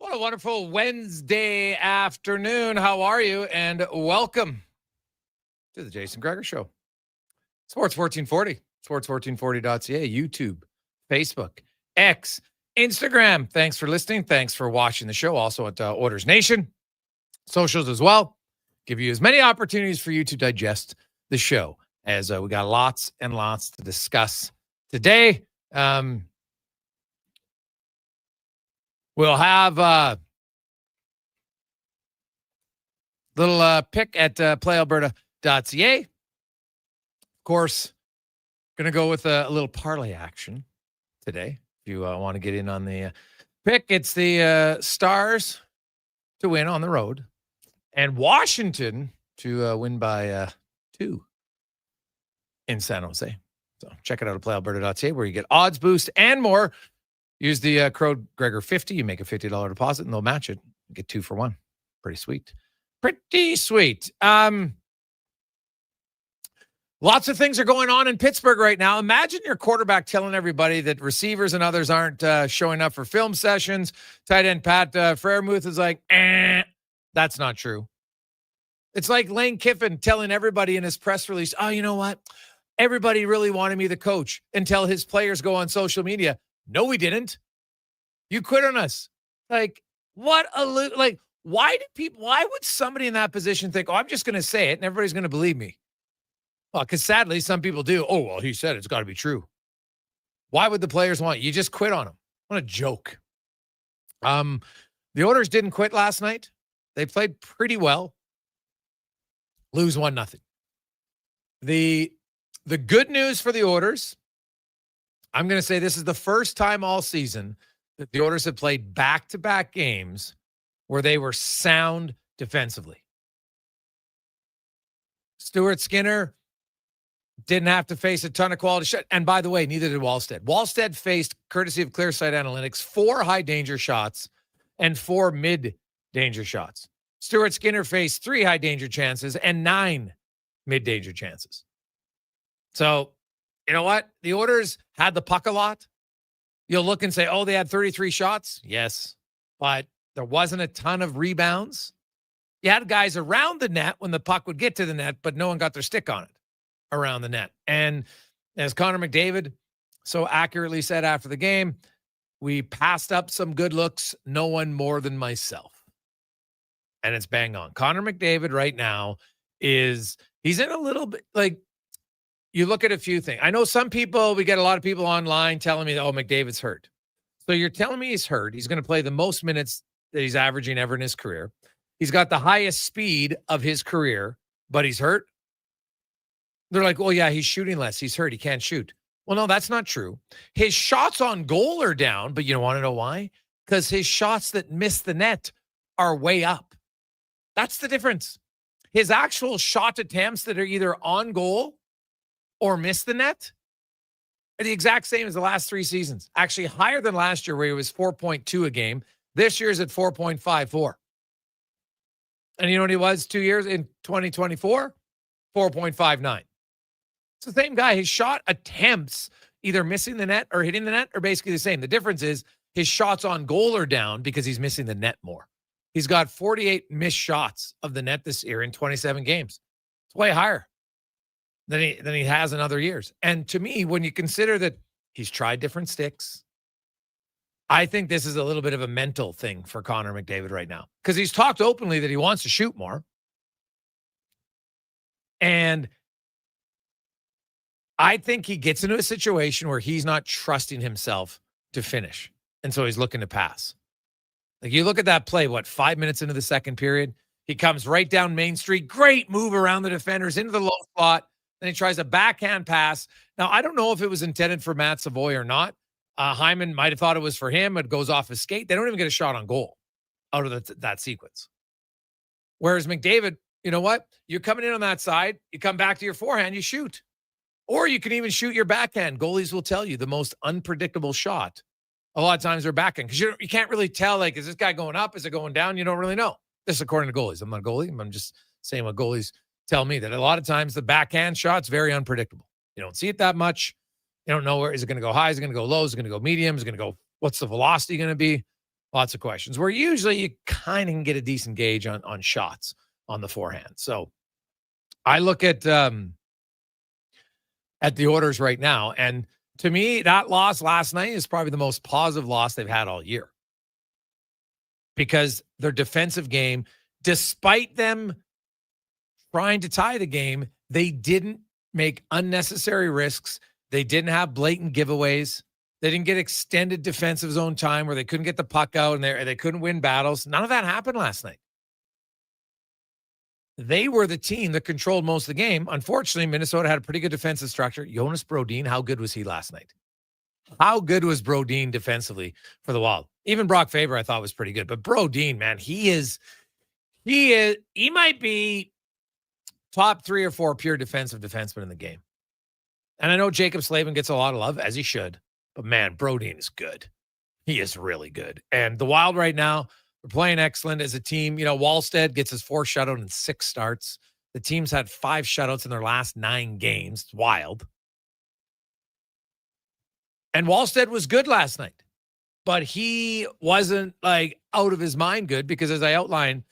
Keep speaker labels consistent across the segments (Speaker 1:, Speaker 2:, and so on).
Speaker 1: What a wonderful Wednesday afternoon. How are you? And welcome to the Jason Gregor Show. Sports 1440, sports1440.ca, YouTube, Facebook, X, Instagram. Thanks for listening. Thanks for watching the show. Also at Orders Nation, socials as well. Give you as many opportunities for you to digest the show as we got lots and lots to discuss today. We'll have a little pick at playalberta.ca. Of course, going to go with a little parlay action today. If you want to get in on the pick, it's the Stars to win on the road and Washington to win by 2 in San Jose. So check it out at playalberta.ca where you get odds boost and more. Use the code Gregor50. You make a $50 deposit, and they'll match it. You get 2 for 1. Pretty sweet. Pretty sweet. Lots of things are going on in Pittsburgh right now. Imagine your quarterback telling everybody that receivers and others aren't showing up for film sessions. Tight end Pat Freiermuth is like, that's not true. It's like Lane Kiffin telling everybody in his press release, oh, you know what? Everybody really wanted me the coach until his players go on social media. No, we didn't. You quit on us. Like, what why would somebody in that position think, oh, I'm just going to say it and everybody's going to believe me? Well, because sadly, some people do. Oh, well, he said it's got to be true. Why would the players want you? You just quit on them. What a joke. The Oilers didn't quit last night. They played pretty well. Lose 1-0. The good news for the Oilers, I'm going to say this is the first time all season that the Oilers have played back-to-back games where they were sound defensively. Stuart Skinner didn't have to face a ton of quality shots. And by the way, neither did Wallstedt. Wallstedt faced, courtesy of Clearsight Analytics, 4 high-danger shots and 4 mid-danger shots. Stuart Skinner faced 3 high-danger chances and 9 mid-danger chances. So, you know what? The Oilers had the puck a lot. You'll look and say, oh, they had 33 shots. Yes, but there wasn't a ton of rebounds. You had guys around the net when the puck would get to the net, but no one got their stick on it around the net. And as Connor McDavid so accurately said after the game, we passed up some good looks, no one more than myself. And it's bang on. Connor McDavid right now he's in a little bit like, you look at a few things. I know we get a lot of people online telling me, oh, McDavid's hurt. So you're telling me he's hurt. He's going to play the most minutes that he's averaging ever in his career. He's got the highest speed of his career, but he's hurt. They're like, oh, yeah, he's shooting less. He's hurt. He can't shoot. Well, no, that's not true. His shots on goal are down, but you don't want to know why? Because his shots that miss the net are way up. That's the difference. His actual shot attempts that are either on goal or miss the net are the exact same as the last 3 seasons. Actually higher than last year where he was 4.2 a game. This year's at 4.54. And you know what he was 2 years in 2024? 4.59. It's the same guy. His shot attempts either missing the net or hitting the net are basically the same. The difference is his shots on goal are down because he's missing the net more. He's got 48 missed shots of the net this year in 27 games. It's way higher than he has in other years. And to me, when you consider that he's tried different sticks, I think this is a little bit of a mental thing for Connor McDavid right now because he's talked openly that he wants to shoot more. And I think he gets into a situation where he's not trusting himself to finish. And so he's looking to pass. Like you look at that play, 5 minutes into the second period, he comes right down Main Street. Great move around the defenders into the low spot. Then he tries a backhand pass. Now, I don't know if it was intended for Matt Savoy or not. Hyman might have thought it was for him. It goes off his skate. They don't even get a shot on goal out of that sequence. Whereas McDavid, you know what? You're coming in on that side. You come back to your forehand, you shoot. Or you can even shoot your backhand. Goalies will tell you the most unpredictable shot. A lot of times they're backhand because you can't really tell, like, is this guy going up? Is it going down? You don't really know. This is according to goalies. I'm not a goalie. I'm just saying what goalies tell me, that a lot of times the backhand shot's very unpredictable. You don't see it that much. You don't know where is it going to go high? Is it going to go low? Is it going to go medium? Is it going to go, what's the velocity going to be? lots of questions, where usually you kind of can get a decent gauge on shots on the forehand. So I look at the Oilers right now, and to me, that loss last night is probably the most positive loss they've had all year, because their defensive game, despite them trying to tie the game, they didn't make unnecessary risks. They didn't have blatant giveaways. They didn't get extended defensive zone time where they couldn't get the puck out and they couldn't win battles. None of that happened last night. They were the team that controlled most of the game. Unfortunately, Minnesota had a pretty good defensive structure. Jonas Brodin, how good was he last night? How good was Brodin defensively for the Wild? Even Brock Faber, I thought, was pretty good. But Brodin, man, he might be top 3 or 4 pure defensive defensemen in the game. And I know Jacob Slavin gets a lot of love, as he should. But, man, Brodin is good. He is really good. And the Wild right now, they're playing excellent as a team. You know, Wallstedt gets his 4th shutout in 6 starts. The team's had 5 shutouts in their last 9 games. It's wild. And Wallstedt was good last night. But he wasn't, like, out of his mind good because, as I outlined,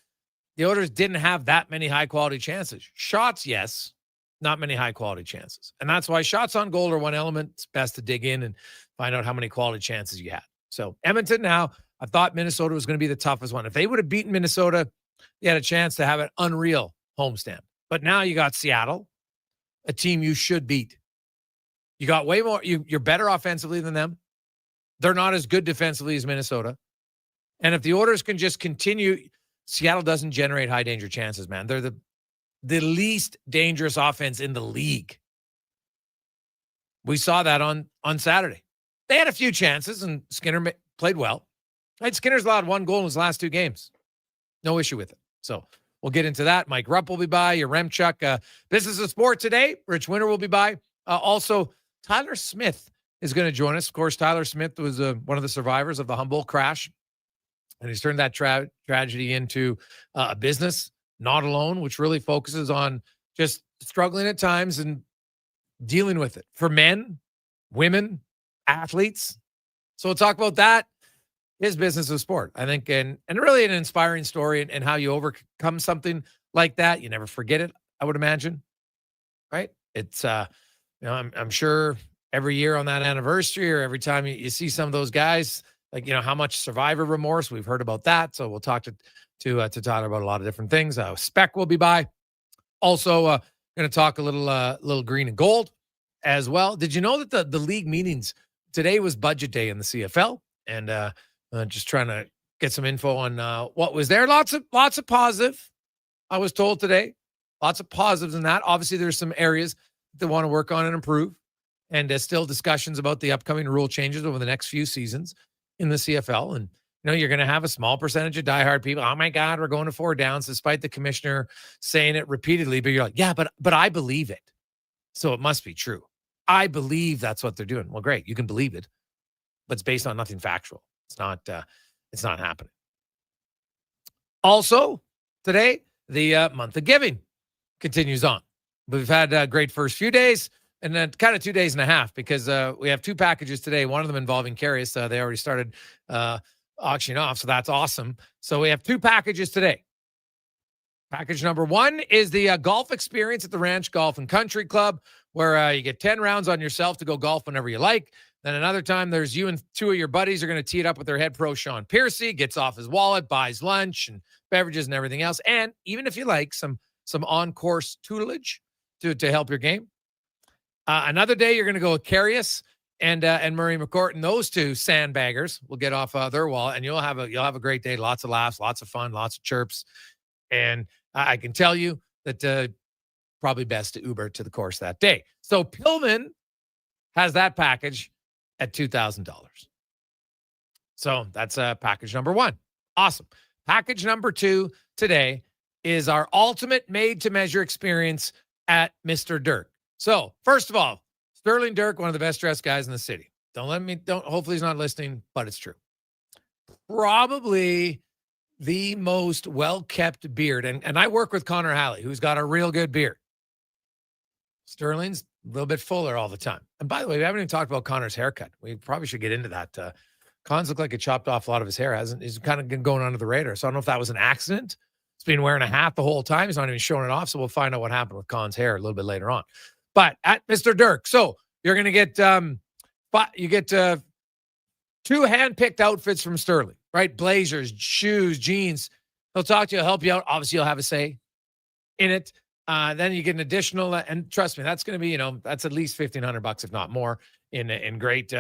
Speaker 1: the Oilers didn't have that many high-quality chances. Shots, yes. Not many high-quality chances. And that's why shots on goal are one element. It's best to dig in and find out how many quality chances you had. So Edmonton now, I thought Minnesota was going to be the toughest one. If they would have beaten Minnesota, they had a chance to have an unreal homestand. But now you got Seattle, a team you should beat. You got way more. You're better offensively than them. They're not as good defensively as Minnesota. And if the Oilers can just continue, Seattle doesn't generate high-danger chances, man. They're the least dangerous offense in the league. We saw that on Saturday. They had a few chances, and Skinner played well. Right? Skinner's allowed 1 goal in his last 2 games. No issue with it. So we'll get into that. Mike Rupp will be by. Yaremchuk. Business of Sport today. Rich Winter will be by. Also, Tyler Smith is going to join us. Of course, Tyler Smith was one of the survivors of the Humboldt crash, and he's turned that tragedy into a business, Not Alone, which really focuses on just struggling at times and dealing with it for men, women, athletes. So we'll talk about that. His business of sport, I think, and really an inspiring story and how you overcome something like that. You never forget it, I would imagine. Right? It's, I'm sure every year on that anniversary or every time you see some of those guys, like, how much survivor remorse, we've heard about that. So we'll talk to Tyler about a lot of different things. Spec will be by. Also, going to talk a little green and gold as well. Did you know that the league meetings today was budget day in the CFL? And just trying to get some info on what was there. Lots of positive, I was told today. Lots of positives in that. Obviously, there's some areas they want to work on and improve. And there's still discussions about the upcoming rule changes over the next few seasons in the CFL. And, you're going to have a small percentage of diehard people. Oh, my God, we're going to 4 downs, despite the commissioner saying it repeatedly. But you're like, yeah, but I believe it. So it must be true. I believe that's what they're doing. Well, great. You can believe it, but it's based on nothing factual. It's not happening. Also, today, the month of giving continues on. We've had a great first few days, and then kind of 2 days and a half, because we have 2 packages today, one of them involving Carius. They already started auctioning off, so that's awesome. So we have 2 packages today. Package number 1 is the golf experience at the Ranch Golf and Country Club, where you get 10 rounds on yourself to go golf whenever you like. Then another time, there's you and 2 of your buddies are going to tee it up with their head pro, Sean Piercy, gets off his wallet, buys lunch and beverages and everything else. And even if you like some on-course tutelage to help your game. Another day, you're going to go with Carius and Murray McCourt, and those 2 sandbaggers will get off their wallet, and you'll have a great day. Lots of laughs, lots of fun, lots of chirps. And I can tell you that probably best to Uber to the course that day. So Pillman has that package at $2,000. So that's package number 1. Awesome. Package number 2 today is our ultimate made-to-measure experience at Mr. Dirk. So first of all, Sterling Dirk, one of the best dressed guys in the city. Hopefully he's not listening, but it's true. Probably the most well-kept beard. And I work with Connor Halley, who's got a real good beard. Sterling's a little bit fuller all the time. And by the way, we haven't even talked about Connor's haircut. We probably should get into that Conn's looked like he chopped off a lot of his hair. He's kind of been going under the radar. So I don't know if that was an accident. He's been wearing a hat the whole time. He's not even showing it off. So we'll find out what happened with Conn's hair a little bit later on. But at Mr. Dirk, so you're going to get two hand-picked outfits from Sterling, right? Blazers, shoes, jeans. He'll talk to you, help you out. Obviously, you'll have a say in it. Then you get an additional, and trust me, that's going to be, that's at least $1,500, if not more, in great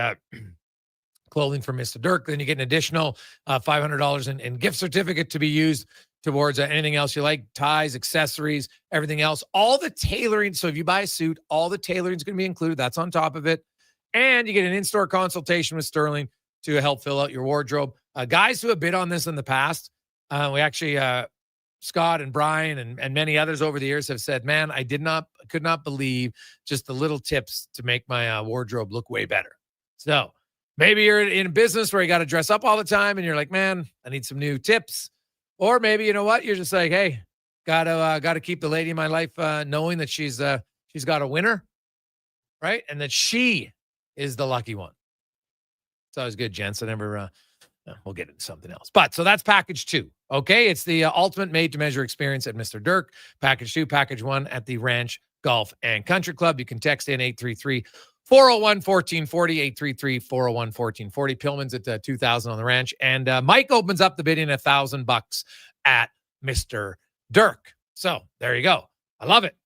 Speaker 1: clothing from Mr. Dirk. Then you get an additional $500 in gift certificate to be used towards anything else you like, ties, accessories, everything else. All the tailoring. So if you buy a suit, all the tailoring is going to be included. That's on top of it. And you get an in-store consultation with Sterling to help fill out your wardrobe. Guys who have bid on this in the past, we actually, Scott and Brian and many others over the years have said, man, I could not believe just the little tips to make my wardrobe look way better. So maybe you're in a business where you got to dress up all the time and you're like, man, I need some new tips. Or maybe, you know what? You're just like, hey, gotta keep the lady in my life knowing that she's got a winner, right? And that she is the lucky one. It's always good, gents. I never, we'll get into something else. But so that's package 2. Okay. It's the ultimate made to measure experience at Mr. Dirk. Package 2, package 1 at the Ranch Golf and Country Club. You can text in 833-401-1440, 833-401-1440. Pillman's at $2,000 on the ranch. And Mike opens up the bidding $1,000 at Mr. Dirk. So there you go. I love it.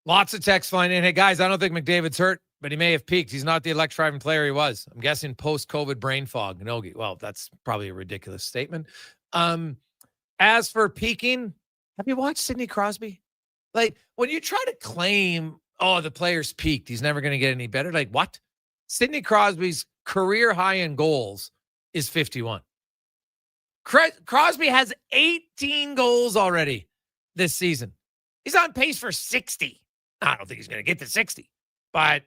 Speaker 1: Lots of text flying in. Hey, guys, I don't think McDavid's hurt, but he may have peaked. He's not the electrifying player he was. I'm guessing post-COVID brain fog. Nogi. Well, that's probably a ridiculous statement. As for peaking, have you watched Sidney Crosby? Like, when you try to claim, oh, the player's peaked, he's never going to get any better. Like, what? Sidney Crosby's career high in goals is 51. Crosby has 18 goals already this season. He's on pace for 60. I don't think he's going to get to 60. But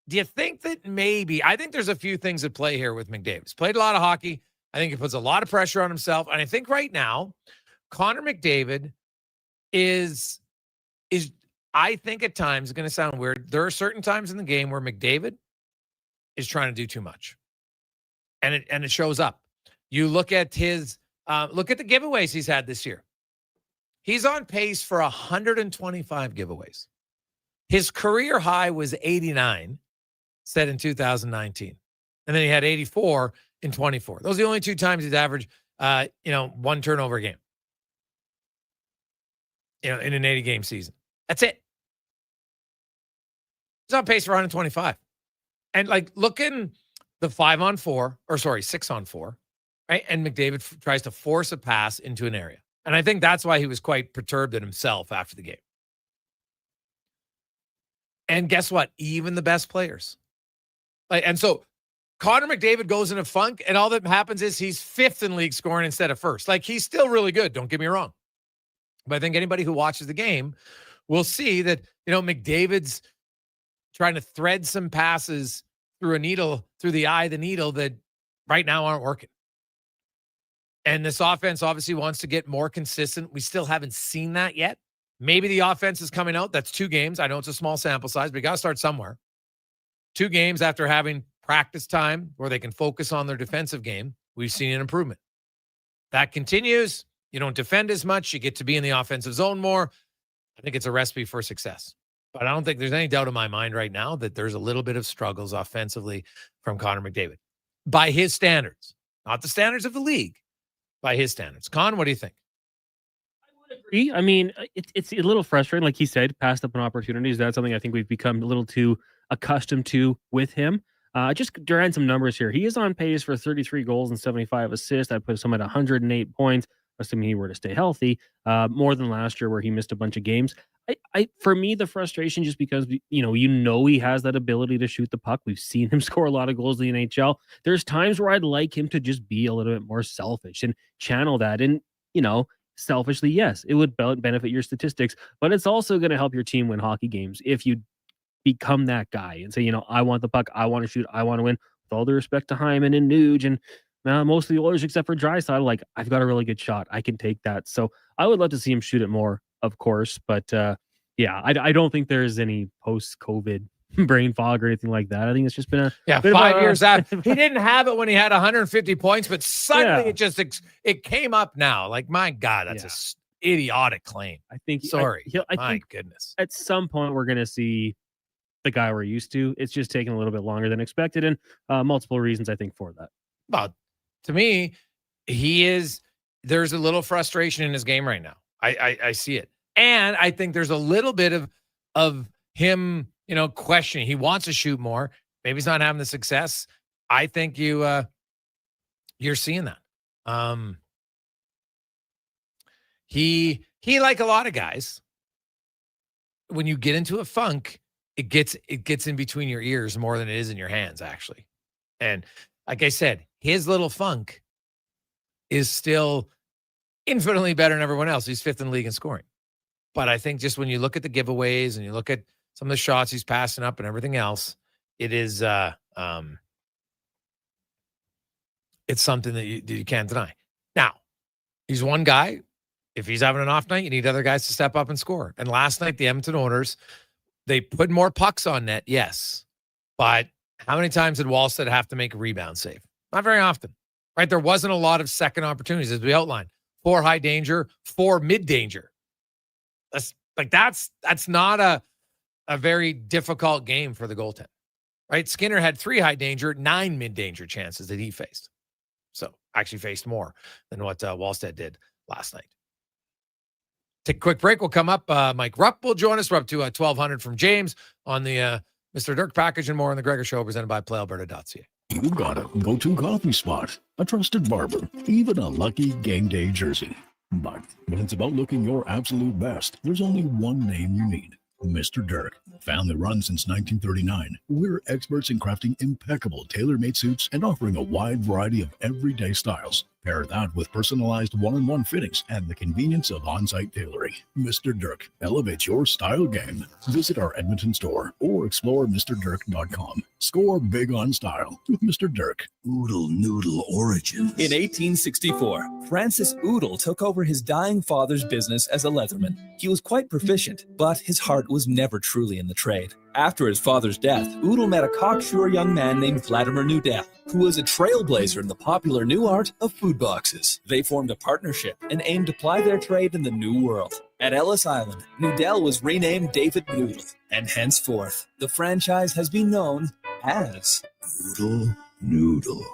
Speaker 1: do you think that maybe, I think there's a few things at play here with McDavid. He's played a lot of hockey. I think he puts a lot of pressure on himself. And I think right now, Connor McDavid is I think at times, it's going to sound weird, there are certain times in the game where McDavid is trying to do too much. And it shows up. You look at his, look at the giveaways he's had this year. He's on pace for 125 giveaways. His career high was 89, set in 2019. And then he had 84 in 24. Those are the only 2 times he's averaged, 1 turnover a game. In an 80-game season. That's it. He's on pace for 125. And look in the 6-on-4, right? And McDavid tries to force a pass into an area. And I think that's why he was quite perturbed at himself after the game. And guess what? Even the best players. And so Connor McDavid goes in a funk, and all that happens is he's 5th in league scoring instead of 1st. He's still really good. Don't get me wrong. But I think anybody who watches the game will see that, McDavid's trying to thread some passes through the eye of the needle that right now aren't working. And this offense obviously wants to get more consistent. We still haven't seen that yet. Maybe the offense is coming out. That's 2 games. I know it's a small sample size, but you got to start somewhere. 2 games after having practice time where they can focus on their defensive game, we've seen an improvement. That continues. You don't defend as much. You get to be in the offensive zone more. I think it's a recipe for success. But I don't think there's any doubt in my mind right now that there's a little bit of struggles offensively from Connor McDavid. By his standards. Not the standards of the league. By his standards. Con, what do you think?
Speaker 2: I would agree. I mean, it's a little frustrating. Like he said, passed up on opportunities. That's something I think we've become a little too accustomed to with him. Just to run some numbers here. He is on pace for 33 goals and 75 assists. That puts him at 108 points, assuming he were to stay healthy, more than last year where he missed a bunch of games. For me, the frustration just because, he has that ability to shoot the puck. We've seen him score a lot of goals in the NHL. There's times where I'd like him to just be a little bit more selfish and channel that. And, selfishly, yes, it would benefit your statistics, but it's also going to help your team win hockey games if you become that guy and say, I want the puck, I want to shoot, I want to win. With all due respect to Hyman and Nuge and most of the Oilers except for Draisaitl, I've got a really good shot. I can take that. So I would love to see him shoot it more, of course, but Yeah, I don't think there's any post-COVID brain fog or anything like that. I think it's just been a bit
Speaker 1: 5
Speaker 2: of
Speaker 1: years after. He didn't have it when he had 150 points, but suddenly
Speaker 2: Yeah.
Speaker 1: it came up now. Like, my God, that's a idiotic claim.
Speaker 2: I think
Speaker 1: Sorry.
Speaker 2: I
Speaker 1: My
Speaker 2: think
Speaker 1: goodness.
Speaker 2: at some point we're going to see the guy we're used to. It's just taking a little bit longer than expected, and multiple reasons I think for that.
Speaker 1: Well, to me, there's a little frustration in his game right now. I see it. And I think there's a little bit of him, questioning. He wants to shoot more. Maybe he's not having the success. I think you're seeing that. He like a lot of guys, when you get into a funk, it gets in between your ears more than it is in your hands, actually. And like I said, his little funk is still infinitely better than everyone else. He's 5th in the league in scoring. But I think just when you look at the giveaways and you look at some of the shots he's passing up and everything else, it is it's something that you can't deny. Now, he's one guy. If he's having an off night, you need other guys to step up and score. And last night, the Edmonton Oilers, they put more pucks on net, yes. But how many times did Wallstedt have to make a rebound save? Not very often, right? There wasn't a lot of second opportunities, as we outlined. 4 high danger, 4 mid danger. That's not a very difficult game for the goaltender, right? Skinner had 3 high danger, 9 mid danger chances that he faced. So actually faced more than what Wallstedt did last night. Take a quick break. We'll come up. Mike Rupp will join us. We're up to 1,200 from James on the Mr. Dirk package and more on the Gregor Show, presented by PlayAlberta.ca.
Speaker 3: You got a go-to coffee spot, a trusted barber, even a lucky game day jersey. But when it's about looking your absolute best, there's only one name you need. Mr. Dirk. Family run since 1939. We're experts in crafting impeccable tailor-made suits and offering a wide variety of everyday styles. Pair that with personalized one-on-one fittings and the convenience of on-site tailoring. Mr. Dirk elevates your style game. Visit our Edmonton store or explore MrDirk.com. Score big on style with Mr. Dirk.
Speaker 4: Oodle Noodle Origins. In 1864, Francis Oodle took over his dying father's business as a leatherman. He was quite proficient, but his heart was never truly in the trade. After his father's death, Oodle met a cocksure young man named Vladimir Nudel, who was a trailblazer in the popular new art of food boxes. They formed a partnership and aimed to ply their trade in the New World. At Ellis Island, Nudel was renamed David Noodle, and henceforth, the franchise has been known as Oodle Noodle.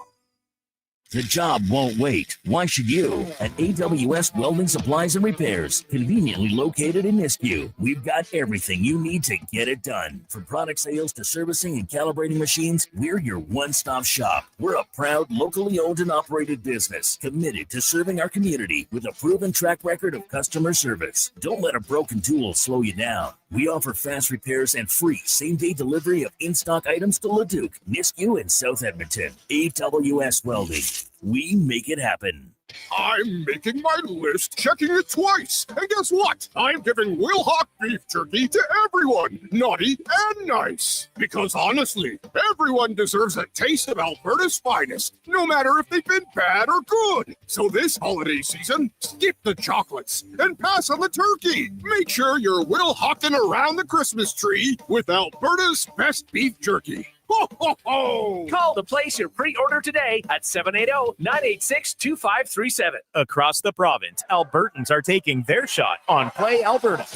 Speaker 4: The job won't wait. Why should you? At AWS Welding Supplies and Repairs, conveniently located in Nisku, we've got everything you need to get it done. From product sales to servicing and calibrating machines, we're your one-stop shop. We're a proud, locally owned and operated business, committed to serving our community with a proven track record of customer service. Don't let a broken tool slow you down. We offer fast repairs and free same-day delivery of in-stock items to Leduc, Nisku, and South Edmonton. AWS Welding. We make it happen.
Speaker 5: I'm making my list, checking it twice. And guess what? I'm giving Wilhock beef jerky to everyone, naughty and nice. Because honestly, everyone deserves a taste of Alberta's finest, no matter if they've been bad or good. So this holiday season, skip the chocolates and pass on the turkey. Make sure you're Wilhocking around the Christmas tree with Alberta's best beef jerky. Ho, ho, ho!
Speaker 6: Call to place your pre-order today at 780-986-2537. Across the province, Albertans are taking their shot on Play Alberta.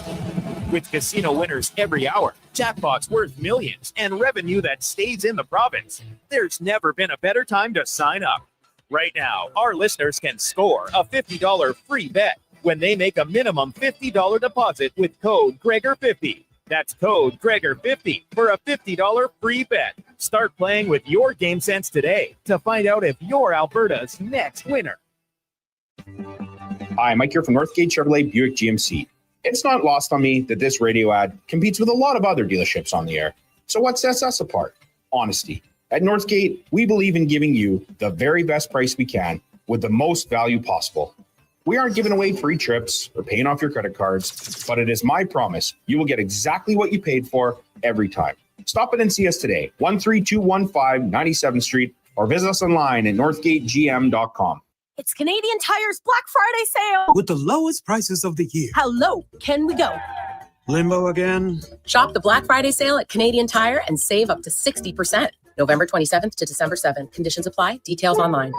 Speaker 6: With casino winners every hour, jackpots worth millions, and revenue that stays in the province, there's never been a better time to sign up. Right now, our listeners can score a $50 free bet when they make a minimum $50 deposit with code Gregor50. That's code Gregor50 for a $50 free bet. Start playing with your game sense today to find out if you're Alberta's next winner.
Speaker 7: Hi, Mike here from Northgate Chevrolet Buick GMC. It's not lost on me that this radio ad competes with a lot of other dealerships on the air. So what sets us apart? Honesty. At Northgate, we believe in giving you the very best price we can with the most value possible. We aren't giving away free trips or paying off your credit cards, but it is my promise you will get exactly what you paid for every time. Stop in and see us today, 13215 97th Street, or visit us online at northgategm.com.
Speaker 8: It's Canadian Tire's Black Friday sale.
Speaker 9: With the lowest prices of the year.
Speaker 8: How low can we go? Limbo again?
Speaker 9: Shop the Black Friday sale at Canadian Tire and save up to 60%. November 27th to December 7th. Conditions apply. Details online.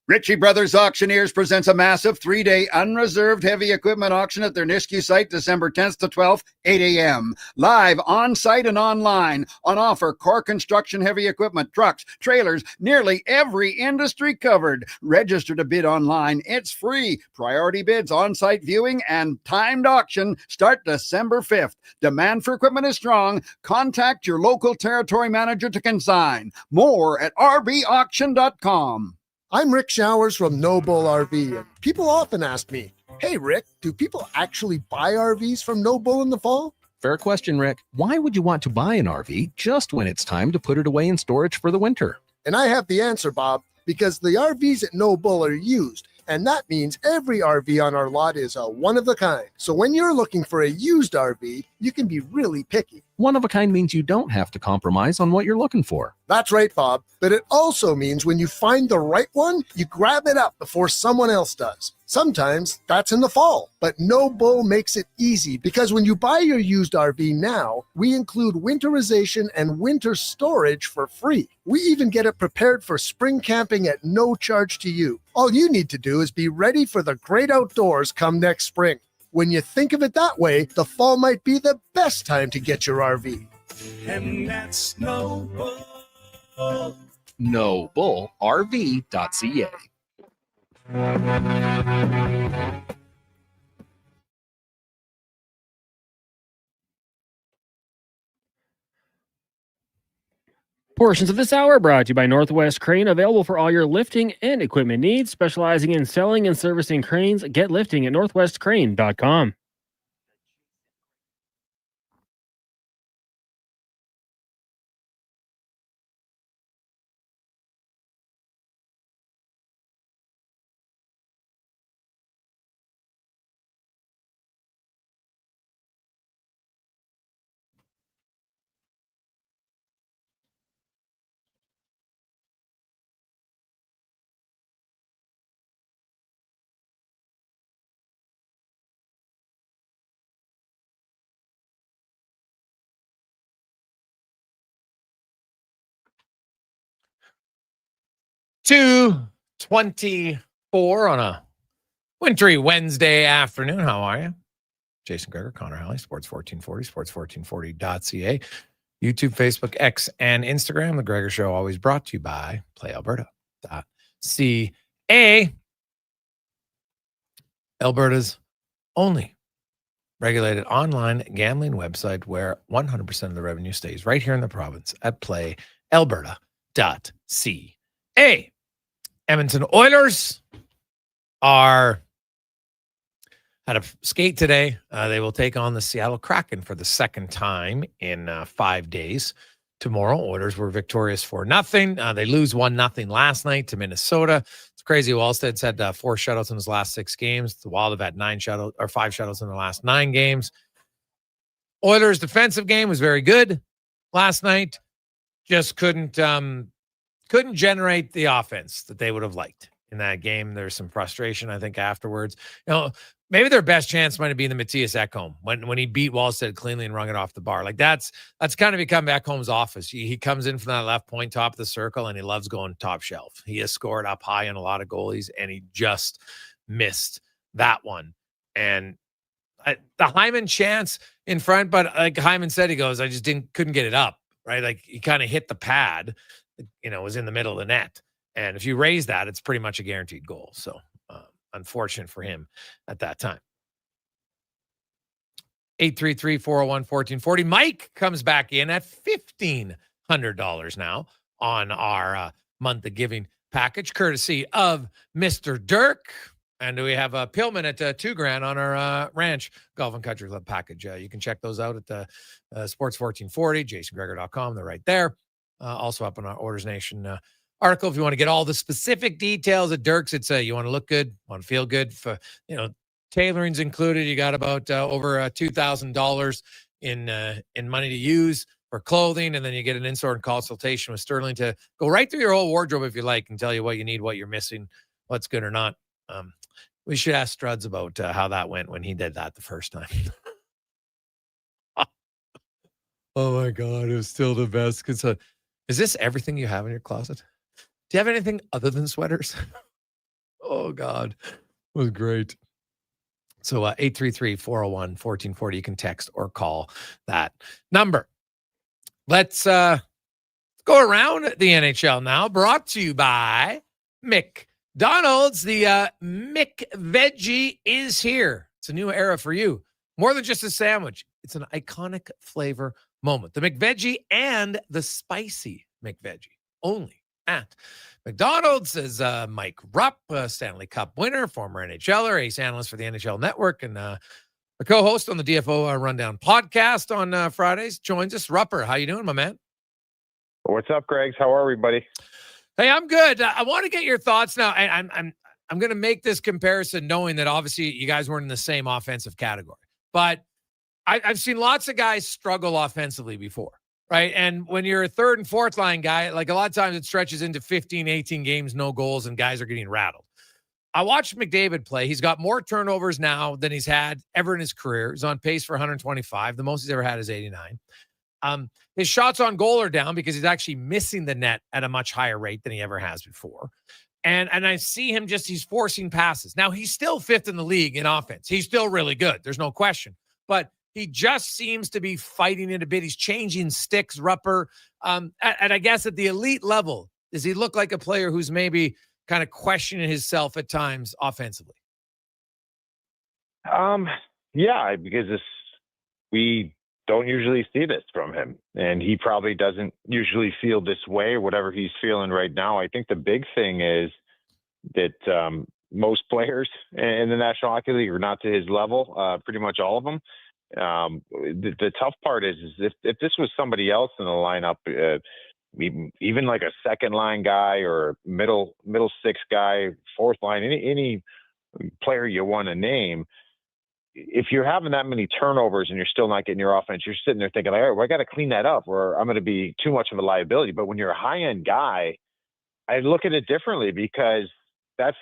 Speaker 10: Ritchie Brothers Auctioneers presents a massive 3-day unreserved heavy equipment auction at their Nisku site, December 10th to 12th, 8 a.m. Live on-site and online. On offer, core construction heavy equipment, trucks, trailers, nearly every industry covered. Register to bid online. It's free. Priority bids, on-site viewing, and timed auction start December 5th. Demand for equipment is strong. Contact your local territory manager to consign. More at rbauction.com.
Speaker 11: I'm Rick Showers from No Bull RV, and people often ask me, hey, Rick, do people actually buy RVs from No Bull in the fall?
Speaker 12: Fair question, Rick. Why would you want to buy an RV just when it's time to put it away in storage for the winter?
Speaker 11: And I have the answer, Bob, because the RVs at No Bull are used, and that means every RV on our lot is a one-of-a-kind. So when you're looking for a used RV, you can be really picky.
Speaker 12: One-of-a-kind means you don't have to compromise on what you're looking for.
Speaker 11: That's right, Bob. But it also means when you find the right one, you grab it up before someone else does. Sometimes that's in the fall, but No Bull makes it easy because when you buy your used RV now, we include winterization and winter storage for free. We even get it prepared for spring camping at no charge to you. All you need to do is be ready for the great outdoors come next spring. When you think of it that way, the fall might be the best time to get your RV.
Speaker 8: And that's No Bull.
Speaker 12: NoBullRV.ca.
Speaker 2: Portions of this hour brought to you by Northwest Crane, available for all your lifting and equipment needs, specializing in selling and servicing cranes. Get lifting at northwestcrane.com.
Speaker 1: .224 on a wintry Wednesday afternoon. How are you? Jason Gregor, Connor Halley, Sports 1440, sports1440.ca, YouTube, Facebook, X, and Instagram. The Gregor Show always brought to you by PlayAlberta.ca. Alberta's only regulated online gambling website where 100% of the revenue stays right here in the province at PlayAlberta.ca. Edmonton Oilers had a skate today. They will take on the Seattle Kraken for the second time in 5 days. Tomorrow, Oilers were victorious 4-0. They lose 1-0 last night to Minnesota. It's crazy. Wallsted's had 4 shutouts in his last 6 games. The Wild have had 5 shutouts in the last 9 games. Oilers' defensive game was very good last night. Just couldn't generate the offense that they would have liked in that game. There's some frustration, I think, afterwards. Maybe their best chance might have been the Matthias Ekholm when he beat Wallstedt cleanly and rung it off the bar. Like that's kind of become Ekholm's office. He comes in from that left point, top of the circle, and he loves going top shelf. He has scored up high on a lot of goalies, and he just missed that one. And the Hyman chance in front, but like Hyman said, he goes, I just couldn't get it up, right? Like he kind of hit the pad, was in the middle of the net. And if you raise that, it's pretty much a guaranteed goal. So unfortunate for him at that time. 833-401-1440. Mike comes back in at $1,500 now on our month of giving package, courtesy of Mr. Dirk. And we have a Pillman at $2,000 on our Ranch Golf and Country Club package. You can check those out at the Sports 1440, jasongregor.com. They're right there. Also up on our Orders Nation article. If you want to get all the specific details at Dirk's, it's you want to look good, want to feel good. For tailoring's included. You got about over $2,000 in money to use for clothing, and then you get an in-store consultation with Sterling to go right through your whole wardrobe if you like, and tell you what you need, what you're missing, what's good or not. We should ask Struds about how that went when he did that the first time. Oh my God, it was still the best. Is this everything you have in your closet? Do you have anything other than sweaters? Oh God, it was great. So 833-401-1440. You can text or call that number. Let's go around the NHL now. Brought to you by McDonald's. The McVeggie is here. It's a new era for you. More than just a sandwich. It's an iconic flavor moment. The McVeggie and the spicy McVeggie. Only at McDonald's. Is Mike Rupp, Stanley Cup winner, former NHLer, ace analyst for the NHL Network, and a co-host on the DFO Rundown podcast on Fridays. Joins us. Rupper, how you doing, my man?
Speaker 13: What's up, Greg? How are we, buddy?
Speaker 1: Hey, I'm good. I want to get your thoughts now. I'm going to make this comparison knowing that obviously you guys weren't in the same offensive category, but I've seen lots of guys struggle offensively before, right? And when you're a third and fourth line guy, like a lot of times it stretches into 15, 18 games, no goals, and guys are getting rattled. I watched McDavid play. He's got more turnovers now than he's had ever in his career. He's on pace for 125. The most he's ever had is 89. His shots on goal are down because he's actually missing the net at a much higher rate than he ever has before. And I see him he's forcing passes. Now, he's still fifth in the league in offense. He's still really good. There's no question. But he just seems to be fighting it a bit. He's changing sticks, Rupper. And I guess at the elite level, does he look like a player who's maybe kind of questioning himself at times offensively?
Speaker 13: Yeah, because we don't usually see this from him, and he probably doesn't usually feel this way, whatever he's feeling right now. I think the big thing is that most players in the National Hockey League are not to his level, pretty much all of them. The tough part is if this was somebody else in the lineup, even like a second line guy or middle six guy, fourth line, any player you want to name, if you're having that many turnovers and you're still not getting your offense, you're sitting there thinking, like, all right, well, I got to clean that up or I'm going to be too much of a liability. But when you're a high-end guy, I look at it differently because that's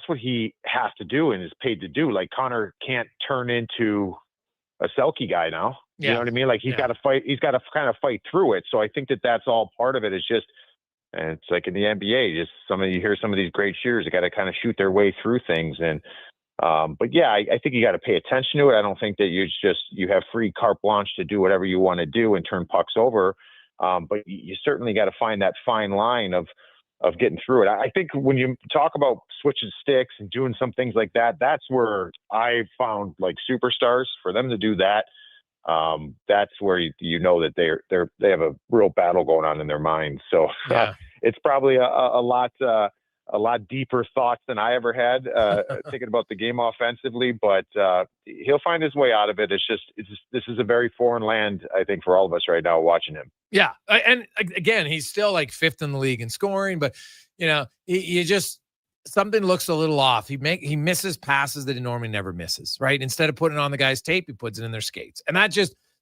Speaker 13: what he has to do and is paid to do. Like Connor can't turn into a Selke guy now. You know what I mean? Like he's got to fight. He's got to kind of fight through it. So I think that's all part of it. Is just, and it's like in the NBA, just you hear some of these great shooters, they got to kind of shoot their way through things. And, but yeah, I think you got to pay attention to it. I don't think that you have free carte blanche to do whatever you want to do and turn pucks over. But you certainly got to find that fine line of getting through it. I think when you talk about switching sticks and doing some things like that, that's where I found like superstars. For them to do that, that's where you know that they have a real battle going on in their minds. So it's probably a lot deeper thoughts than I ever had thinking about the game offensively. But he'll find his way out of it. This is a very foreign land, I think, for all of us right now watching him.
Speaker 1: Yeah. And again, he's still like fifth in the league in scoring, but something looks a little off. He misses passes that he normally never misses, right? Instead of putting it on the guy's tape, he puts it in their skates. And that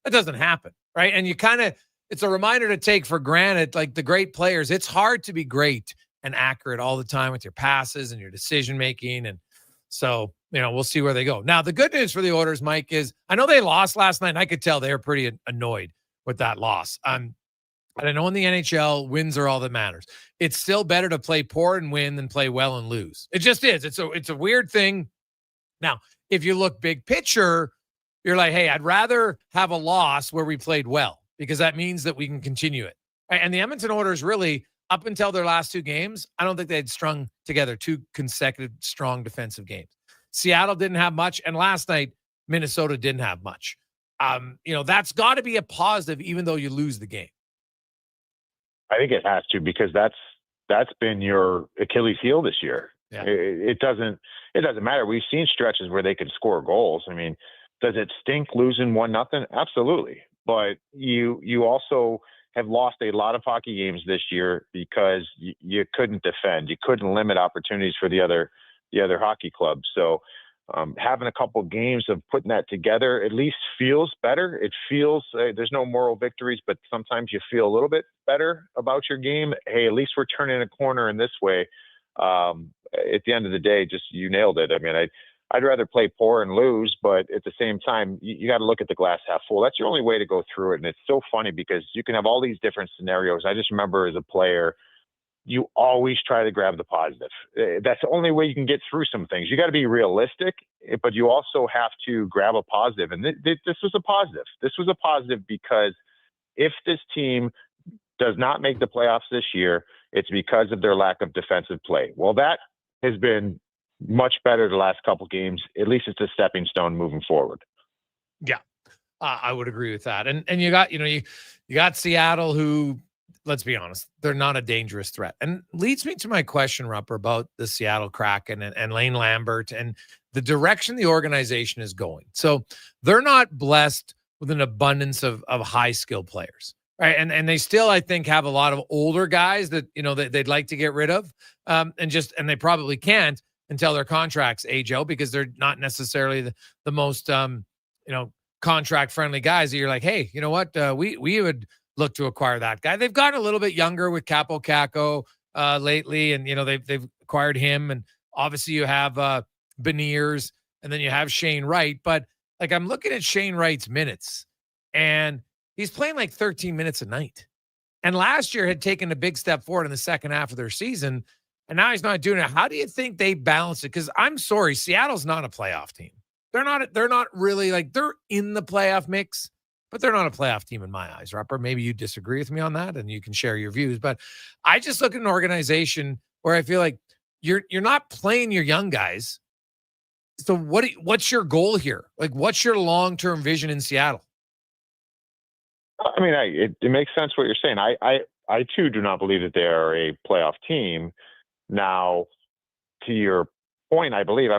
Speaker 1: doesn't happen, right? And it's a reminder to take for granted, like the great players, it's hard to be great and accurate all the time with your passes and your decision-making. And so, we'll see where they go. Now, the good news for the Oilers, Mike, is I know they lost last night, and I could tell they were pretty annoyed with that loss. And I know in the NHL, wins are all that matters. It's still better to play poor and win than play well and lose. It just is. It's a weird thing. Now, if you look big picture, you're like, hey, I'd rather have a loss where we played well because that means that we can continue it. And the Edmonton Oilers really, up until their last two games, I don't think they had strung together two consecutive strong defensive games. Seattle didn't have much, and last night, Minnesota didn't have much. That's got to be a positive, even though you lose the game.
Speaker 13: I think it has to, because that's been your Achilles heel this year. Yeah. It doesn't matter. We've seen stretches where they could score goals. I mean, does it stink losing 1-0? Absolutely. But you also have lost a lot of hockey games this year because you couldn't defend. You couldn't limit opportunities for the other hockey clubs. So having a couple games of putting that together at least feels better. It feels there's no moral victories, but sometimes you feel a little bit better about your game. Hey, at least we're turning a corner in this way. At the end of the day, just you nailed it. I mean, I'd rather play poor and lose, but at the same time, you got to look at the glass half full. That's your only way to go through it. And it's so funny because you can have all these different scenarios. I just remember as a player, you always try to grab the positive. That's the only way you can get through some things. You got to be realistic, but you also have to grab a positive. And this was a positive. This was a positive because if this team does not make the playoffs this year, it's because of their lack of defensive play. Well, that has been much better the last couple games. At least it's a stepping stone moving forward.
Speaker 1: Yeah, I would agree with that. And you got, you got Seattle, who, let's be honest, they're not a dangerous threat. And leads me to my question, Rupper, about the Seattle Kraken and Lane Lambert and the direction the organization is going. So they're not blessed with an abundance of high skill players, right? And they still, I think, have a lot of older guys that, they'd like to get rid of. And they probably can't until their contracts age out, because they're not necessarily the most, contract friendly guys that you're like, hey, you know what? We would look to acquire that guy. They've gotten a little bit younger with Capo Caco lately, and they've acquired him, and obviously you have Beniers, and then you have Shane Wright. But like, I'm looking at Shane Wright's minutes, and he's playing like 13 minutes a night. And last year had taken a big step forward in the second half of their season, and now he's not doing it. How do you think they balance it? Because I'm sorry, Seattle's not a playoff team. They're not really, like, they're in the playoff mix, but they're not a playoff team in my eyes, Rupper. Maybe you disagree with me on that, and you can share your views. But I just look at an organization where I feel like you're not playing your young guys. So what's your goal here? Like, what's your long-term vision in Seattle?
Speaker 13: I mean, it makes sense what you're saying. I too do not believe that they are a playoff team. Now, to your point, I believe, I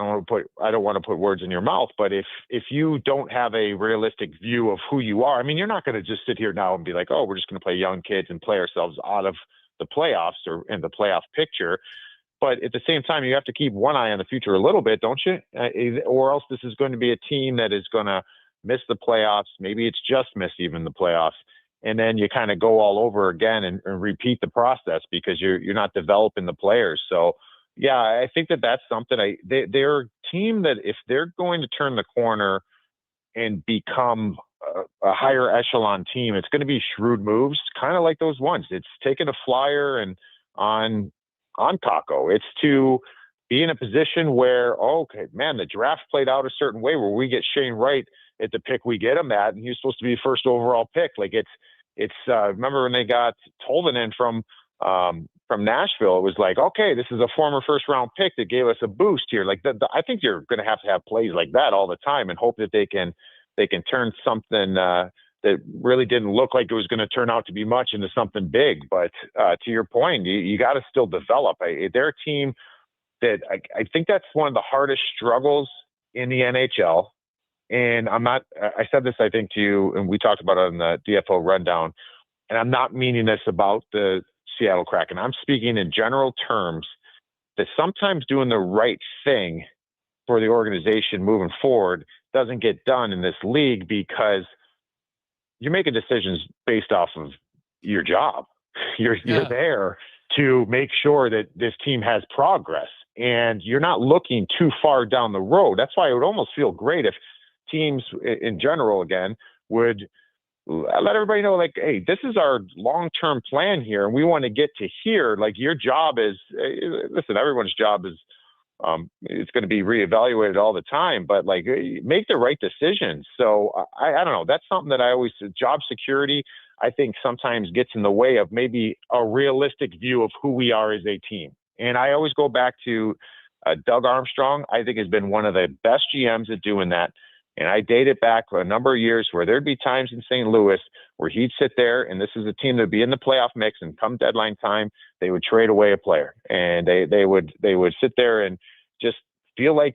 Speaker 13: don't want to put words in your mouth, but if you don't have a realistic view of who you are, I mean, you're not going to just sit here now and be like, oh, we're just going to play young kids and play ourselves out of the playoffs or in the playoff picture. But at the same time, you have to keep one eye on the future a little bit, don't you? Or else this is going to be a team that is going to miss the playoffs. Maybe it's just missed even the playoffs. And then you kind of go all over again and repeat the process because you're not developing the players. So, yeah, I think that's something. They're a team that if they're going to turn the corner and become a higher echelon team, it's going to be shrewd moves, kind of like those ones. It's taking a flyer and on Kako. It's to be in a position where, okay, man, the draft played out a certain way where we get Shane Wright at the pick we get him at, and he's supposed to be first overall pick. Like it's remember when they got Tolvanen from Nashville, it was like, okay, this is a former first round pick that gave us a boost here. Like I think you're going to have plays like that all the time and hope that they can turn something that really didn't look like it was going to turn out to be much into something big. But to your point, you got to still develop. They're a team that I think that's one of the hardest struggles in the NHL. And I said this, I think, to you, and we talked about it on the DFO rundown, and I'm not meaning this about the Seattle Kraken. I'm speaking in general terms that sometimes doing the right thing for the organization moving forward doesn't get done in this league because you're making decisions based off of your job. You're there to make sure that this team has progress, and you're not looking too far down the road. That's why it would almost feel great if teams in general, again, would let everybody know, like, hey, this is our long-term plan here, and we want to get to here. Like, your job is, listen, everyone's job is, it's going to be reevaluated all the time, but like, make the right decisions. So I don't know. That's something that I always, job security, I think sometimes gets in the way of maybe a realistic view of who we are as a team. And I always go back to Doug Armstrong. I think has been one of the best GMs at doing that. And I date it back a number of years where there'd be times in St. Louis where he'd sit there, and this is a team that'd be in the playoff mix, and come deadline time, they would trade away a player, and they would sit there and just feel like,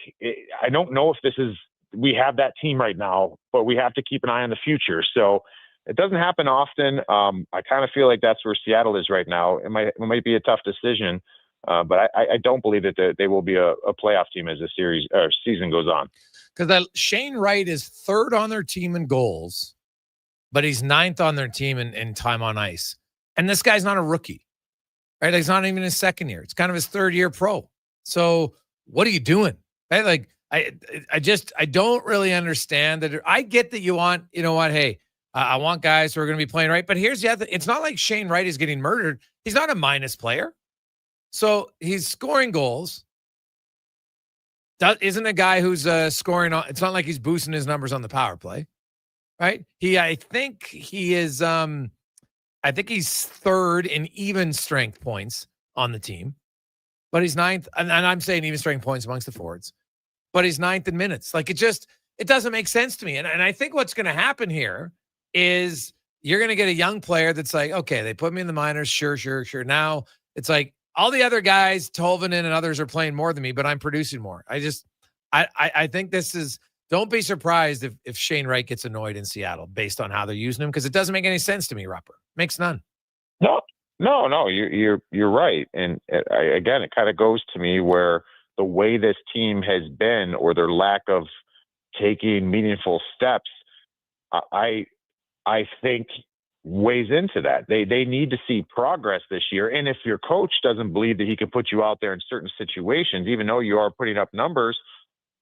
Speaker 13: I don't know if we have that team right now, but we have to keep an eye on the future. So it doesn't happen often. I kind of feel like that's where Seattle is right now. It might be a tough decision, but I don't believe that they will be a playoff team as the season goes on.
Speaker 1: Because Shane Wright is third on their team in goals, but he's ninth on their team in time on ice. And this guy's not a rookie, right? He's not even his second year. It's kind of his third year pro. So what are you doing? Right? Like, I don't really understand that. I get that you want, you know what? Hey, I want guys who are going to be playing right. But here's the other. It's not like Shane Wright is getting murdered. He's not a minus player. So he's scoring goals. Isn't a guy who's scoring on. It's not like he's boosting his numbers on the power play, right? I think he is. I think he's third in even strength points on the team, but he's ninth. And I'm saying even strength points amongst the forwards, but he's ninth in minutes. Like it doesn't make sense to me. And I think what's going to happen here is you're going to get a young player that's like, okay, they put me in the minors. Sure. Now it's like all the other guys, Tolvanen and others are playing more than me, but I'm producing more. I think this is, don't be surprised if Shane Wright gets annoyed in Seattle based on how they're using him, because it doesn't make any sense to me, Rupper. Makes none.
Speaker 13: No, you're right. And again, it kind of goes to me where the way this team has been, or their lack of taking meaningful steps, I think weighs into that. They need to see progress this year. And if your coach doesn't believe that he can put you out there in certain situations, even though you are putting up numbers,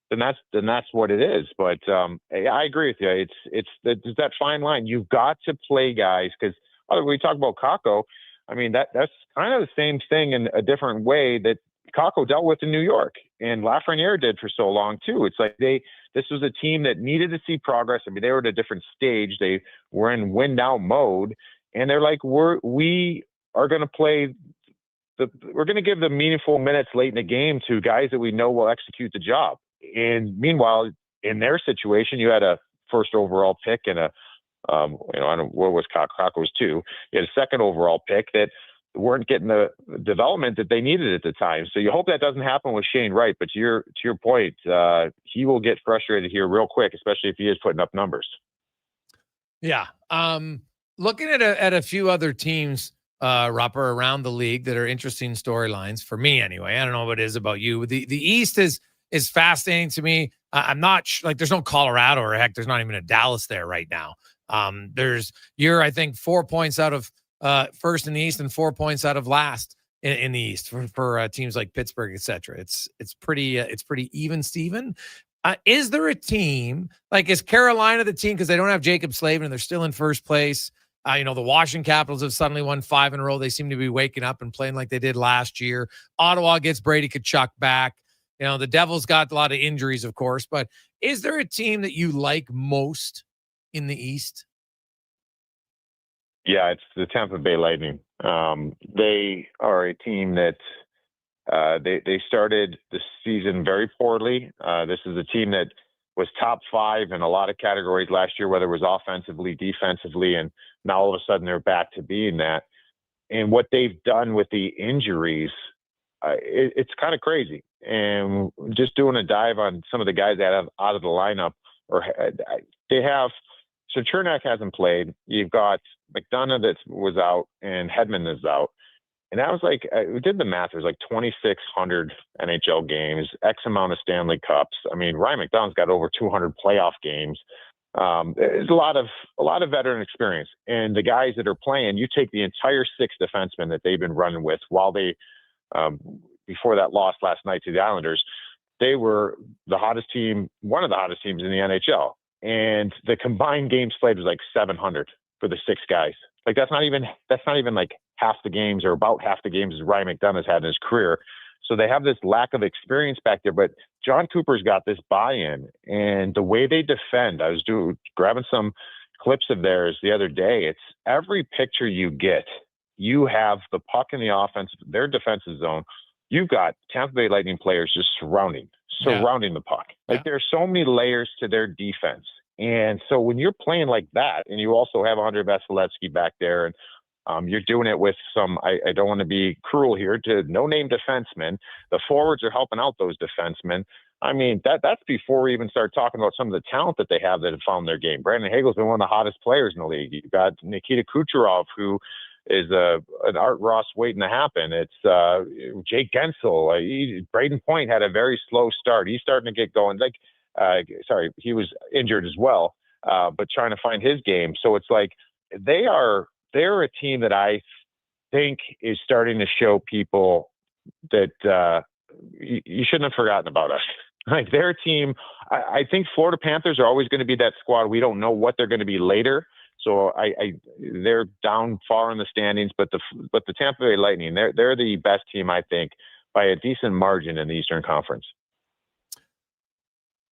Speaker 13: then that's what it is. But I agree with you. It's that fine line. You've got to play guys, because when we talk about Kakko, I mean that's kind of the same thing in a different way that Kakko dealt with in New York and Lafreniere did for so long too. It's like this was a team that needed to see progress. I mean, they were at a different stage. They were in win now mode, and they're like, we are going to play. We're going to give the meaningful minutes late in the game to guys that we know will execute the job. And meanwhile, in their situation, you had a first overall pick and I don't know what was Kakko's too. You had a second overall pick that weren't getting the development that they needed at the time. So you hope that doesn't happen with Shane Wright. But to your point, he will get frustrated here real quick, especially if he is putting up numbers.
Speaker 1: Yeah. Looking at a few other teams, Rupper, around the league that are interesting storylines for me anyway. I don't know what it is about you. The East is fascinating to me. I'm not like there's no Colorado, or heck, there's not even a Dallas there right now. You're I think 4 points out of first in the East and 4 points out of last in the East for teams like Pittsburgh, etc. It's pretty even, Steven. Is there a team is Carolina the team, because they don't have Jacob Slavin and they're still in first place? The Washington Capitals have suddenly won 5 in a row. They seem to be waking up and playing like they did last year. Ottawa gets Brady Tkachuk back. The Devils got a lot of injuries, of course, but is there a team that you like most in the East?
Speaker 13: Yeah, it's the Tampa Bay Lightning. They are a team that they started the season very poorly. This is a team that was top 5 in a lot of categories last year, whether it was offensively, defensively, and now all of a sudden they're back to being that. And what they've done with the injuries, it's kind of crazy. And just doing a dive on some of the guys that have out of the lineup, or they have. So Chernak hasn't played. You've got McDonough that was out, and Hedman is out. And that was we did the math. It was 2,600 NHL games, X amount of Stanley Cups. I mean, Ryan McDonough's got over 200 playoff games. There's a lot of veteran experience. And the guys that are playing, you take the entire 6 defensemen that they've been running with while they, before that loss last night to the Islanders, they were the hottest team, one of the hottest teams in the NHL. And the combined games played was 700 for the 6 guys. That's not even half the games, or about half the games as Ryan McDonough's had in his career. So they have this lack of experience back there, but John Cooper's got this buy-in, and the way they defend, I was grabbing some clips of theirs the other day. It's every picture you get, you have the puck in the offense, their defensive zone. You've got Tampa Bay Lightning players just surrounding the puck. There's so many layers to their defense. And so when you're playing like that, and you also have Andre Vasilevsky back there, and you're doing it with some, I don't want to be cruel here, to no-name defensemen. The forwards are helping out those defensemen. I mean, that's before we even start talking about some of the talent that they have that have found their game. Brandon Hagel's been one of the hottest players in the league. You've got Nikita Kucherov, who is an Art Ross waiting to happen. It's Jake Gensel. Braden Point had a very slow start. He's starting to get going. He was injured as well, but trying to find his game. So it's they're a team that I think is starting to show people that you shouldn't have forgotten about us. Like their team, I think Florida Panthers are always going to be that squad. We don't know what they're going to be later. So they're down far in the standings, but the Tampa Bay Lightning, they're the best team, I think, by a decent margin in the Eastern Conference.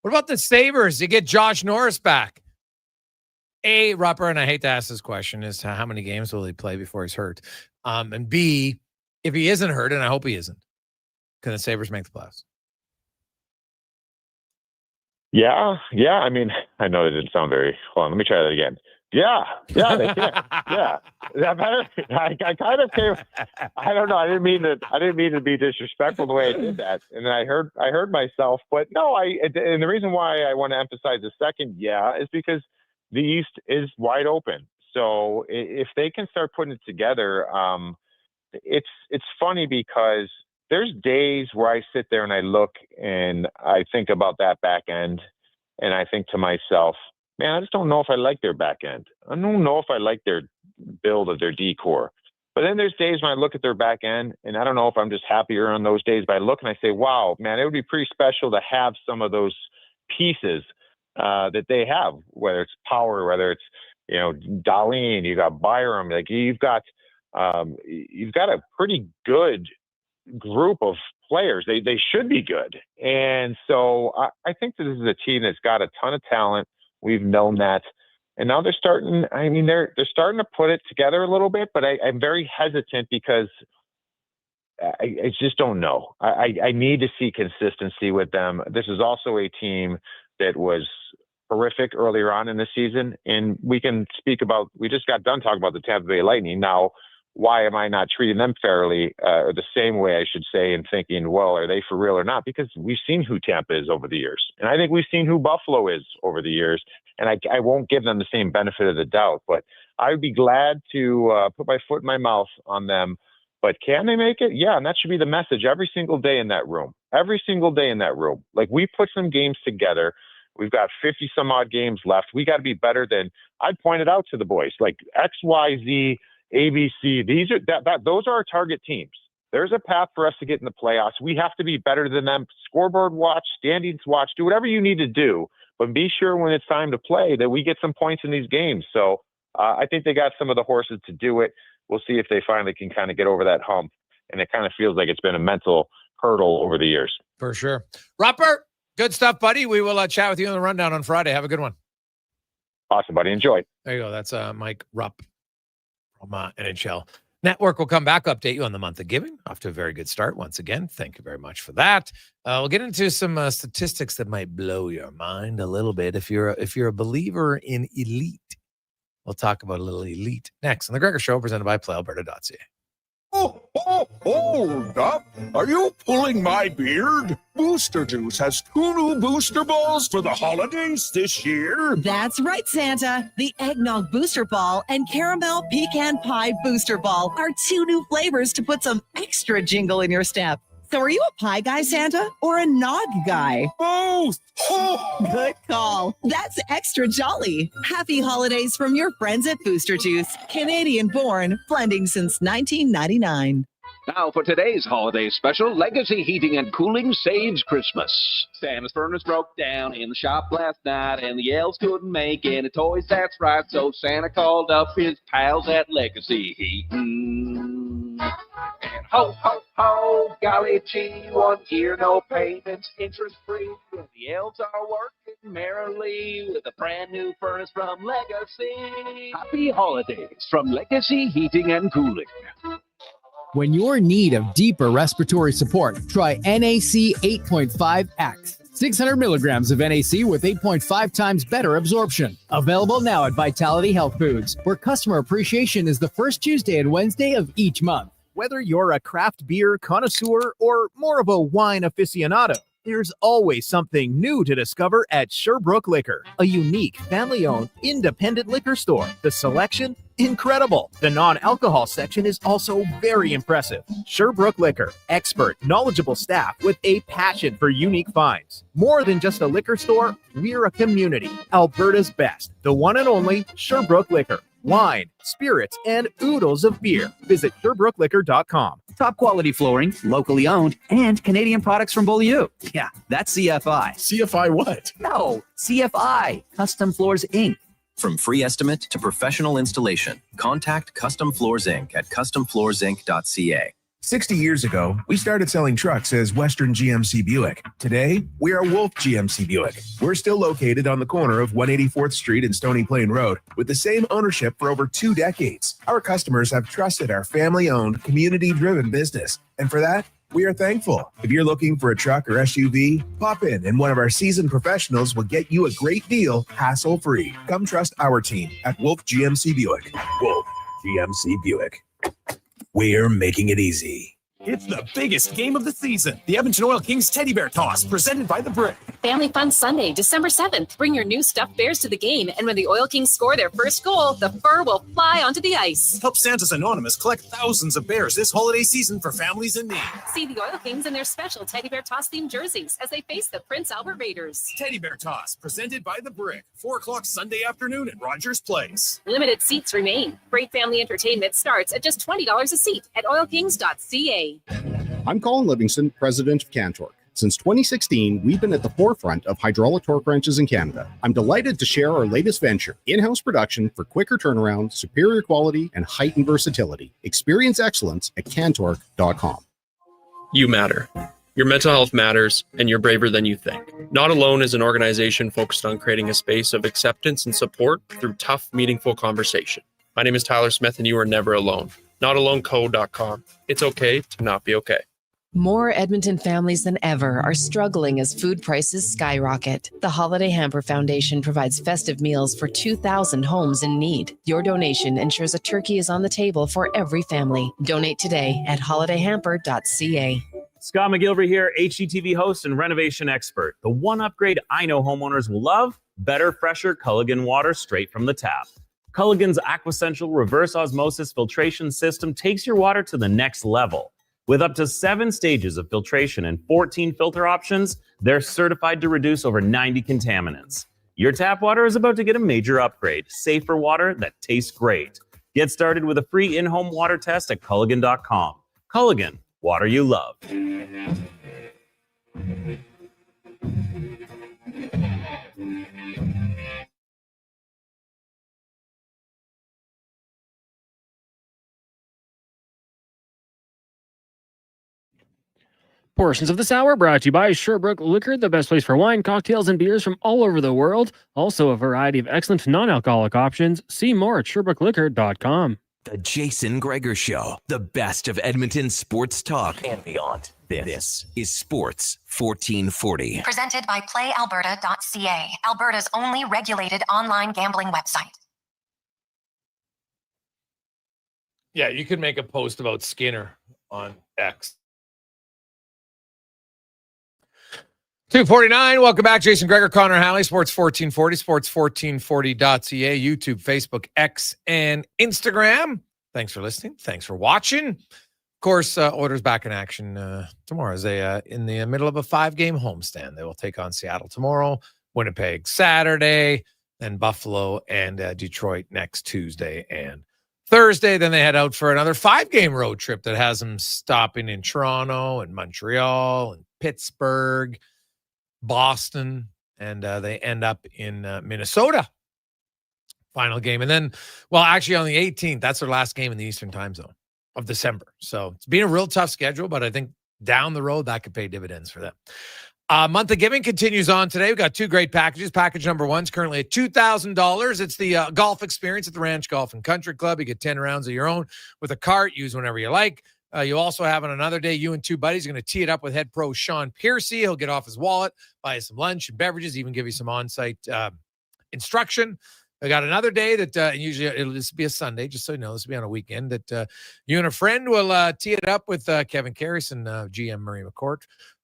Speaker 1: What about the Sabres? You get Josh Norris back. A, Rupper, and I hate to ask this question, is how many games will he play before he's hurt? And B, if he isn't hurt, and I hope he isn't, can the Sabres make the playoffs?
Speaker 13: Yeah. I mean, I know that didn't sound very. Hold on, let me try that again. Yeah, they can. Yeah, that better. I kind of came. I don't know. I didn't mean to be disrespectful the way I did that, and then I heard myself. But no, and the reason why I want to emphasize the second, is because the East is wide open. So if they can start putting it together, it's funny because there's days where I sit there and I look and I think about that back end, and I think to myself, man, I just don't know if I like their back end. I don't know if I like their build of their decor. But then there's days when I look at their back end, and I don't know if I'm just happier on those days, but I look and I say, wow, man, it would be pretty special to have some of those pieces that they have, whether it's Power, whether it's, Dahlin, you got Byram, like you've got a pretty good group of players. They should be good. And so I think this is a team that's got a ton of talent. We've known that. And now they're starting to put it together a little bit, but I'm very hesitant because I just don't know. I need to see consistency with them. This is also a team that was horrific earlier on in the season. And we just got done talking about the Tampa Bay Lightning. Now, why am I not treating them fairly or the same way, I should say, and thinking, well, are they for real or not? Because we've seen who Tampa is over the years. And I think we've seen who Buffalo is over the years. And I won't give them the same benefit of the doubt. But I would be glad to put my foot in my mouth on them. But can they make it? Yeah, and that should be the message every single day in that room. Every single day in that room. Like, we put some games together. We've got 50-some-odd games left. We got to be better than – I pointed out to the boys, like X, Y, Z – ABC, those are our target teams. There's a path for us to get in the playoffs. We have to be better than them. Scoreboard watch, standings watch, do whatever you need to do, but be sure when it's time to play that we get some points in these games. So I think they got some of the horses to do it. We'll see if they finally can kind of get over that hump. And it kind of feels like it's been a mental hurdle over the years.
Speaker 1: For sure. Rupper, good stuff, buddy. We will chat with you on the rundown on Friday. Have a good one.
Speaker 13: Awesome, buddy. Enjoy.
Speaker 1: There you go. That's Mike Rupp. NHL Network will come back, update you on the month of giving. Off to a very good start once again. Thank you very much for that. We'll get into some statistics that might blow your mind a little bit. If you're a believer in elite, we'll talk about a little elite next on the Gregor Show, presented by PlayAlberta.ca.
Speaker 5: Hold up. Are you pulling my beard? Booster Juice has 2 new booster balls for the holidays this year.
Speaker 14: That's right, Santa. The Eggnog Booster Ball and Caramel Pecan Pie Booster Ball are 2 new flavors to put some extra jingle in your step. So are you a pie guy, Santa, or a nog guy?
Speaker 5: Both.
Speaker 14: Good call. That's extra jolly. Happy holidays from your friends at Booster Juice. Canadian born, blending since 1999.
Speaker 15: Now for today's holiday special, Legacy Heating and Cooling saves Christmas. Santa's furnace broke down in the shop last night, and the elves couldn't make any toys, that's right. So Santa called up his pals at Legacy Heating. And ho, ho, ho, golly gee, 1 year, no payments, interest-free. And the elves are working merrily with a brand new furnace from Legacy. Happy holidays from Legacy Heating and Cooling.
Speaker 16: When you're in need of deeper respiratory support, try NAC 8.5X. 600 milligrams of NAC with 8.5 times better absorption. Available now at Vitality Health Foods, where customer appreciation is the first Tuesday and Wednesday of each month.
Speaker 17: Whether you're a craft beer connoisseur or more of a wine aficionado, there's always something new to discover at Sherbrooke Liquor, a unique, family-owned, independent liquor store. The selection, incredible. The non-alcohol section is also very impressive. Sherbrooke Liquor, expert, knowledgeable staff with a passion for unique finds. More than just a liquor store, we're a community. Alberta's best, the one and only Sherbrooke Liquor. wine, spirits, and oodles of beer. Visit SherbrookeLiquor.com.
Speaker 18: Top quality flooring, locally owned, and Canadian products from Beaulieu. Yeah, that's CFI.
Speaker 3: CFI what?
Speaker 18: No, CFI, Custom Floors Inc.
Speaker 19: From free estimate to professional installation, contact Custom Floors Inc. at customfloorsinc.ca.
Speaker 20: 60 years ago, we started selling trucks as Western GMC Buick. Today, we are Wolf GMC Buick. We're still located on the corner of 184th Street and Stony Plain Road with the same ownership for over 2 decades. Our customers have trusted our family-owned, community-driven business. And for that, we are thankful. If you're looking for a truck or SUV, pop in and one of our seasoned professionals will get you a great deal, hassle-free. Come trust our team at Wolf GMC Buick. Wolf GMC Buick. We're making it easy.
Speaker 6: It's the biggest game of the season. The Edmonton Oil Kings Teddy Bear Toss, presented by The Brick.
Speaker 9: Family Fun Sunday, December 7th. Bring your new stuffed bears to the game, and when the Oil Kings score their first goal, the fur will fly onto the ice.
Speaker 6: Help Santa's Anonymous collect thousands of bears this holiday season for families in need.
Speaker 9: See the Oil Kings in their special Teddy Bear Toss-themed jerseys as they face the Prince Albert Raiders.
Speaker 6: Teddy Bear Toss, presented by The Brick. 4 o'clock Sunday afternoon at Rogers Place.
Speaker 9: Limited seats remain. Great family entertainment starts at just $20 a seat at oilkings.ca.
Speaker 21: I'm Colin Livingston, president of Cantork. Since 2016, we've been at the forefront of hydraulic torque wrenches in Canada. I'm delighted to share our latest venture, in-house production for quicker turnaround, superior quality, and heightened versatility. Experience excellence at cantork.com.
Speaker 22: You matter. Your mental health matters, and you're braver than you think. Not Alone is an organization focused on creating a space of acceptance and support through tough, meaningful conversation. My name is Tyler Smith, and you are never alone. NotAloneCo.com. It's okay to not be okay.
Speaker 23: More Edmonton families than ever are struggling as food prices skyrocket. The Holiday Hamper Foundation provides festive meals for 2,000 homes in need. Your donation ensures a turkey is on the table for every family. Donate today at holidayhamper.ca.
Speaker 24: Scott McGilvery here, HGTV host and renovation expert. The one upgrade I know homeowners will love: better, fresher Culligan water straight from the tap. Culligan's AquaCentral reverse osmosis filtration system takes your water to the next level. With up to 7 stages of filtration and 14 filter options, they're certified to reduce over 90 contaminants. Your tap water is about to get a major upgrade. Safer water that tastes great. Get started with a free in-home water test at Culligan.com. Culligan, water you love.
Speaker 2: Portions of this hour brought to you by Sherbrooke Liquor, the best place for wine, cocktails, and beers from all over the world. Also, a variety of excellent non-alcoholic options. See more at SherbrookeLiquor.com.
Speaker 25: The Jason Gregor Show, the best of Edmonton sports talk and beyond. This is Sports 1440.
Speaker 26: Presented by PlayAlberta.ca, Alberta's only regulated online gambling website.
Speaker 1: Yeah, you could make a post about Skinner on X. 249. Welcome back. Jason Gregor, Connor Halley, Sports 1440, sports1440.ca, YouTube, Facebook, X, and Instagram. Thanks for listening. Thanks for watching. Of course, Oilers back in action tomorrow as they in the middle of a 5-game homestand. They will take on Seattle tomorrow, Winnipeg Saturday, then Buffalo and Detroit next Tuesday and Thursday. Then they head out for another 5-game road trip that has them stopping in Toronto and Montreal and Pittsburgh, Boston, and they end up in Minnesota. Final game. And then, well, actually on the 18th, that's their last game in the Eastern time zone of December. So it's been a real tough schedule, but I think down the road that could pay dividends for them. Month of Giving continues on today. We've got 2 great packages. Package number 1 is currently at $2,000. It's the golf experience at the Ranch Golf and Country Club. You get 10 rounds of your own with a cart. Use whenever you like. You also have on another day, you and 2 buddies are going to tee it up with head pro Sean Piercy. He'll get off his wallet, buy you some lunch and beverages, even give you some on-site instruction. I got another day that usually it'll just be a Sunday, just so you know, this will be on a weekend, that you and a friend will tee it up with Kevin Karras and GM Murray McCourt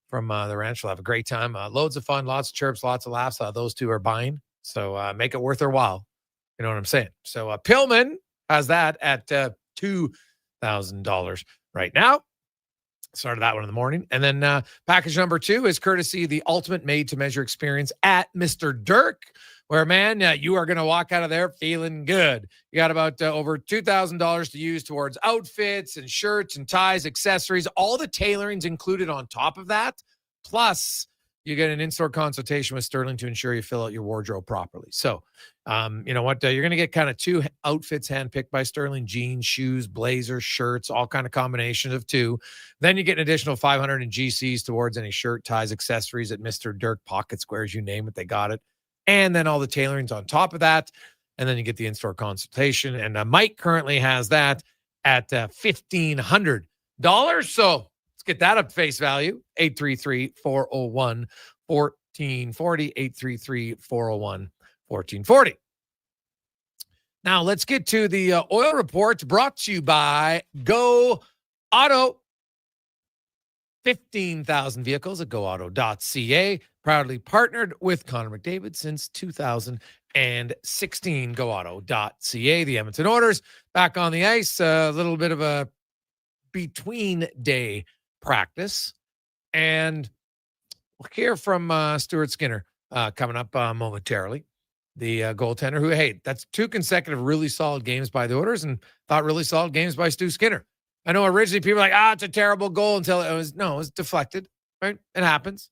Speaker 1: from the ranch. We'll have a great time. Loads of fun, lots of chirps, lots of laughs. Those 2 are buying, so make it worth their while. You know what I'm saying? So Pillman has that at $2,000 right now. Started that one in the morning. And then package number 2 is courtesy the ultimate made-to-measure experience at Mr. Dirk. where, man, you are going to walk out of there feeling good. You got about over $2,000 to use towards outfits and shirts and ties, accessories, all the tailoring's included on top of that. Plus, you get an in-store consultation with Sterling to ensure you fill out your wardrobe properly. So, you know what? You're going to get kind of 2 outfits handpicked by Sterling: jeans, shoes, blazers, shirts, all kind of combinations of 2. Then you get an additional 500 in GCs towards any shirt, ties, accessories at Mr. Dirk, pocket squares, you name it, they got it. And then all the tailoring's on top of that. And then you get the in-store consultation. And Mike currently has that at $1,500. So let's get that up face value. 833-401-1440. 833-401-1440. Now let's get to the oil report, brought to you by Go Auto. 15,000 vehicles at goauto.ca. Proudly partnered with Connor McDavid since 2016. Goauto.ca. The Edmonton Oilers back on the ice. A little bit of a between day practice. And we'll hear from Stuart Skinner coming up momentarily. The goaltender who, hey, that's 2 consecutive really solid games by the Oilers, and thought really solid games by Stu Skinner. I know originally people were like, it's a terrible goal, until it was deflected, right? It happens.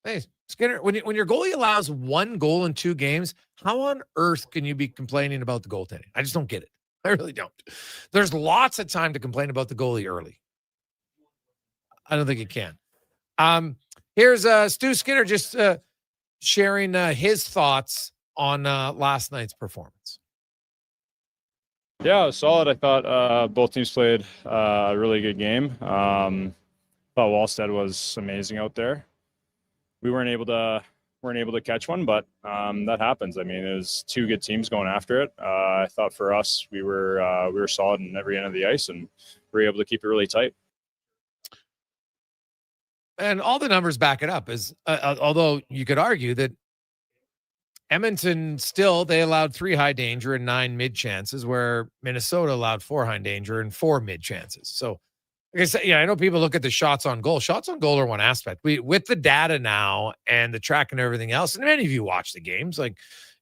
Speaker 1: Hey, Skinner, when your goalie allows 1 goal in 2 games, how on earth can you be complaining about the goaltending? I just don't get it. I really don't. There's lots of time to complain about the goalie early. I don't think you can. Here's Stu Skinner just sharing his thoughts on last night's performance.
Speaker 4: Yeah, it was solid. I thought both teams played a really good game. Thought Wallstedt was amazing out there. We weren't able to catch one, but that happens. I mean, it was 2 good teams going after it. I thought for us, we were solid in every end of the ice, and we were able to keep it really tight.
Speaker 1: And all the numbers back it up. Is although you could argue that Edmonton still, they allowed 3 high danger and 9 mid chances, where Minnesota allowed 4 high danger and 4 mid chances. So, like I said, I know people look at the shots on goal. Shots on goal are one aspect. With the data now and the tracking and everything else, and many of you watch the games, like,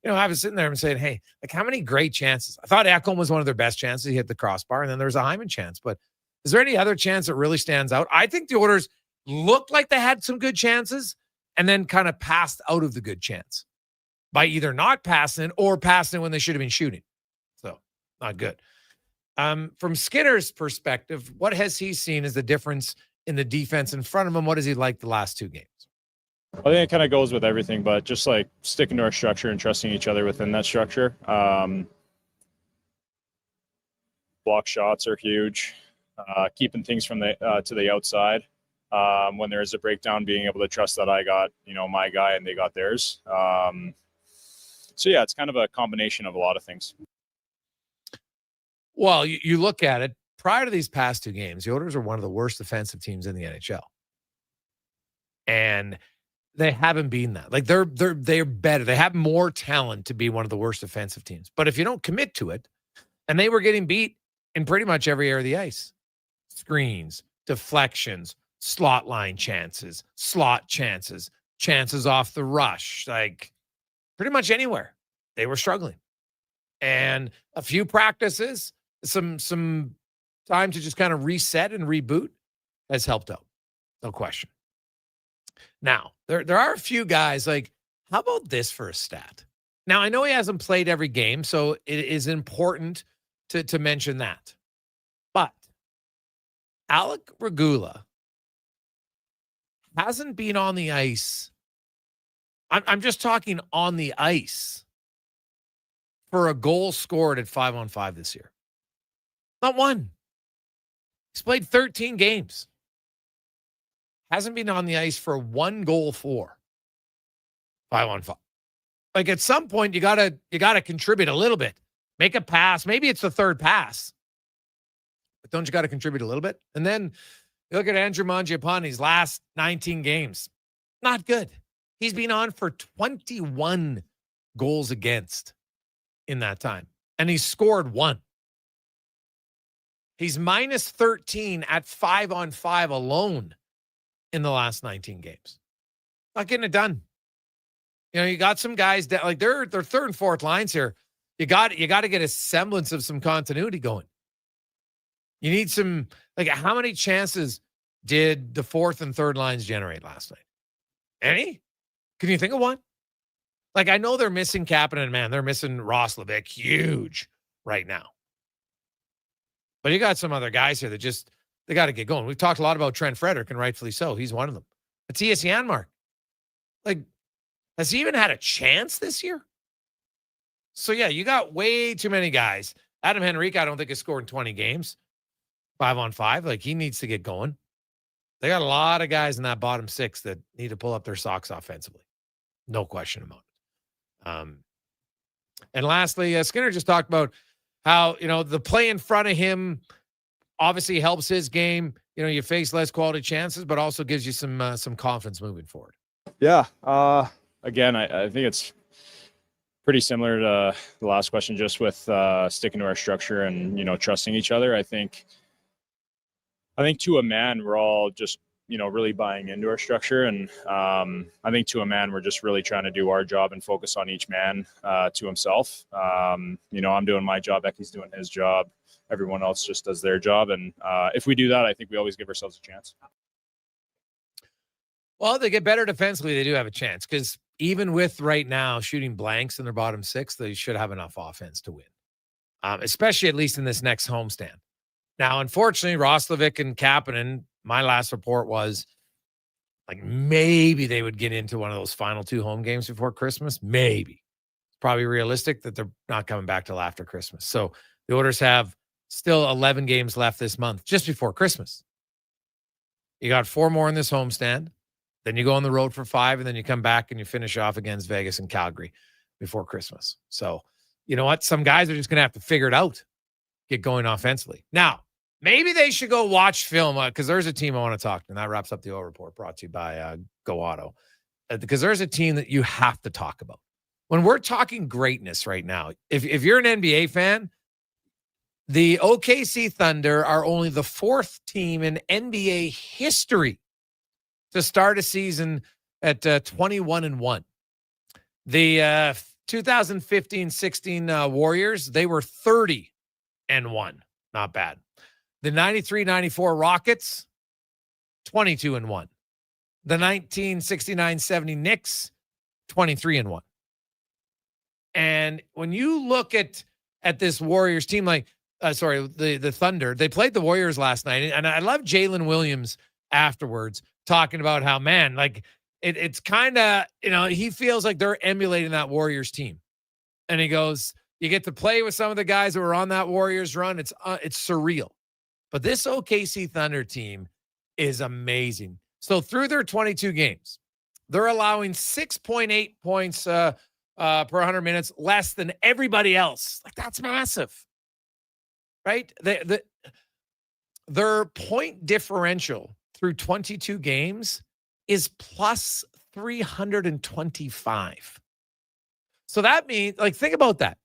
Speaker 1: I was sitting there and saying, hey, like, how many great chances? I thought Ekholm was one of their best chances. He hit the crossbar, and then there was a Hyman chance. But is there any other chance that really stands out? I think the Oilers looked like they had some good chances and then kind of passed out of the good chance by either not passing it or passing it when they should have been shooting. So, not good. From Skinner's perspective, what has he seen as the difference in the defense in front of him? What has he liked the last 2 games?
Speaker 4: I think it kind of goes with everything, but just like sticking to our structure and trusting each other within that structure. Block shots are huge. Keeping things from the to the outside. When there is a breakdown, being able to trust that I got, my guy and they got theirs. So yeah, it's kind of a combination of a lot of things.
Speaker 1: Well, you look at it, prior to these past 2 games, the Oilers are one of the worst defensive teams in the NHL. And they haven't been that. Like, they're better. They have more talent to be one of the worst defensive teams. But if you don't commit to it, and they were getting beat in pretty much every area of the ice. Screens, deflections, slot line chances, slot chances, chances off the rush, like pretty much anywhere. They were struggling. And a few practices, some time to just kind of reset and reboot has helped out. No question. Now, there are a few guys, like, how about this for a stat? Now, I know he hasn't played every game, so it is important to mention that. But Alec Regula hasn't been on the ice. I'm just talking on the ice for a goal scored at 5-on-5 this year. Not one. He's played 13 games. Hasn't been on the ice for 1 goal for 5-on-5. Like, at some point, you gotta contribute a little bit. Make a pass. Maybe it's the 3rd pass. But don't you got to contribute a little bit? And then you look at Andrew Mangiapane's last 19 games. Not good. He's been on for 21 goals against in that time. And he's scored 1. He's minus 13 at 5-on-5 alone in the last 19 games. Not getting it done. You got some guys that like they're third and fourth lines here. You got to get a semblance of some continuity going. You need some, like, how many chances did the fourth and third lines generate last night? Any? Can you think of one? Like, I know they're missing Kapanen, man. They're missing Roslovic, huge right now. But you got some other guys here that they got to get going. We've talked a lot about Trent Frederick, and rightfully so. He's one of them. Matthias Janmark. Like, has he even had a chance this year? So, yeah, you got way too many guys. Adam Henrique, I don't think, has scored in 20 games. 5-on-5. Like, he needs to get going. They got a lot of guys in that bottom six that need to pull up their socks offensively. No question about it. And lastly, Skinner just talked about how, the play in front of him obviously helps his game. You face less quality chances, but also gives you some confidence moving forward.
Speaker 4: Yeah. Again, I think it's pretty similar to the last question, just with sticking to our structure and, trusting each other. I think to a man, we're all just, really buying into our structure. And I think to a man, we're just really trying to do our job and focus on each man to himself. I'm doing my job. Becky's doing his job. Everyone else just does their job. And if we do that, I think we always give ourselves a chance.
Speaker 1: Well, they get better defensively. They do have a chance because even with right now shooting blanks in their bottom six, they should have enough offense to win, especially at least in this next homestand. Now, unfortunately, Roslovic and Kapanen, my last report was like maybe they would get into one of those final two home games before Christmas. Maybe. It's probably realistic that they're not coming back till after Christmas. So the Oilers have still 11 games left this month, just before Christmas. You got 4 more in this homestand. Then you go on the road for 5, and then you come back and you finish off against Vegas and Calgary before Christmas. So, you know what? Some guys are just going to have to figure it out, get going offensively. Now, maybe they should go watch film because there's a team I want to talk to, and that wraps up the Oil Report brought to you by Go Auto. Because there's a team that you have to talk about. When we're talking greatness right now, if you're an NBA fan, the OKC Thunder are only the 4th team in NBA history to start a season at 21-1. The 2015-16 Warriors, they were 30-1. Not bad. The 93-94 Rockets, 22-1. The 1969-70 Knicks, 23-1. And when you look at this Warriors team, the Thunder, they played the Warriors last night. And I love Jalen Williams afterwards talking about how, man, like it's kind of, he feels like they're emulating that Warriors team. And he goes, you get to play with some of the guys that were on that Warriors run. It's surreal. But this OKC Thunder team is amazing. So through their 22 games, they're allowing 6.8 points per 100 minutes less than everybody else. Like, that's massive, right? Their point differential through 22 games is plus 325. So that means, like, think about that.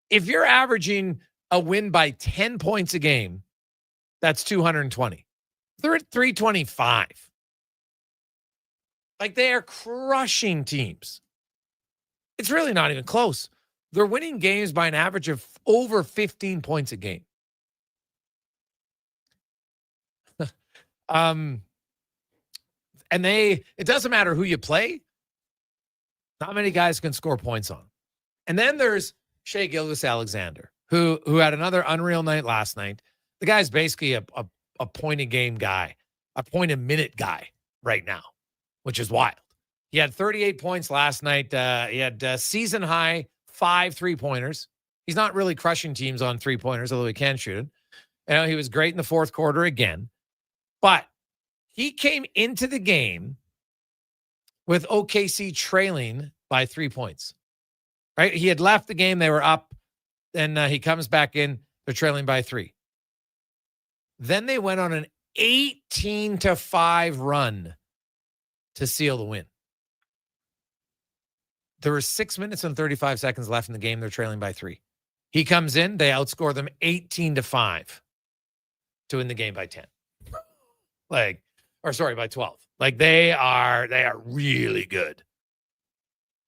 Speaker 1: If you're averaging a win by 10 points a game, that's 220. They're at 325. Like, they are crushing teams. It's really not even close. They're winning games by an average of over 15 points a game. And it doesn't matter who you play. Not many guys can score points on. And then there's Shai Gilgeous-Alexander, who had another unreal night last night. The guy's basically a point a game guy, a point a minute guy right now, which is wild. He had 38 points last night. He had season high 5 3-pointers. He's not really crushing teams on 3-pointers, although he can shoot it. He was great in the fourth quarter again. But he came into the game with OKC trailing by 3 points. Right? He had left the game. They were up. Then he comes back in. They're trailing by 3. Then they went on an 18-5 run to seal the win. There were 6 minutes and 35 seconds left in the game. They're trailing by 3. He comes in. They outscore them 18-5 to win the game by 10. By 12. Like, they are really good.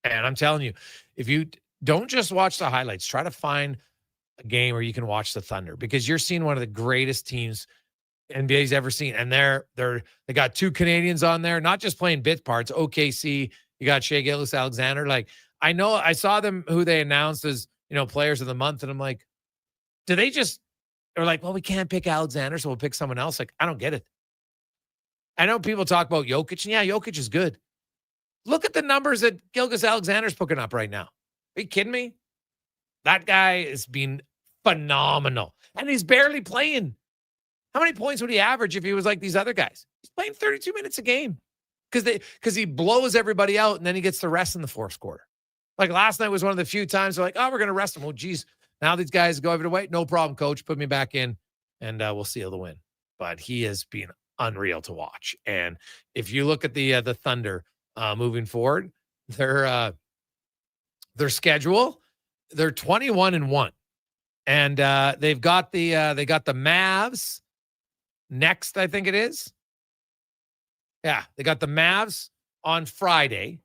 Speaker 1: And I'm telling you, if you don't just watch the highlights, try to find a game where you can watch the Thunder, because you're seeing one of the greatest teams NBA's ever seen. And they got 2 Canadians on there, not just playing bit parts. OKC, you got Shai Gilgeous-Alexander. Like, I know I saw them, who they announced as, players of the month. And I'm like, do they just, they're like, well, we can't pick Alexander, so we'll pick someone else. Like, I don't get it. I know people talk about Jokic, and yeah, Jokic is good. Look at the numbers that Gilgeous-Alexander's putting up right now. Are you kidding me? That guy has been phenomenal, and he's barely playing. How many points would he average if he was like these other guys? He's playing 32 minutes a game because he blows everybody out, and then he gets the rest in the fourth quarter. Like last night was one of the few times they're like, oh, we're going to rest him. Well, geez, now these guys go over to wait. No problem, coach. Put me back in, and we'll seal the win. But he has been unreal to watch. And if you look at the Thunder moving forward, their schedule, they're 21-1, and they've got the Mavs next, I think it is. Yeah, they got the Mavs on Friday.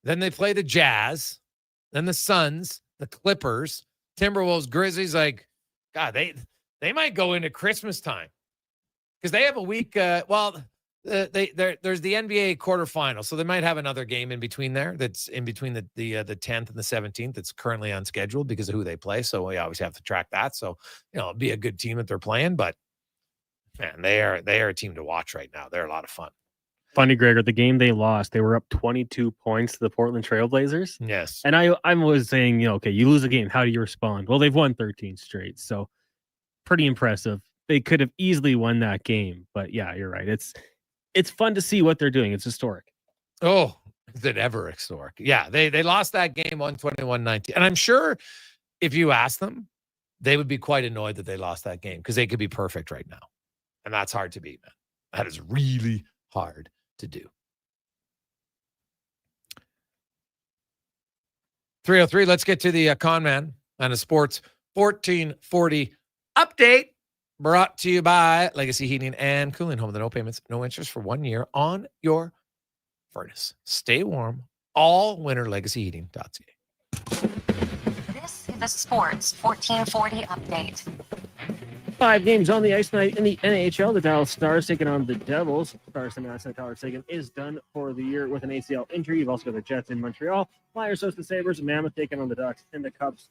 Speaker 1: Then they play the Jazz, then the Suns, the Clippers, Timberwolves, Grizzlies. Like, God, they might go into Christmas time because they have a week. There's the NBA quarterfinal, so they might have another game in between there. That's in between the 10th and the 17th. That's currently unscheduled because of who they play. So we always have to track that. So it'll be a good team that they're playing. But man, they are a team to watch right now. They're a lot of fun.
Speaker 2: Funny, Gregor, the game they lost, they were up 22 points to the Portland Trailblazers.
Speaker 1: Yes.
Speaker 2: And I was saying, okay, you lose a game. How do you respond? Well, they've won 13 straight. So pretty impressive. They could have easily won that game. But yeah, you're right. It's fun to see what they're doing. It's historic.
Speaker 1: Oh, is it ever historic? Yeah, they lost that game 121-19. And I'm sure if you ask them, they would be quite annoyed that they lost that game because they could be perfect right now. And that's hard to beat, man. That is really hard to do. 303, let's get to the con man and a sports 1440 update brought to you by Legacy Heating and Cooling, home with no payments, no interest for 1 year on your furnace. Stay warm all winter. LegacyHeating.ca.
Speaker 26: This is the Sports 1440 update.
Speaker 2: 5 games on the ice tonight in the NHL. The Dallas Stars taking on the Devils. Stars announced that Tyler Seguin is done for the year with an ACL injury. You've also got the Jets in Montreal. Flyers host the Sabres. Mammoth taking on the Ducks, and the Cubs.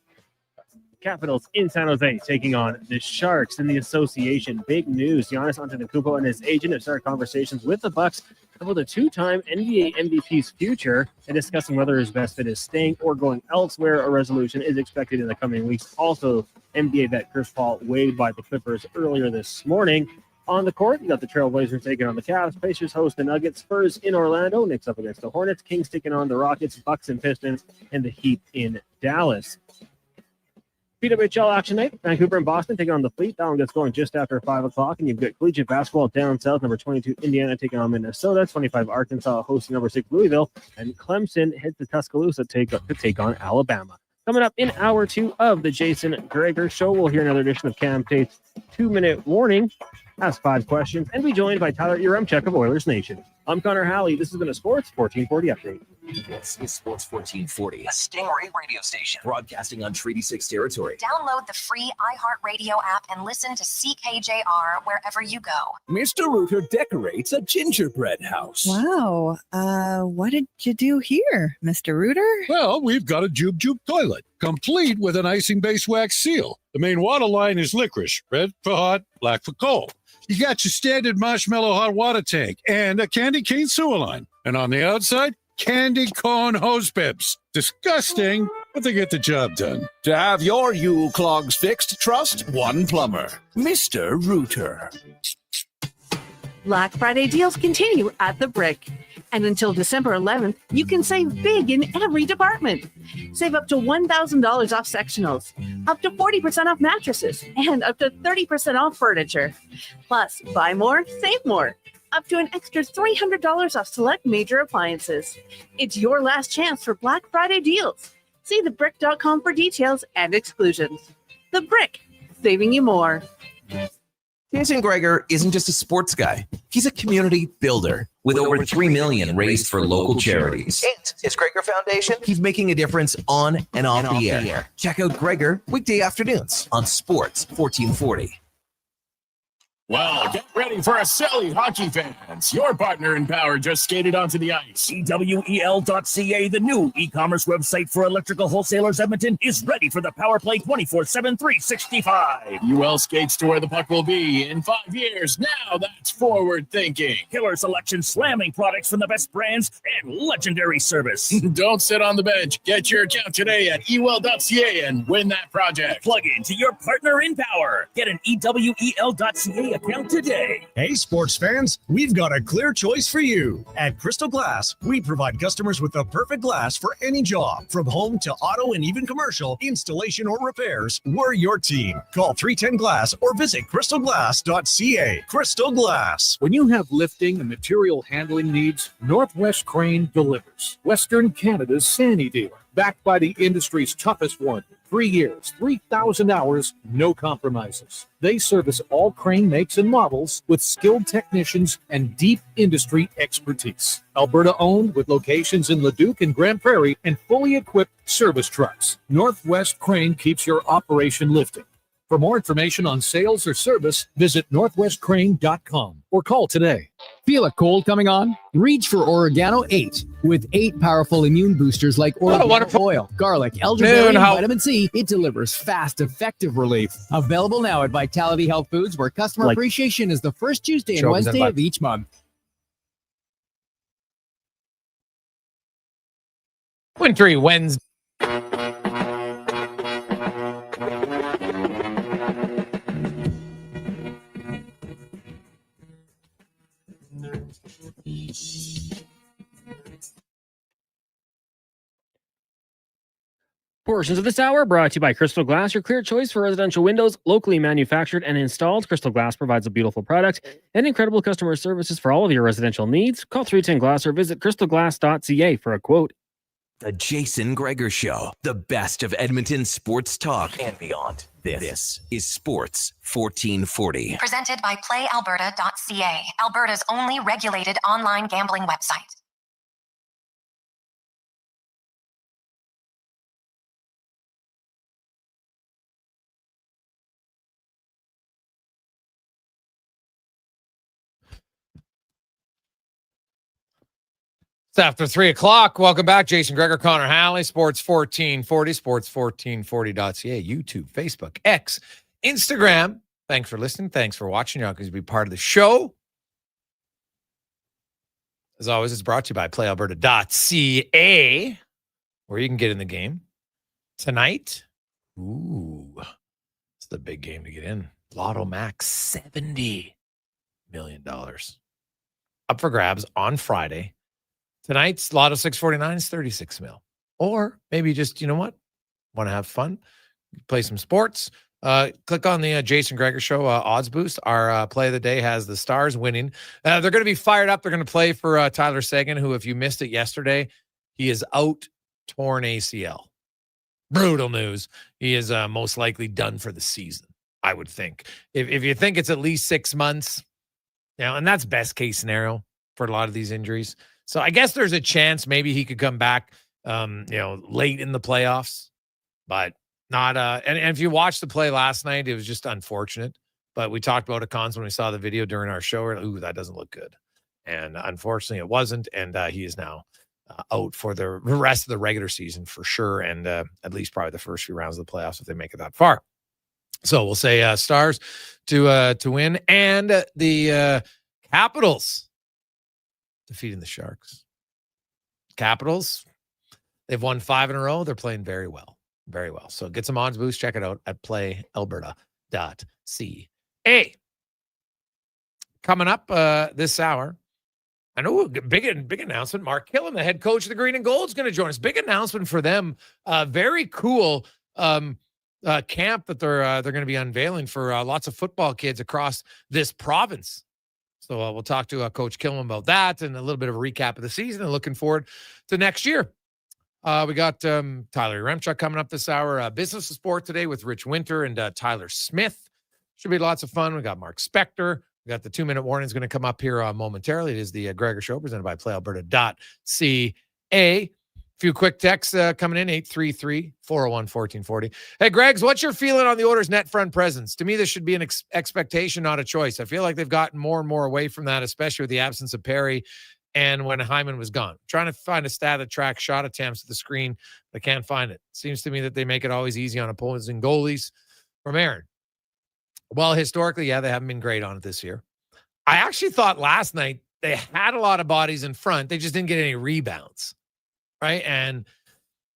Speaker 2: Capitals in San Jose taking on the Sharks in the association. Big news. Giannis Antetokounmpo and his agent have started conversations with the Bucks about the 2-time NBA MVP's future and discussing whether his best fit is staying or going elsewhere. A resolution is expected in the coming weeks. Also, NBA vet Chris Paul waived by the Clippers earlier this morning. On the court, you got the Trailblazers taking on the Cavs. Pacers host the Nuggets. Spurs in Orlando. Knicks up against the Hornets. Kings taking on the Rockets. Bucks and Pistons. And the Heat in Dallas. PWHL action night. Vancouver and Boston taking on the Fleet. That one gets going just after 5 o'clock. And you've got collegiate basketball down south. Number 22, Indiana taking on Minnesota. 25, Arkansas hosting number 6, Louisville. And Clemson heads to Tuscaloosa to take on Alabama. Coming up in hour 2 of the Jason Gregor Show, we'll hear another edition of Cam Tate's 2-minute warning. Ask 5 questions and be joined by Tyler Yaremchuk of Oilers Nation. I'm Connor Halley. This has been a Sports 1440 update.
Speaker 7: This is Sports 1440, a Stingray radio station broadcasting on Treaty 6 territory.
Speaker 26: Download the free iHeartRadio app and listen to CKJR wherever you go.
Speaker 7: Mr. Rooter decorates a gingerbread house.
Speaker 8: Wow. What did you do here, Mr. Rooter?
Speaker 3: Well, we've got a Jube Jube toilet, complete with an icing base wax seal. The main water line is licorice, red for hot, black for cold. You got your standard marshmallow hot water tank and a candy cane sewer line. And on the outside, candy corn hose pips. Disgusting, but they get the job done.
Speaker 7: To have your Yule clogs fixed, trust one plumber, Mr. Rooter.
Speaker 10: Black Friday deals continue at The Brick. And until December 11th, you can save big in every department. Save up to $1,000 off sectionals, up to 40% off mattresses, and up to 30% off furniture. Plus, buy more, save more. Up to an extra $300 off select major appliances. It's your last chance for Black Friday deals. See thebrick.com for details and exclusions. The Brick, saving you more.
Speaker 25: Jason Gregor isn't just a sports guy. He's a community builder. With over $3 million raised for local charities.
Speaker 7: And his Gregor Foundation,
Speaker 25: He's making a difference on and off the air. Check out Gregor weekday afternoons on Sports 1440.
Speaker 5: Well, get ready for a silly hockey fans. Your partner in power just skated onto the ice.
Speaker 11: EWEL.ca, the new e-commerce website for electrical wholesalers Edmonton, is ready for the power play 24/7 365.
Speaker 5: UL skates to where the puck will be in 5 years. Now that's forward thinking.
Speaker 11: Killer selection, slamming products from the best brands, and legendary service.
Speaker 5: Don't sit on the bench. Get your account today at ewell.ca and win that project.
Speaker 11: Plug into your partner in power. Get an EWEL.ca account today.
Speaker 12: Hey, sports fans, we've got a clear choice for you. At Crystal Glass, we provide customers with the perfect glass for any job. From home to auto and even commercial, installation or repairs, we're your team. Call 310-GLASS or visit crystalglass.ca. Crystal Glass.
Speaker 13: When you have lifting and material handling needs, Northwest Crane delivers. Western Canada's Sandy dealer, backed by the industry's toughest one. 3 years, 3,000 hours, no compromises. They service all crane makes and models with skilled technicians and deep industry expertise. Alberta owned with locations in Leduc and Grand Prairie and fully equipped service trucks. Northwest Crane keeps your operation lifting. For more information on sales or service, visit northwestcrane.com or call today.
Speaker 16: Feel a cold coming on? Reach for Oregano 8. With 8 powerful immune boosters like oregano oil, garlic, elderberry, and vitamin C, it delivers fast, effective relief. Available now at Vitality Health Foods, where customer appreciation is the first Tuesday and Wednesday of each month.
Speaker 1: Wintry Wednesday.
Speaker 2: Portions of this hour brought to you by Crystal Glass, your clear choice for residential windows, locally manufactured and installed. Crystal Glass provides a beautiful product and incredible customer services for all of your residential needs. Call 310-GLASS or visit crystalglass.ca for a quote.
Speaker 25: The Jason Gregor Show, the best of Edmonton sports talk and beyond. This is Sports 1440.
Speaker 26: Presented by PlayAlberta.ca, Alberta's only regulated online gambling website.
Speaker 1: It's after 3 o'clock. Welcome back. Jason Gregor, Connor Halley, Sports 1440, sports1440.ca, YouTube, Facebook, X, Instagram. Thanks for listening. Thanks for watching. You're going to be part of the show. As always, it's brought to you by PlayAlberta.ca, where you can get in the game. Tonight, it's the big game to get in. Lotto Max, $70 million. Up for grabs on Friday. Tonight's Lotto 649 is 36 mil. Or maybe just, you know what? Want to have fun? Play some sports. Click on the Jason Gregor Show odds boost. Our play of the day has the Stars winning. They're going to be fired up. They're going to play for Tyler Seguin, who, if you missed it yesterday, he is out torn ACL. Brutal news. He is most likely done for the season, I would think. If you think it's at least 6 months, and that's best case scenario for a lot of these injuries. So I guess there's a chance maybe he could come back, late in the playoffs, but not. And if you watched the play last night, it was just unfortunate. But we talked about Akons when we saw the video during our show. Ooh, that doesn't look good. And unfortunately, it wasn't. And he is now out for the rest of the regular season for sure, and at least probably the first few rounds of the playoffs if they make it that far. So we'll say Stars to win, and the Capitals defeating the Sharks. Capitals, they've won 5 in a row. They're playing very well. Very well. So get some odds boost. Check it out at playalberta.ca. Coming up this hour, I know big announcement. Mark Killam, the head coach of the Green and Gold, is going to join us. Big announcement for them. Very cool camp that they're going to be unveiling for lots of football kids across this province. So we'll talk to Coach Killam about that and a little bit of a recap of the season and looking forward to next year. We got Tyler Remchuk coming up this hour. Business of Sport today with Rich Winter and Tyler Smith. Should be lots of fun. We got Mark Spector. We got the 2-minute warning is going to come up here momentarily. It is the Gregor Show presented by PlayAlberta.ca. Few quick texts coming in, 833-401-1440. Hey, Gregs, what's your feeling on the Oilers' net front presence? To me, this should be an expectation, not a choice. I feel like they've gotten more and more away from that, especially with the absence of Perry and when Hyman was gone. I'm trying to find a stat that tracks shot attempts to the screen, but I can't find it. Seems to me that they make it always easy on opposing goalies. From Aaron. Well, historically, yeah, they haven't been great on it this year. I actually thought last night they had a lot of bodies in front. They just didn't get any rebounds. Right. And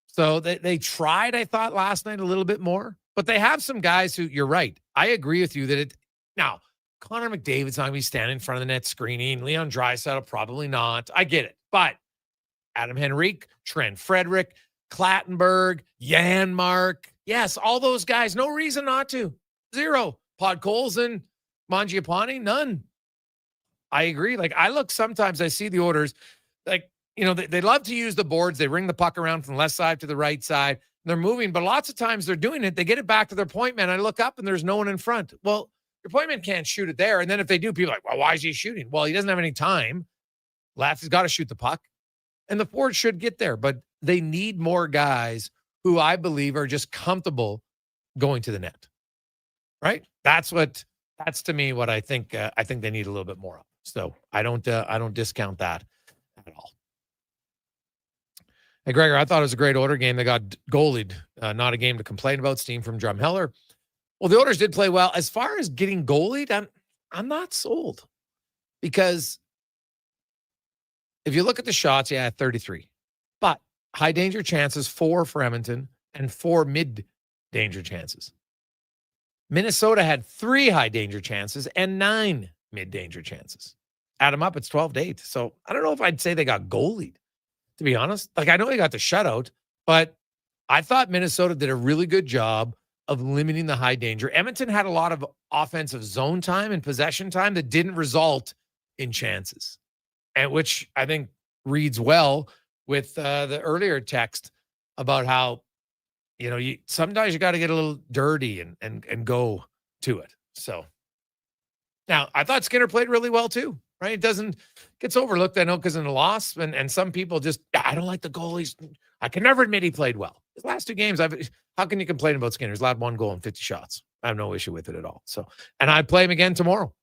Speaker 1: so they tried, I thought, last night a little bit more, but they have some guys who, you're right. I agree with you that now Connor McDavid's not going to be standing in front of the net screening. Leon Draisaitl, probably not. I get it. But Adam Henrique, Trent Frederick, Clattenburg, Janmark. Yes, all those guys. No reason not to. Zero. Podkolzin, Mangiapane, none. I agree. Like, I look sometimes, I see the Oilers, like, you know, they love to use the boards. They ring the puck around from the left side to the right side. They're moving, but lots of times they're doing it. They get it back to their point man. I look up and there's no one in front. Well, your point man can't shoot it there. And then if they do, people are like, well, why is he shooting? Well, he doesn't have any time left. He's got to shoot the puck. And the forward should get there, but they need more guys who I believe are just comfortable going to the net. Right? That's to me what I think. I think they need a little bit more of. So I don't discount that at all. Hey, Gregor, I thought it was a great Oilers game. They got goalied. Not a game to complain about. Steam from Drumheller. Well, the Oilers did play well. As far as getting goalied, I'm not sold. Because if you look at the shots, 33. But high danger chances, 4 for Edmonton and 4 mid-danger chances. Minnesota had 3 high danger chances and 9 mid-danger chances. Add them up, it's 12-8. So I don't know if I'd say they got goalied, to be honest. Like, I know they got the shutout, but I thought Minnesota did a really good job of limiting the high danger. Edmonton had a lot of offensive zone time and possession time that didn't result in chances, and which I think reads well with the earlier text about how, you know, sometimes you got to get a little dirty and go to it. So now I thought Skinner played really well too, right? It gets overlooked, I know, because in the loss, and some people just, I don't like the goalies. I can never admit he played well. His last 2 games, how can you complain about Skinner? He's allowed 1 goal and 50 shots. I have no issue with it at all. So, and I'd play him again tomorrow.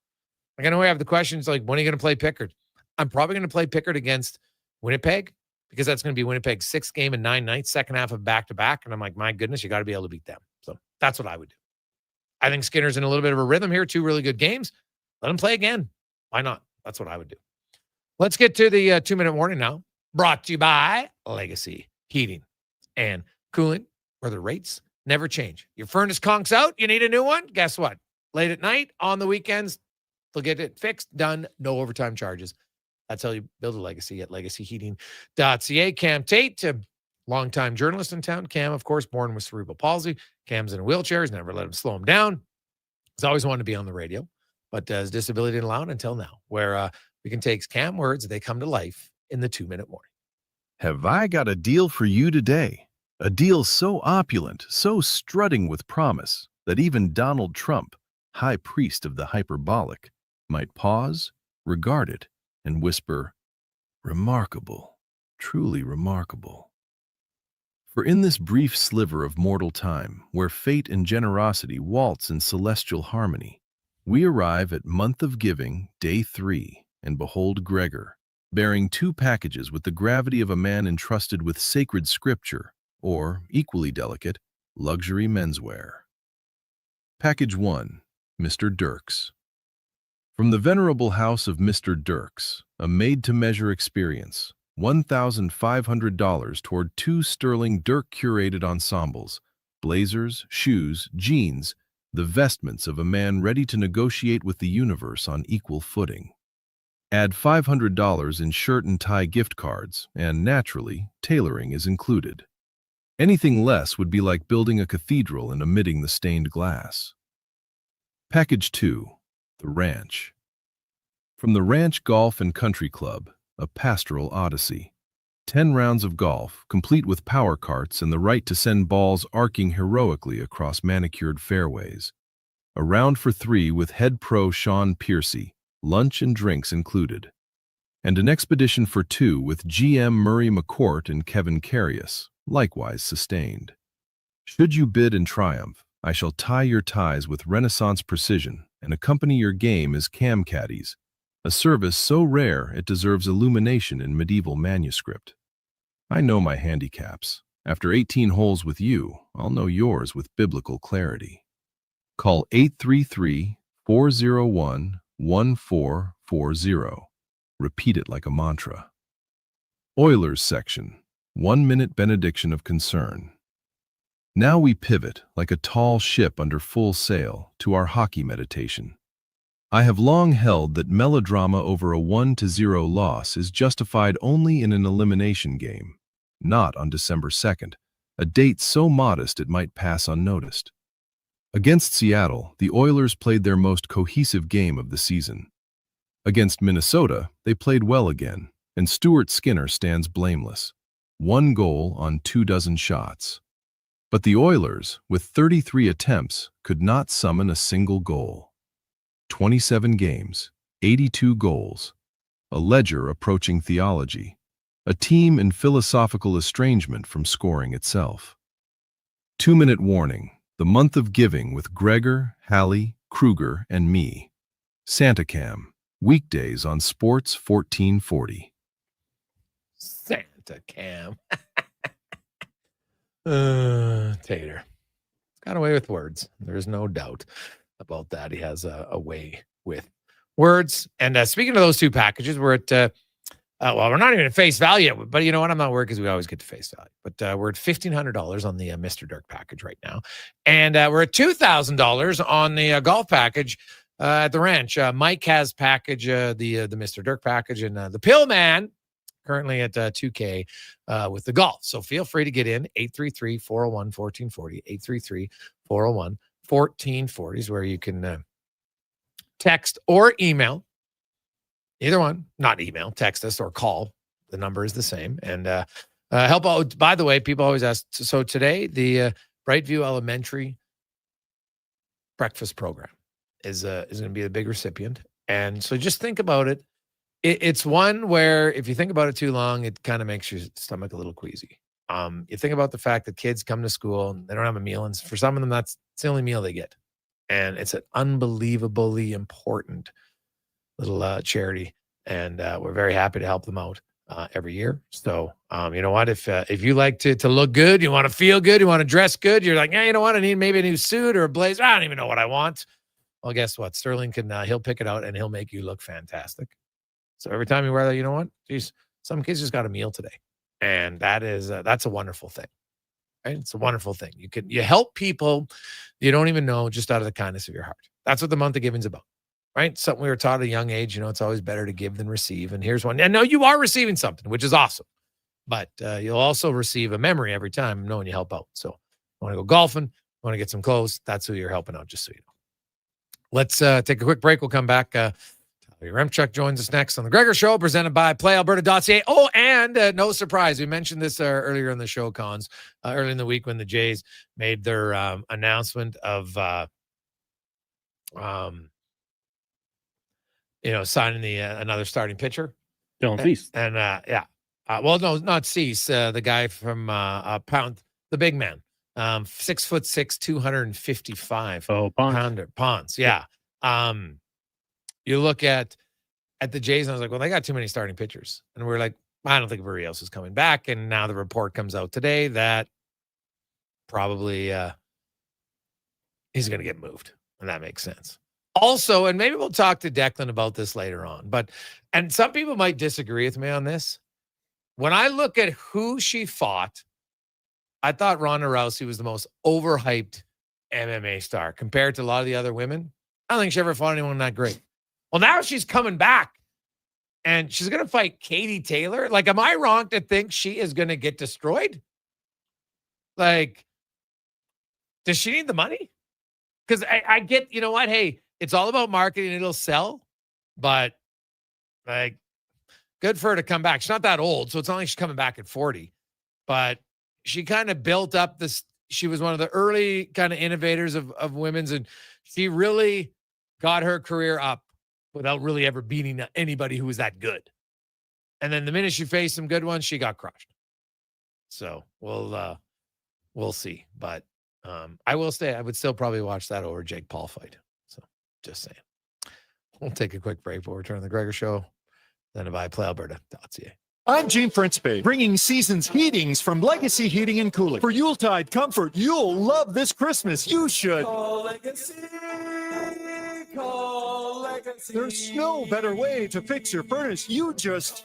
Speaker 1: Like, I know I have the questions like, when are you going to play Pickard? I'm probably going to play Pickard against Winnipeg, because that's going to be Winnipeg's 6th game in 9 nights, second half of back-to-back. And I'm like, my goodness, you got to be able to beat them. So that's what I would do. I think Skinner's in a little bit of a rhythm here. 2 really good games. Let him play again. Why not? That's what I would do. Let's get to the 2-minute warning now. Brought to you by Legacy Heating and Cooling, where the rates never change. Your furnace conks out, you need a new one? Guess what? Late at night, on the weekends, they'll get it fixed, done, no overtime charges. That's how you build a legacy at legacyheating.ca. Cam Tate, a longtime journalist in town. Cam, of course, born with cerebral palsy. Cam's in a wheelchair. He's never let him slow him down. He's always wanted to be on the radio, but his disability didn't allow it until now, where we can take Cam words, they come to life in the 2-minute warning.
Speaker 14: Have I got a deal for you today? A deal so opulent, so strutting with promise, that even Donald Trump, high priest of the hyperbolic, might pause, regard it, and whisper, remarkable, truly remarkable. For in this brief sliver of mortal time, where fate and generosity waltz in celestial harmony, we arrive at month of giving, day 3, and behold Gregor, bearing 2 packages with the gravity of a man entrusted with sacred scripture, or, equally delicate, luxury menswear. Package 1, Mr. Dirks. From the venerable house of Mr. Dirks, a made-to-measure experience, $1,500 toward 2 sterling Dirk-curated ensembles, blazers, shoes, jeans, the vestments of a man ready to negotiate with the universe on equal footing. Add $500 in shirt and tie gift cards, and naturally, tailoring is included. Anything less would be like building a cathedral and omitting the stained glass. Package 2, The Ranch. From the Ranch Golf and Country Club, a pastoral odyssey. 10 rounds of golf, complete with power carts and the right to send balls arcing heroically across manicured fairways. a round for 3 with head pro Sean Piercy, lunch and drinks included, and an expedition for 2 with GM Murray McCourt and Kevin Carius, likewise sustained. Should you bid in triumph, I shall tie your ties with Renaissance precision and accompany your game as cam caddies, a service so rare it deserves illumination in medieval manuscript. I know my handicaps. After 18 holes with you, I'll know yours with biblical clarity. Call 833-401-1440. Repeat it like a mantra. Oilers section, 1-minute benediction of concern. Now we pivot like a tall ship under full sail to our hockey meditation. I have long held that melodrama over a 1-0 loss is justified only in an elimination game, not on December 2nd, a date so modest it might pass unnoticed. Against Seattle, the Oilers played their most cohesive game of the season. Against Minnesota, they played well again, and Stuart Skinner stands blameless. 1 goal on 24 shots. But the Oilers, with 33 attempts, could not summon a single goal. 27 games, 82 goals, a ledger approaching theology, a team in philosophical estrangement from scoring itself. 2-minute warning, the month of giving with Gregor, Halley, Kruger, and me. Santacam, weekdays on Sports 1440.
Speaker 1: Santacam. Tater. Got away with words. There's no doubt about that. He has a way with words. And speaking of those 2 packages, we're at, well, we're not even at face value yet, but you know what? I'm not worried because we always get to face value. But we're at $1,500 on the Mr. Dirk package right now. And we're at $2,000 on the golf package at the ranch. Mike has package, the Mr. Dirk package, and the Pill Man currently at $2K with the golf. So feel free to get in. 833-401-1440. 833-401-1440 is where you can text or email. Either one. Not email. Text us or call. The number is the same. And help out. By the way, people always ask, so today the Brightview Elementary breakfast program is going to be a big recipient. And so just think about it. It's one where if you think about it too long, it kind of makes your stomach a little queasy. You think about the fact that kids come to school and they don't have a meal, and for some of them, that's the only meal they get. And it's an unbelievably important little charity, and we're very happy to help them out every year. So you know what? If you like to look good, you want to feel good, you want to dress good, you're like, yeah, you know what? I need maybe a new suit or a blazer. I don't even know what I want. Well, guess what? Sterling can he'll pick it out and he'll make you look fantastic. So every time you wear that, you know what? Geez, some kids just got a meal today. And that's a wonderful thing. Right? It's a wonderful thing. You help people you don't even know just out of the kindness of your heart. That's what the month of giving is about. Right? Something we were taught at a young age, it's always better to give than receive. And here's one. And no, you are receiving something, which is awesome. But you'll also receive a memory every time knowing you help out. So you want to go golfing, you want to get some clothes, that's who you're helping out, just so you know. Let's take a quick break. We'll come back. Remchuk joins us next on the Gregor Show, presented by PlayAlberta.ca. Oh, and no surprise, we mentioned this earlier in the show, Cons, early in the week when the Jays made their announcement of, signing the another starting pitcher,
Speaker 2: Dylan Cease.
Speaker 1: And well, no, not Cease, the guy from Pound, the big man, 6'6", 255.
Speaker 2: Oh,
Speaker 1: Ponds, yeah. You look at the Jays, and I was like, well, they got too many starting pitchers. And we're like, I don't think Barrios is coming back. And now the report comes out today that probably he's going to get moved. And that makes sense. Also, and maybe we'll talk to Declan about this later on, and some people might disagree with me on this. When I look at who she fought, I thought Ronda Rousey was the most overhyped MMA star compared to a lot of the other women. I don't think she ever fought anyone that great. Well, now she's coming back and she's going to fight Katie Taylor. Like, am I wrong to think she is going to get destroyed? Like, does she need the money? Because I get, you know what? Hey, it's all about marketing. It'll sell. But, like, good for her to come back. She's not that old, so it's not like she's coming back at 40. But she kind of built up this. She was one of the early kind of innovators of women's, and She really got her career up without really ever beating anybody who was that good. And then the minute she faced some good ones, she got crushed. So we'll see. But I would still probably watch that over Jake Paul fight. So just saying. We'll take a quick break before we return to the Gregor Show. Then by playalberta.ca.
Speaker 12: I'm Gene Principe, bringing season's heatings from Legacy Heating and Cooling. For Yuletide comfort you'll love this Christmas. You should. Call Legacy. Call Legacy. There's no better way to fix your furnace. You just...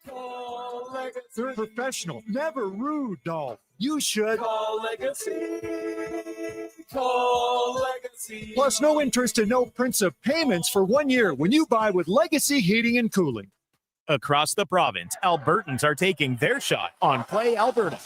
Speaker 12: Call Legacy. They're professional, never rude, doll. You should. Call Legacy. Call Legacy. Plus, no interest and no prints of payments for 1 year when you buy with Legacy Heating and Cooling.
Speaker 11: Across the province, Albertans are taking their shot on Play Alberta.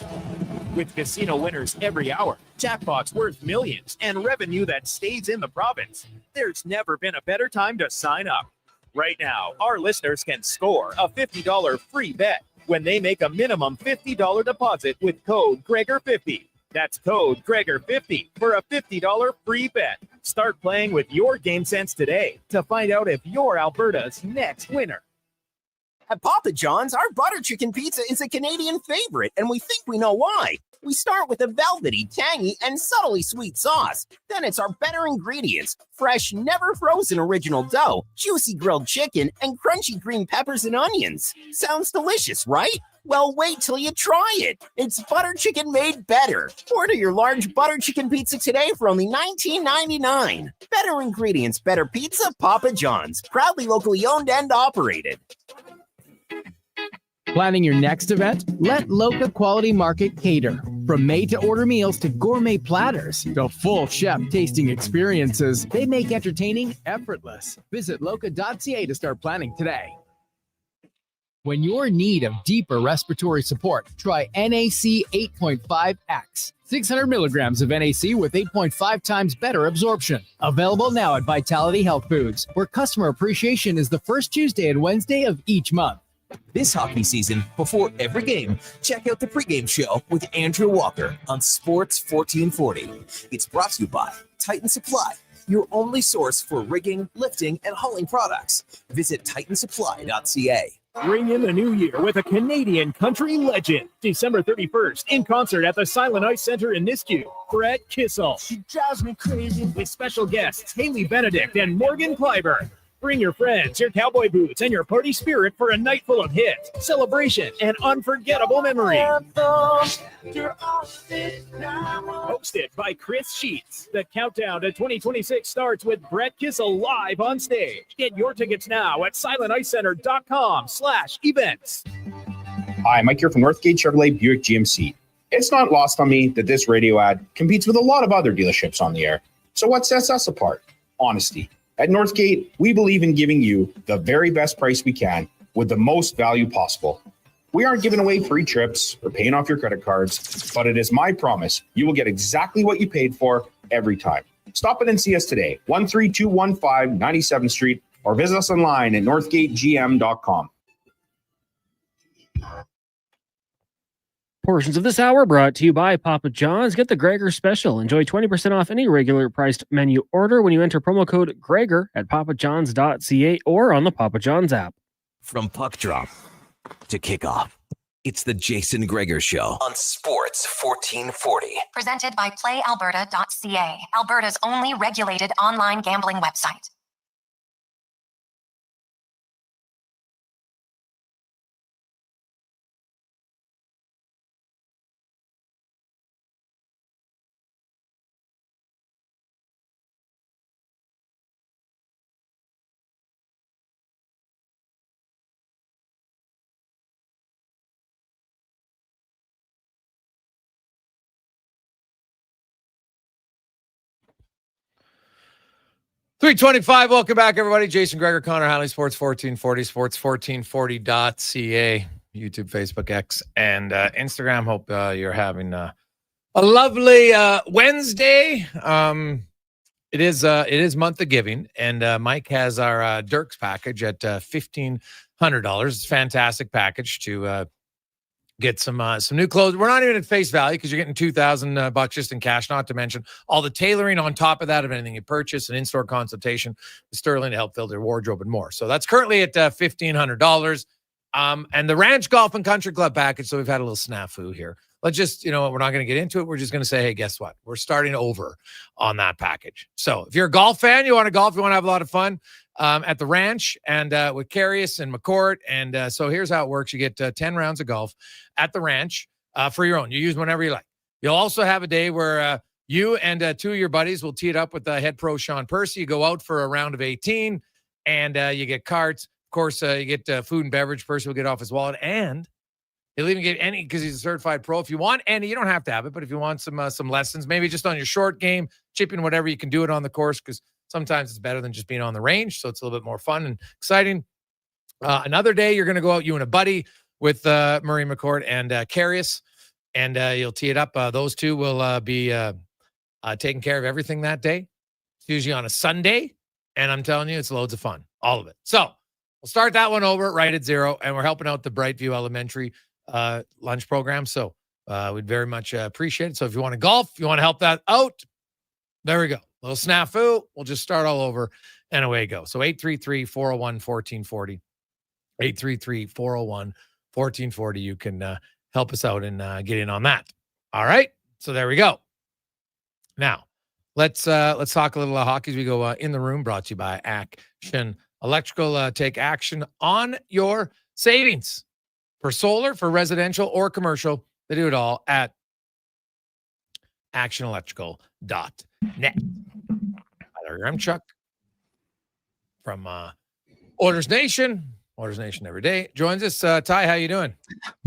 Speaker 11: With casino winners every hour, jackpots worth millions, and revenue that stays in the province, there's never been a better time to sign up. Right now, our listeners can score a $50 free bet when they make a minimum $50 deposit with code Gregor50. That's code Gregor50 for a $50 free bet. Start playing with your game sense today to find out if you're Alberta's next winner.
Speaker 6: At Papa John's, our butter chicken pizza is a Canadian favorite, and we think we know why. We start with a velvety, tangy, and subtly sweet sauce. Then it's our better ingredients: fresh, never frozen original dough, juicy grilled chicken, and crunchy green peppers and onions. Sounds delicious, right? Well, wait till you try it. It's butter chicken made better. Order your large butter chicken pizza today for only $19.99. Better ingredients, better pizza, Papa John's. Proudly locally owned and operated.
Speaker 16: Planning your next event? Let Loca Quality Market cater. From made-to-order meals to gourmet platters to full chef tasting experiences, they make entertaining effortless. Visit loca.ca to start planning today. When you're in need of deeper respiratory support, try NAC 8.5X. 600 milligrams of NAC with 8.5 times better absorption. Available now at Vitality Health Foods, where customer appreciation is the first Tuesday and Wednesday of each month.
Speaker 7: This hockey season, before every game, check out the pregame show with Andrew Walker on Sports 1440. It's brought to you by Titan Supply, your only source for rigging, lifting, and hauling products. Visit titansupply.ca.
Speaker 11: Ring in the new year with a Canadian country legend. December 31st, in concert at the Silent Ice Center in Nisku. Brett Kissel. She drives me crazy. With special guests Haley Benedict and Morgan Clyburn. Bring your friends, your cowboy boots, and your party spirit for a night full of hits, celebration, and unforgettable memories. Hosted by Chris Sheets. The countdown to 2026 starts with Brett Kissel live on stage. Get your tickets now at silenticecenter.com/events.
Speaker 15: Hi, Mike here from Northgate Chevrolet Buick GMC. It's not lost on me that this radio ad competes with a lot of other dealerships on the air. So what sets us apart? Honesty. At Northgate, we believe in giving you the very best price we can with the most value possible. We aren't giving away free trips or paying off your credit cards, but it is my promise you will get exactly what you paid for every time. Stop in and see us today, 13215 97th Street, or visit us online at northgategm.com.
Speaker 2: Portions of this hour brought to you by Papa John's. Get the Gregor special. Enjoy 20% off any regular priced menu order when you enter promo code Gregor at papajohns.ca or on the Papa John's app.
Speaker 25: From puck drop to kickoff, it's the Jason Gregor Show on Sports 1440.
Speaker 26: Presented by PlayAlberta.ca, Alberta's only regulated online gambling website.
Speaker 1: .325. Welcome back, everybody. Jason Gregor, Connor Halley, Sports 1440, sports1440.ca, YouTube, Facebook, X, and Instagram. Hope you're having a lovely Wednesday. It is month of giving, and Mike has our Dirks package at $1,500. It's a fantastic package to get some new clothes. We're not even at face value because you're getting $2,000 just in cash, not to mention all the tailoring on top of that of anything you purchase, an in-store consultation with Sterling to help fill their wardrobe and more. So that's currently at $1,500. And the Ranch Golf and Country Club package. So we've had a little snafu here. Let's just, we're not going to get into it. We're just going to say, hey, guess what? We're starting over on that package. So if you're a golf fan, you want to golf, you want to have a lot of fun at the ranch and with Carius and McCourt. And so here's how it works. You get 10 rounds of golf at the ranch for your own. You use whenever you like. You'll also have a day where you and two of your buddies will tee it up with head pro Sean Percy. You go out for a round of 18 and you get carts. Of course, you get food and beverage. Percy will get off his wallet, and he'll even get any, because he's a certified pro. If you want any, you don't have to have it, but if you want some lessons, maybe just on your short game, chipping, whatever, you can do it on the course, because sometimes it's better than just being on the range. So it's a little bit more fun and exciting. Another day, you're going to go out, you and a buddy, with Murray McCourt and Carius, and you'll tee it up. Those two will be taking care of everything that day. It's usually on a Sunday, and I'm telling you, it's loads of fun, all of it. So we'll start that one over right at zero, and we're helping out the Brightview Elementary lunch program. So we'd very much appreciate it. So if you want to golf, if you want to help that out, there we go. A little snafu. We'll just start all over, and away you go. So 833-401-1440. 833-401-1440. You can help us out and get in on that. All right. So there we go. Now, let's talk a little hockey as we go in the room, brought to you by Action Electrical. Take action on your savings for solar, for residential or commercial. They do it all at actionelectrical.net. Tyler Remchuk from Orders Nation every day joins us. Ty, how you doing?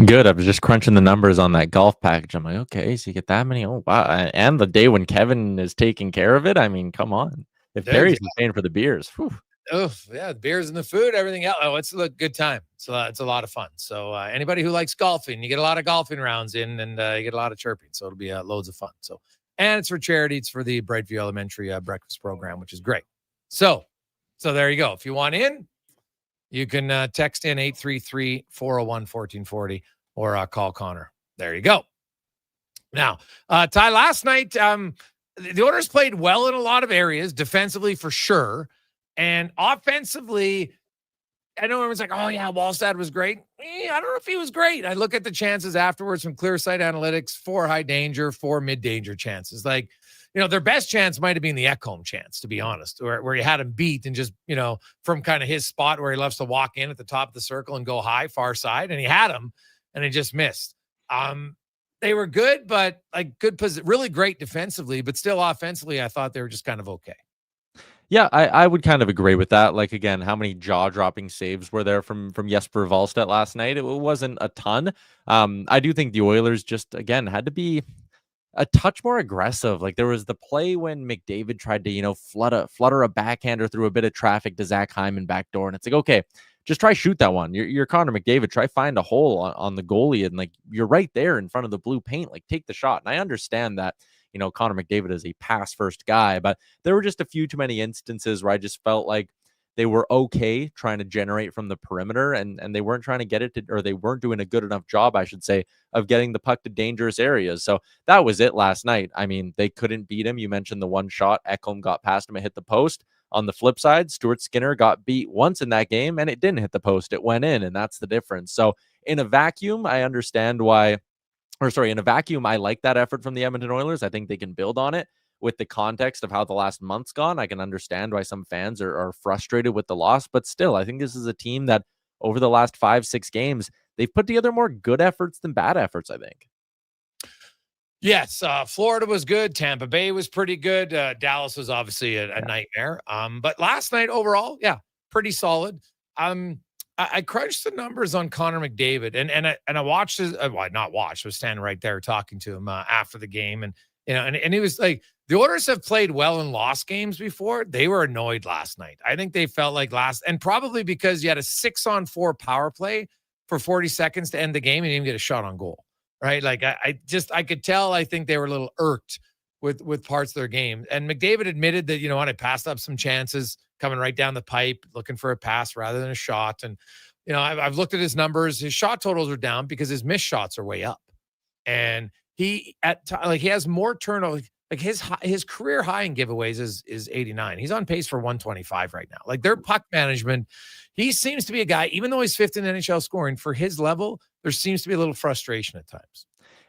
Speaker 9: Good. I was just crunching the numbers on that golf package. I'm like, okay, so you get that many. Oh, wow. And the day when Kevin is taking care of it. I mean, come on. If Barry's paying for the beers. Whew.
Speaker 1: Oh, yeah, the beers and the food, everything else. Oh, it's a good time. So it's a lot of fun. So anybody who likes golfing, you get a lot of golfing rounds in, and you get a lot of chirping. So it'll be loads of fun. So, and it's for charity. It's for the Brightview Elementary breakfast program, which is great. So there you go. If you want in, you can text in 833-401-1440 or call Connor. There you go. Now, Ty, last night, the Oilers played well in a lot of areas, defensively for sure. And offensively, I know everyone's like, oh, yeah, Wallstedt was great. I don't know if he was great. I look at the chances afterwards from Clear Sight Analytics, 4 high danger, 4 mid-danger chances. Like, their best chance might have been the Ekholm chance, to be honest, where he had him beat and just, from kind of his spot where he loves to walk in at the top of the circle and go high, far side, and he had him, and he just missed. They were good, but really great defensively, but still offensively, I thought they were just kind of okay.
Speaker 9: Yeah, I would kind of agree with that. Like, again, how many jaw-dropping saves were there from Jesper Wallstedt last night? It wasn't a ton. I do think the Oilers just, again, had to be a touch more aggressive. Like, there was the play when McDavid tried to, flutter a backhander through a bit of traffic to Zach Hyman backdoor. And it's like, okay, just try shoot that one. You're Connor McDavid. Try find a hole on the goalie. And, like, you're right there in front of the blue paint. Like, take the shot. And I understand that, Connor McDavid is a pass-first guy, but there were just a few too many instances where I just felt like they were okay trying to generate from the perimeter, and they weren't trying to get it to, or they weren't doing a good enough job, I should say, of getting the puck to dangerous areas. So that was it last night. I mean, they couldn't beat him. You mentioned the one shot. Ekholm got past him and hit the post. On the flip side, Stuart Skinner got beat once in that game, and it didn't hit the post. It went in, and that's the difference. So in a vacuum, I understand why. In a vacuum, I like that effort from the Edmonton Oilers. I think they can build on it with the context of how the last month's gone. I can understand why some fans are frustrated with the loss, but still, I think this is a team that over the last 5-6 games, they've put together more good efforts than bad efforts, I think.
Speaker 1: Yes, Florida was good. Tampa Bay was pretty good. Dallas was obviously a nightmare. But last night overall, yeah, pretty solid. I crunched the numbers on Connor McDavid, and I watched his. Not watched. I was standing right there talking to him after the game, and he was like, the Oilers have played well in lost games before. They were annoyed last night. I think they felt like and probably because you had a 6-on-4 power play for 40 seconds to end the game and you didn't get a shot on goal, right? Like I could tell. I think they were a little irked with parts of their game. And McDavid admitted that, I passed up some chances coming right down the pipe, looking for a pass rather than a shot. I've looked at his numbers. His shot totals are down because his missed shots are way up. And he has more turnover. Like his career high in giveaways is 89. He's on pace for 125 right now. Like their puck management, he seems to be a guy, even though he's fifth in NHL scoring, for his level, there seems to be a little frustration at times.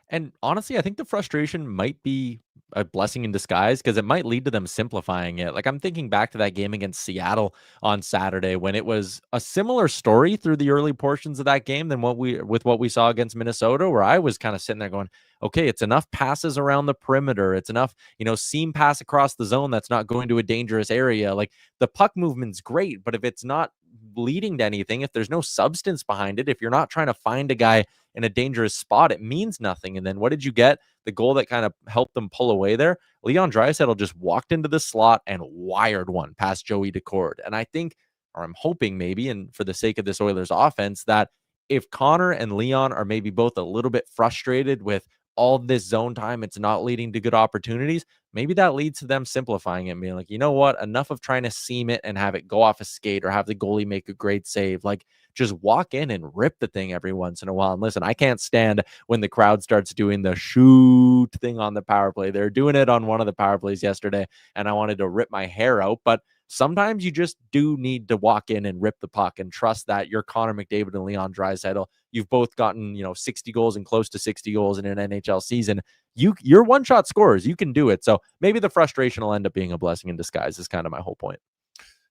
Speaker 9: And honestly, I think the frustration might be a blessing in disguise because it might lead to them simplifying it. Like I'm thinking back to that game against Seattle on Saturday when it was a similar story through the early portions of that game than what we saw against Minnesota, where I was kind of sitting there going, okay, it's enough passes around the perimeter. It's enough, seam pass across the zone that's not going to a dangerous area. Like the puck movement's great, but if it's not leading to anything, if there's no substance behind it, if you're not trying to find a guy in a dangerous spot, it means nothing. And then what did you get? The goal that kind of helped them pull away there. Leon Draisaitl just walked into the slot and wired one past Joey Decord. And I think, or I'm hoping maybe, and for the sake of this Oilers offense, that if Connor and Leon are maybe both a little bit frustrated with all this zone time, it's not leading to good opportunities, maybe that leads to them simplifying it and being like, you know what, enough of trying to seam it and have it go off a skate or have the goalie make a great save. Like just walk in and rip the thing every once in a while. And listen, I can't stand when the crowd starts doing the shoot thing on the power play. They're doing it on one of the power plays yesterday, and I wanted to rip my hair out. But sometimes you just do need to walk in and rip the puck and trust that you're Connor McDavid and Leon Draisaitl. You've both gotten, 60 goals and close to 60 goals in an NHL season. You're one-shot scorers. You can do it. So maybe the frustration will end up being a blessing in disguise is kind of my whole point.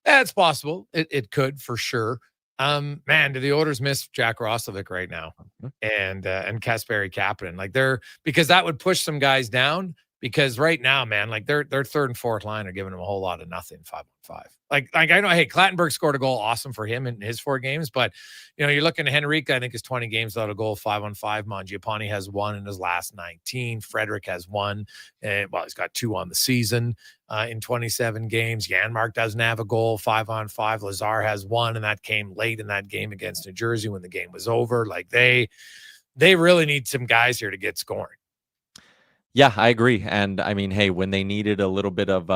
Speaker 1: Yeah, it's possible. It could for sure. Man, do the Oilers miss Jack Roslovic right now and Kasperi Kapanen? Because that would push some guys down. Because right now, man, like their third and fourth line are giving them a whole lot of nothing 5-on-5. Like I know, hey, Clattenburg scored a goal, awesome for him in his 4 games, but you're looking at Henrique, I think is 20 games without a goal, 5-on-5. Mangiapane has 1 in his last 19. Frederick has 1, and he's got 2 on the season in 27 games. Janmark doesn't have a goal, 5-on-5. Lazar has 1, and that came late in that game against New Jersey when the game was over. Like they really need some guys here to get scoring.
Speaker 9: Yeah, I agree. And I mean, hey, when they needed a little bit of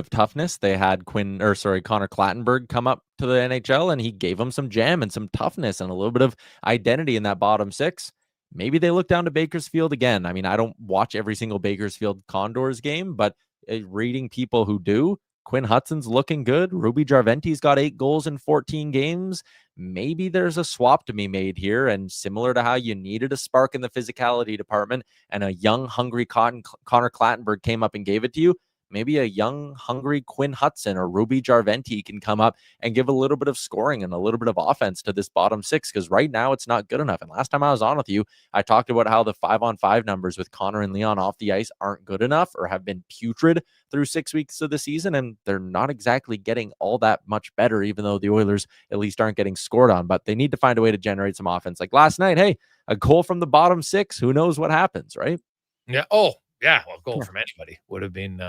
Speaker 9: toughness, they had Connor Clattenburg come up to the NHL, and he gave them some jam and some toughness and a little bit of identity in that bottom 6. Maybe they look down to Bakersfield again. I mean, I don't watch every single Bakersfield Condors game, but reading people who do, Quinn Hudson's looking good. Ruby Jarventi's got 8 goals in 14 games. Maybe there's a swap to be made here. And similar to how you needed a spark in the physicality department and a young, hungry Connor Clattenburg came up and gave it to you, maybe a young, hungry Quinn Hudson or Ruby Jarventi can come up and give a little bit of scoring and a little bit of offense to this bottom 6, because right now it's not good enough. And last time I was on with you, I talked about how the 5-on-5 numbers with Connor and Leon off the ice aren't good enough or have been putrid through 6 weeks of the season, and they're not exactly getting all that much better, even though the Oilers at least aren't getting scored on. But they need to find a way to generate some offense. Like last night, hey, a goal from the bottom 6, who knows what happens, right?
Speaker 1: Yeah. Oh, yeah. Well, goal from anybody would have been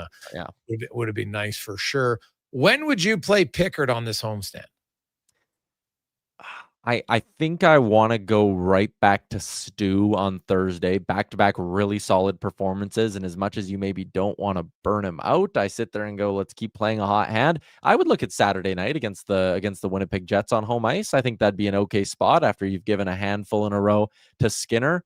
Speaker 1: would have been nice for sure. When would you play Pickard on this homestand?
Speaker 9: I think I want to go right back to Stu on Thursday. Back-to-back really solid performances, and as much as you maybe don't want to burn him out, I sit there and go, let's keep playing a hot hand. I would look at Saturday night against the Winnipeg Jets on home ice. I think that'd be an okay spot after you've given a handful in a row to Skinner.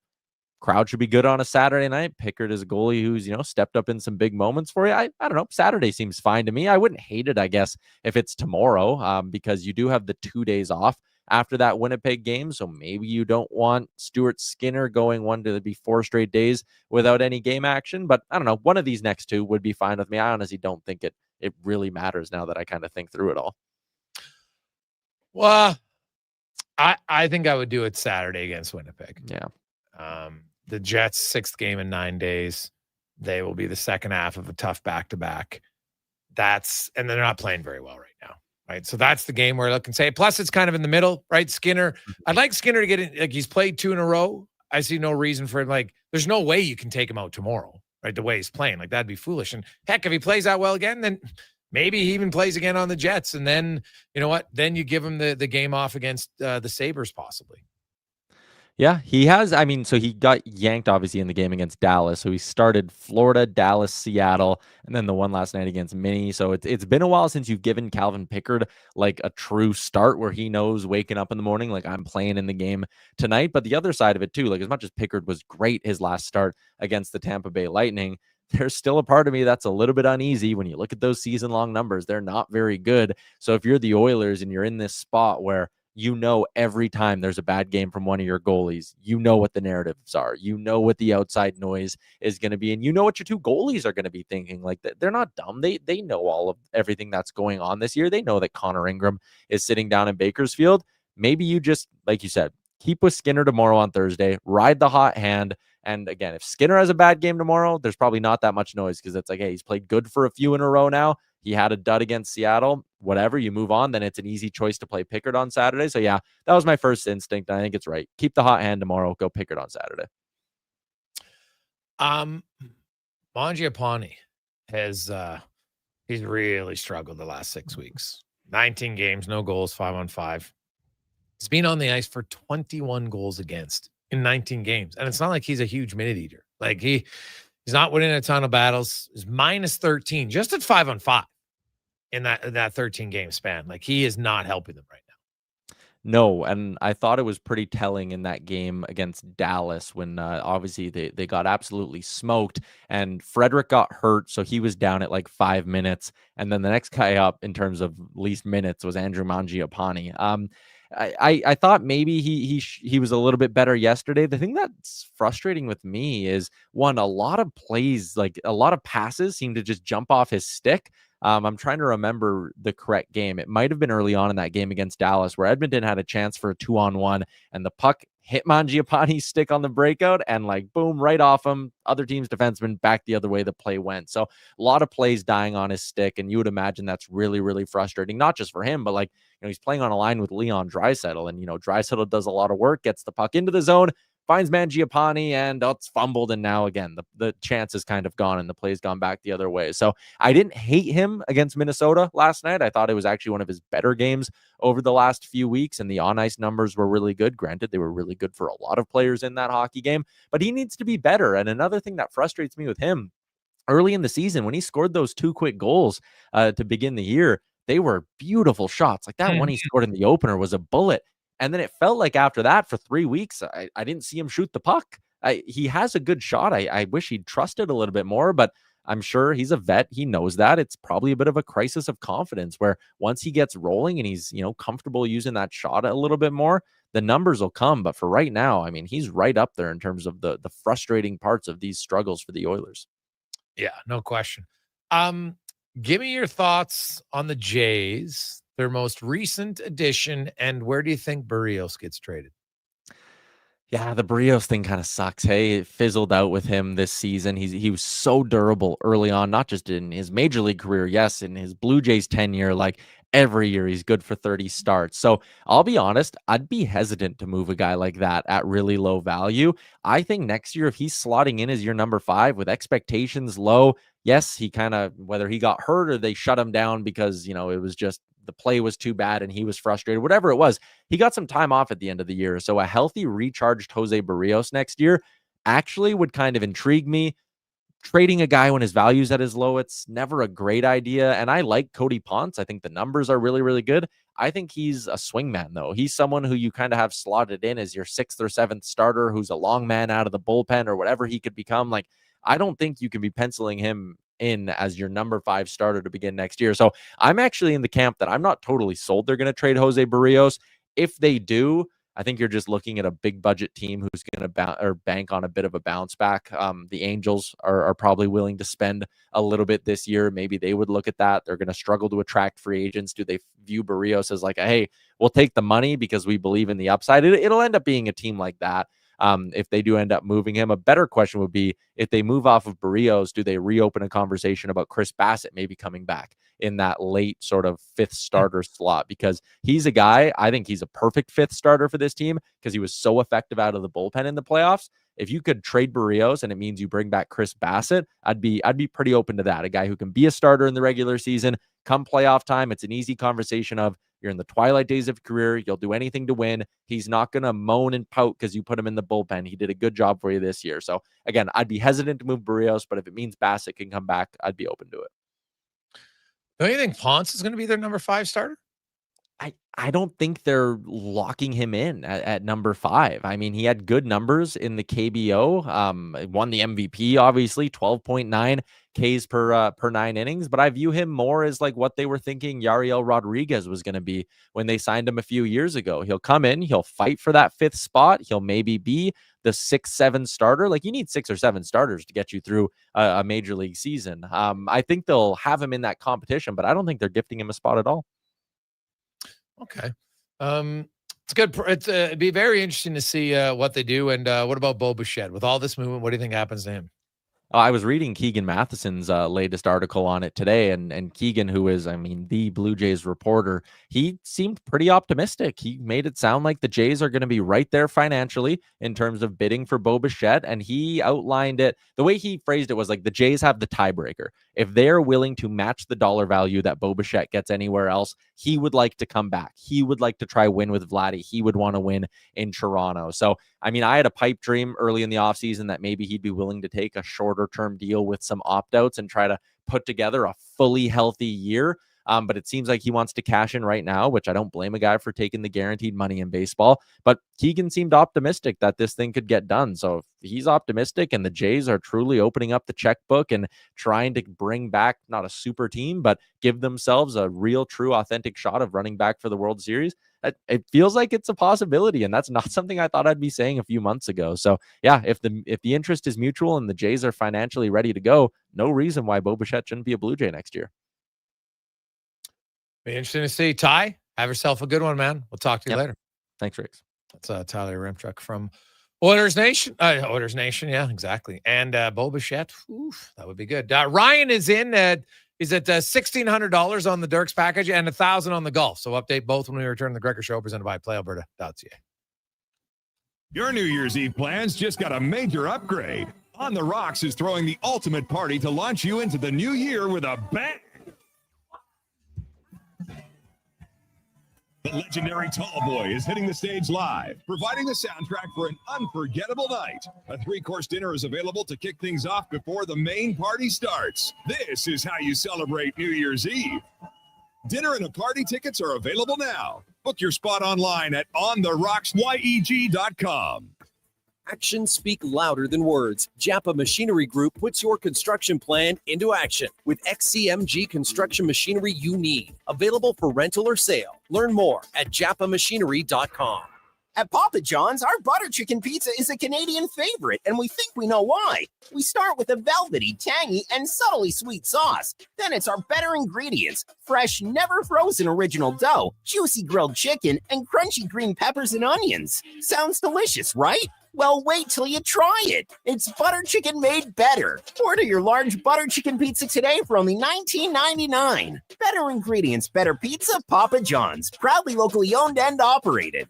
Speaker 9: Crowd should be good on a Saturday night. Pickard is a goalie who's, stepped up in some big moments for you. I don't know. Saturday seems fine to me. I wouldn't hate it, I guess, if it's tomorrow, because you do have the 2 days off after that Winnipeg game. So maybe you don't want Stuart Skinner going 1 to be 4 straight days without any game action. But I don't know. One of these next 2 would be fine with me. I honestly don't think it really matters now that I kind of think through it all.
Speaker 1: Well, I think I would do it Saturday against Winnipeg.
Speaker 9: Yeah.
Speaker 1: The Jets' 6th game in 9 days. They will be the second half of a tough back-to-back. And then they're not playing very well right now. Right. So that's the game where I look and say, plus it's kind of in the middle, right? Skinner. I'd like Skinner to get in. Like he's played 2 in a row. I see no reason for it. Like there's no way you can take him out tomorrow, right? The way he's playing, like that'd be foolish. And heck, if he plays that well again, then maybe he even plays again on the Jets. And then, you know what? Then you give him the game off against the Sabres possibly.
Speaker 9: Yeah, he has. I mean, so he got yanked obviously in the game against Dallas. So he started Florida, Dallas, Seattle, and then the one last night against Minnie. So it's been a while since you've given Calvin Pickard like a true start where he knows waking up in the morning, like I'm playing in the game tonight. But the other side of it too, like as much as Pickard was great his last start against the Tampa Bay Lightning, there's still a part of me that's a little bit uneasy when you look at those season-long numbers. They're not very good. So if you're the Oilers and you're in this spot where you know every time there's a bad game from one of your goalies, you know what the narratives are. You know what the outside noise is going to be, and you know what your two goalies are going to be thinking. Like they're not dumb. They know all of everything that's going on this year. They know that Connor Ingram is sitting down in Bakersfield. Maybe you just, like you said, keep with Skinner tomorrow on Thursday, ride the hot hand. And again, if Skinner has a bad game tomorrow, there's probably not that much noise because it's like, hey, he's played good for a few in a row now. He had a dud against Seattle, whatever, you move on, then it's an easy choice to play Pickard on Saturday. So yeah, that was my first instinct. And I think it's right. Keep the hot hand tomorrow, go Pickard on Saturday.
Speaker 1: Mangiapane has he's really struggled the last 6 weeks. 19 games, no goals, 5-on-5. He's been on the ice for 21 goals against in 19 games. And it's not like he's a huge minute eater. Like he's not winning a ton of battles. He's minus 13 just at 5-on-5 in that 13 game span. Like he is not helping them right now.
Speaker 9: No, and I thought it was pretty telling in that game against Dallas when obviously they got absolutely smoked and Frederick got hurt, so he was down at like 5 minutes, and then the next guy up in terms of least minutes was Andrew Mangiapane. I thought maybe he was a little bit better yesterday. The thing that's frustrating with me is, one, a lot of plays, like a lot of passes seem to just jump off his stick. I'm trying to remember the correct game. It might have been early on in that game against Dallas where Edmonton had a chance for a 2-on-1 and the puck hit Mangiapane's stick on the breakout and like boom, right off him. Other team's defenseman back the other way the play went. So a lot of plays dying on his stick, and you would imagine that's really, really frustrating, not just for him, but like, you know, he's playing on a line with Leon Draisaitl, and you know, Draisaitl does a lot of work, gets the puck into the zone, finds Mangiapane, and it's fumbled, and now again the chance is kind of gone and the play's gone back the other way. So I didn't hate him against Minnesota last night. I thought it was actually one of his better games over the last few weeks, and the on-ice numbers were really good. Granted, they were really good for a lot of players in that hockey game, but he needs to be better. And another thing that frustrates me with him, early in the season when he scored those 2 quick goals to begin the year, they were beautiful shots. Like that one he scored in the opener was a bullet. And then it felt like after that for 3 weeks, I didn't see him shoot the puck. He has a good shot. I wish he'd trusted a little bit more, but I'm sure he's a vet. He knows that. It's probably a bit of a crisis of confidence where once he gets rolling and he's, you know, comfortable using that shot a little bit more, the numbers will come. But for right now, I mean, he's right up there in terms of the frustrating parts of these struggles for the Oilers.
Speaker 1: Yeah, no question. Give me your thoughts on the Jays, their most recent addition, and where do you think Barrios gets traded?
Speaker 9: Yeah, the Barrios thing kind of sucks. Hey, it fizzled out with him this season. He was so durable early on, not just in his major league career, yes, in his Blue Jays tenure, like every year he's good for 30 starts. So I'll be honest, I'd be hesitant to move a guy like that at really low value. I think next year, if he's slotting in as your number 5 with expectations low, yes, he kind of, whether he got hurt or they shut him down because, you know, it was just the play was too bad and he was frustrated, whatever it was, he got some time off at the end of the year. So a healthy recharged Jose Barrios next year actually would kind of intrigue me. Trading a guy when his value's at his low, it's never a great idea. And I like Cody Ponce. I think the numbers are really, really good. I think he's a swingman, though. He's someone who you kind of have slotted in as your 6th or 7th starter who's a long man out of the bullpen or whatever he could become. Like, I don't think you can be penciling him in as your number 5 starter to begin next year. So I'm actually in the camp that I'm not totally sold they're going to trade Jose Barrios. If they do, I think you're just looking at a big budget team who's going to bank on a bit of a bounce back. The Angels are probably willing to spend a little bit this year. Maybe they would look at that. They're going to struggle to attract free agents. Do they view Barrios as like, hey, we'll take the money because we believe in the upside? It'll end up being a team like that. If they do end up moving him. A better question would be, if they move off of Barrios, do they reopen a conversation about Chris Bassett maybe coming back in that late sort of 5th starter slot? Because he's a guy, I think he's a perfect 5th starter for this team because he was so effective out of the bullpen in the playoffs. If you could trade Barrios and it means you bring back Chris Bassett, I'd be pretty open to that. A guy who can be a starter in the regular season, come playoff time, it's an easy conversation of, You're in the twilight days of career. You'll do anything to win. He's not going to moan and pout because you put him in the bullpen. He did a good job for you this year. So again, I'd be hesitant to move Barrios, but if it means Bassett can come back, I'd be open to it.
Speaker 1: Don't you think Ponce is going to be their number 5 starter?
Speaker 9: I don't think they're locking him in at number 5. I mean, he had good numbers in the KBO, won the MVP, obviously, 12.9 Ks per 9 innings. But I view him more as like what they were thinking Yariel Rodriguez was going to be when they signed him a few years ago. He'll come in, he'll fight for that 5th spot. He'll maybe be the 6-7 starter. Like, you need 6 or 7 starters to get you through a major league season. I think they'll have him in that competition, but I don't think they're gifting him a spot at all.
Speaker 1: Okay. It's good. It'd be very interesting to see what they do. And what about Bo Bichette? With all this movement, what do you think happens to him?
Speaker 9: I was reading Keegan Matheson's latest article on it today, and Keegan, who is, I mean, the Blue Jays reporter, he seemed pretty optimistic. He made it sound like the Jays are going to be right there financially in terms of bidding for Bo Bichette, and he outlined it. The way he phrased it was like the Jays have the tiebreaker. If they're willing to match the dollar value that Bo Bichette gets anywhere else, he would like to come back. He would like to try win with Vladdy. He would want to win in Toronto. So, I mean, I had a pipe dream early in the offseason that maybe he'd be willing to take a shorter term deal with some opt-outs and try to put together a fully healthy year. But it seems like he wants to cash in right now, which I don't blame a guy for taking the guaranteed money in baseball. But Keegan seemed optimistic that this thing could get done. So if he's optimistic and the Jays are truly opening up the checkbook and trying to bring back not a super team, but give themselves a real, true, authentic shot of running back for the World Series, it feels like it's a possibility. And that's not something I thought I'd be saying a few months ago. So yeah, if the interest is mutual and the Jays are financially ready to go, no reason why Bo Bichette shouldn't be a Blue Jay next year.
Speaker 1: Be interesting to see. Ty, have yourself a good one, man. We'll talk to you later.
Speaker 9: Thanks, Riggs.
Speaker 1: That's Tyler Remchuk from Oilers Nation. Oilers Nation, yeah, exactly. And Bo Bichette, that would be good. Ryan is in. He's at $1,600 on the Dirks package and $1,000 on the golf. So update both when we return to the Gregor Show, presented by PlayAlberta.ca.
Speaker 17: Your New Year's Eve plans just got a major upgrade. On the Rocks is throwing the ultimate party to launch you into the new year with a bang. The legendary Tall Boy is hitting the stage live, providing the soundtrack for an unforgettable night. A 3-course dinner is available to kick things off before the main party starts. This is how you celebrate New Year's Eve. Dinner and a party tickets are available now. Book your spot online at ontherocksyeg.com.
Speaker 18: Actions speak louder than words. Japa Machinery Group puts your construction plan into action with XCMG construction machinery you need. Available for rental or sale. Learn more at japamachinery.com.
Speaker 6: At Papa John's, our butter chicken pizza is a Canadian favorite, and we think we know why. We start with a velvety, tangy, and subtly sweet sauce. Then it's our better ingredients: fresh, never frozen original dough, juicy grilled chicken, and crunchy green peppers and onions. Sounds delicious, right? Well, wait till you try it. It's butter chicken made better. Order your large butter chicken pizza today for only $19.99. Better ingredients, better pizza, Papa John's. Proudly locally owned and operated.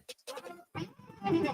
Speaker 19: And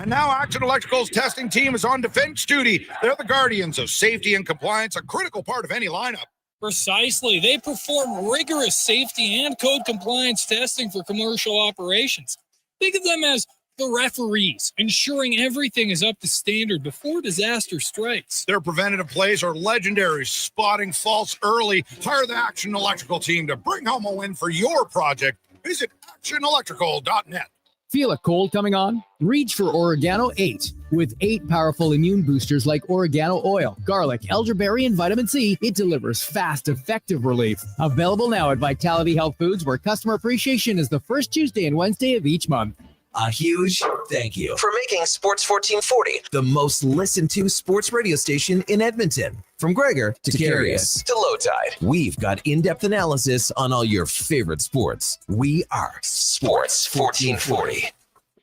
Speaker 19: now Action Electrical's testing team is on defense duty. They're the guardians of safety and compliance, a critical part of any lineup.
Speaker 20: Precisely. They perform rigorous safety and code compliance testing for commercial operations. Think of them as the referees, ensuring everything is up to standard before disaster strikes.
Speaker 19: Their preventative plays are legendary, spotting faults early. Hire the Action Electrical team to bring home a win for your project. Visit actionelectrical.net.
Speaker 16: Feel a cold coming on? Reach for Oregano 8. With 8 powerful immune boosters like oregano oil, garlic, elderberry, and vitamin C, it delivers fast, effective relief. Available now at Vitality Health Foods, where customer appreciation is the first Tuesday and Wednesday of each month.
Speaker 7: A huge thank you for making Sports 1440 the most listened to sports radio station in Edmonton. From Gregor to Curious to Low Tide, we've got in-depth analysis on all your favorite sports. We are Sports 1440.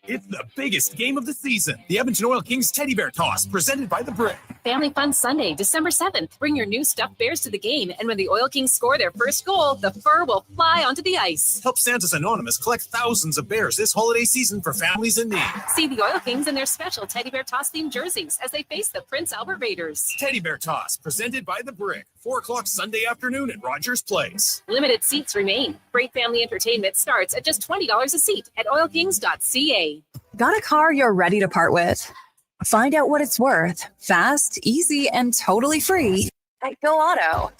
Speaker 11: It's the biggest game of the season. The Edmonton Oil Kings Teddy Bear Toss, presented by The Brick.
Speaker 4: Family Fun Sunday, December 7th. Bring your new stuffed bears to the game, and when the Oil Kings score their first goal, the fur will fly onto the ice.
Speaker 11: Help Santa's Anonymous collect thousands of bears this holiday season for families in need.
Speaker 4: See the Oil Kings in their special Teddy Bear Toss themed jerseys as they face the Prince Albert Raiders.
Speaker 11: Teddy Bear Toss, presented by The Brick. 4 o'clock Sunday afternoon at Rogers Place.
Speaker 4: Limited seats remain. Great family entertainment starts at just $20 a seat at oilkings.ca.
Speaker 8: Got a car you're ready to part with? Find out what it's worth. Fast, easy, and totally free at Go Auto.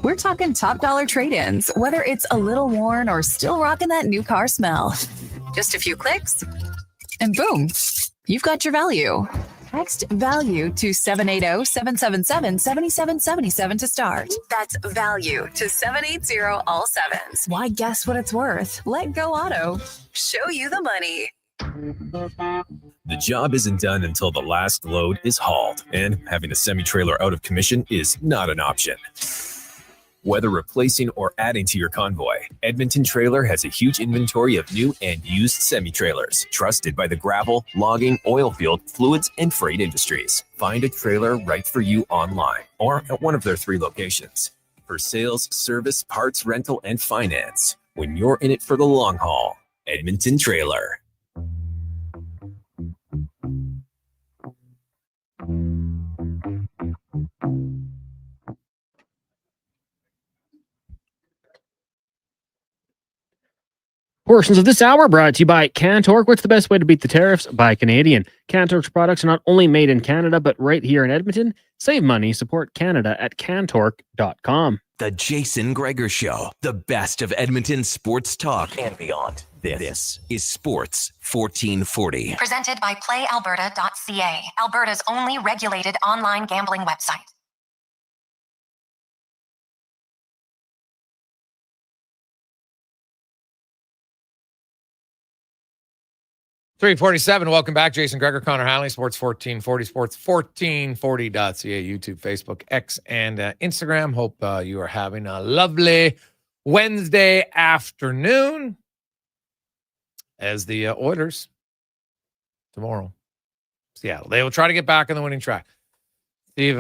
Speaker 8: We're talking top dollar trade-ins, whether it's a little worn or still rocking that new car smell. Just a few clicks, and boom, you've got your value. Text value to 780-777-7777 to start. That's value to 780 all sevens. Why guess what it's worth? Let Go Auto show you the money.
Speaker 21: The job isn't done until the last load is hauled, and having a semi-trailer out of commission is not an option. Whether replacing or adding to your convoy, Edmonton Trailer has a huge inventory of new and used semi-trailers, trusted by the gravel, logging, oil field, fluids, and freight industries. Find a trailer right for you online or at one of their 3 locations. For sales, service, parts, rental, and finance, when you're in it for the long haul, Edmonton Trailer.
Speaker 2: Portions of this hour brought to you by Cantork. What's the best way to beat the tariffs? Buy Canadian. Cantork's products are not only made in Canada, but right here in Edmonton. Save money, support Canada at cantork.com.
Speaker 25: The Jason Gregor Show, the best of Edmonton sports talk and beyond. This is Sports 1440.
Speaker 26: Presented by PlayAlberta.ca, Alberta's only regulated online gambling website.
Speaker 1: .347. Welcome back. Jason Gregor, Connor Halley, Sports 1440, sports1440.ca, YouTube, Facebook, X, and Instagram. Hope you are having a lovely Wednesday afternoon as the Oilers tomorrow, Seattle. They will try to get back on the winning track. Steve,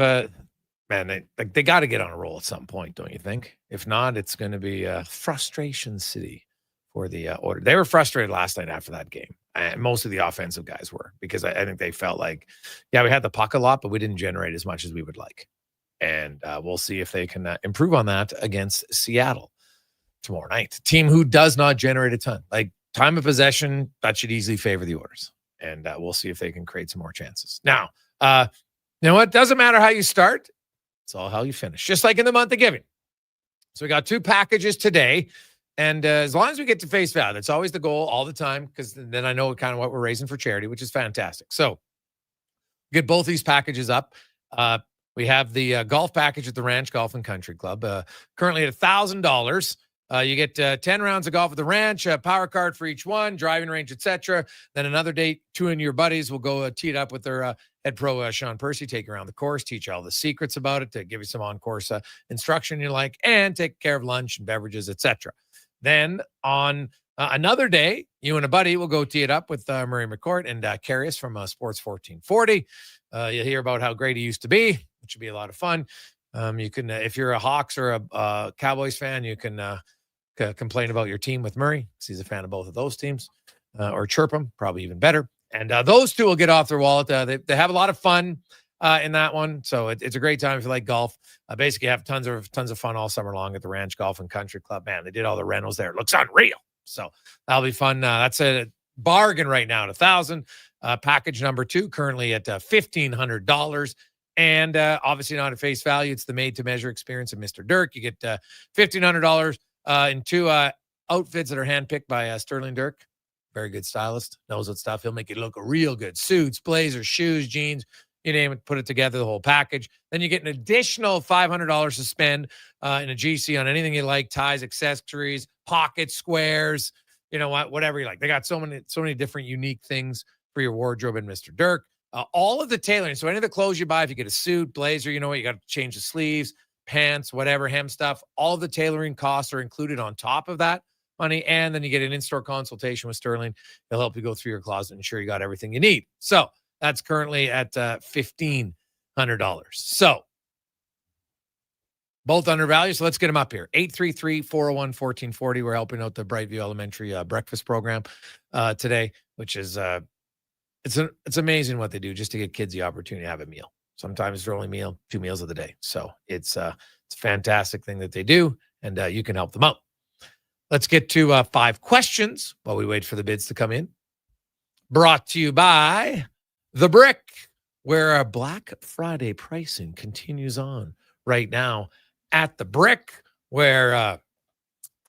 Speaker 1: man, they got to get on a roll at some point, don't you think? If not, it's going to be a frustration city for the Oilers. They were frustrated last night after that game. And most of the offensive guys were, because I think they felt like, yeah, we had the puck a lot, but we didn't generate as much as we would like. And we'll see if they can improve on that against Seattle tomorrow night. Team who does not generate a ton. Like time of possession, that should easily favor the Oilers. And we'll see if they can create some more chances. Now, you know what? Doesn't matter how you start. It's all how you finish. Just like in the month of giving. So we got 2 packages today. And as long as we get to face value, that's always the goal all the time, because then I know kind of what we're raising for charity, which is fantastic. So get both these packages up. We have the golf package at the Ranch Golf and Country Club, currently at $1,000. You get 10 rounds of golf at the Ranch, a power card for each one, driving range, etc. Then another day, 2 of your buddies will go tee it up with their head pro Sean Percy, take you around the course, teach you all the secrets about it, to give you some on-course instruction you like, and take care of lunch and beverages, etc. Then on another day, you and a buddy will go tee it up with Murray McCourt and Carius from Sports 1440. You'll hear about how great he used to be, which would be a lot of fun. You can, if you're a Hawks or a Cowboys fan, you can complain about your team with Murray, because he's a fan of both of those teams, or chirp him, probably even better. And those 2 will get off their wallet. They have a lot of fun in that one. So it's a great time if you like golf. Basically have tons of fun all summer long at the Ranch Golf and Country Club. Man, they did all the rentals there. It looks unreal. So that'll be fun. That's a bargain right now at $1,000. Package number 2 currently at $1,500. And obviously not at face value. It's the made to measure experience of Mr. Dirk. You get $1,500 in 2 outfits that are handpicked by Sterling Dirk. Very good stylist, knows what stuff. He'll make you look real good. Suits, blazers, shoes, jeans, you name it, put it together, the whole package. Then you get an additional $500 to spend in a GC on anything you like, ties, accessories, pockets, squares, you know what, whatever you like. They got so many different unique things for your wardrobe in Mr. Dirk. All of the tailoring. So any of the clothes you buy, if you get a suit, blazer, you know what, you got to change the sleeves, pants, whatever, hem stuff. All of the tailoring costs are included on top of that. money, and then you get an in-store consultation with Sterling. They'll help you go through your closet and ensure you got everything you need. So that's currently at $1,500. So both undervalued. So let's get them up here. 833-401-1440. We're helping out the Brightview Elementary breakfast program today, which is it's amazing what they do just to get kids the opportunity to have a meal. Sometimes their only meal, 2 meals of the day. So it's a fantastic thing that they do, and you can help them out. Let's get to 5 questions while we wait for the bids to come in. Brought to you by The Brick, where our Black Friday pricing continues on right now at The Brick, where you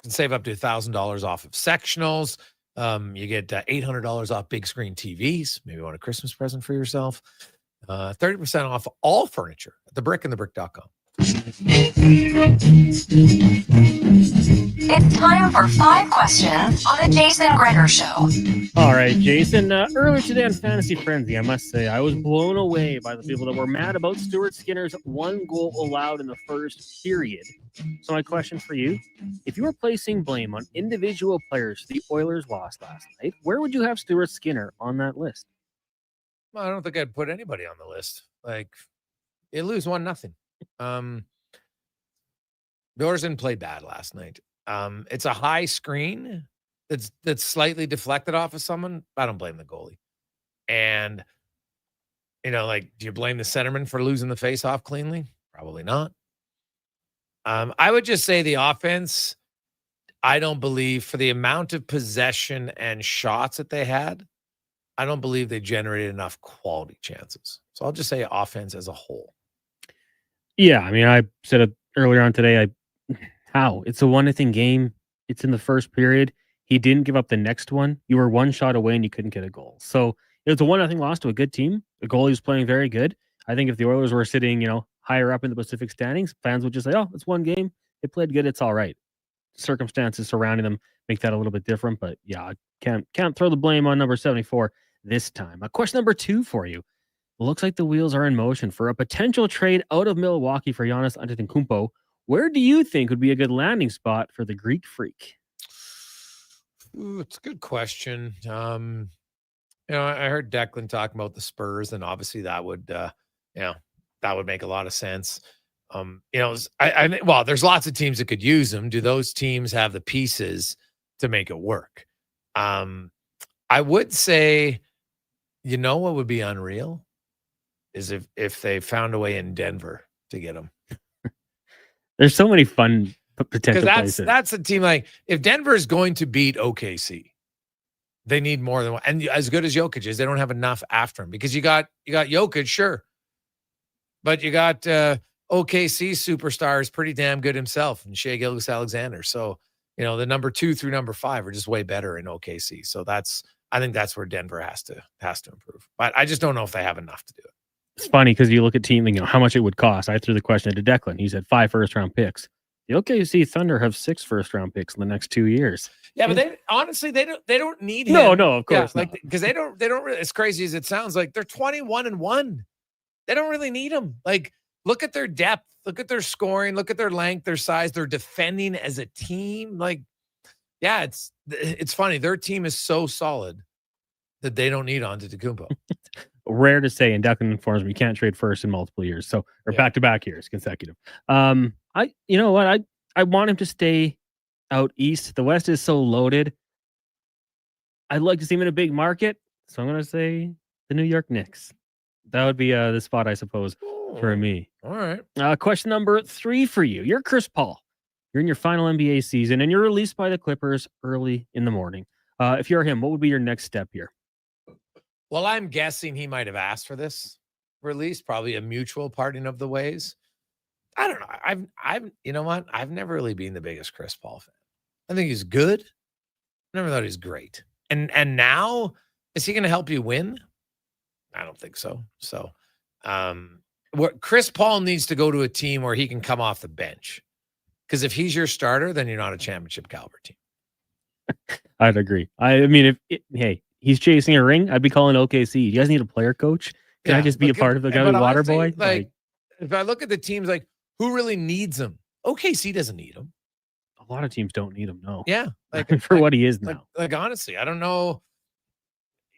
Speaker 1: can save up to $1,000 off of sectionals. You get $800 off big screen TVs. Maybe you want a Christmas present for yourself. 30% off all furniture at thebrickandthebrick.com.
Speaker 26: It's time for 5 questions on the Jason Gregor Show.
Speaker 2: All right, Jason. Earlier today on Fantasy Frenzy, I must say, I was blown away by the people that were mad about Stuart Skinner's 1 goal allowed in the first period. So my question for you, if you were placing blame on individual players the Oilers lost last night, where would you have Stuart Skinner on that list?
Speaker 1: Well, I don't think I'd put anybody on the list. Like, they lose 1-0. The Oilers didn't play bad last night. It's a high screen that's slightly deflected off of someone. I don't blame the goalie. And, do you blame the centerman for losing the face-off cleanly? Probably not. I would just say the offense, I don't believe, for the amount of possession and shots that they had, I don't believe they generated enough quality chances. So I'll just say offense as a whole.
Speaker 2: Yeah, I mean, I said it earlier on today. How? It's a 1-0 game. It's in the first period. He didn't give up the next one. You were 1 shot away and you couldn't get a goal. So it was a 1-0 loss to a good team. The goalie was playing very good. I think if the Oilers were sitting, higher up in the Pacific standings, fans would just say, oh, it's one game. They played good. It's all right. Circumstances surrounding them make that a little bit different. But yeah, I can't throw the blame on number 74 this time. Question number 2 for you. Looks like the wheels are in motion for a potential trade out of Milwaukee for Giannis Antetokounmpo. Where do you think would be a good landing spot for the Greek Freak?
Speaker 1: Ooh, it's a good question. I heard Declan talking about the Spurs, and obviously that would, that would make a lot of sense. There's lots of teams that could use them. Do those teams have the pieces to make it work? I would say, what would be unreal is if they found a way in Denver to get them.
Speaker 2: There's so many fun potential places.
Speaker 1: That's a team, like, if Denver is going to beat OKC, they need more than one. And as good as Jokic is, they don't have enough after him, because you got Jokic, sure, but you got OKC superstar is pretty damn good himself, and Shai Gilgeous-Alexander. So the number 2 through number 5 are just way better in OKC. So I think that's where Denver has to improve. But I just don't know if they have enough to do it.
Speaker 2: It's funny because you look at team, how much it would cost. I threw the question to Declan. He said 5 first-round picks. The OKC Thunder have 6 first-round picks in the next 2 years.
Speaker 1: Yeah, but they don't need him.
Speaker 2: No, of course,
Speaker 1: because they don't really, as crazy as it sounds, like, they're 21-1. They don't really need him. Like, look at their depth, look at their scoring, look at their length, their size, their defending as a team. Like, yeah, it's funny. Their team is so solid that they don't need Antetokounmpo.
Speaker 2: Rare to say, and Declan informs me, you can't trade first in multiple years, or back-to-back years consecutive. I want him to stay out east. The West is so loaded. I'd like to see him in a big market, so I'm going to say the New York Knicks. That would be the spot, I suppose, for me.
Speaker 1: All right.
Speaker 2: Question number 3 for you. You're Chris Paul. You're in your final NBA season, and you're released by the Clippers early in the morning. If you're him, what would be your next step here?
Speaker 1: Well, I'm guessing he might have asked for this release, probably a mutual parting of the ways. I don't know. I've never really been the biggest Chris Paul fan. I think he's good. I never thought he's great. And now, is he going to help you win? I don't think so. So, what Chris Paul needs to go to a team where he can come off the bench. Because if he's your starter, then you're not a championship caliber team.
Speaker 2: I'd agree. I mean, he's chasing a ring, I'd be calling OKC. You guys need a player coach? Can I just be a part of the guy with water boy?
Speaker 1: Like, if I look at the teams, like, who really needs him? OKC doesn't need him.
Speaker 2: A lot of teams don't need him. No.
Speaker 1: Yeah.
Speaker 2: For what he is now.
Speaker 1: Like honestly, I don't know.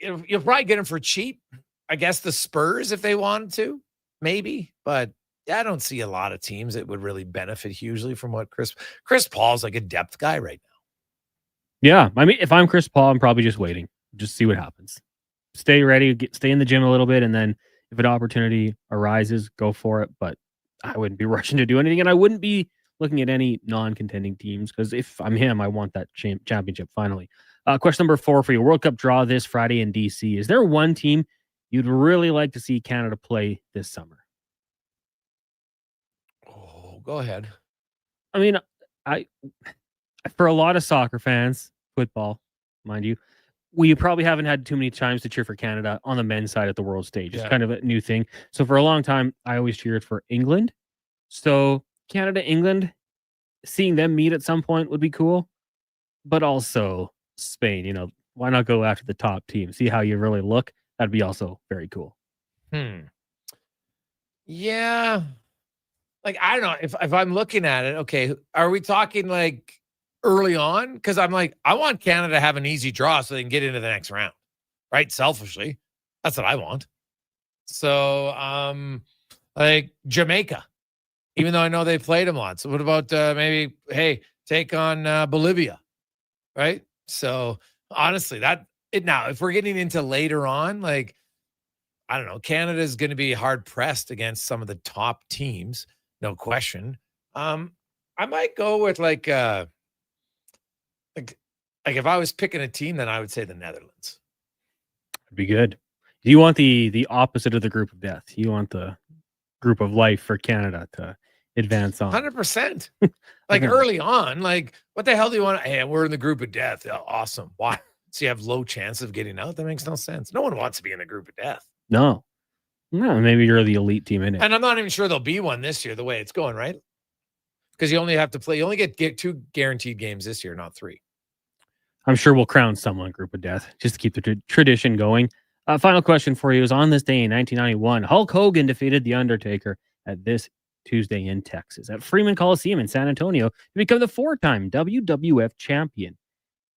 Speaker 1: You'll probably get him for cheap. I guess the Spurs, if they wanted to, maybe. But I don't see a lot of teams that would really benefit hugely from what Chris Paul's like a depth guy right now.
Speaker 2: Yeah. I mean, if I'm Chris Paul, I'm probably just waiting. Just see what happens. Stay ready, stay in the gym a little bit, and then if an opportunity arises, go for it. But I wouldn't be rushing to do anything, and I wouldn't be looking at any non-contending teams because if I'm him, I want that championship finally. Question number 4 for you. World Cup draw this Friday in DC. Is there one team you'd really like to see Canada play this summer?
Speaker 1: Oh, go ahead.
Speaker 2: I mean, for a lot of soccer fans, football, mind you, we probably haven't had too many times to cheer for Canada on the men's side at the world stage. It's kind of a new thing. So for a long time, I always cheered for England. So Canada, England, seeing them meet at some point would be cool. But also Spain, why not go after the top team? See how you really look. That'd be also very cool.
Speaker 1: Yeah. Like, I don't know if I'm looking at it. Okay. Are we talking like early on? Because I'm like, I want Canada to have an easy draw so they can get into the next round, right? Selfishly, that's what I want. So, like Jamaica, even though I know they played them lots. So what about maybe, hey, take on Bolivia, right? So honestly, now if we're getting into later on, like, I don't know, Canada is going to be hard pressed against some of the top teams, no question. I might go with like if I was picking a team, then I would say the Netherlands.
Speaker 2: That'd be good. You want the opposite of the group of death. You want the group of life for Canada to advance on.
Speaker 1: 100%. Like early on, like what the hell do you want? Hey, we're in the group of death. Oh, awesome. Why? So you have low chance of getting out? That makes no sense. No one wants to be in the group of death.
Speaker 2: No, maybe you're the elite team in it.
Speaker 1: And I'm not even sure there'll be one this year, the way it's going, right? Because you only have to play, you only get 2 guaranteed games this year, not 3.
Speaker 2: I'm sure we'll crown someone group of death just to keep the tradition going. Final question for you is on this day in 1991, Hulk Hogan defeated The Undertaker at this Tuesday in Texas at Freeman Coliseum in San Antonio to become the 4-time WWF champion.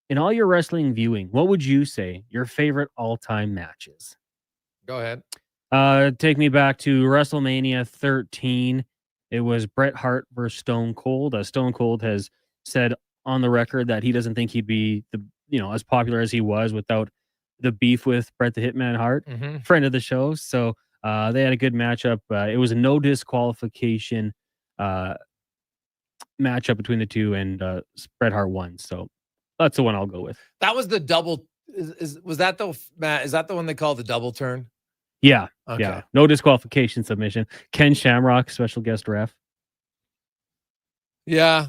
Speaker 2: In all your wrestling viewing, what would you say your favorite all-time matches?
Speaker 1: Go ahead.
Speaker 2: Take me back to WrestleMania 13. It was Bret Hart versus Stone Cold. Stone Cold has said on the record that he doesn't think he'd be as popular as he was without the beef with Bret the Hitman Hart, friend of the show. So they had a good matchup. It was a no disqualification matchup between the two, and Bret Hart won. So that's the one I'll go with.
Speaker 1: That was the double. Was that the Matt? Is that the one they call the double turn?
Speaker 2: Yeah.
Speaker 1: Okay.
Speaker 2: Yeah. No disqualification submission. Ken Shamrock, special guest ref.
Speaker 1: Yeah.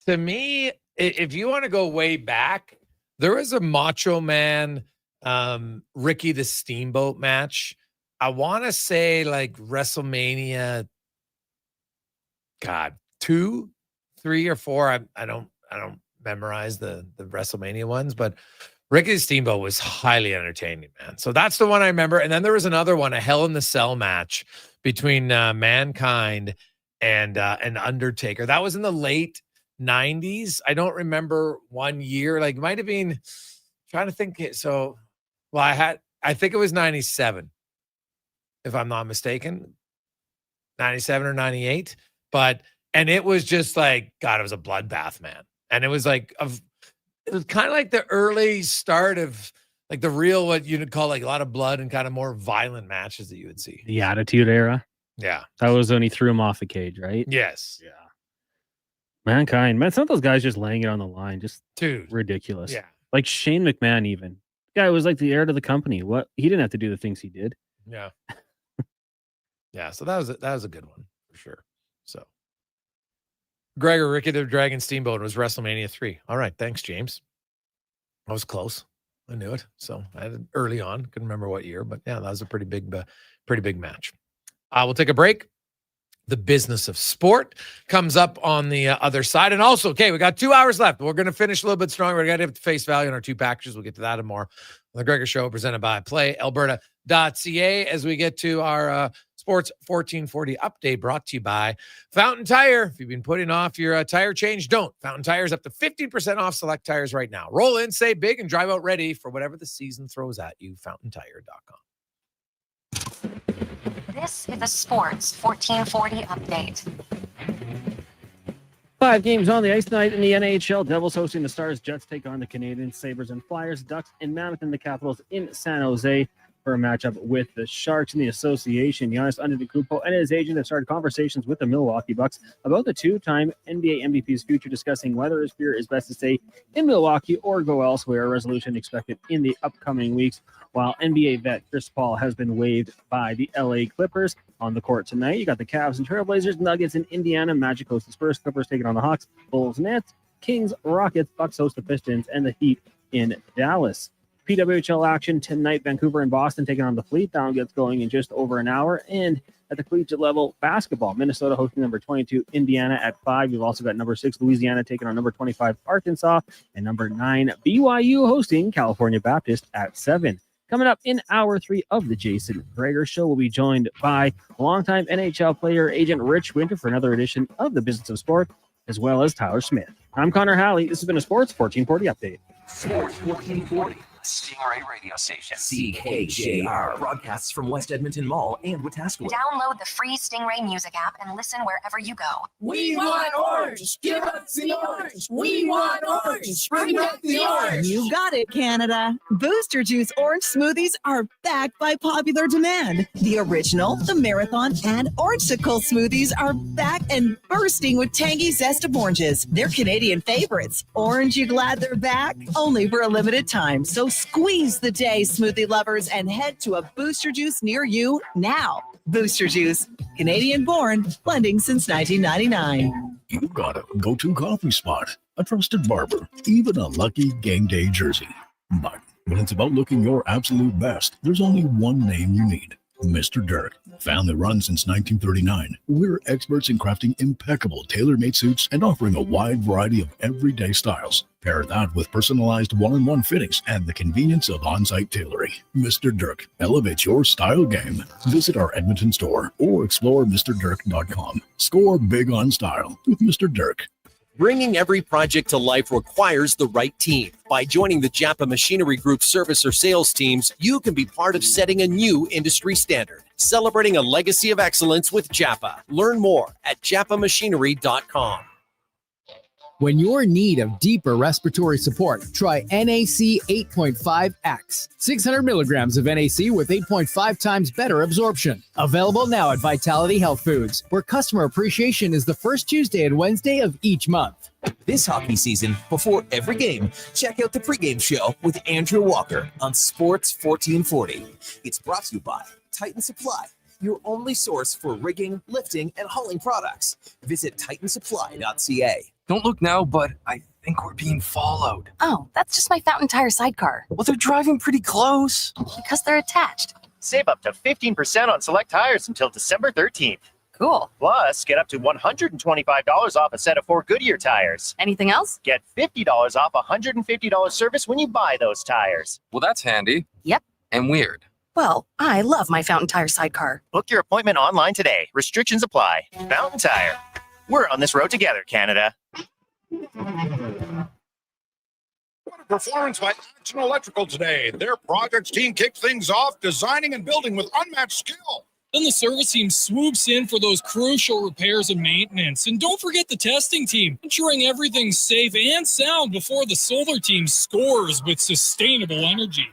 Speaker 1: To me, if you want to go way back, there was a Macho Man, Ricky the Steamboat match. I want to say like WrestleMania, 2, 3, or 4. I don't memorize the WrestleMania ones, but Ricky the Steamboat was highly entertaining, man. So that's the one I remember. And then there was another one, a Hell in the Cell match between Mankind and Undertaker. That was in the late 90s. I don't remember one year. Like, might have been trying to think. So, well, I think it was 97, if I'm not mistaken, 97 or 98. And it was just like, God, it was a bloodbath, man. And it was like, it was kind of like the early start of like the real, what you'd call like a lot of blood and kind of more violent matches that you would see.
Speaker 2: The Attitude Era.
Speaker 1: Yeah.
Speaker 2: That was when he threw him off the cage, right?
Speaker 1: Yes.
Speaker 2: Yeah. Mankind, man, some of those guys just laying it on the line, just ridiculous.
Speaker 1: Yeah.
Speaker 2: Like Shane McMahon, even. Guy was like the heir to the company. What? He didn't have to do the things he did.
Speaker 1: Yeah. Yeah. So that was a good one for sure. So Gregor, Ricky the Dragon Steamboat was WrestleMania 3. All right. Thanks, James. I was close. I knew it. So I had it early on. Couldn't remember what year, but yeah, that was a pretty big match. We'll take a break. The business of sport comes up on the other side. And also, okay, we got 2 hours left. We're going to finish a little bit stronger. We're going to have face value on our 2 packages. We'll get to that and more. The Gregor Show presented by PlayAlberta.ca as we get to our Sports 1440 update brought to you by Fountain Tire. If you've been putting off your tire change, don't. Fountain Tire is up to 15% off select tires right now. Roll in, save big, and drive out ready for whatever the season throws at you. FountainTire.com.
Speaker 26: This is a Sports 1440 update.
Speaker 2: 5 games on the ice tonight in the NHL. Devils hosting the Stars. Jets take on the Canadians. Sabres and Flyers. Ducks and Mammoth and the Capitals in San Jose for a matchup with the Sharks in the association. Giannis Antetokounmpo and his agent have started conversations with the Milwaukee Bucks about the two-time NBA MVP's future, discussing whether his career is best to stay in Milwaukee or go elsewhere. A resolution expected in the upcoming weeks, while NBA vet Chris Paul has been waived by the LA Clippers. On the court tonight, you got the Cavs and Trailblazers, Nuggets in Indiana, Magic host the Spurs, Clippers taking on the Hawks, Bulls, Nets, Kings, Rockets, Bucks host the Pistons, and the Heat in Dallas. PWHL action tonight, Vancouver and Boston taking on the Fleet. That one gets going in just over an hour. And at the collegiate level, basketball, Minnesota hosting number 22, Indiana at 5. You've also got number 6, Louisiana taking on number 25, Arkansas, and number 9, BYU hosting California Baptist at 7. Coming up in hour 3 of the Jason Gregor Show, we'll be joined by longtime NHL player agent Rich Winter for another edition of the Business of Sport, as well as Tyler Smith. I'm Connor Halley. This has been a Sports 1440 update.
Speaker 7: Sports 1440. Stingray Radio Station. CKJR. Broadcasts from West Edmonton Mall and Wetaskiwin.
Speaker 26: Download the free Stingray music app and listen wherever you go.
Speaker 3: We want orange. Give us the orange. We want orange. Bring back the orange.
Speaker 5: You got it, Canada. Booster Juice orange smoothies are back by popular demand. The original, the marathon, and orangesicle smoothies are back and bursting with tangy zest of oranges. They're Canadian favorites. Orange, you glad they're back? Only for a limited time. So squeeze the day, smoothie lovers, and head to a Booster Juice near you now. Booster Juice, Canadian born, blending since 1999.
Speaker 12: You got a go-to coffee spot, a trusted barber, even a lucky game day jersey. But when it's about looking your absolute best, there's only one name you need. Mr. Dirk. Family run since 1939. We're experts in crafting impeccable tailor-made suits and offering a wide variety of everyday styles. Pair that with personalized one-on-one fittings and the convenience of on-site tailoring. Mr. Dirk elevates your style game. Visit our Edmonton store or explore MrDirk.com. Score big on style with Mr. Dirk.
Speaker 18: Bringing every project to life requires the right team. By joining the Japa Machinery Group service or sales teams, you can be part of setting a new industry standard. Celebrating a legacy of excellence with Japa. Learn more at japamachinery.com.
Speaker 16: When you're in need of deeper respiratory support, try NAC 8.5X. 600 milligrams of NAC with 8.5 times better absorption. Available now at Vitality Health Foods, where customer appreciation is the first Tuesday and Wednesday of each month.
Speaker 7: This hockey season, before every game, check out the pregame show with Andrew Walker on Sports 1440. It's brought to you by Titan Supply, your only source for rigging, lifting, and hauling products. Visit titansupply.ca.
Speaker 10: Don't look now, but I think we're being followed.
Speaker 26: Oh, that's just my Fountain Tire sidecar.
Speaker 10: Well, they're driving pretty close.
Speaker 26: Because they're attached.
Speaker 22: Save up to 15% on select tires until December 13th.
Speaker 26: Cool.
Speaker 22: Plus, get up to $125 off a set of 4 Goodyear tires.
Speaker 26: Anything else?
Speaker 22: Get $50 off a $150 service when you buy those tires.
Speaker 10: Well, that's handy.
Speaker 26: Yep.
Speaker 10: And weird.
Speaker 26: Well, I love my Fountain Tire sidecar.
Speaker 22: Book your appointment online today. Restrictions apply. Fountain Tire. We're on this road together, Canada.
Speaker 19: Performance by Action Electrical today. Their projects team kicked things off, designing and building with unmatched skill.
Speaker 20: Then the service team swoops in for those crucial repairs and maintenance. And don't forget the testing team, ensuring everything's safe and sound before the solar team scores with sustainable energy.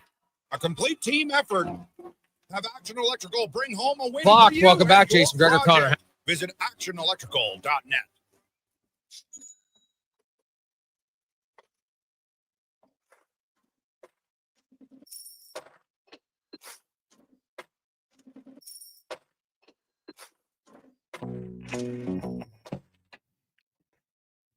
Speaker 19: A complete team effort. Have Action Electrical bring home a win.
Speaker 1: Clock.
Speaker 19: for you
Speaker 1: Welcome back,
Speaker 19: and your
Speaker 1: Jason Gregor,
Speaker 19: project.
Speaker 1: Connor.
Speaker 19: Visit actionelectrical.net.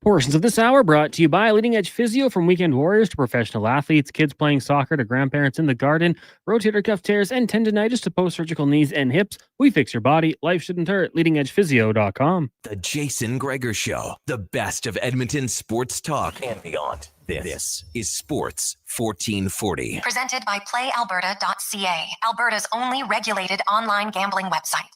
Speaker 2: Portions of this hour brought to you by Leading Edge Physio, from weekend warriors to professional athletes, kids playing soccer to grandparents in the garden, rotator cuff tears and tendonitis to post-surgical knees and hips. We fix your body. Life shouldn't hurt. LeadingEdgePhysio.com.
Speaker 25: The Jason Gregor Show, the best of Edmonton sports talk and beyond. This is Sports 1440.
Speaker 26: Presented by PlayAlberta.ca, Alberta's only regulated online gambling website.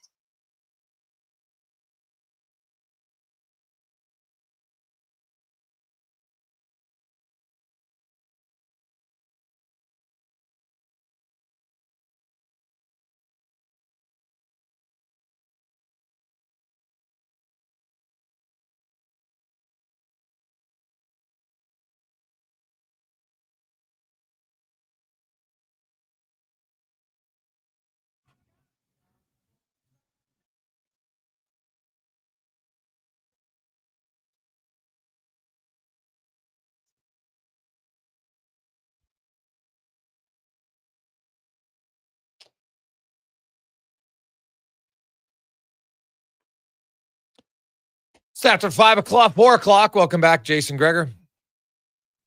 Speaker 1: It's after 5 o'clock, 4 o'clock. Welcome back, Jason Gregor.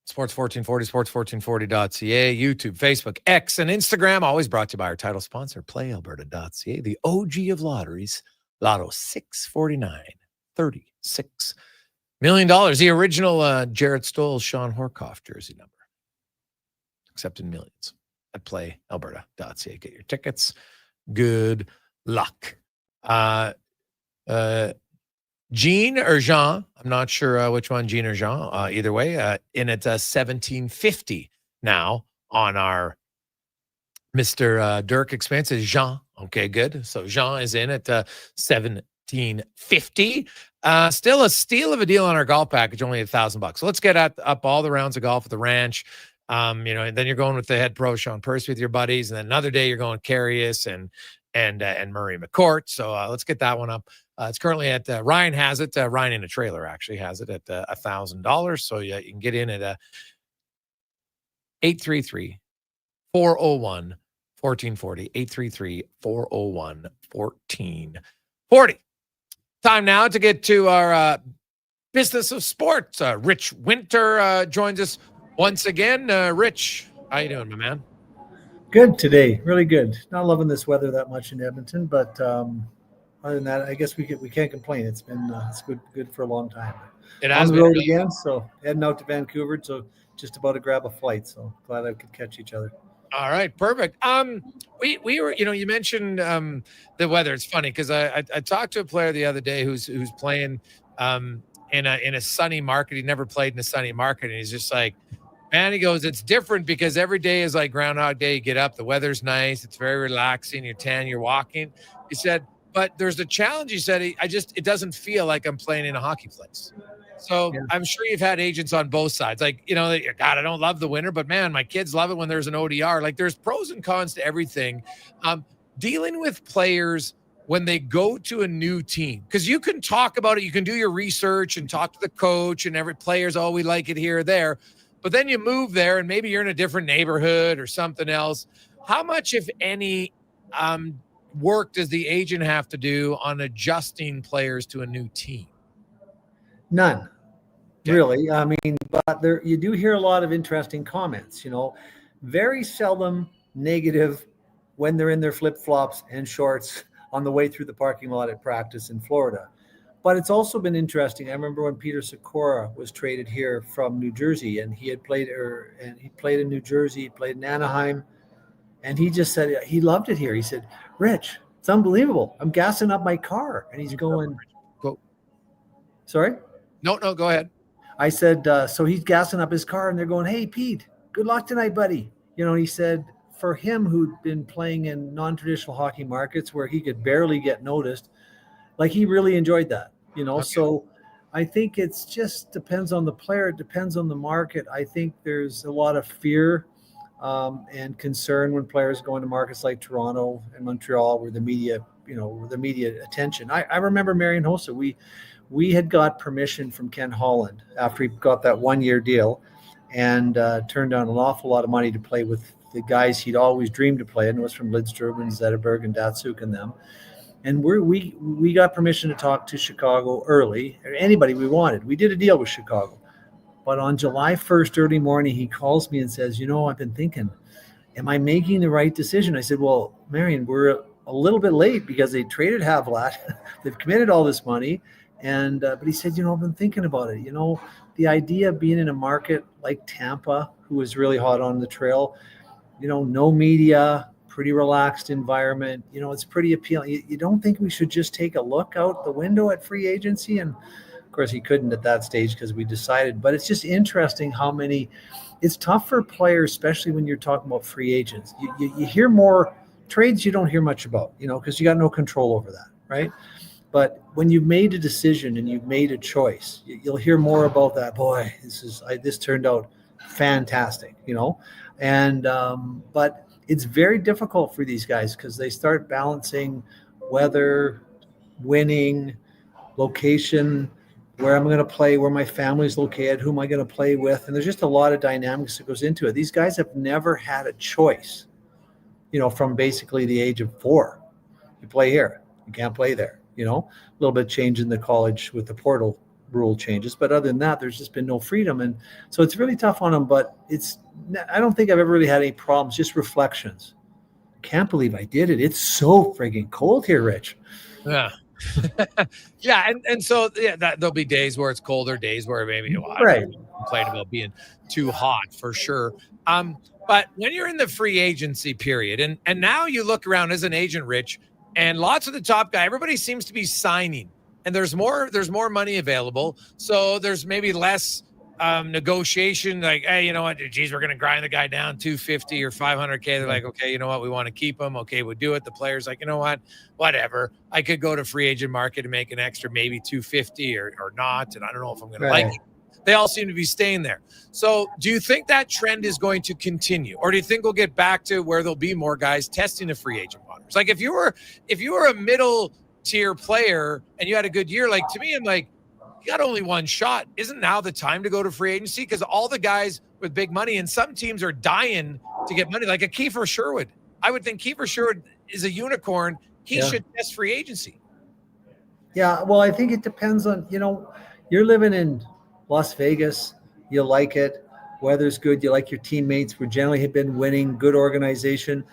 Speaker 1: Sports 1440, sports1440.ca, YouTube, Facebook, X, and Instagram. Always brought to you by our title sponsor, PlayAlberta.ca, the OG of lotteries, Lotto 649, $36 million. The original Jarrett Stoll, Sean Horkoff jersey number. Accepted millions at PlayAlberta.ca. Get your tickets. Good luck. Jean or Jean, I'm not sure which one, Jean or Jean, either way, in at 1750 now on our Mr. Dirk expenses. Jean, okay, good. So Jean is in at 1750. Still a steal of a deal on our golf package, only $1,000. So let's get up all the rounds of golf at the ranch. And then you're going with the head pro, Sean Percy, with your buddies, and then another day you're going Carius and Murray McCourt. So let's get that one up. It's currently at Ryan has it. Ryan in a trailer actually has it at $1,000. So you can get in at 833-401-1440. 833-401-1440. Time now to get to our business of sports. Rich Winter joins us once again. Rich, how you doing, my man?
Speaker 9: Good today, really good. Not loving this weather that much in Edmonton, but other than that, I guess we can't complain. It's been it's good for a long time.
Speaker 1: It has
Speaker 9: on the
Speaker 1: been
Speaker 9: road
Speaker 1: really
Speaker 9: again, so heading out to Vancouver. So just about to grab a flight. So glad I could catch each other.
Speaker 1: All right, perfect. We were, you mentioned the weather. It's funny because I talked to a player the other day who's playing in a sunny market. He never played in a sunny market, and he's just like, man, he goes, it's different because every day is like Groundhog Day. You get up, the weather's nice, it's very relaxing, you're tan, you're walking. He said, but there's a challenge. He said, it doesn't feel like I'm playing in a hockey place. So yeah. I'm sure you've had agents on both sides. Like, God, I don't love the winter, but man, my kids love it when there's an ODR. Like there's pros and cons to everything. Dealing with players when they go to a new team, because you can talk about it. You can do your research and talk to the coach and every player's, oh, we like it here or there. But then you move there and maybe you're in a different neighborhood or something else. How much, if any, work does the agent have to do on adjusting players to a new team?
Speaker 9: None, really. I mean, but you do hear a lot of interesting comments, very seldom negative when they're in their flip-flops and shorts on the way through the parking lot at practice in Florida. But it's also been interesting. I remember when Peter Sikora was traded here from New Jersey, and he played in New Jersey, he played in Anaheim, and he just said he loved it here. He said, Rich, it's unbelievable. I'm gassing up my car. And he's going,
Speaker 1: go.
Speaker 9: Sorry?
Speaker 1: No, go ahead.
Speaker 9: I said, so he's gassing up his car, and they're going, hey, Pete, good luck tonight, buddy. He said for him, who'd been playing in non-traditional hockey markets where he could barely get noticed, like he really enjoyed that. Okay. So I think it's just depends on the player. It depends on the market. I think there's a lot of fear and concern when players go into markets like Toronto and Montreal, where the media attention. I remember Marian Hossa. We had got permission from Ken Holland after he got that 1-year deal and turned down an awful lot of money to play with the guys he'd always dreamed to play. And it was from Lidstrom and Zetterberg and Datsuk and them. And we got permission to talk to Chicago early, or anybody we wanted. We did a deal with Chicago. But on July 1st, early morning, he calls me and says, I've been thinking, am I making the right decision? I said, well, Marian, we're a little bit late because they traded Havlat. They've committed all this money. And but he said, I've been thinking about it. The idea of being in a market like Tampa, who is really hot on the trail, no media, pretty relaxed environment. It's pretty appealing. You don't think we should just take a look out the window at free agency? And of course he couldn't at that stage because we decided, but it's just interesting how many, it's tough for players, especially when you're talking about free agents. You hear more trades you don't hear much about, because you got no control over that, right? But when you've made a decision and you've made a choice, you'll hear more about that. Boy, this turned out fantastic, and but it's very difficult for these guys because they start balancing weather, winning, location, where I'm going to play, where my family's located, who am I going to play with, and there's just a lot of dynamics that goes into it. These guys have never had a choice, from basically the age of 4. You play here, you can't play there. A little bit change in the college with the portal rule changes. But other than that, there's just been no freedom. And so it's really tough on them. But I don't think I've ever really had any problems, just reflections. Can't believe I did it. It's so friggin' cold here, Rich.
Speaker 1: Yeah. Yeah. And so, yeah, there'll be days where it's colder, days where maybe
Speaker 9: Right.
Speaker 1: complain about being too hot for sure. But when you're in the free agency period, and now you look around as an agent, Rich, and lots of the top guy, everybody seems to be signing, and there's more money available. So there's maybe less negotiation, like, hey, you know what, geez, we're going to grind the guy down 250 or 500K. They're like, okay, you know what, we want to keep him. Okay, we'll do it. The player's like, you know what, whatever. I could go to free agent market and make an extra maybe 250 or not. And I don't know if I'm going to like it. They all seem to be staying there. So do you think that trend is going to continue? Or do you think we'll get back to where there'll be more guys testing the free agent waters? Like if you were a middle tier player and you had a good year, like to me, I'm like, you got only one shot. Isn't now the time to go to free agency? Because all the guys with big money, and some teams are dying to get money, like a Kiefer Sherwood. I would think Kiefer Sherwood is a unicorn. He should test free agency.
Speaker 9: Yeah, well, I think it depends on, you're living in Las Vegas, you like it, weather's good, you like your teammates, we generally have been winning, good organization.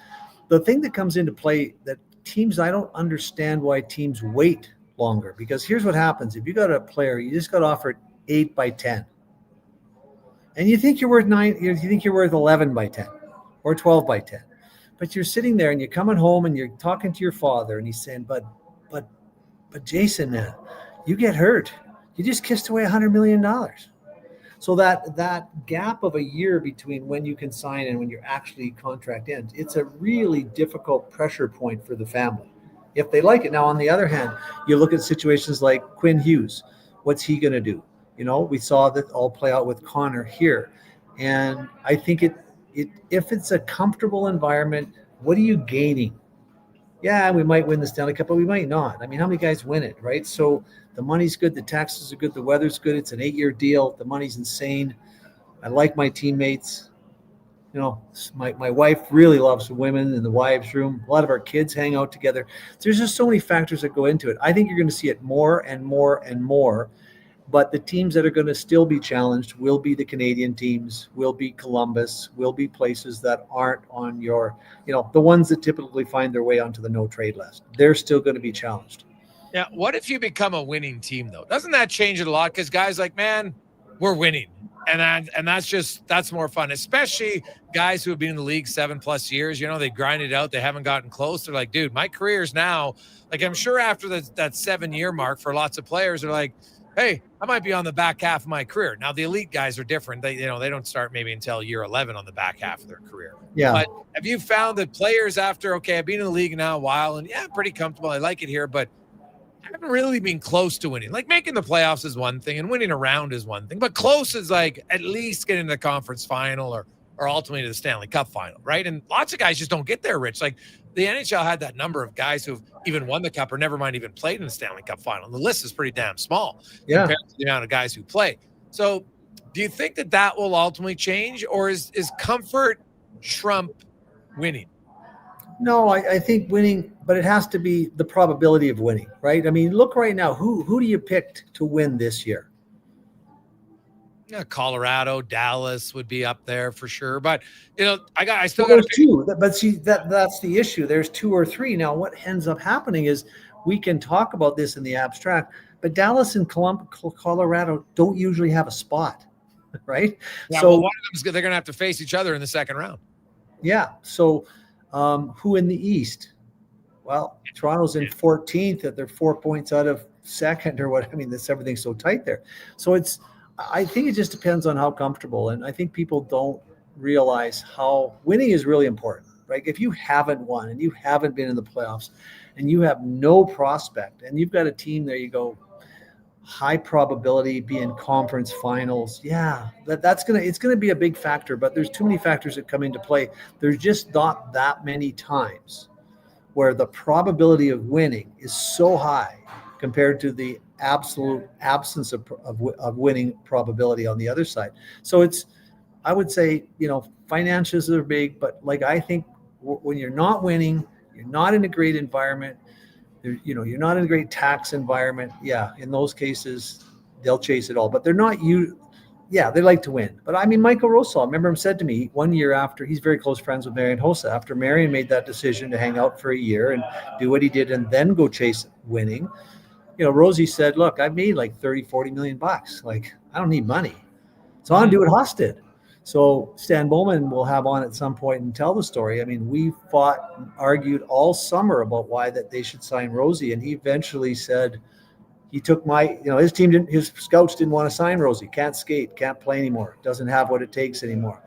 Speaker 9: The thing that comes into play that teams, I don't understand why teams wait longer, because here's what happens. If you got a player, you just got offered 8 by 10, and you think you're worth 9, you think you're worth 11 by 10 or 12 by 10, but you're sitting there and you're coming home and you're talking to your father and he's saying, but Jason, man, you get hurt. You just kissed away $100 million. So that gap of a year between when you can sign and when your actually contract ends, it's a really difficult pressure point for the family if they like it. Now, on the other hand, you look at situations like Quinn Hughes. What's he going to do? We saw that all play out with Connor here. And I think if it's a comfortable environment, what are you gaining? Yeah, we might win the Stanley Cup, but we might not. I mean, how many guys win it, right? So the money's good, the taxes are good, the weather's good. It's an 8-year deal. The money's insane. I like my teammates. My wife really loves women in the wives' room. A lot of our kids hang out together. There's just so many factors that go into it. I think you're going to see it more and more and more. But the teams that are going to still be challenged will be the Canadian teams, will be Columbus, will be places that aren't on your, the ones that typically find their way onto the no trade list. They're still going to be challenged.
Speaker 1: Yeah. What if you become a winning team, though? Doesn't that change it a lot? Because guys like, man, we're winning. And that's more fun, especially guys who have been in the league 7+ years. They grind it out. They haven't gotten close. They're like, dude, my career's now, like, I'm sure after that 7-year mark for lots of players, they're like, hey, I might be on the back half of my career. Now, the elite guys are different. They don't start maybe until year 11 on the back half of their career.
Speaker 9: Yeah.
Speaker 1: But have you found that players after, okay, I've been in the league now a while, and yeah, I'm pretty comfortable. I like it here, but I haven't really been close to winning. Like making the playoffs is one thing, and winning a round is one thing, but close is like at least getting to the conference final or ultimately to the Stanley Cup final, right? And lots of guys just don't get there, Rich. Like the NHL had that number of guys who've even won the cup or never mind even played in the Stanley Cup final. And the list is pretty damn small compared to the amount of guys who play. So do you think that will ultimately change, or is comfort trump winning?
Speaker 9: No, I think winning, but it has to be the probability of winning, right? I mean, look right now, who do you pick to win this year?
Speaker 1: Yeah, Colorado, Dallas would be up there for sure. But I still
Speaker 9: got
Speaker 1: two.
Speaker 9: But see, that's the issue. There's 2 or 3 now. What ends up happening is we can talk about this in the abstract, but Dallas and Colorado don't usually have a spot, right?
Speaker 1: Yeah,
Speaker 9: so
Speaker 1: well, one of them they're going to have to face each other in the second round.
Speaker 9: Yeah. So who in the East? Well, Toronto's in 14th. That they're 4 points out of second or what? I mean, everything's so tight there. So I think it just depends on how comfortable. And I think people don't realize how winning is really important, right? If you haven't won and you haven't been in the playoffs and you have no prospect and you've got a team there, you go high probability be in conference finals. Yeah, it's going to be a big factor, but there's too many factors that come into play. There's just not that many times where the probability of winning is so high compared to the absolute absence of winning probability on the other side. So I would say, financials are big, but like, I think when you're not winning, you're not in a great environment, you're not in a great tax environment. Yeah. In those cases, they'll chase it all. But they're not you. Yeah, they like to win. But I mean, Michael Rosal, I remember him said to me 1 year after, he's very close friends with Marian Hossa. After Marian made that decision to hang out for a year and do what he did and then go chase winning, Rosie said, look, I've made like 30, 40 million bucks. Like, I don't need money. So I'll do what Hoss did. So Stan Bowman will have on at some point and tell the story. I mean, we fought and argued all summer about why that they should sign Rosie. And he eventually said, he took his team his scouts didn't want to sign Rosie. Can't skate, can't play anymore. Doesn't have what it takes anymore.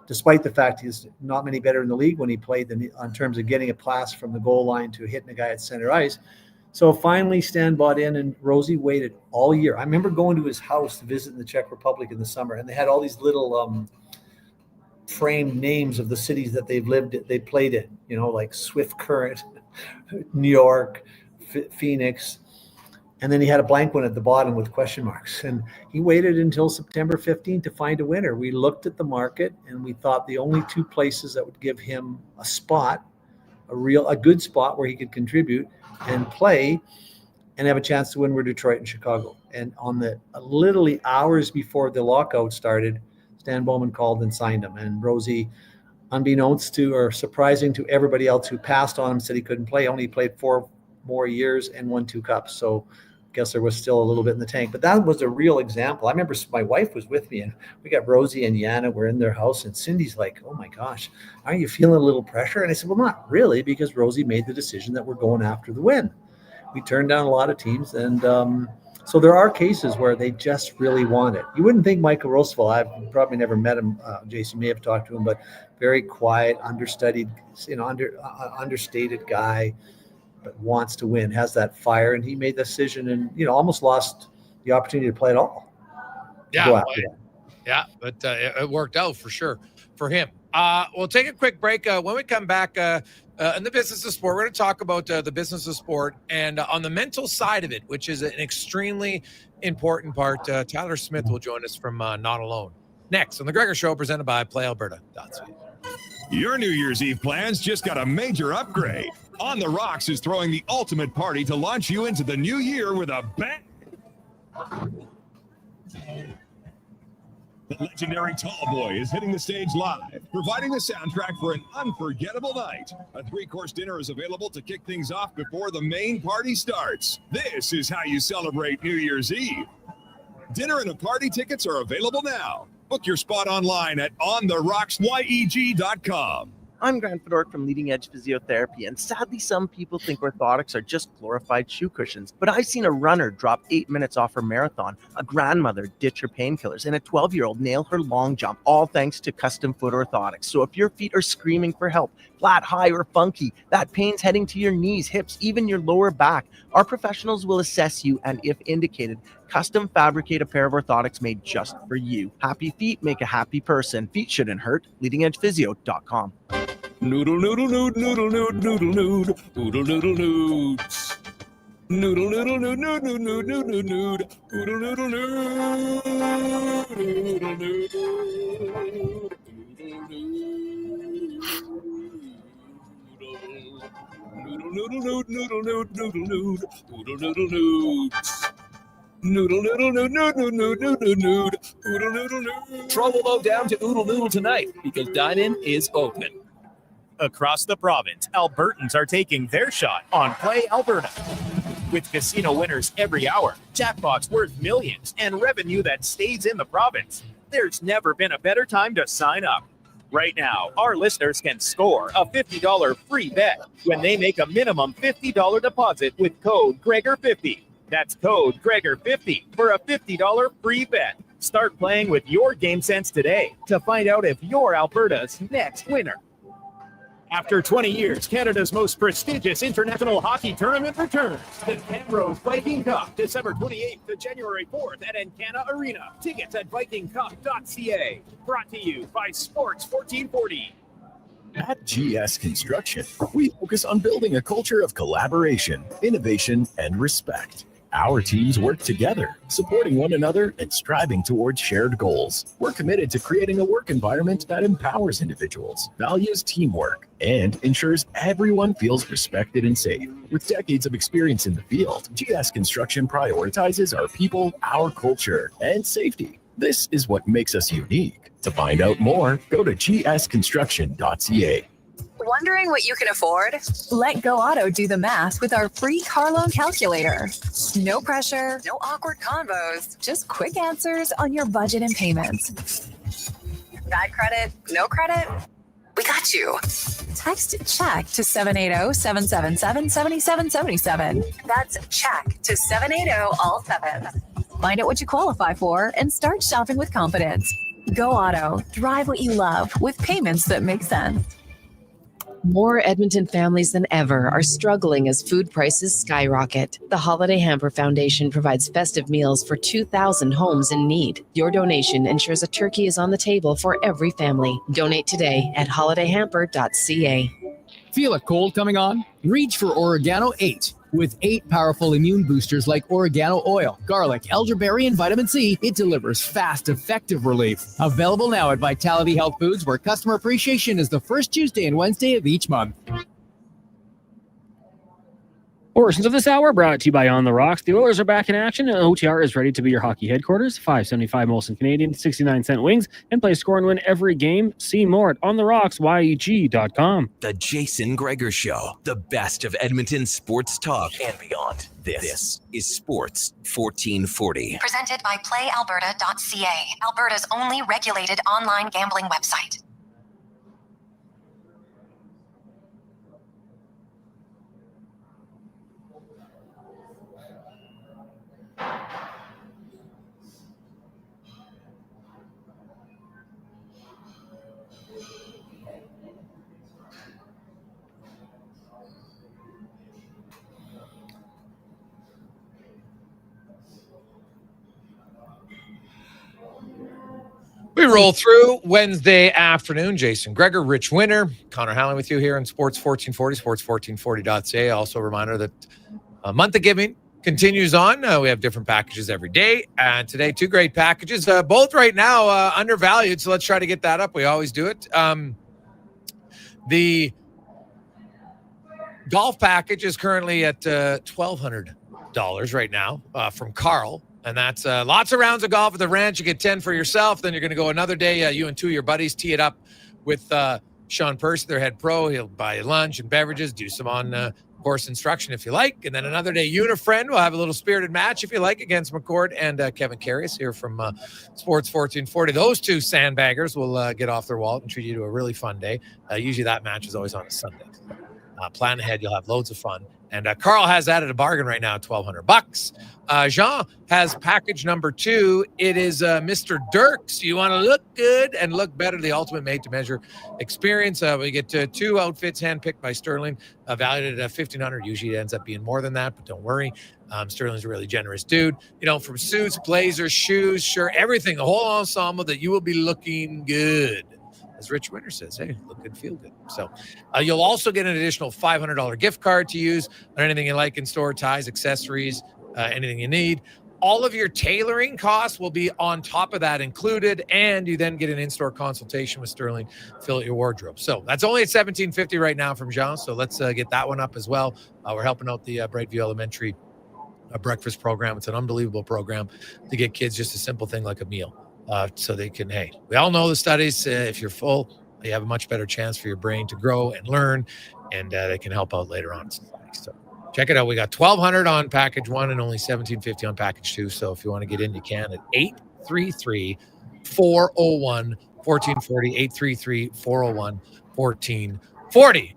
Speaker 9: Despite the fact he's not many better in the league when he played in terms of getting a pass from the goal line to hitting a guy at center ice. So finally Stan bought in and Rosie waited all year. I remember going to his house to visit in the Czech Republic in the summer, and they had all these little framed names of the cities that they played in, like Swift Current, New York, Phoenix. And then he had a blank one at the bottom with question marks. And he waited until September 15th to find a winner. We looked at the market and we thought the only two places that would give him a spot, a good spot where he could contribute and play and have a chance to win were Detroit and Chicago. And on the literally hours before the lockout started, Stan Bowman called and signed him. And Rosie, unbeknownst to or surprising to everybody else who passed on him, said he couldn't play. Only played 4 more years and won 2 cups. So I guess there was still a little bit in the tank. But that was a real example. I remember my wife was with me, and we got Rosie and Yana were in their house, and Cindy's like, oh my gosh, aren't you feeling a little pressure? And I said, well, not really, because Rosie made the decision that we're going after the win. We turned down a lot of teams, and so there are cases where they just really want it. You wouldn't think Michael Roseville, I've probably never met him, Jason may have talked to him, but very quiet, understudied, understated guy, but wants to win, has that fire, and he made the decision and almost lost the opportunity to play at all.
Speaker 1: But it worked out for sure for him. We'll take a quick break. When we come back in the business of sport, we're going to talk about the business of sport and on the mental side of it, which is an extremely important part. Tyler Smith will join us from Not Alone next on the Gregor Show, presented by PlayAlberta.ca.
Speaker 13: Your New Year's Eve plans just got a major upgrade. On the Rocks is throwing the ultimate party to launch you into the new year with a bang. The legendary Tall Boy is hitting the stage live, providing the soundtrack for an unforgettable night. A 3-course dinner is available to kick things off before the main party starts. This is how you celebrate New Year's Eve. Dinner and a party tickets are available now. Book your spot online at ontherocksyeg.com.
Speaker 14: I'm Grant Fedork from Leading Edge Physiotherapy, and sadly some people think orthotics are just glorified shoe cushions. But I've seen a runner drop 8 minutes off her marathon, a grandmother ditch her painkillers, and a 12-year-old nail her long jump, all thanks to custom foot orthotics. So if your feet are screaming for help, flat, high, or funky, that pain's heading to your knees, hips, even your lower back, our professionals will assess you and, if indicated, custom fabricate a pair of orthotics made just for you. Happy feet make a happy person. Feet shouldn't hurt. LeadingEdgePhysio.com.
Speaker 13: Noodle, noodle, noodle, noodle, noodle, noodle, noodle, noodle, noodle, noods. Noodle, noodle, noodle, noodle, noodle, noodle, noodle, noodle, noodle,
Speaker 15: Trouble low down to Oodle Noodle tonight because dine-in is open.
Speaker 11: Across the province, Albertans are taking their shot on Play Alberta. With casino winners every hour, jackpots worth millions, and revenue that stays in the province, there's never been a better time to sign up. Right now, our listeners can score a $50 free bet when they make a minimum $50 deposit with code Gregor50. That's code Gregor50 for a $50 free bet. Start playing with your game sense today to find out if you're Alberta's next winner. After 20 years, Canada's most prestigious international hockey tournament returns. The Camrose Viking Cup, December 28th to January 4th at Encana Arena. Tickets at vikingcup.ca. Brought to you by Sports 1440.
Speaker 12: At GS Construction, we focus on building a culture of collaboration, innovation, and respect. Our teams work together, supporting one another and striving towards shared goals. We're committed to creating a work environment that empowers individuals, values teamwork, and ensures everyone feels respected and safe. With decades of experience in the field, GS Construction prioritizes our people, our culture, and safety. This is what makes us unique. To find out more, go to gsconstruction.ca.
Speaker 4: Wondering what you can afford? Let Go Auto do the math with our free car loan calculator. No pressure, no awkward convos, just quick answers on your budget and payments. Bad credit, no credit? We got you. Text CHECK to 780-777-7777. That's CHECK to 780 all 7. Find out what you qualify for and start shopping with confidence. Go Auto. Drive what you love with payments that make sense.
Speaker 6: More Edmonton families than ever are struggling as food prices skyrocket. The Holiday Hamper Foundation provides festive meals for 2,000 homes in need. Your donation ensures a turkey is on the table for every family. Donate today at holidayhamper.ca.
Speaker 16: Feel a cold coming on? Reach for Oregano 8. With 8 powerful immune boosters like oregano oil, garlic, elderberry, and vitamin C, it delivers fast, effective relief. Available now at Vitality Health Foods, where customer appreciation is the first Tuesday and Wednesday of each month.
Speaker 2: Portions of this hour brought to you by On the Rocks. The Oilers are back in action, and OTR is ready to be your hockey headquarters. $5.75 Molson Canadian, 69-cent wings, and play score and win every game. See more at ontherocks.yeg.com.
Speaker 25: The Jason Gregor Show, the best of Edmonton sports talk and beyond. This is Sports 1440.
Speaker 26: Presented by PlayAlberta.ca, Alberta's only regulated online gambling website.
Speaker 1: We roll through Wednesday afternoon. Jason Gregor, Rich Winter, Connor Halley with you here on Sports 1440, sports1440.ca. Also a reminder that month of giving continues on. We have different packages every day. And today, 2 great packages, both right now undervalued. So let's try to get that up. We always do it. The golf package is currently at $1,200 right now from Carl. And that's lots of rounds of golf at the ranch. You get 10 for yourself. Then you're going to go another day. You and 2 of your buddies tee it up with Sean Percy, their head pro. He'll buy you lunch and beverages, do some on-course instruction if you like. And then another day, you and a friend will have a little spirited match if you like against McCord and Kevin Carius here from Sports 1440. Those 2 sandbaggers will get off their wallet and treat you to a really fun day. Usually that match is always on a Sunday. Plan ahead. You'll have loads of fun. And Carl has that at a bargain right now, $1,200. Jean has package number 2. It is Mr. Dirks. You want to look good and look better. The ultimate made-to-measure experience. We get 2 outfits handpicked by Sterling, valued at $1,500. Usually it ends up being more than that, but don't worry. Sterling's a really generous dude. You know, from suits, blazers, shoes, shirt, everything, the whole ensemble that you will be looking good. As Rich Winter says, hey, look good, feel good. So you'll also get an additional $500 gift card to use on anything you like in store, ties, accessories, anything you need. All of your tailoring costs will be on top of that included, and you then get an in-store consultation with Sterling, fill out your wardrobe. So that's only at $1,750 right now from Jean, so let's get that one up as well. We're helping out the Brightview Elementary breakfast program. It's an unbelievable program to get kids just a simple thing like a meal. So they can, hey, we all know the studies, if you're full, you have a much better chance for your brain to grow and learn, and they can help out later on. So check it out. We got $1,200 on package 1 and only $1,750 on package 2. So if you want to get in, you can at 833-401-1440, 833-401-1440.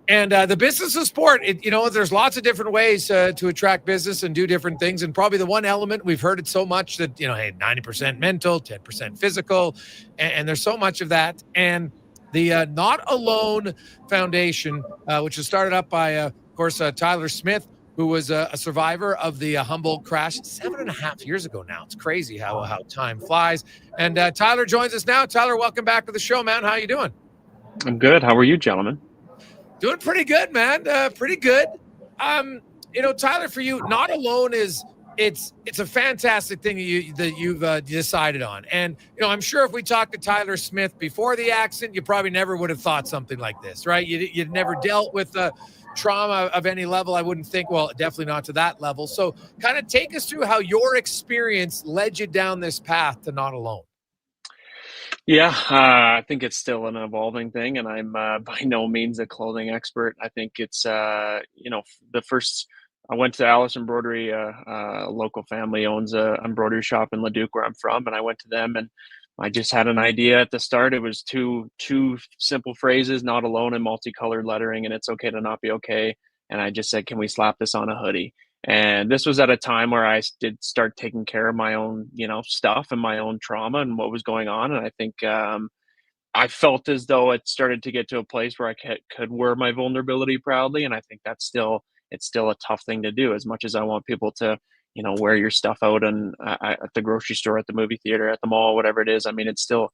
Speaker 1: And the business of sport, there's lots of different ways to attract business and do different things. And probably the one element, we've heard it so much that, hey, 90% mental, 10% physical. And there's so much of that. And the Not Alone Foundation, which was started up by, of course, Tyler Smith, who was a survivor of the Humboldt crash 7.5 years ago now. It's crazy how time flies. And Tyler joins us now. Tyler, welcome back to the show, man. How you doing?
Speaker 8: I'm good. How are you, gentlemen?
Speaker 1: Doing pretty good, man. Pretty good. Tyler, for you, Not Alone is it's a fantastic thing that you've decided on. And I'm sure if we talked to Tyler Smith before the accident, you probably never would have thought something like this, right? You'd never dealt with trauma of any level, I wouldn't think. Well, definitely not to that level. So kind of take us through how your experience led you down this path to Not Alone.
Speaker 8: Yeah, I think it's still an evolving thing, and I'm by no means a clothing expert. I think it's, I went to Alice Embroidery, a local family owns a embroidery shop in Leduc where I'm from, and I went to them, and I just had an idea at the start. It was two simple phrases: "Not alone," and multicolored lettering, and "It's okay to not be okay." And I just said, "Can we slap this on a hoodie?" And this was at a time where I did start taking care of my own, stuff and my own trauma and what was going on. And I think I felt as though it started to get to a place where I could wear my vulnerability proudly. And I think it's still a tough thing to do, as much as I want people to, wear your stuff out and at the grocery store, at the movie theater, at the mall, whatever it is. I mean, it's still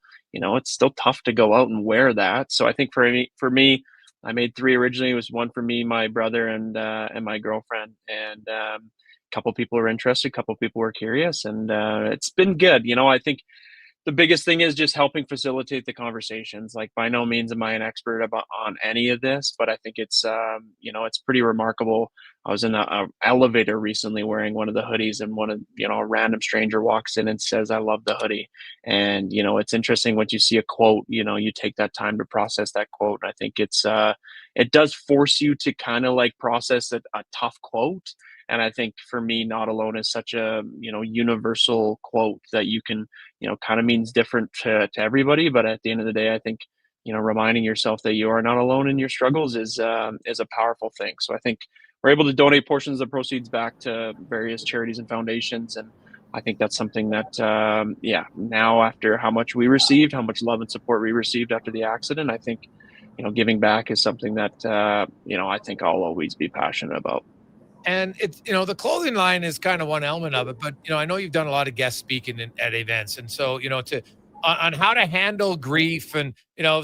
Speaker 8: tough to go out and wear that. So I think for me, I made 3 originally. It was one for me, my brother, and my girlfriend. And a couple people were interested, a couple people were curious, and it's been good. I think the biggest thing is just helping facilitate the conversations. Like, by no means am I an expert on any of this, but I think it's it's pretty remarkable. I was in a elevator recently wearing one of the hoodies, and a random stranger walks in and says, "I love the hoodie." And it's interesting once you see a quote, you take that time to process that quote. And I think it does force you to kind of like process a tough quote. And I think for me, "Not alone" is such a, universal quote that you can, kind of means different to everybody. But at the end of the day, I think, reminding yourself that you are not alone in your struggles is a powerful thing. So I think we're able to donate portions of the proceeds back to various charities and foundations. And I think that's something that, now after how much we received, how much love and support we received after the accident, I think, giving back is something that, I think I'll always be passionate about.
Speaker 1: And it's, the clothing line is kind of one element of it, but, I know you've done a lot of guest speaking at events. And so, on how to handle grief and,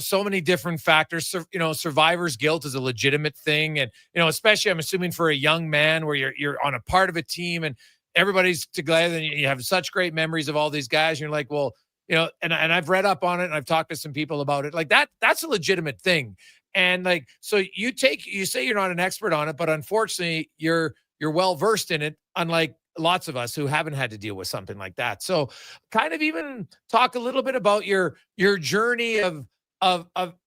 Speaker 1: so many different factors, survivor's guilt is a legitimate thing. And, especially I'm assuming for a young man where you're on a part of a team and everybody's together and you have such great memories of all these guys. And you're like, well, and I've read up on it and I've talked to some people about it. Like that's a legitimate thing. And like, so you say you're not an expert on it, but unfortunately you're well-versed in it, unlike lots of us who haven't had to deal with something like that. So kind of even talk a little bit about your journey of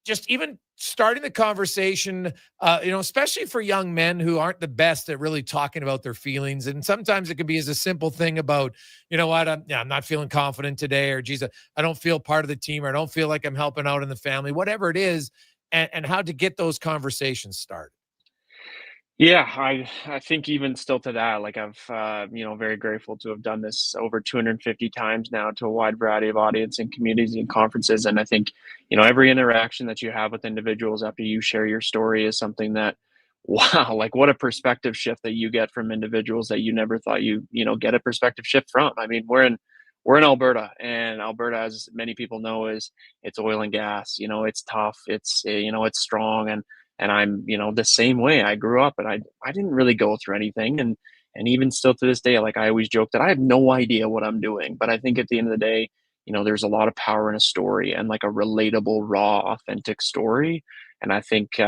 Speaker 1: just even starting the conversation, especially for young men who aren't the best at really talking about their feelings. And sometimes it can be as a simple thing about, I'm not feeling confident today, or geez, I don't feel part of the team, or I don't feel like I'm helping out in the family, whatever it is. And how to get those conversations started.
Speaker 8: Yeah, I think even still to that, like I've, very grateful to have done this over 250 times now to a wide variety of audience and communities and conferences. And I think, every interaction that you have with individuals after you share your story is something that, wow, like what a perspective shift that you get from individuals that you never thought you get a perspective shift from. I mean, we're in Alberta, and Alberta, as many people know, it's oil and gas. It's tough. It's it's strong, and I'm the same way. I grew up, and I didn't really go through anything, and even still to this day, like I always joke that I have no idea what I'm doing. But I think at the end of the day, there's a lot of power in a story, and like a relatable, raw, authentic story. And I think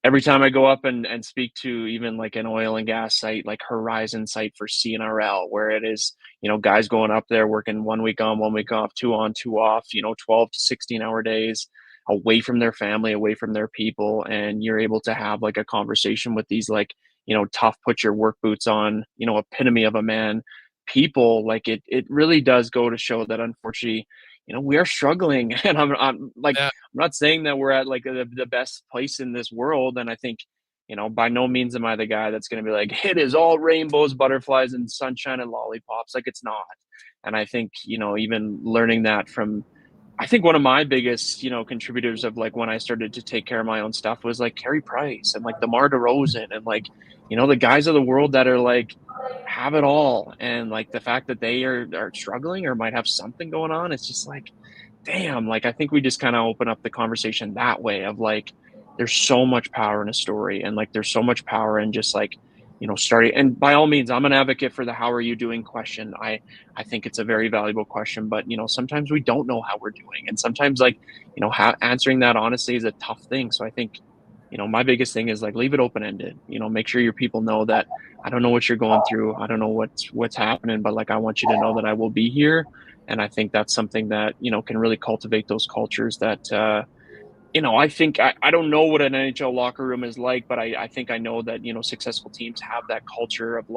Speaker 8: every time I go up and speak to even like an oil and gas site, like Horizon site for CNRL, where it is, guys going up there working 1 week on, 1 week off, 2 on, 2 off, 12 to 16-hour days, away from their family, away from their people. And you're able to have like a conversation with these like, tough, put your work boots on, epitome of a man people. Like it really does go to show that unfortunately, we are struggling. And I'm like, I'm not saying that we're at like the best place in this world. And I think, by no means am I the guy that's going to be like, it is all rainbows, butterflies, and sunshine and lollipops. Like it's not. And I think, even learning that from, I think one of my biggest, contributors of like when I started to take care of my own stuff was like Carey Price and like DeMar DeRozan and like, the guys of the world that are like, have it all. And like the fact that they are struggling or might have something going on, it's just like, damn, like I think we just kind of open up the conversation that way of like, there's so much power in a story, and like there's so much power in just like starting. And by all means, I'm an advocate for the "how are you doing" question. I think it's a very valuable question, but sometimes we don't know how we're doing, and sometimes answering that honestly is a tough thing. So I think my biggest thing is leave it open ended. Make sure your people know that I don't know what you're going through, I don't know what's happening, but I want you to know that I will be here. And I think that's something that can really cultivate those cultures that I think I don't know what an NHL locker room is like, but I think I know that, successful teams have that culture of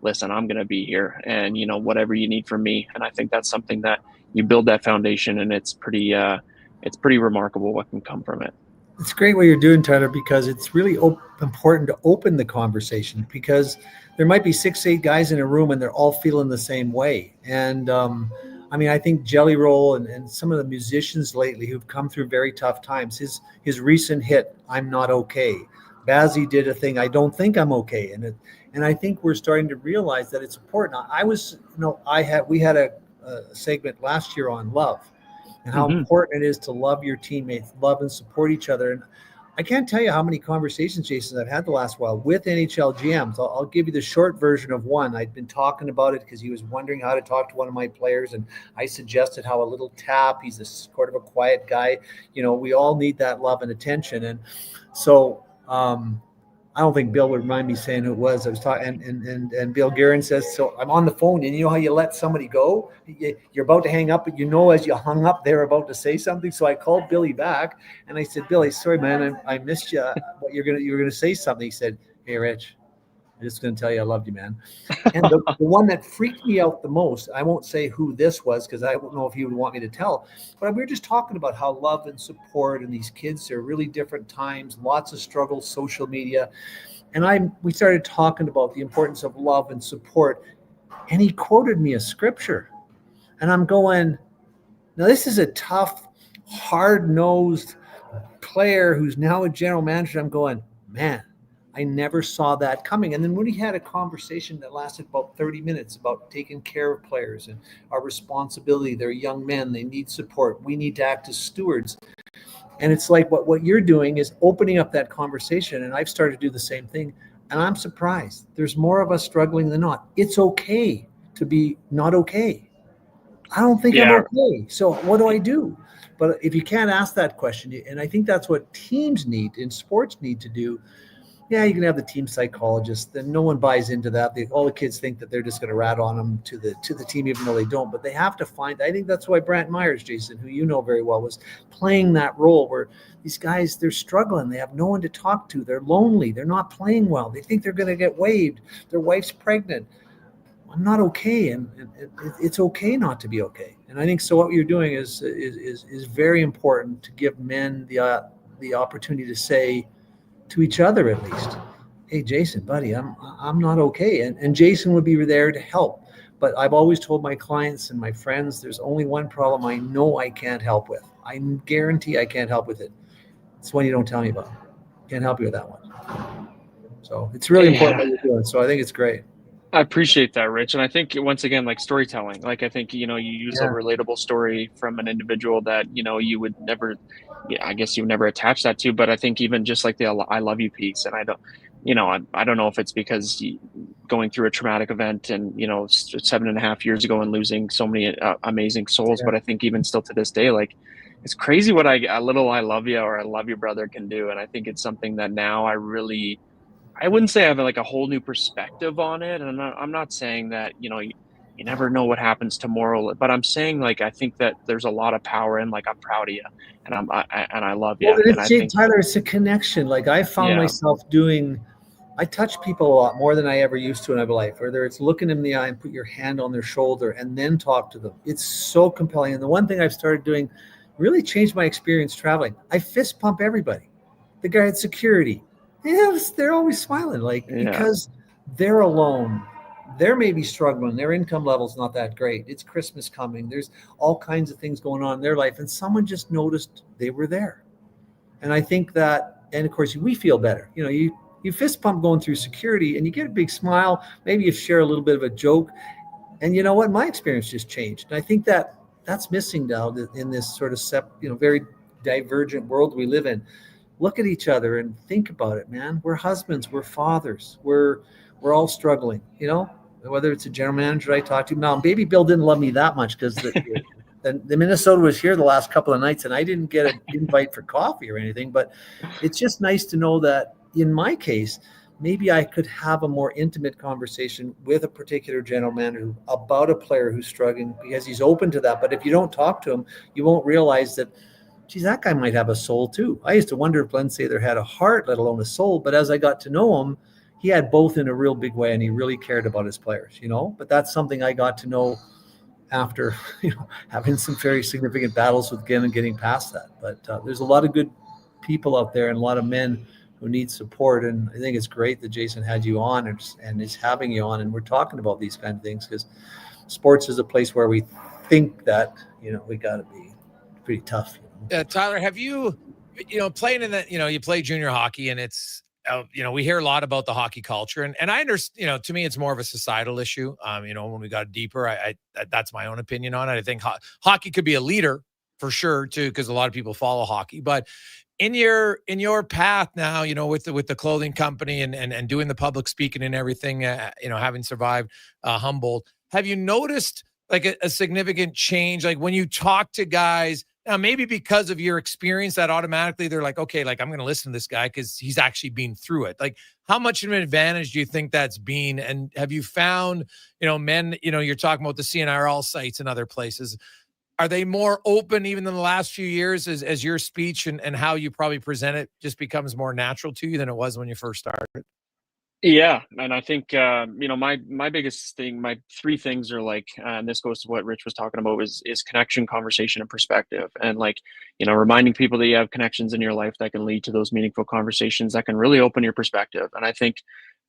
Speaker 8: listen, I'm going to be here and, whatever you need from me. And I think that's something that you build that foundation, and it's pretty remarkable what can come from it.
Speaker 9: It's great what you're doing, Tyler, because it's really important to open the conversation, because there might be 6-8 guys in a room and they're all feeling the same way. And, I think Jelly Roll and some of the musicians lately who've come through very tough times, his recent hit, "I'm Not Okay." Bazzi did a thing, "I Don't Think I'm Okay." And I think we're starting to realize that it's important. We had a segment last year on love and how important it is to love your teammates, love and support each other. And I can't tell you how many conversations, Jason, I've had the last while with NHL GMs. I'll give you the short version of one. I'd been talking about it because he was wondering how to talk to one of my players, and I suggested how a little tap. He's a sort of a quiet guy. We all need that love and attention. And so I don't think Bill would mind me saying who it was. I was talking, and Bill Guerin says, so I'm on the phone, and you know how you let somebody go? You're about to hang up, but as you hung up, they're about to say something. So I called Billy back, and I said, "Billy, sorry, man, I missed you. But you were gonna say something." He said, "Hey, Rich, I'm just going to tell you I loved you, man." And the one that freaked me out the most, I won't say who this was because I don't know if he would want me to tell, but we were just talking about how love and support and these kids are really different times, lots of struggles, social media. And we started talking about the importance of love and support. And he quoted me a scripture. And I'm going, now this is a tough, hard-nosed player who's now a general manager. I'm going, man, I never saw that coming. And then when we had a conversation that lasted about 30 minutes about taking care of players and our responsibility, they're young men, they need support, we need to act as stewards. And it's like what you're doing is opening up that conversation. And I've started to do the same thing. And I'm surprised. There's more of us struggling than not. It's okay to be not okay. I don't think I'm okay. So what do I do? But if you can't ask that question, and I think that's what teams need and sports need to do. Yeah, you can have the team psychologist. Then no one buys into that. All the kids think that they're just going to rat on them to the team, even though they don't. But they have to find. I think that's why Brant Myers, Jason, who you know very well, was playing that role where these guys, they're struggling. They have no one to talk to. They're lonely. They're not playing well. They think they're going to get waived. Their wife's pregnant. I'm not okay, and it's okay not to be okay. And I think so. What you're doing is very important to give men the opportunity to say to each other at least, "Hey, Jason, buddy, I'm not okay," and Jason would be there to help. But I've always told my clients and my friends, there's only one problem I know I can't help with. I guarantee I can't help with it. It's one you don't tell me about. Can't help you with that one. So it's really important what you're doing. So I think it's great.
Speaker 8: I appreciate that, Rich. And I think once again, storytelling, I think, you use a relatable story from an individual that, you would never, I guess you would never attach that to, but I think even just like the "I love you" piece. And I don't know if it's because going through a traumatic event and, 7.5 years ago and losing so many amazing souls. But I think even still to this day, it's crazy what a little "I love you" or "I love you, brother" can do. And I think it's something that now I wouldn't say I have a whole new perspective on it. And I'm not saying that, you never know what happens tomorrow, but I'm saying I think that there's a lot of power in I'm proud of you and I love you.
Speaker 9: Well,
Speaker 8: and I think,
Speaker 9: Tyler, it's a connection. I found myself I touch people a lot more than I ever used to in my life, whether it's looking them in the eye and put your hand on their shoulder and then talk to them. It's so compelling. And the one thing I've started doing really changed my experience traveling. I fist pump everybody. The guy at security. Yes, they're always smiling, because they're alone. They're maybe struggling. Their income level's not that great. It's Christmas coming. There's all kinds of things going on in their life. And someone just noticed they were there. And I think that, and of course, we feel better. You fist pump going through security and you get a big smile. Maybe you share a little bit of a joke. And you know what? My experience just changed. And I think that's missing now in this sort of very divergent world we live in. Look at each other and think about it, man. We're husbands, we're fathers, we're We're all struggling, you know, whether it's a general manager I talked to. Now, Baby Bill didn't love me that much because the Minnesota was here the last couple of nights and I didn't get an invite for coffee or anything, but it's just nice to know that in my case, maybe I could have a more intimate conversation with a particular general manager about a player who's struggling because he's open to that. But if you don't talk to him, you won't realize that, geez, that guy might have a soul too. I used to wonder if Glenn Sather had a heart, let alone a soul. But as I got to know him, he had both in a real big way and he really cared about his players, you know. But that's something I got to know after, you know, having some very significant battles with Glenn and getting past that. But there's a lot of good people out there and a lot of men who need support. And I think it's great that Jason had you on and is having you on. And we're talking about these kind of things because sports is a place where we think that, you know, we got to be pretty tough. You know?
Speaker 1: Tyler, have you playing in that, you play junior hockey and it's, we hear a lot about the hockey culture and I understand, to me, it's more of a societal issue. When we got deeper, I that's my own opinion on it. I think hockey could be a leader for sure too, because a lot of people follow hockey, but in your path now, with the clothing company and doing the public speaking and everything, having survived Humboldt, have you noticed like a significant change? Like when you talk to guys now, maybe because of your experience that automatically they're like, okay, like I'm going to listen to this guy because he's actually been through it. Like how much of an advantage do you think that's been? And have you found, men, you're talking about the CNRL sites and other places, are they more open even in the last few years as your speech and how you probably present it just becomes more natural to you than it was when you first started?
Speaker 8: Yeah. And I think, my biggest thing, my three things are like, and this goes to what Rich was talking about is connection, conversation, and perspective. And like, reminding people that you have connections in your life that can lead to those meaningful conversations that can really open your perspective. And I think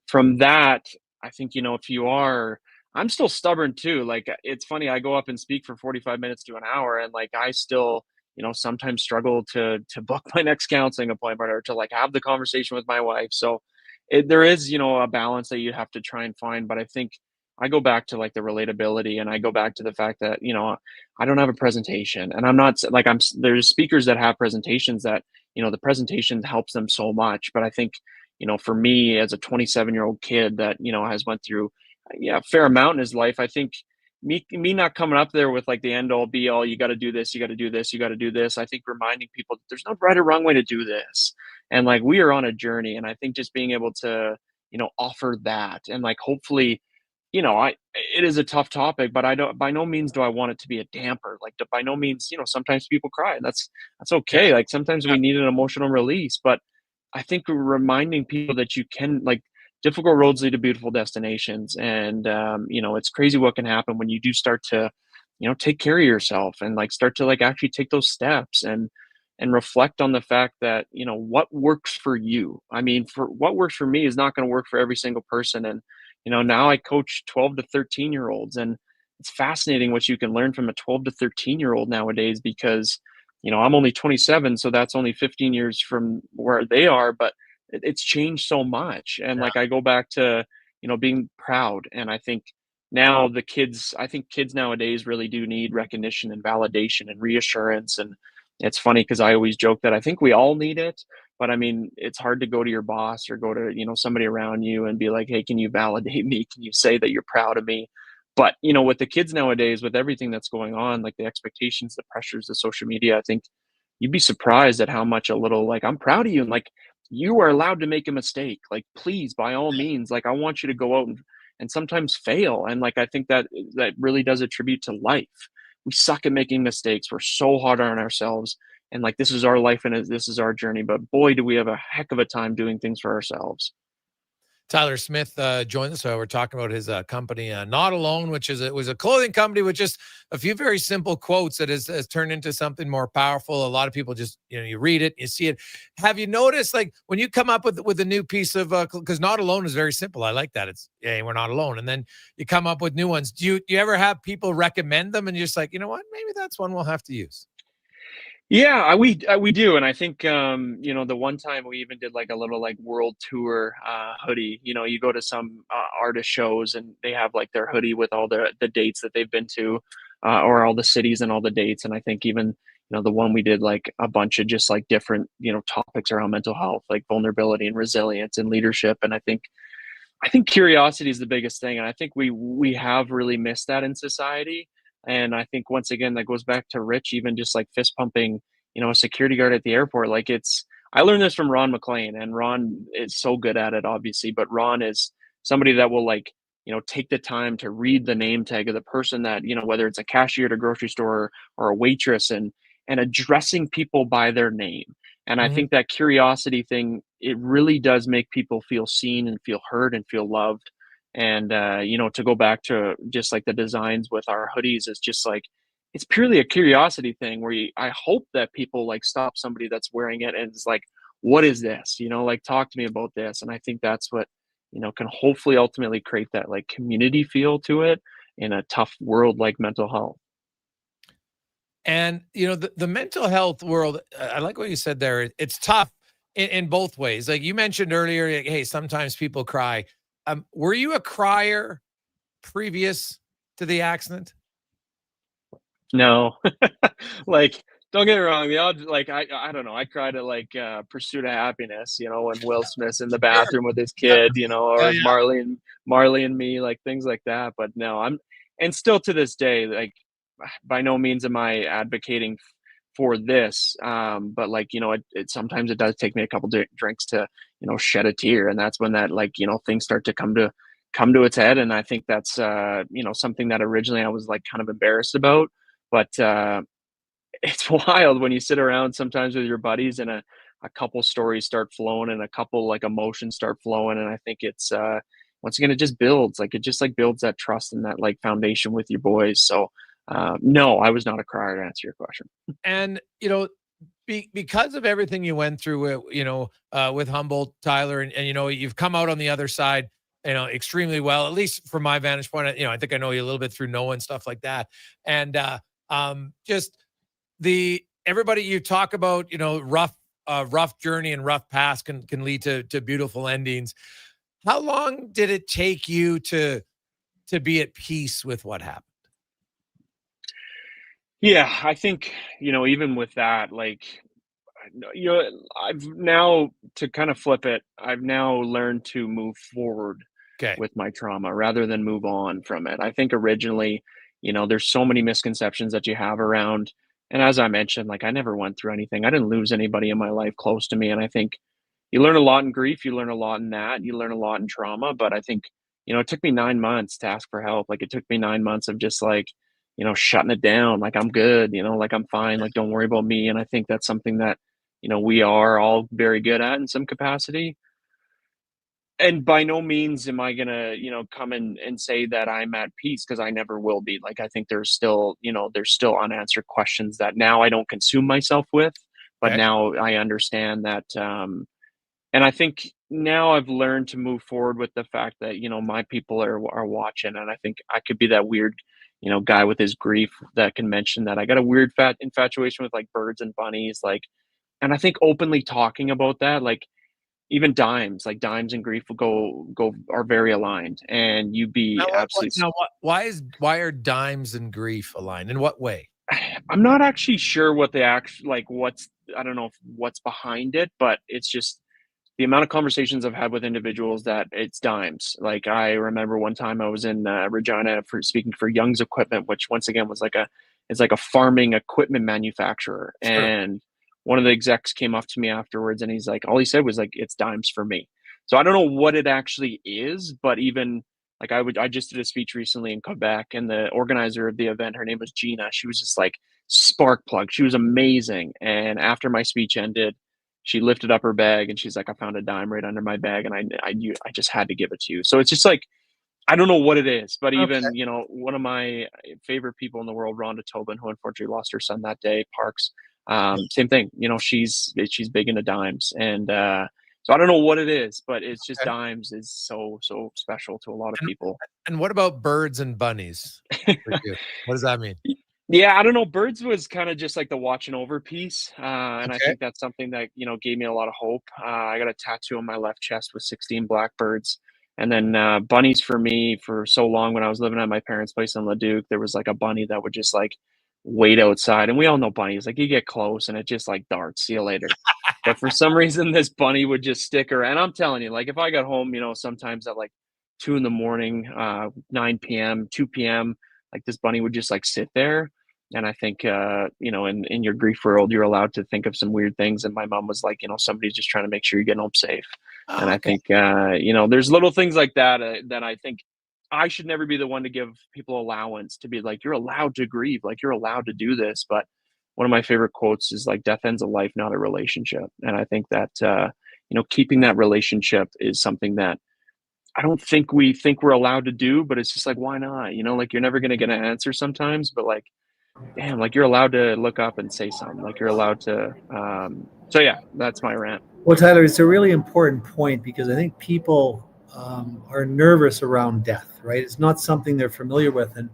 Speaker 8: from that, if you are, I'm still stubborn too. Like it's funny, I go up and speak for 45 minutes to an hour and like I still, sometimes struggle to book my next counseling appointment or to like have the conversation with my wife. So there is, a balance that you have to try and find. But I think I go back to like the relatability and I go back to the fact that, I don't have a presentation and I'm not like there's speakers that have presentations that, the presentation helps them so much. But I think, for me as a 27-year-old kid that, has went through a fair amount in his life, I think me not coming up there with like the end all be all, you got to do this, you got to do this, you got to do this. I think reminding people that there's no right or wrong way to do this. And like, we are on a journey. And I think just being able to, offer that and like, hopefully, it is a tough topic, but by no means do I want it to be a damper. Like by no means, sometimes people cry and that's okay. Like sometimes we need an emotional release, but I think reminding people that you can like, difficult roads lead to beautiful destinations. And, it's crazy what can happen when you do start to, take care of yourself and like start to like actually take those steps and reflect on the fact that, what works for you. I mean, for what works for me is not going to work for every single person. And, now I coach 12 to 13-year-olds and it's fascinating what you can learn from a 12 to 13-year-old nowadays because, I'm only 27. So that's only 15 years from where they are, but it's changed so much. And like, I go back to, being proud. And I think now kids nowadays really do need recognition and validation and reassurance. And it's funny because I always joke that I think we all need it, but I mean, it's hard to go to your boss or go to, somebody around you and be like, hey, can you validate me? Can you say that you're proud of me? But, with the kids nowadays, with everything that's going on, like the expectations, the pressures, the social media, I think you'd be surprised at how much a little, like, I'm proud of you. And like, you are allowed to make a mistake. Like, please, by all means, like, I want you to go out and sometimes fail. And like, I think that really does a tribute to life. We suck at making mistakes. We're so hard on ourselves. And like, this is our life and this is our journey. But boy, do we have a heck of a time doing things for ourselves.
Speaker 1: Tyler Smith joined us. We're talking about his company, Not Alone, which was a clothing company with just a few very simple quotes that has turned into something more powerful. A lot of people just, you read it, you see it. Have you noticed, like, when you come up with a new piece of, because Not Alone is very simple. I like that. It's, hey, we're not alone. And then you come up with new ones. Do you ever have people recommend them and you're just like, you know what, maybe that's one we'll have to use?
Speaker 8: Yeah, we do. And I think, the one time we even did like a little like world tour hoodie, you go to some artist shows and they have like their hoodie with all the dates that they've been to or all the cities and all the dates. And I think even, the one we did like a bunch of just like different, topics around mental health, like vulnerability and resilience and leadership. And I think I think curiosity is the biggest thing, and I think we have really missed that in society. And I think once again that goes back to Rich, even just like fist pumping, a security guard at the airport. Like I learned this from Ron McLean, and Ron is so good at it, obviously. But Ron is somebody that will take the time to read the name tag of the person that whether it's a cashier at a grocery store or a waitress, and addressing people by their name. And I think that curiosity thing, it really does make people feel seen and feel heard and feel loved. And, to go back to just like the designs with our hoodies is just like, it's purely a curiosity thing where I hope that people like stop somebody that's wearing it and is like, what is this? Talk to me about this. And I think that's what, can hopefully ultimately create that like community feel to it in a tough world like mental health.
Speaker 1: And, the mental health world, I like what you said there. It's tough in both ways. Like you mentioned earlier, like, hey, sometimes people cry. Were you a crier previous to the accident?
Speaker 8: No, don't get me wrong. The odds, I don't know. I cried at Pursuit of Happiness, when Will Smith's in the bathroom with his kid, or Marley and Me, like things like that. But no, and still to this day, like by no means am I advocating for this. But it sometimes it does take me a couple drinks to, shed a tear. And that's when that things start to come to its head. And I think that's, something that originally I was kind of embarrassed about, but, it's wild when you sit around sometimes with your buddies and a couple stories start flowing and a couple emotions start flowing. And I think it's, once again, it just builds, builds that trust and that foundation with your boys. So, no, I was not a crier, to answer your question.
Speaker 1: And, because of everything you went through, with Humboldt, Tyler, and you've come out on the other side, extremely well, at least from my vantage point. I think I know you a little bit through Noah and stuff like that. And, just everybody you talk about, rough journey and rough past can lead to beautiful endings. How long did it take you to be at peace with what happened?
Speaker 8: Yeah, I think, even with that, I've now, to kind of flip it, I've now learned to move forward with my trauma rather than move on from it. I think originally, there's so many misconceptions that you have around. And as I mentioned, I never went through anything. I didn't lose anybody in my life close to me. And I think you learn a lot in grief. You learn a lot in that. You learn a lot in trauma. But I think, it took me 9 months to ask for help. It took me 9 months of just shutting it down. I'm good, I'm fine. Don't worry about me. And I think that's something that, we are all very good at in some capacity. And by no means am I going to, come in and say that I'm at peace, because I never will be. I think there's still unanswered questions that now I don't consume myself with, but now I understand that. And I think now I've learned to move forward with the fact that, my people are watching. And I think I could be that weird, guy with his grief that can mention that I got a weird infatuation with birds and bunnies. And I think openly talking about that, even dimes and grief will are very aligned, and you be absolutely.
Speaker 1: Why are dimes and grief aligned? In what way?
Speaker 8: I'm not actually sure what the I don't know what's behind it, but it's just the amount of conversations I've had with individuals that it's dimes. I remember one time I was in Regina for speaking for Young's Equipment, which once again was it's like a farming equipment manufacturer. Sure. And one of the execs came up to me afterwards, and he's all he said was it's dimes for me. So I don't know what it actually is, but even I just did a speech recently in Quebec, and the organizer of the event, her name was Gina. She was just spark plug. She was amazing. And after my speech ended, she lifted up her bag and she's like, I found a dime right under my bag, and I just had to give it to you. So it's just I don't know what it is, but even, one of my favorite people in the world, Rhonda Tobin, who unfortunately lost her son that day, Parks, same thing, she's big into dimes. And, so I don't know what it is, but it's just dimes is so special to a lot of people.
Speaker 1: And what about birds and bunnies for you? What does that mean?
Speaker 8: Yeah, I don't know. Birds was kind of just the watching over piece. And I think that's something that, gave me a lot of hope. I got a tattoo on my left chest with 16 blackbirds. And then bunnies for me, for so long when I was living at my parents' place in Leduc, there was a bunny that would just wait outside. And we all know bunnies, you get close and it just darts, see you later. But for some reason, this bunny would just stick around. And I'm telling you, if I got home, sometimes at 2 a.m, 9 p.m, 2 p.m, like this bunny would just like sit there. And I think, in your grief world, you're allowed to think of some weird things. And my mom was like, somebody's just trying to make sure you get home safe. And I think, there's little things like that that I think I should never be the one to give people allowance to be like, you're allowed to grieve, like you're allowed to do this. But one of my favorite quotes is like, death ends a life, not a relationship. And I think that, keeping that relationship is something that I don't think we think we're allowed to do, but it's just like, why not? Like you're never going to get an answer sometimes, but like, damn, like you're allowed to look up and say something, like you're allowed to. So yeah, that's my rant.
Speaker 9: Well, Tyler, it's a really important point because I think people are nervous around death, right? It's not something they're familiar with. And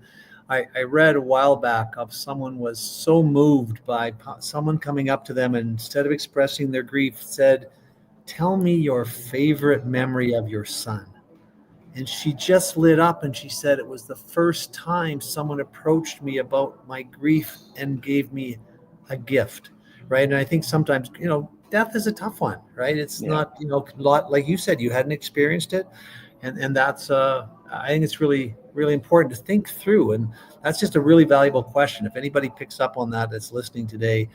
Speaker 9: I read a while back of someone was so moved by someone coming up to them and instead of expressing their grief said, tell me your favorite memory of your son. And she just lit up and she said it was the first time someone approached me about my grief and gave me a gift, right? And I think sometimes, death is a tough one, right? It's not, like you said, you hadn't experienced it. And that's, I think it's really, really important to think through. And that's just a really valuable question. If anybody picks up on that that's listening today,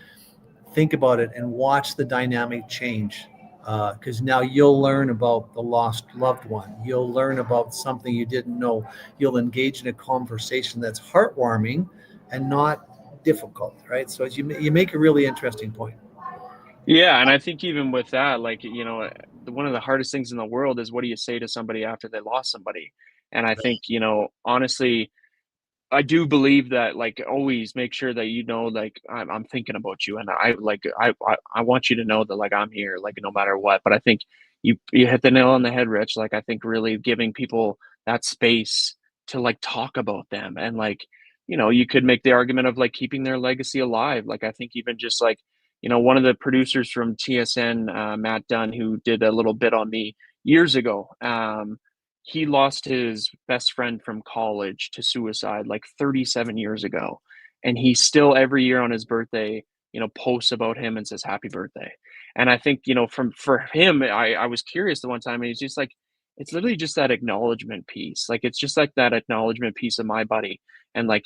Speaker 9: think about it and watch the dynamic change. Because now you'll learn about the lost loved one. You'll learn about something you didn't know. You'll engage in a conversation that's heartwarming and not difficult, right? So you make a really interesting point.
Speaker 8: Yeah, and I think even with that, like, one of the hardest things in the world is what do you say to somebody after they lost somebody? And I think, honestly, I do believe that, like, always make sure that like I'm thinking about you, and I want you to know that like I'm here, like no matter what. But I think you hit the nail on the head, Rich. Like I think really giving people that space to like talk about them, and like you could make the argument of like keeping their legacy alive. Like I think even just like one of the producers from TSN, Matt Dunn, who did a little bit on me years ago. He lost his best friend from college to suicide like 37 years ago. And he still every year on his birthday, posts about him and says, happy birthday. And I think, for him, I was curious the one time and he's just like, it's literally just that acknowledgement piece. Like, it's just like that acknowledgement piece of my buddy. And like,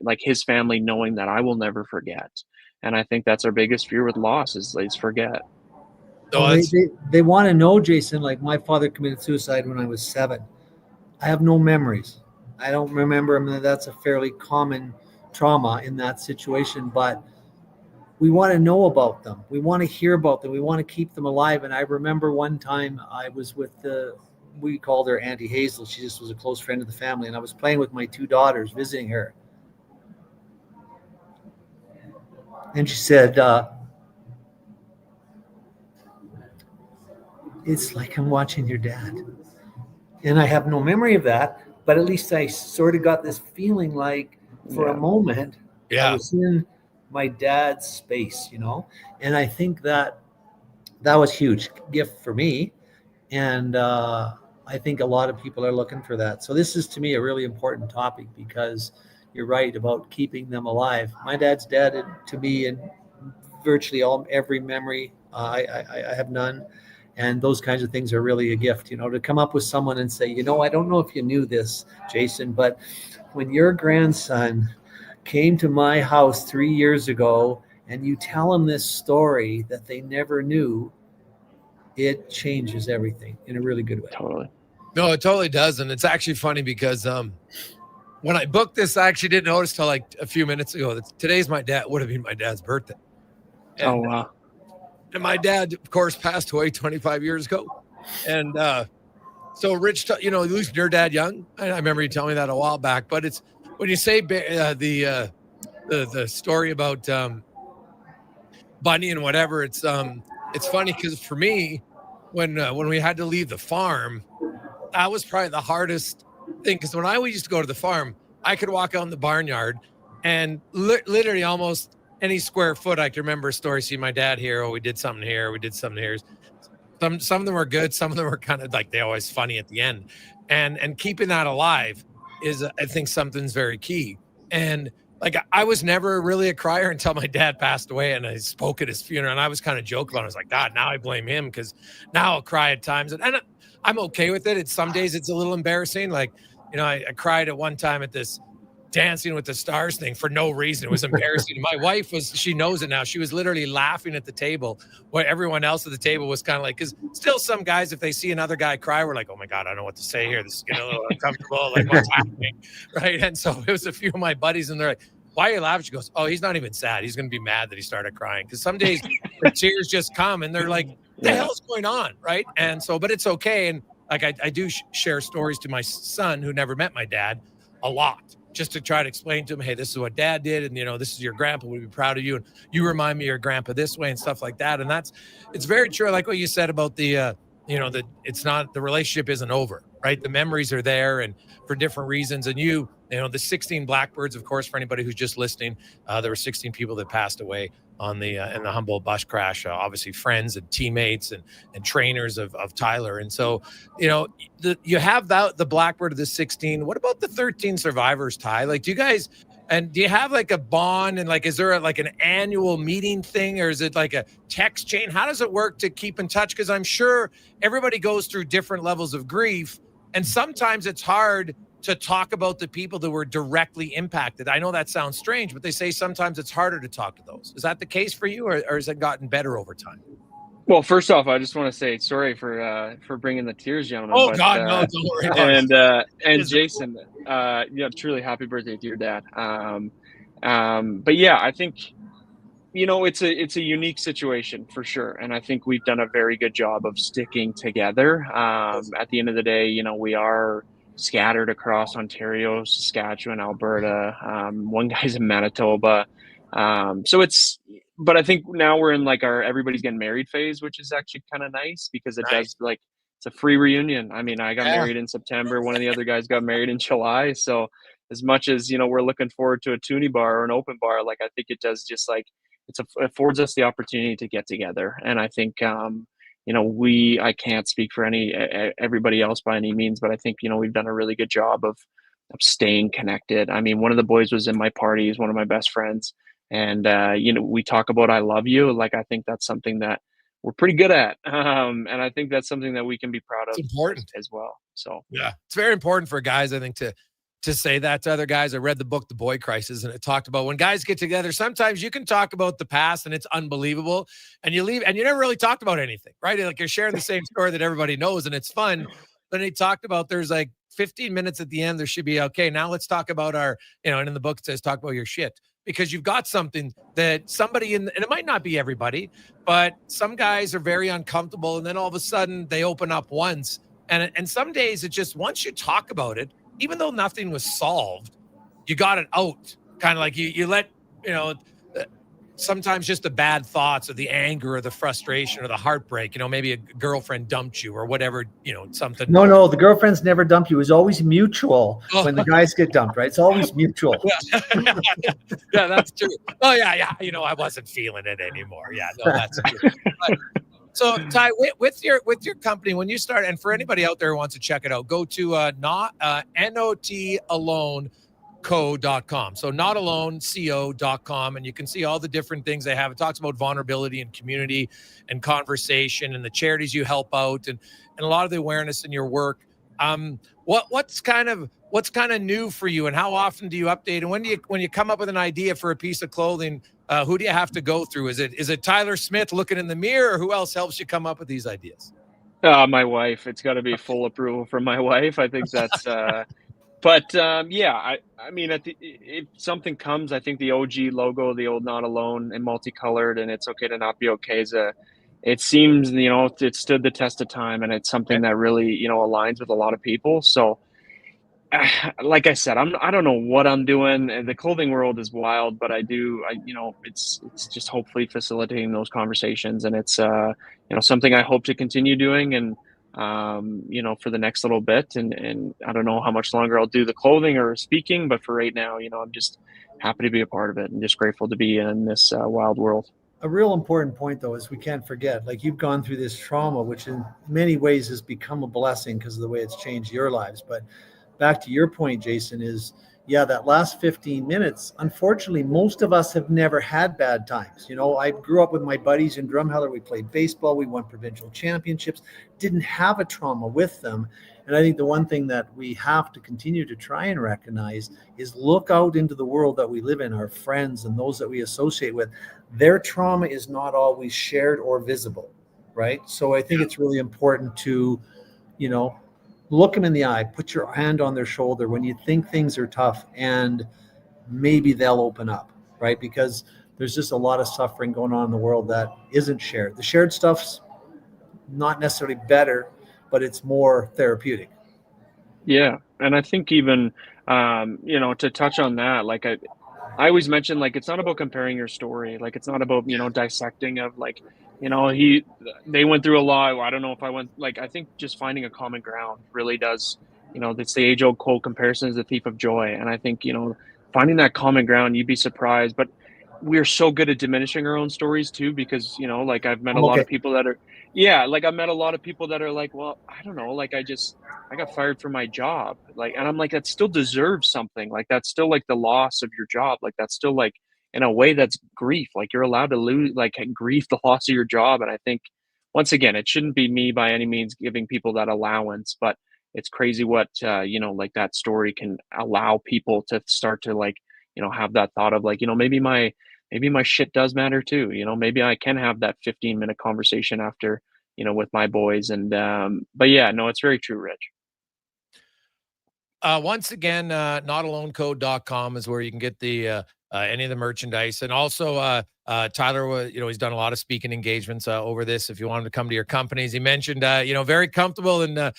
Speaker 8: like his family knowing that I will never forget. And I think that's our biggest fear with loss is forget.
Speaker 9: Well, they want to know, Jason, like my father committed suicide when I was 7. I have no memories. I don't remember. I mean, that's a fairly common trauma in that situation, but we want to know about them. We want to hear about them. We want to keep them alive. And I remember one time I was with we called her Auntie Hazel. She just was a close friend of the family. And I was playing with my 2 daughters, visiting her. And she said, it's like I'm watching your dad. And I have no memory of that, but at least I sort of got this feeling like for a moment, I was in my dad's space, and I think that was huge gift for me. And I think a lot of people are looking for that. So this is to me a really important topic because you're right about keeping them alive. My dad's dead to me in virtually every memory. I have none. And those kinds of things are really a gift, to come up with someone and say, I don't know if you knew this, Jason, but when your grandson came to my house 3 years ago and you tell him this story that they never knew, it changes everything in a really good way.
Speaker 8: Totally.
Speaker 1: No, it totally does. And it's actually funny because when I booked this, I actually didn't notice till like a few minutes ago that today's would have been my dad's birthday. And,
Speaker 8: oh, wow.
Speaker 1: And my dad, of course, passed away 25 years ago. And so Rich, at least your dad young. I remember you telling me that a while back. But it's when you say the story about Bunny and whatever, it's funny because for me, when we had to leave the farm, that was probably the hardest thing. Because when I used to go to the farm, I could walk out in the barnyard and literally almost any square foot, I can remember a story, see my dad here, oh, we did something here, we did something here. Some of them were good, some of them were kind of like they always funny at the end. And keeping that alive is, I think, something's very key. And like I was never really a crier until my dad passed away, and I spoke at his funeral, and I was kind of joking about it. I was like, God, now I blame him because now I'll cry at times, and I'm okay with it. Some days it's a little embarrassing. Like, I cried at one time at this Dancing with the Stars thing for no reason. It was embarrassing. My wife she knows it now. She was literally laughing at the table where everyone else at the table was kind of like, because still some guys, if they see another guy cry, we're like, oh my God, I don't know what to say here. This is getting a little uncomfortable. Like, what's happening? Right. And so it was a few of my buddies, and they're like, why are you laughing? She goes, oh, he's not even sad. He's going to be mad that he started crying. Because some days the tears just come and they're like, what the hell's going on? Right. And so, but it's okay. And like, I do share stories to my son who never met my dad a lot, just to try to explain to him, hey, this is what dad did. And, this is your grandpa. We'd be proud of you. And you remind me of your grandpa this way and stuff like that. And it's very true. Like what you said about the relationship isn't over, right? The memories are there and for different reasons. And the 16 Blackbirds, of course, for anybody who's just listening, there were 16 people that passed away on in the Humboldt bus crash, obviously friends and teammates and trainers of Tyler. And so, you have the Blackbird of the 16. What about the 13 survivors, Ty? Like, do you have like a bond, and like, is there like an annual meeting thing, or is it like a text chain? How does it work to keep in touch? Because I'm sure everybody goes through different levels of grief, and sometimes it's hard to talk about the people that were directly impacted. I know that sounds strange, but they say sometimes it's harder to talk to those. Is that the case for you, or has it gotten better over time?
Speaker 8: Well, first off, I just want to say sorry for bringing the tears, gentlemen.
Speaker 1: Oh, God, no, don't worry about it.
Speaker 8: And Jason, truly happy birthday to your dad. But yeah, I think, it's a unique situation for sure. And I think we've done a very good job of sticking together. At the end of the day, we are scattered across Ontario, Saskatchewan, Alberta. One guy's in Manitoba. But I think now we're in like our everybody's getting married phase, which is actually kind of nice because it's a free reunion. I mean, I got married in September. One of the other guys got married in July. So as much as, we're looking forward to a toonie bar or an open bar, like I think it does just like, it affords us the opportunity to get together. And I think, I can't speak for everybody else by any means, but I think, we've done a really good job of staying connected. I mean, one of the boys was in my party. He's one of my best friends. And, we talk about, I love you. Like, I think that's something that we're pretty good at. And I think that's something that we can be proud of.
Speaker 1: It's important
Speaker 8: as well. So,
Speaker 1: yeah, it's very important for guys, I think, to say that to other guys. I read the book, The Boy Crisis, and it talked about when guys get together, sometimes you can talk about the past and it's unbelievable and you leave and you never really talked about anything, right? Like you're sharing the same story that everybody knows and it's fun. But he talked about there's like 15 minutes at the end. There should be, okay, now let's talk about our, and in the book it says, talk about your shit. Because you've got something that somebody and it might not be everybody, but some guys are very uncomfortable. And then all of a sudden they open up once. And some days it just, once you talk about it, even though nothing was solved, you got it out. Kind of like you let, sometimes just the bad thoughts or the anger or the frustration or the heartbreak, maybe a girlfriend dumped you or whatever, something.
Speaker 9: No, the girlfriends never dump you. It's always mutual when the guys get dumped, right? It's always mutual.
Speaker 1: Yeah, that's true. Oh, yeah. I wasn't feeling it anymore. Yeah, no, that's true. So, Ty, with your company, when you start, and for anybody out there who wants to check it out, go to NotAloneCo.com. So notaloneco.com, and you can see all the different things they have. It talks about vulnerability and community and conversation and the charities you help out and a lot of the awareness in your work. What's kind of new for you, and how often do you update? And when you come up with an idea for a piece of clothing, who do you have to go through? Is it Tyler Smith looking in the mirror, or who else helps you come up with these ideas?
Speaker 8: My wife. It's got to be full approval from my wife. I think that's. But I mean, if something comes, I think the OG logo, the old Not Alone and multicolored, and it's okay to not be okay, it seems, it stood the test of time, and it's something that really, aligns with a lot of people. So, like I said, I don't know what I'm doing. The clothing world is wild, but it's just hopefully facilitating those conversations, and it's something I hope to continue doing, and for the next little bit, and I don't know how much longer I'll do the clothing or speaking, but for right now, I'm just happy to be a part of it and just grateful to be in this wild world.
Speaker 9: A real important point, though, is we can't forget, like, you've gone through this trauma, which in many ways has become a blessing because of the way it's changed your lives. But back to your point, Jason, is, yeah, that last 15 minutes, unfortunately, most of us have never had bad times. You know, I grew up with my buddies in Drumheller. We played baseball. We won provincial championships, didn't have a trauma with them. And I think the one thing that we have to continue to try and recognize is look out into the world that we live in, our friends and those that we associate with. Their trauma is not always shared or visible, right? So I think it's really important to, you know, look them in the eye, put your hand on their shoulder when you think things are tough, and maybe they'll open up, right? Because there's just a lot of suffering going on in the world that isn't shared. The shared stuff's not necessarily better, but it's more therapeutic.
Speaker 8: Yeah. And I think even, you know, to touch on that, like I always mention, like, it's not about comparing your story. Like, it's not about, you know, dissecting of like, you know, they went through a lot. I don't know if I went, like, I think just finding a common ground really does, you know, it's the age old quote, comparison is the thief of joy. And I think, you know, finding that common ground, you'd be surprised, but we're so good at diminishing our own stories too, because, you know, like I've met a lot of people that are, like I've met a lot of people that are like, well, I don't know, like I got fired from my job. Like, and I'm like, that still deserves something. Like, that's still like the loss of your job. Like, that's still like, in a way, that's grief. Like, you're allowed to lose, like, grief the loss of your job. And I think, once again, it shouldn't be me by any means giving people that allowance, but it's crazy what, you know, like that story can allow people to start to, like, you know, have that thought of like, you know, maybe my shit does matter too. You know, maybe I can have that 15-minute conversation after, you know, with my boys. And, but yeah, no, it's very true, Rich.
Speaker 1: Once again, notalonecode.com is where you can get the any of the merchandise. And also Tyler, you know, he's done a lot of speaking engagements over this. If you want him to come to your companies, he mentioned, you know, very comfortable in the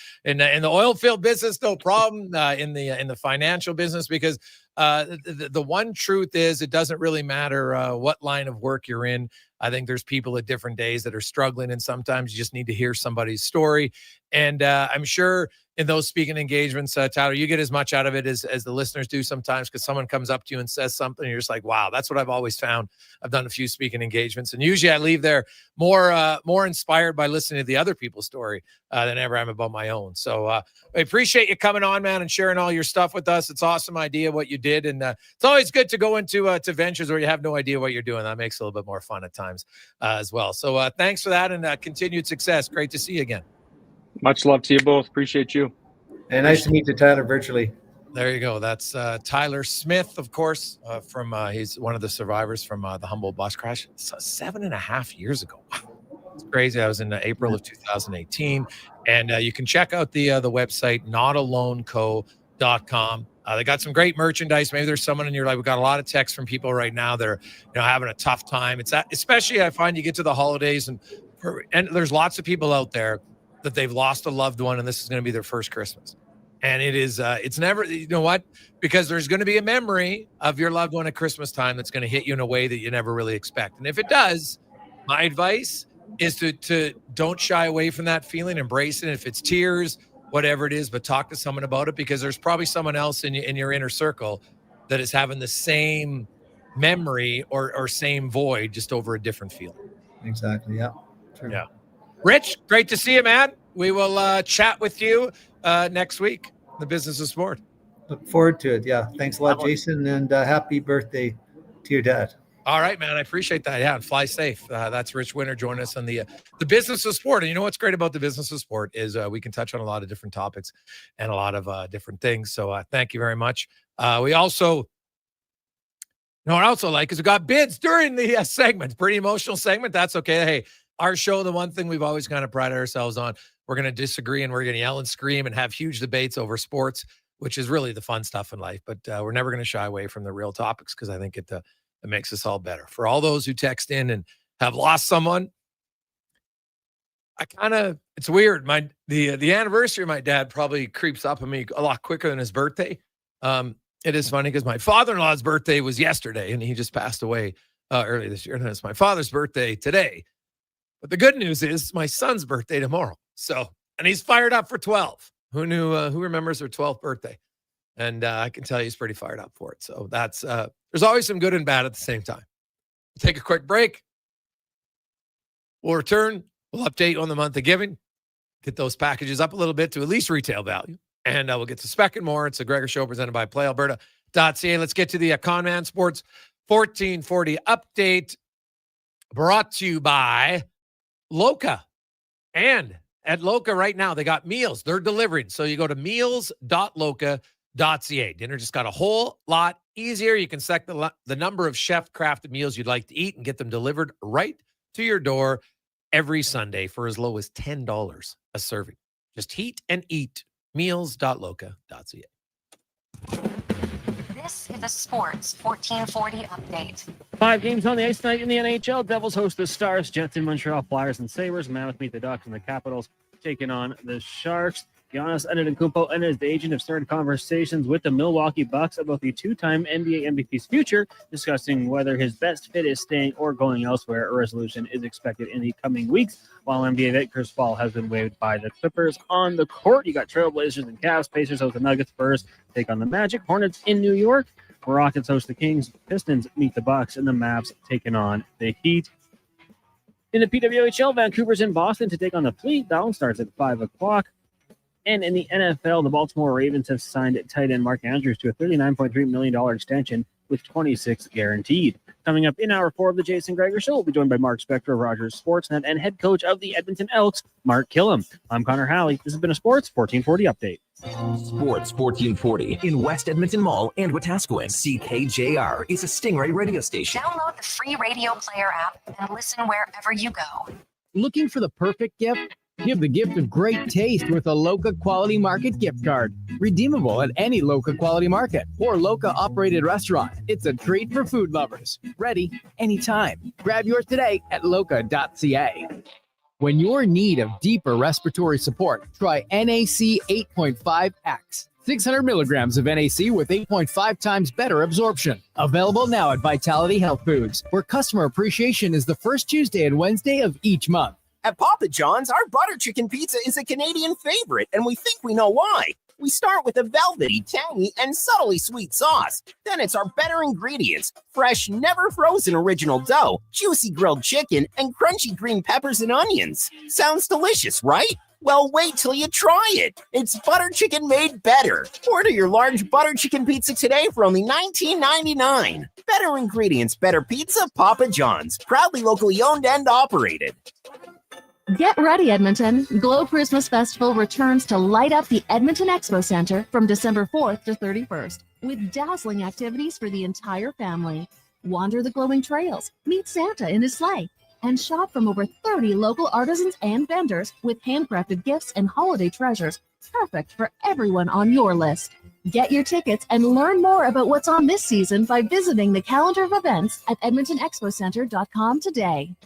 Speaker 1: oil field business, no problem. In the financial business, because the one truth is it doesn't really matter what line of work you're in. I think there's people at different days that are struggling, and sometimes you just need to hear somebody's story. And I'm sure in those speaking engagements, Tyler, you get as much out of it as the listeners do sometimes, because someone comes up to you and says something, and you're just like, wow, that's what I've always found. I've done a few speaking engagements, and usually I leave there more inspired by listening to the other people's story than ever I'm about my own. So I appreciate you coming on, man, and sharing all your stuff with us. It's an awesome idea what you did, and it's always good to go into to ventures where you have no idea what you're doing. That makes it a little bit more fun at times as well. So thanks for that, and continued success. Great to see you again.
Speaker 8: Much love to you both. Appreciate you.
Speaker 9: And nice to meet you, Tyler, virtually.
Speaker 1: There you go. That's Tyler Smith, of course, from he's one of the survivors from the Humboldt bus crash 7.5 years ago. Wow. It's crazy. I was in April of 2018. And you can check out the website, notalonecode.com. They got some great merchandise. Maybe there's someone in your life. We've got a lot of texts from people right now that are, you know, having a tough time. It's especially, I find, you get to the holidays and there's lots of people out there that they've lost a loved one, and this is going to be their first Christmas. And it is, it's never, you know what? Because there's going to be a memory of your loved one at Christmas time that's going to hit you in a way that you never really expect. And if it does, my advice is to don't shy away from that feeling, embrace it. If it's tears, whatever it is, but talk to someone about it, because there's probably someone else in your inner circle that is having the same memory or same void, just over a different feeling.
Speaker 9: Exactly. Yeah. True.
Speaker 1: Yeah. Rich, great to see you, man. We will chat with you next week. The business of sport.
Speaker 9: Look forward to it. Yeah. Thanks a lot, Jason, and happy birthday to your dad.
Speaker 1: All right, man. I appreciate that. Yeah, and fly safe. That's Rich Winter joining us on the business of sport. And you know what's great about the business of sport is we can touch on a lot of different topics and a lot of different things. So thank you very much. We also, you know what I also like is we got bids during the segment. Pretty emotional segment. That's okay. Hey, our show, the one thing we've always kind of prided ourselves on, we're going to disagree and we're going to yell and scream and have huge debates over sports, which is really the fun stuff in life. But we're never going to shy away from the real topics, because I think it makes us all better. For all those who text in and have lost someone, it's weird. The anniversary of my dad probably creeps up on me a lot quicker than his birthday. It is funny because my father-in-law's birthday was yesterday, and he just passed away early this year. And it's my father's birthday today. But the good news is it's my son's birthday tomorrow. So, and he's fired up for 12. Who knew? Who remembers their 12th birthday? And I can tell you he's pretty fired up for it. So that's, there's always some good and bad at the same time. We'll take a quick break. We'll return. We'll update on the month of giving. Get those packages up a little bit to at least retail value. And we'll get to spec and more. It's a Gregor Show presented by Play Alberta. Let's get to the Conman Sports 1440 update, brought to you by Loca. And at Loca right now, they got meals. They're delivering. So you go to meals.loca.ca. Dinner just got a whole lot easier. You can select the number of chef-crafted meals you'd like to eat and get them delivered right to your door every Sunday for as low as $10 a serving. Just heat and eat. Meals.loca.ca.
Speaker 26: This is a Sports 1440 update.
Speaker 2: 5 games on the ice tonight in the NHL. Devils host the Stars, Jets in Montreal, Flyers and Sabres. Mammoth meet the Ducks, and the Capitals taking on the Sharks. Giannis Antetokounmpo and his agent have started conversations with the Milwaukee Bucks about the two-time NBA MVP's future, discussing whether his best fit is staying or going elsewhere. A resolution is expected in the coming weeks, while NBA vet Chris Paul has been waived by the Clippers. On the court, you got Trailblazers and Cavs, Pacers host the Nuggets, Spurs take on the Magic, Hornets in New York, Rockets host the Kings, Pistons meet the Bucks, and the Mavs taking on the Heat. In the PWHL, Vancouver's in Boston to take on the Fleet. That one starts at 5 o'clock. And in the NFL, the Baltimore Ravens have signed tight end Mark Andrews to a $39.3 million extension with 26 guaranteed. Coming up in hour 4 of the Jason Gregor Show, we'll be joined by Mark Spector of Rogers Sportsnet and head coach of the Edmonton Elks, Mark Killam. I'm Connor Halley. This has been a Sports 1440 update.
Speaker 7: Sports 1440 in West Edmonton Mall and Wetaskiwin. CKJR is a Stingray radio station.
Speaker 26: Download the free radio player app and listen wherever you go.
Speaker 16: Looking for the perfect gift? Give the gift of great taste with a Loca Quality Market gift card. Redeemable at any Loca Quality Market or Loca operated restaurant. It's a treat for food lovers. Ready anytime. Grab yours today at loca.ca. When you're in need of deeper respiratory support, try NAC 8.5X. 600 milligrams of NAC with 8.5 times better absorption. Available now at Vitality Health Foods, where customer appreciation is the first Tuesday and Wednesday of each month.
Speaker 3: At Papa John's, our butter chicken pizza is a Canadian favorite, and we think we know why. We start with a velvety, tangy, and subtly sweet sauce. Then it's our better ingredients: fresh, never frozen original dough, juicy grilled chicken, and crunchy green peppers and onions. Sounds delicious, right? Well, wait till you try it. It's butter chicken made better. Order your large butter chicken pizza today for only $19.99. Better ingredients, better pizza, Papa John's. Proudly locally owned and operated.
Speaker 5: Get ready, Edmonton. Glow Christmas Festival returns to light up the Edmonton Expo Center from December 4th to 31st with dazzling activities for the entire family. Wander the glowing trails, meet Santa in his sleigh, and shop from over 30 local artisans and vendors with handcrafted gifts and holiday treasures, perfect for everyone on your list. Get your tickets and learn more about what's on this season by visiting the calendar of events at edmontonexpocenter.com today.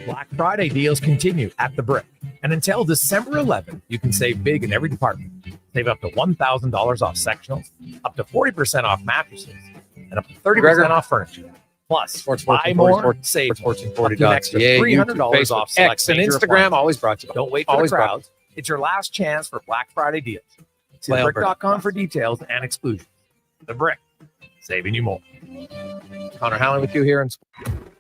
Speaker 17: Black Friday deals continue at The Brick. And until December 11th, you can save big in every department. Save up to $1,000 off sectionals, up to 40% off mattresses, and up to 30% off furniture. Plus, buy more, save $1440 $300 off select
Speaker 1: X and Instagram, always brought to you.
Speaker 17: Don't wait for the crowds. It's your last chance for Black Friday deals. See thebrick.com for details and exclusions. The Brick, saving you more. Connor Halley with you here in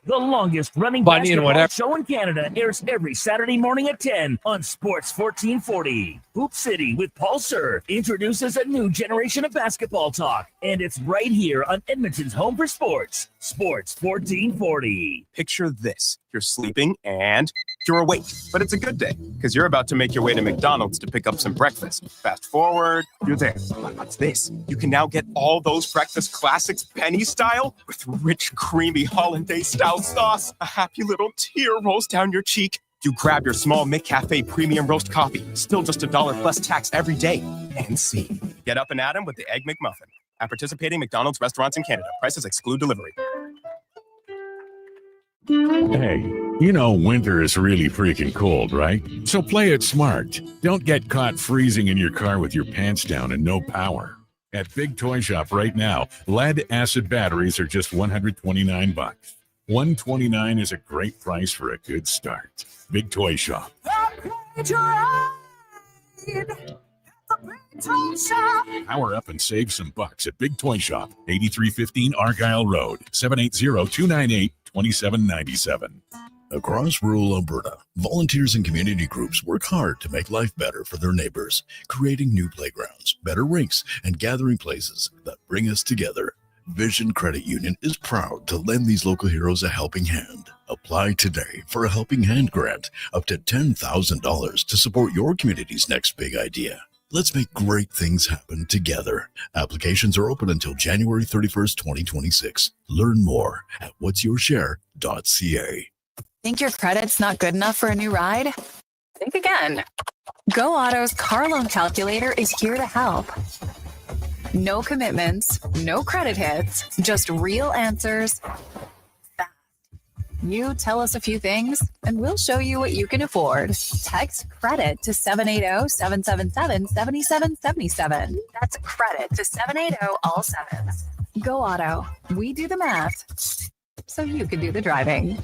Speaker 21: The longest running
Speaker 1: Bunny and
Speaker 21: basketball
Speaker 1: whatever.
Speaker 21: show in Canada airs every Saturday morning at 10 on Sports 1440. Hoop City with Paul Sir introduces a new generation of basketball talk, and it's right here on Edmonton's home for sports, Sports 1440.
Speaker 23: Picture this. You're sleeping and you're awake, but it's a good day because you're about to make your way to McDonald's to pick up some breakfast. Fast forward, you're there. But what's this? You can now get all those breakfast classics penny style with rich, creamy hollandaise style sauce. A happy little tear rolls down your cheek. You grab your small McCafe premium roast coffee, still just $1 plus tax every day. And see. Get up and at 'em with the Egg McMuffin. At participating McDonald's restaurants in Canada. Prices exclude delivery.
Speaker 24: Hey, you know winter is really freaking cold, right? So play it smart. Don't get caught freezing in your car with your pants down and no power. At Big Toy Shop right now, lead-acid batteries are just $129. $129 is a great price for a good start. Big Toy Shop. Power up and save some bucks at Big Toy Shop, 8315 Argyle Road, 780-298-2797.
Speaker 10: Across rural Alberta, volunteers and community groups work hard to make life better for their neighbors, creating new playgrounds, better rinks, and gathering places that bring us together. Vision Credit Union is proud to lend these local heroes a helping hand. Apply today for a Helping Hand grant up to $10,000 to support your community's next big idea. Let's make great things happen together. Applications are open until January 31st, 2026. Learn more at whatsyourshare.ca.
Speaker 4: Think your credit's not good enough for a new ride? Think again. Go Auto's car loan calculator is here to help. No commitments, no credit hits, just real answers. You tell us a few things, and we'll show you what you can afford. Text credit to 780-777-7777. That's credit to 780 all sevens. Go Auto. We do the math, so you can do the driving.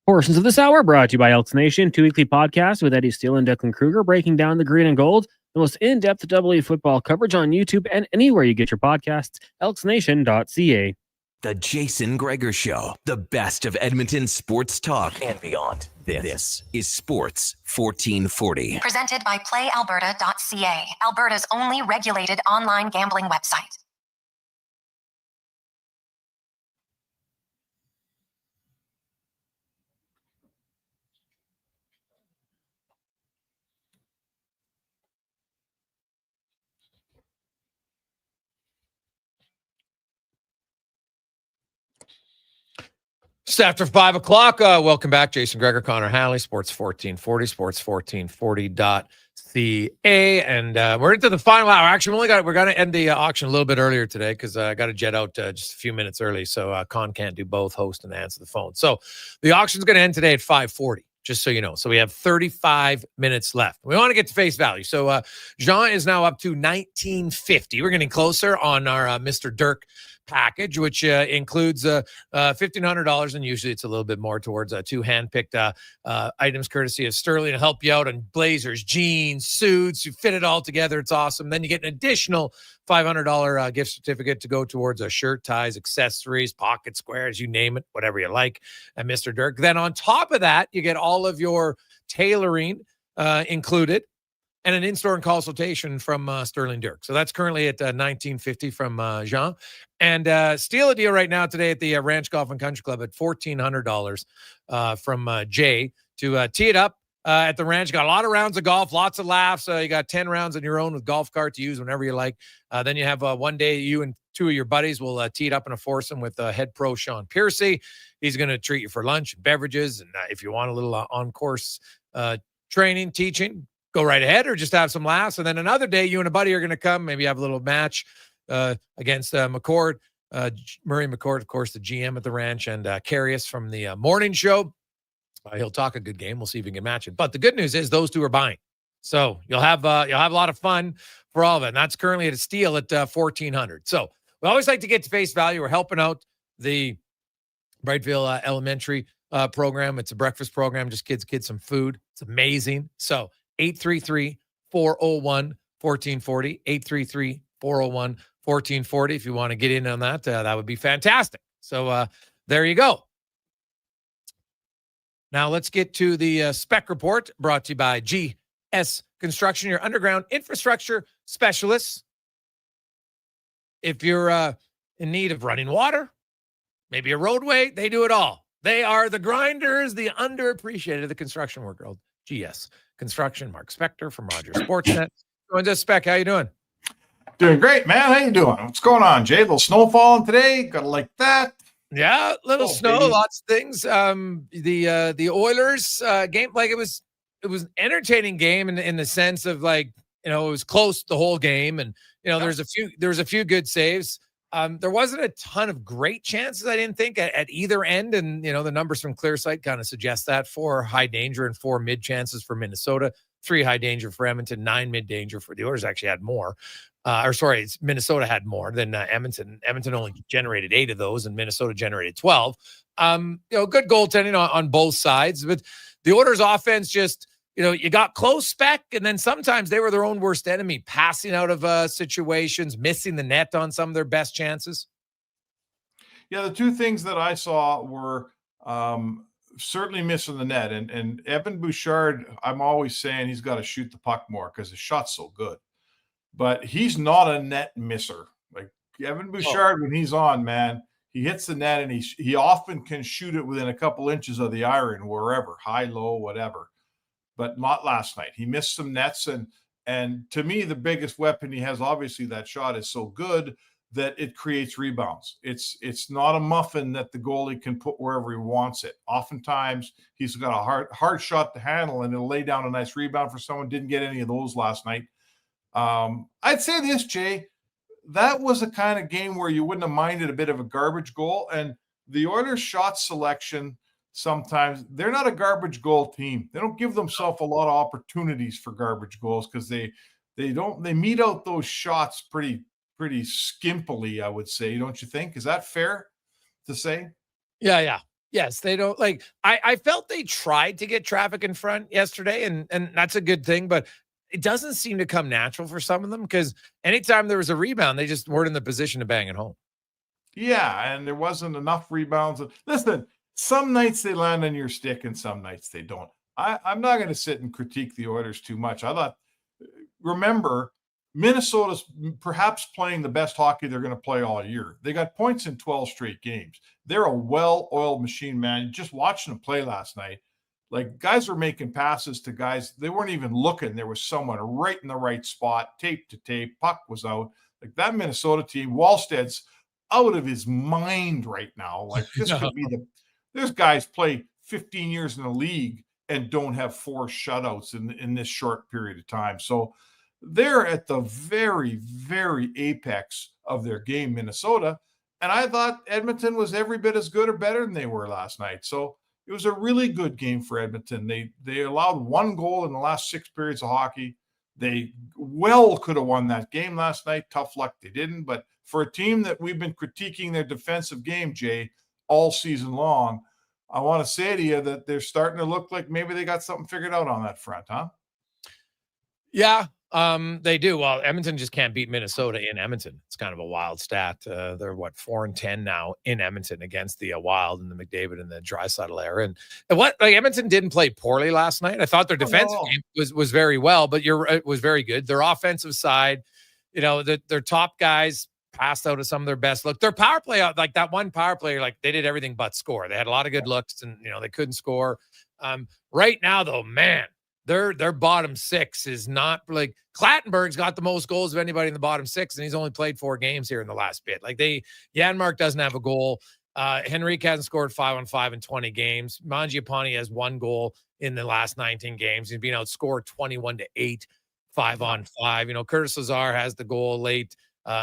Speaker 2: Portions of this hour brought to you by Elks Nation, 2 weekly podcasts with Eddie Steele and Declan Kruger, breaking down the green and gold, the most in-depth AA football coverage on YouTube and anywhere you get your podcasts, elksnation.ca.
Speaker 25: The Jason Gregor Show, the best of Edmonton sports talk and beyond. This is Sports 1440.
Speaker 26: Presented by PlayAlberta.ca, Alberta's only regulated online gambling website.
Speaker 1: Just after 5 o'clock, welcome back. Jason Gregor, Connor Halley, Sports 1440, sports1440.ca. And we're into the final hour. Actually, we're going to end the auction a little bit earlier today because I got to jet out just a few minutes early. So Con can't do both, host and answer the phone. So the auction's going to end today at 5:40, just so you know. So we have 35 minutes left. We want to get to face value. So Jean is now up to 1950. We're getting closer on our Mr. Dirk package, which includes $1,500, and usually it's a little bit more towards two hand-picked items courtesy of Sterling to help you out on blazers, jeans, suits. You fit it all together. It's awesome. Then you get an additional $500 gift certificate to go towards a shirt, ties, accessories, pocket squares, you name it, whatever you like at Mr. Dirk. Then on top of that, you get all of your tailoring included, and an in-store consultation from Sterling Dirk. So that's currently at $1,950 from Jean. And steal a deal right now today at the Ranch Golf and Country Club at $1,400 from Jay to tee it up at the ranch. Got a lot of rounds of golf, lots of laughs. You got 10 rounds on your own with golf cart to use whenever you like. Then you have one day you and two of your buddies will tee it up in a foursome with head pro Sean Piercy. He's going to treat you for lunch and beverages. And if you want a little on-course training, teaching, go right ahead, or just have some laughs. And then another day, you and a buddy are going to come, maybe have a little match against McCord, Murray McCord, of course, the GM at the ranch, and Carius from the morning show. He'll talk a good game. We'll see if we can match it. But the good news is those two are buying. So you'll have a lot of fun for all of it. And that's currently at a steal at $1,400. So we always like to get to face value. We're helping out the Brightville Elementary program. It's a breakfast program, just kids some food. It's amazing. So 833-401-1440, 833-401-1440. If you want to get in on that, that would be fantastic. So there you go. Now let's get to the spec report brought to you by GS Construction, your underground infrastructure specialists. If you're in need of running water, maybe a roadway, they do it all. They are the grinders, the underappreciated of the construction world. GS Construction. Mark Spector from Rogers Sportsnet. Joins us, Spec. How you doing?
Speaker 14: Doing great, man. How you doing? What's going on, Jay? A little snow falling today. Gotta like that.
Speaker 1: Yeah, little snow, baby. Lots of things. The Oilers game, like it was an entertaining game in the sense of, like, you know, it was close the whole game, and you know, there was a few good saves. There wasn't a ton of great chances, I didn't think, at either end. And, you know, the numbers from Clearsight kind of suggest that. 4 high danger and 4 mid chances for Minnesota, 3 high danger for Edmonton, 9 mid danger for the Oilers. Actually had more. Minnesota had more than Edmonton. Edmonton only generated 8 of those, and Minnesota generated 12. You know, good goaltending on both sides. But the Oilers offense just, you know, you got close, Spec, and then sometimes they were their own worst enemy, passing out of situations, missing the net on some of their best chances.
Speaker 14: Yeah, the two things that I saw were Certainly missing the net. And Evan Bouchard, I'm always saying he's got to shoot the puck more because his shot's so good. But he's not a net misser. Like Evan Bouchard, when he's on, man, he hits the net and he often can shoot it within a couple inches of the iron, wherever, high, low, whatever. But not last night. He missed some nets. And to me, the biggest weapon he has, obviously, that shot is so good that it creates rebounds. It's not a muffin that the goalie can put wherever he wants it. Oftentimes, he's got a hard shot to handle, and it'll lay down a nice rebound for someone. Didn't get any of those last night. I'd say this, Jay, that was a kind of game where you wouldn't have minded a bit of a garbage goal. And the Oilers' shot selection, sometimes they're not a garbage goal team. They don't give themselves a lot of opportunities for garbage goals because they meet out those shots pretty skimpily, I would say. Don't you think? Is that fair to say?
Speaker 1: Yeah. Yes, they don't like. I felt they tried to get traffic in front yesterday, and that's a good thing, but it doesn't seem to come natural for some of them because anytime there was a rebound, they just weren't in the position to bang it home.
Speaker 14: Yeah, and there wasn't enough rebounds. Listen, some nights they land on your stick and some nights they don't. I'm not going to sit and critique the Oilers too much. Remember, Minnesota's perhaps playing the best hockey they're going to play all year. They got points in 12 straight games. They're a well-oiled machine, man. Just watching them play last night, like guys were making passes to guys. They weren't even looking. There was someone right in the right spot, tape to tape, puck was out. Like that Minnesota team, Wallstedt's out of his mind right now. Like this could be there's guys play 15 years in the league and don't have 4 shutouts in this short period of time. So they're at the very, very apex of their game, Minnesota. And I thought Edmonton was every bit as good or better than they were last night. So it was a really good game for Edmonton. They allowed 1 goal in the last 6 periods of hockey. They well could have won that game last night. Tough luck they didn't. But for a team that we've been critiquing their defensive game, Jay, all season long, I want to say to you that they're starting to look like maybe they got something figured out on that front, huh?
Speaker 1: Yeah, they do. Well, Edmonton just can't beat Minnesota in Edmonton. It's kind of a wild stat. They're 4-10 now in Edmonton against the Wild and the McDavid and the Draisaitl era. And Edmonton didn't play poorly last night. I thought their defensive game was very well, but it was very good. Their offensive side, their top guys passed out of some of their best look. Their power play, like that one power play, like they did everything but score. They had a lot of good looks, and they couldn't score. Right now, though, man. Their bottom 6 is not like Clattenburg's got the most goals of anybody in the bottom 6, and he's only played 4 games here in the last bit. Like Janmark doesn't have a goal. Henrique hasn't scored 5-on-5 in 20 games. Mangiapane has 1 goal in the last 19 games. He's been outscored 21-8, 5-on-5. Curtis Lazar has the goal late.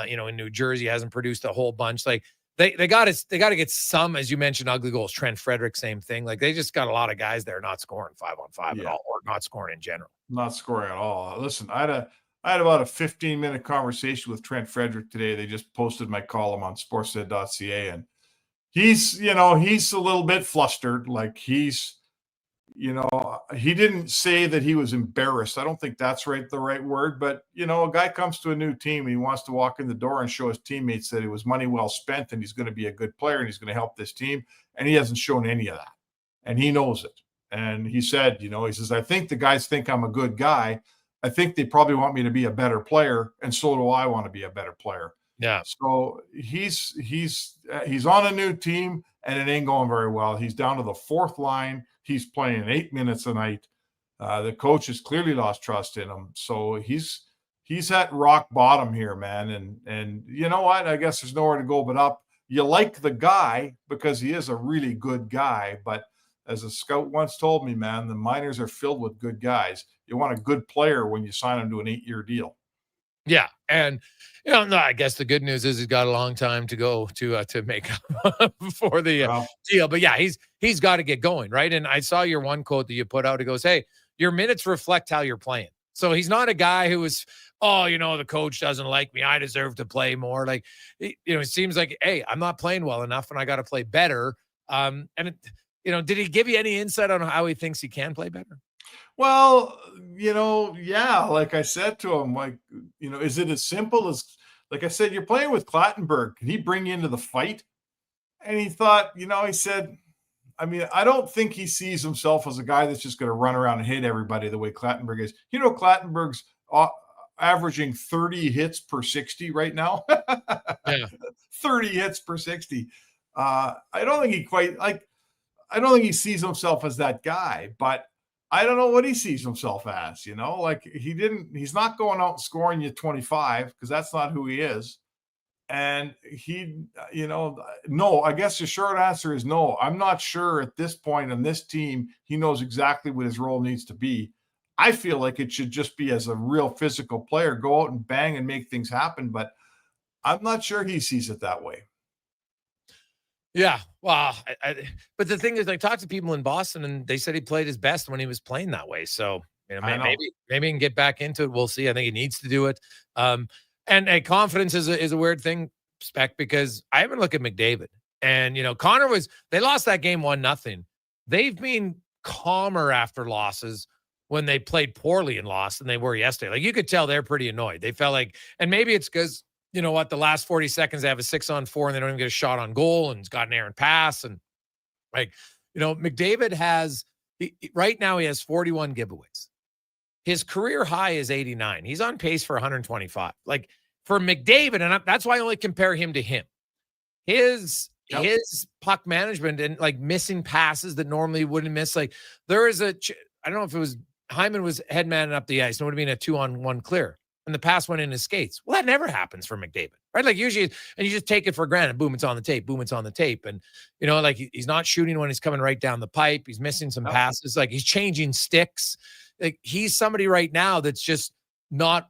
Speaker 1: In New Jersey, hasn't produced a whole bunch. Like they got to get some, as you mentioned, ugly goals. Trent Frederick, same thing. Like they just got a lot of guys there not scoring 5-on-5 at all, or not scoring in general.
Speaker 14: Not scoring at all. Listen, I had about a 15-minute conversation with Trent Frederick today. They just posted my column on sportsnet.ca, and he's a little bit flustered. Like he didn't say that he was embarrassed. I don't think that's the right word, but a guy comes to a new team and he wants to walk in the door and show his teammates that it was money well spent and he's going to be a good player and he's going to help this team. And he hasn't shown any of that, and he knows it. And he said, he says, I think the guys think I'm a good guy. I think they probably want me to be a better player. And so do I want to be a better player.
Speaker 1: Yeah.
Speaker 14: So he's on a new team and it ain't going very well. He's down to the 4th line. He's playing 8 minutes a night. The coach has clearly lost trust in him. So he's at rock bottom here, man. And you know what? I guess there's nowhere to go but up. You like the guy because he is a really good guy. But as a scout once told me, man, the minors are filled with good guys. You want a good player when you sign him to an 8-year deal.
Speaker 1: Yeah. And, I guess the good news is he's got a long time to go to make up for the deal. But yeah, he's got to get going, right? And I saw your one quote that you put out. It goes, hey, your minutes reflect how you're playing. So he's not a guy who is, the coach doesn't like me, I deserve to play more. Like, it seems like, hey, I'm not playing well enough and I got to play better. Did he give you any insight on how he thinks he can play better?
Speaker 14: Well, yeah, like I said to him, is it as simple as, like I said, you're playing with Clattenburg. Can he bring you into the fight? And he thought, he said, I mean, I don't think he sees himself as a guy that's just going to run around and hit everybody the way Clattenburg is. You know, Clattenburg's averaging 30 hits per 60 right now.
Speaker 1: Yeah.
Speaker 14: 30 hits per 60. I don't think he sees himself as that guy, but I don't know what he sees himself as, you know, like he's not going out and scoring you 25 because that's not who he is. And no, I guess the short answer is no. I'm not sure at this point on this team, he knows exactly what his role needs to be. I feel like it should just be as a real physical player, go out and bang and make things happen. But I'm not sure he sees it that way.
Speaker 1: Yeah. Well, but the thing is, I talked to people in Boston and they said he played his best when he was playing that way. So, maybe he can get back into it. We'll see. I think he needs to do it. And confidence is a weird thing, Spec, because I haven't looked at McDavid. And, Connor they lost that game 1-0. They've been calmer after losses when they played poorly and lost than they were yesterday. Like, you could tell they're pretty annoyed. They felt like, and maybe it's because, you know what, the last 40 seconds they have a 6-on-4 and they don't even get a shot on goal and he's got an errant pass. And McDavid right now he has 41 giveaways. His career high is 89. He's on pace for 125. Like, for McDavid, and that's why I only compare him to him. His puck management and like missing passes that normally wouldn't miss. Like, there is I don't know if it was Hyman was head manning up the ice. It would have been a 2-on-1 clear. And the pass went in his skates. Well, that never happens for McDavid, right? Like, usually, and you just take it for granted. Boom, it's on the tape. Boom, it's on the tape. And, like, he's not shooting when he's coming right down the pipe. He's missing some passes. Like, he's changing sticks. Like, he's somebody right now that's just not,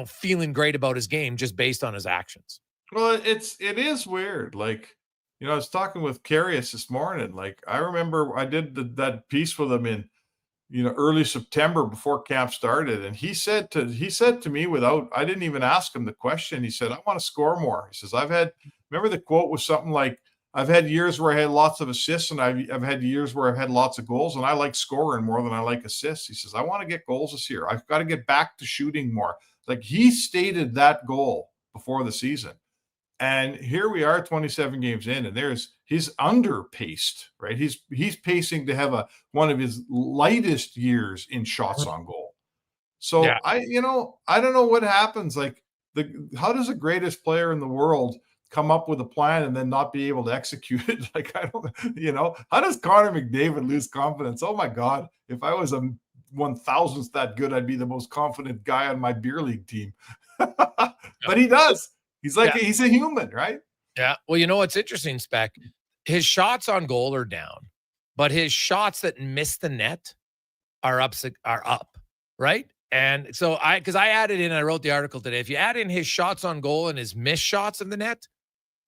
Speaker 1: feeling great about his game just based on his actions.
Speaker 14: Well, it is weird. Like, I was talking with Carius this morning. Like, I remember I did that piece with him in, early September before camp started. And he said to me I didn't even ask him the question. He said, I want to score more. He says, remember the quote was something like, I've had years where I had lots of assists and I've had years where I've had lots of goals and I like scoring more than I like assists. He says, I want to get goals this year. I've got to get back to shooting more. Like, he stated that goal before the season. And here we are 27 games in and he's under-paced, right? He's pacing to have one of his lightest years in shots on goal. So yeah. I don't know what happens. Like, how does the greatest player in the world come up with a plan and then not be able to execute it? Like, I don't, how does Connor McDavid lose confidence? Oh my God. If I was a 1,000th that good, I'd be the most confident guy on my beer league team. But he does. He's like, he's a human, right?
Speaker 1: Yeah. Well, what's interesting, Spec, his shots on goal are down, but his shots that miss the net are up, right? And so because I added in, I wrote the article today. If you add in his shots on goal and his missed shots of the net,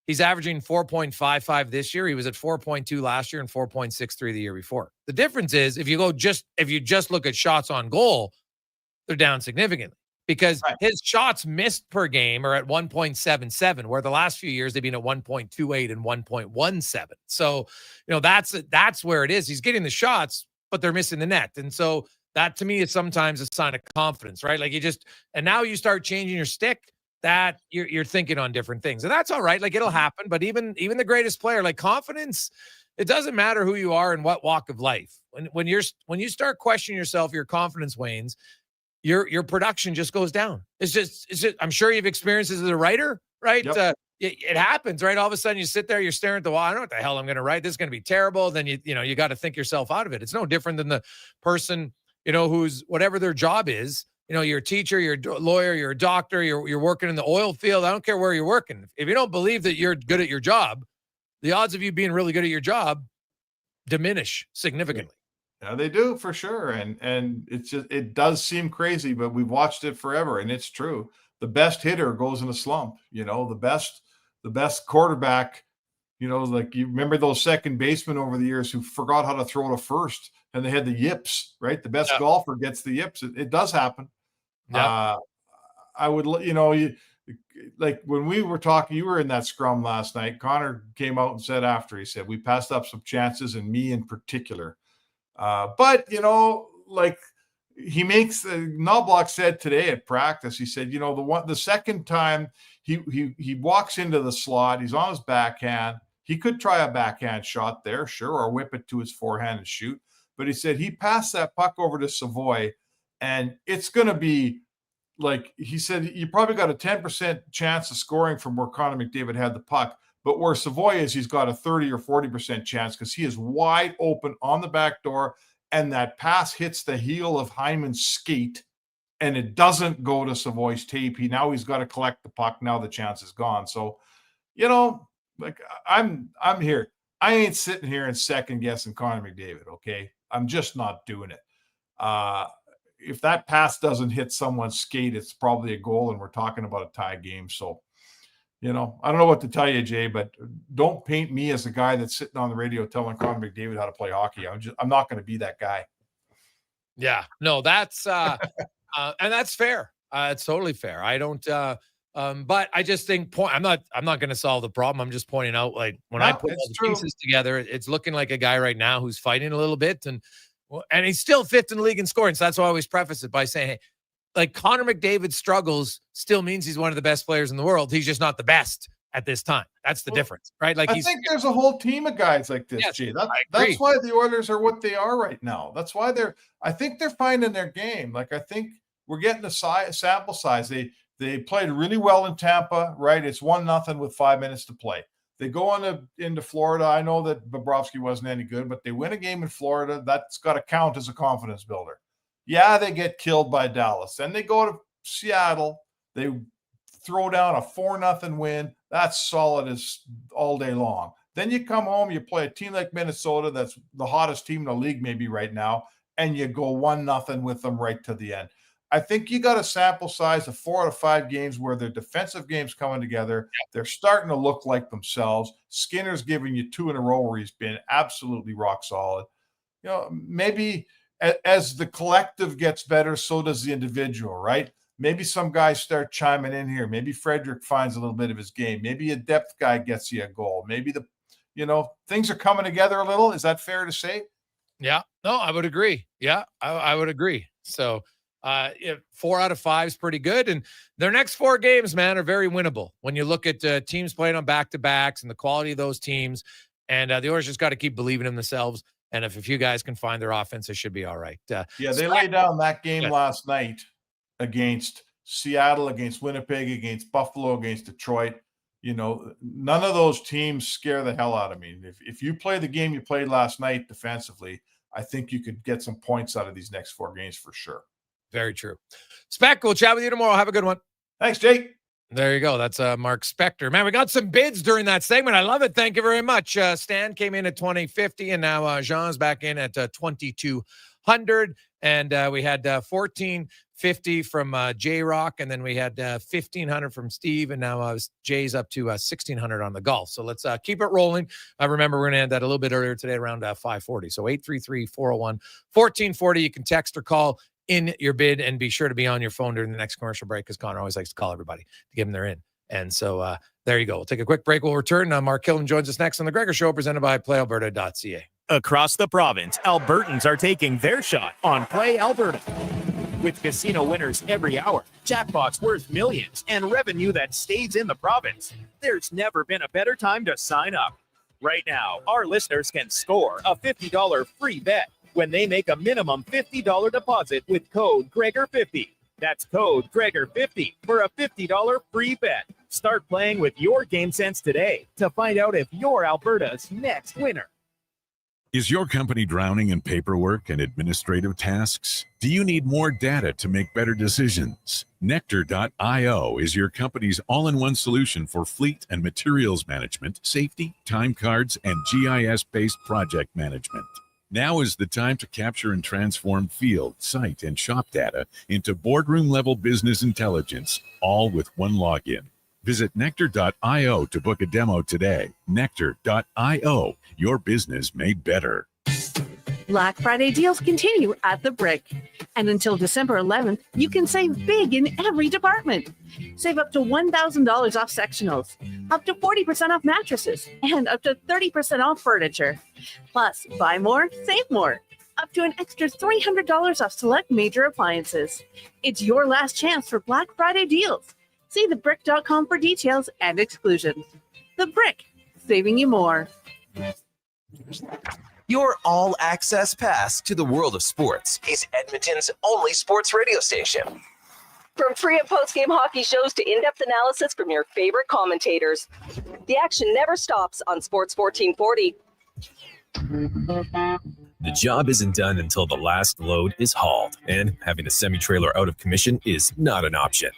Speaker 1: he's averaging 4.55 this year. He was at 4.2 last year and 4.63 the year before. The difference is if you just look at shots on goal, they're down significantly because his shots missed per game are at 1.77, where the last few years they've been at 1.28 and 1.17. So, that's where it is. He's getting the shots, but they're missing the net. And so that to me is sometimes a sign of confidence, right? Like, and now you start changing your stick, that you're thinking on different things, and that's all right. Like, it'll happen. But even the greatest player, like, confidence, it doesn't matter who you are and what walk of life. When you start questioning yourself, your confidence wanes. Your production just goes down. It's just. I'm sure you've experienced this as a writer, right? Yep. It happens, right? All of a sudden, you sit there, you're staring at the wall. I don't know what the hell I'm going to write. This is going to be terrible. Then you got to think yourself out of it. It's no different than the person who's whatever their job is. You're a teacher, you're a lawyer, you're a doctor, you're working in the oil field. I don't care where you're working. If you don't believe that you're good at your job, the odds of you being really good at your job diminish significantly.
Speaker 14: Yeah, they do for sure. And it does seem crazy, but we've watched it forever and it's true. The best hitter goes in a slump, the best quarterback, like you remember those second basemen over the years who forgot how to throw to first and they had the yips, right? The best golfer gets the yips. It does happen. Yeah. I would, like when we were talking, you were in that scrum last night. Connor came out and said after, he said, we passed up some chances and me in particular. But, like he makes Knobloch said today at practice, he said, the second time he walks into the slot, he's on his backhand, He could try a backhand shot there, sure, or whip it to his forehand and shoot. But he said he passed that puck over to Savoy, and it's going to be like he said, you probably got a 10% chance of scoring from where Connor McDavid had the puck. But where Savoy is, he's got a 30 or 40% chance because he is wide open on the back door, and that pass hits the heel of Hyman's skate, and it doesn't go to Savoy's tape. He's got to collect the puck. Now the chance is gone. So, like I'm here. I ain't sitting here and second guessing Connor McDavid. Okay, I'm just not doing it. If that pass doesn't hit someone's skate, it's probably a goal, and we're talking about a tie game. So, I don't know what to tell you, Jay, but don't paint me as a guy that's sitting on the radio telling Connor McDavid how to play hockey. I'm not going to be that guy.
Speaker 1: Yeah, no, that's and that's fair. It's totally fair. I don't, but I just think I'm not going to solve the problem. I'm just pointing out, like, when I put all the pieces together, it's looking like a guy right now who's fighting a little bit, and he's still fifth in the league in scoring. So that's why I always preface it by saying, hey, like, Connor McDavid's struggles still means he's one of the best players in the world. He's just not the best at this time. That's the difference, right? Like,
Speaker 14: I think there's a whole team of guys like this, Jay. That's why the Oilers are what they are right now. That's why I think they're finding their game. Like, I think we're getting a sample size. They played really well in Tampa, right? It's 1-0 with 5 minutes to play. They go into Florida. I know that Bobrovsky wasn't any good, but they win a game in Florida. That's got to count as a confidence builder. Yeah, they get killed by Dallas. Then they go to Seattle. They throw down a 4-0 win. That's solid as all day long. Then you come home, you play a team like Minnesota, that's the hottest team in the league maybe right now, and you go 1-0 with them right to the end. I think you got a sample size of 4 out of 5 games where their defensive games coming together. They're starting to look like themselves. Skinner's giving you 2 in a row where he's been absolutely rock solid. Maybe as the collective gets better, so does the individual, right? Maybe some guys start chiming in here. Maybe Frederick finds a little bit of his game. Maybe a depth guy gets you a goal. Maybe things are coming together a little. Is that fair to say?
Speaker 1: Yeah, no, I would agree. Yeah, I would agree. So 4 out of 5 is pretty good. And their next 4 games, man, are very winnable. When you look at teams playing on back-to-backs and the quality of those teams, and the Oilers just got to keep believing in themselves. And if a few guys can find their offense, it should be all right.
Speaker 14: They laid down that game last night against Seattle, against Winnipeg, against Buffalo, against Detroit. None of those teams scare the hell out of me. If you play the game you played last night defensively, I think you could get some points out of these next 4 games for sure.
Speaker 1: Very true. Spec, we'll chat with you tomorrow. Have a good one.
Speaker 14: Thanks, Jake.
Speaker 1: There you go. That's Mark Spector. Man, we got some bids during that segment. I love it. Thank you very much. Stan came in at 2050, and now Jean's back in at 2200. And we had 1450 from J-Rock, and then we had 1500 from Steve, and now Jay's up to 1600 on the golf. So let's keep it rolling. Remember, we're going to end that a little bit earlier today around 540. So 833-401-1440. You can text or call in your bid, and be sure to be on your phone during the next commercial break, because Connor always likes to call everybody to give them their in. And so there you go. We'll take a quick break. We'll return. Mark Killen joins us next on the Gregor Show, presented by PlayAlberta.ca.
Speaker 11: Across the province, Albertans are taking their shot on Play Alberta. With casino winners every hour, jackpots worth millions, and revenue that stays in the province, there's never been a better time to sign up. Right now, our listeners can score a $50 free bet when they make a minimum $50 deposit with code Gregor50. That's code Gregor50 for a $50 free bet. Start playing with your game sense today to find out if you're Alberta's next winner.
Speaker 24: Is your company drowning in paperwork and administrative tasks? Do you need more data to make better decisions? Nectar.io is your company's all-in-one solution for fleet and materials management, safety, time cards, and GIS-based project management. Now is the time to capture and transform field, site, and shop data into boardroom-level business intelligence, all with one login. Visit Nectar.io to book a demo today. Nectar.io, your business made better.
Speaker 13: Black Friday deals continue at The Brick. And until December 11th, you can save big in every department. Save up to $1,000 off sectionals, up to 40% off mattresses, and up to 30% off furniture. Plus, buy more, save more. Up to an extra $300 off select major appliances. It's your last chance for Black Friday deals. See thebrick.com for details and exclusions. The Brick. saving you more.
Speaker 7: Your all-access pass to the world of sports is Edmonton's only sports radio station.
Speaker 12: From pre- and post-game hockey shows to in-depth analysis from your favorite commentators, the action never stops on Sports 1440.
Speaker 15: The job isn't done until the last load is hauled, and having a semi-trailer out of commission is not an option.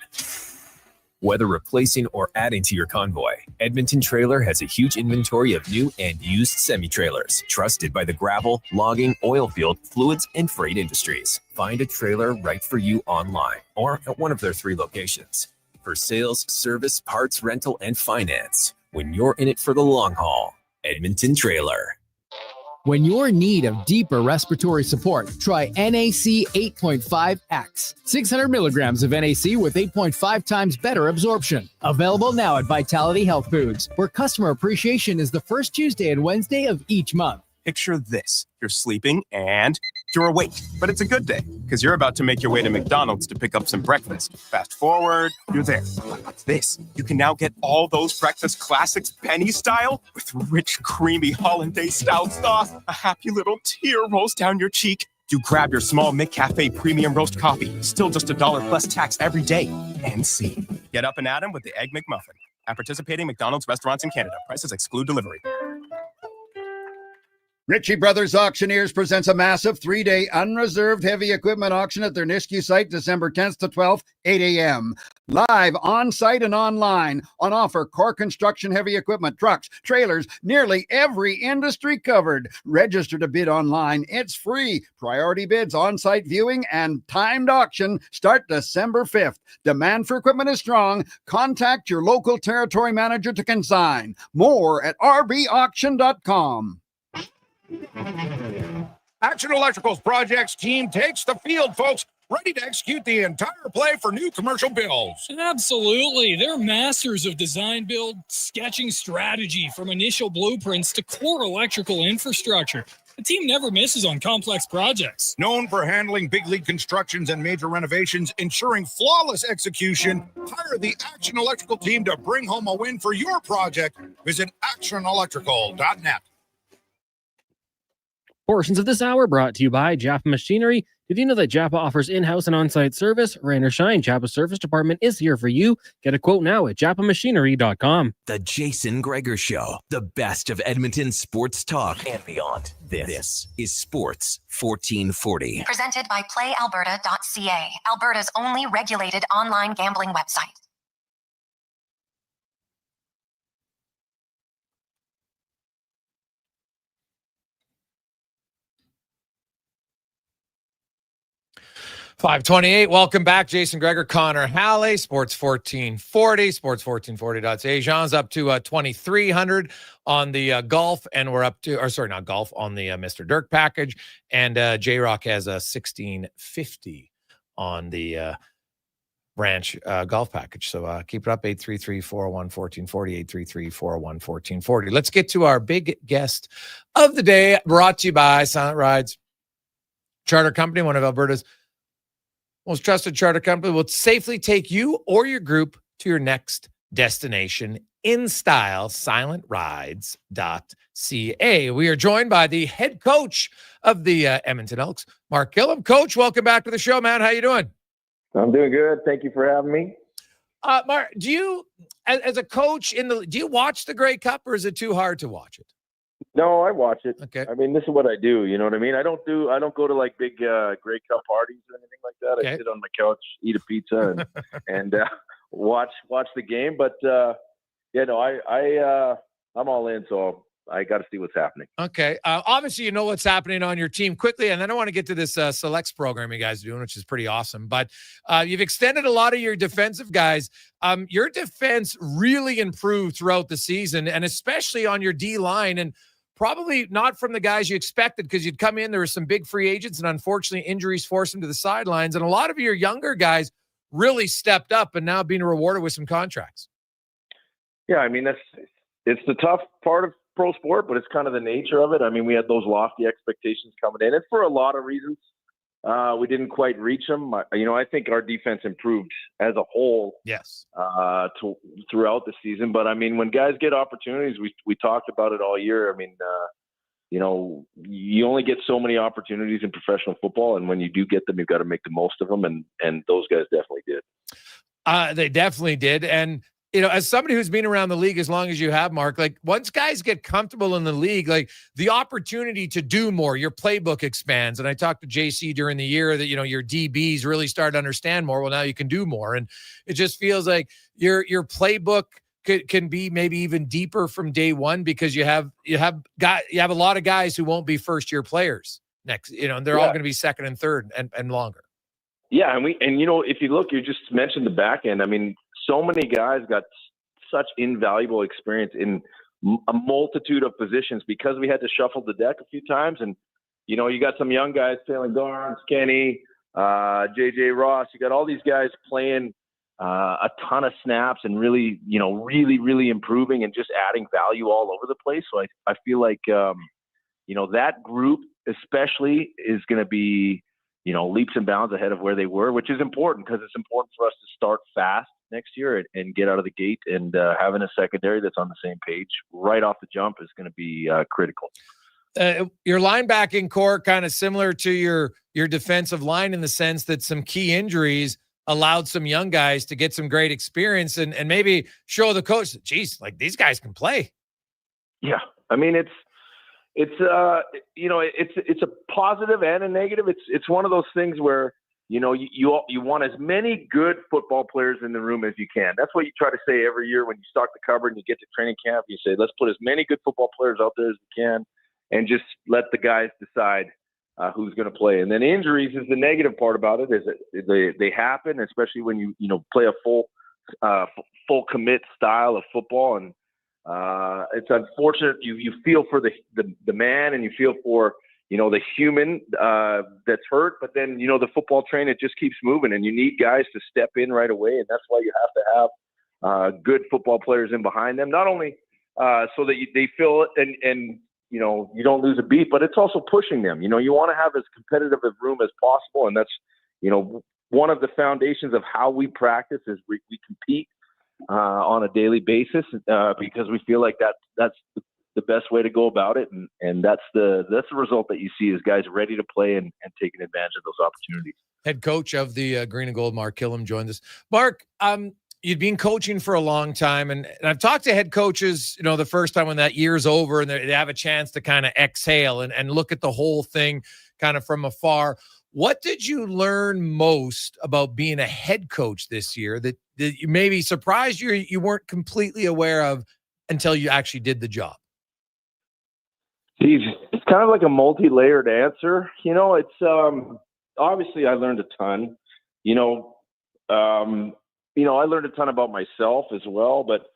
Speaker 15: Whether replacing or adding to your convoy, Edmonton Trailer has a huge inventory of new and used semi-trailers, trusted by the gravel, logging, oil field, fluids, and freight industries. Find a trailer right for you online or at one of their 3 locations. For sales, service, parts, rental, and finance, when you're in it for the long haul, Edmonton Trailer.
Speaker 16: When you're in need of deeper respiratory support, try NAC 8.5X. 600 milligrams of NAC with 8.5 times better absorption. Available now at Vitality Health Foods, where customer appreciation is the first Tuesday and Wednesday of each month.
Speaker 23: Picture this. You're sleeping and you're awake, but it's a good day because you're about to make your way to McDonald's to pick up some breakfast. Fast forward, you're there. What's this? You can now get all those breakfast classics penny style with rich, creamy hollandaise-style sauce. A happy little tear rolls down your cheek. You grab your small McCafe premium roast coffee, still just $1 plus tax every day. And see. Get up and at 'em with the Egg McMuffin. At participating McDonald's restaurants in Canada. Prices exclude delivery.
Speaker 18: Ritchie Brothers Auctioneers presents a massive 3-day unreserved heavy equipment auction at their Nisku site, December 10th to 12th, 8 a.m. Live on-site and online. On offer, core construction heavy equipment, trucks, trailers, nearly every industry covered. Register to bid online. It's free. Priority bids, on-site viewing, and timed auction start December 5th. Demand for equipment is strong. Contact your local territory manager to consign. More at rbauction.com.
Speaker 19: Action Electrical's projects team takes the field, folks, ready to execute the entire play for new commercial builds.
Speaker 20: Absolutely. They're masters of design build, sketching strategy from initial blueprints to core electrical infrastructure. The team never misses on complex projects.
Speaker 19: Known for handling big league constructions and major renovations, ensuring flawless execution, hire the Action Electrical team to bring home a win for your project. Visit actionelectrical.net.
Speaker 2: Portions of this hour brought to you by Japa Machinery. Did you know that Japa offers in-house and on-site service? Rain or shine, Japa's service department is here for you. Get a quote now at japamachinery.com.
Speaker 25: The Jason Gregor Show, the best of Edmonton sports talk and beyond. This is Sports 1440.
Speaker 26: Presented by PlayAlberta.ca, Alberta's only regulated online gambling website.
Speaker 1: $5:28. Welcome back. Jason Gregor, Connor Halley, Sports 1440, sports1440.ca. Jean's up to 2,300 on the golf, and we're up to, or sorry, not golf, on the Mr. Dirk package. And J-Rock has a 1,650 on the Ranch golf package. So keep it up, 833-401-1440, 833-401-1440. Let's get to our big guest of the day, brought to you by Silent Rides Charter Company, one of Alberta's most trusted charter company, will safely take you or your group to your next destination in style. SilentRides.ca. We are joined by the head coach of the Edmonton Elks, Mark Gillum. Coach, welcome back to the show, man. How you doing?
Speaker 22: I'm doing good. Thank you for having me.
Speaker 1: Mark, do you, as a coach do you watch the Grey Cup, or is it too hard to watch it?
Speaker 22: No, I watch it.
Speaker 1: Okay.
Speaker 22: I mean, this is what I do. You know what I mean? I don't go to like big Grey Cup parties or anything like that.
Speaker 1: Okay.
Speaker 22: I sit on my couch, eat a pizza, and watch the game. But I'm all in. So I got to see what's happening.
Speaker 1: Okay. Obviously, you know what's happening on your team quickly, and then I want to get to this selects program you guys are doing, which is pretty awesome. But you've extended a lot of your defensive guys. Your defense really improved throughout the season, and especially on your D line, and probably not from the guys you expected, because you'd come in, there were some big free agents, and unfortunately injuries forced them to the sidelines. And a lot of your younger guys really stepped up and now being rewarded with some contracts.
Speaker 22: Yeah, I mean, it's the tough part of pro sport, but it's kind of the nature of it. I mean, we had those lofty expectations coming in, and for a lot of reasons. we didn't quite reach them. I think our defense improved as a whole.
Speaker 1: Yes.
Speaker 22: Throughout the season, but I mean, when guys get opportunities, we talked about it all year. I mean, you only get so many opportunities in professional football, and when you do get them, you've got to make the most of them, and those guys definitely did.
Speaker 1: They definitely did, and as somebody who's been around the league as long as you have, Mark, like once guys get comfortable in the league, like the opportunity to do more, your playbook expands. And I talked to JC during the year that, your DBs really started to understand more. Well, now you can do more. And it just feels like your playbook can be maybe even deeper from day one, because you have a lot of guys who won't be first year players next, and they're all going to be second and third and longer.
Speaker 22: Yeah. And if you look, you just mentioned the back end. I mean, so many guys got such invaluable experience in a multitude of positions because we had to shuffle the deck a few times. And, you got some young guys, Taylor Garnes, Kenny, JJ Ross. You got all these guys playing a ton of snaps and really, really improving and just adding value all over the place. So I feel like, that group especially is going to be, leaps and bounds ahead of where they were, which is important because it's important for us to start fast next year and get out of the gate, and having a secondary that's on the same page right off the jump is going to be critical.
Speaker 1: Your linebacking core kind of similar to your defensive line in the sense that some key injuries allowed some young guys to get some great experience and maybe show the coach, geez, like these guys can play.
Speaker 22: Yeah. I mean, it's a positive and a negative. It's one of those things where, you want as many good football players in the room as you can. That's what you try to say every year when you stock the cupboard and you get to training camp. You say, let's put as many good football players out there as we can and just let the guys decide who's going to play. And then injuries is the negative part about it, is that they happen, especially when you play a full commit style of football. And it's unfortunate. You feel for the man, and you feel for the human that's hurt, but then the football train, it just keeps moving, and you need guys to step in right away, and that's why you have to have good football players in behind them, not only so that they feel it and you don't lose a beat, but it's also pushing them. You want to have as competitive a room as possible, and that's one of the foundations of how we practice is we compete on a daily basis because we feel like that's the best way to go about it, and that's the result that you see is guys ready to play and taking advantage of those opportunities.
Speaker 1: Head coach of the Green and Gold, Mark Killam, joined us. Mark, you've been coaching for a long time, and I've talked to head coaches, the first time when that year's over and they have a chance to kind of exhale and look at the whole thing kind of from afar. What did you learn most about being a head coach this year that you maybe surprised you weren't completely aware of until you actually did the job?
Speaker 22: Geez, it's kind of like a multi-layered answer. It's obviously I learned a ton. I learned a ton about myself as well. But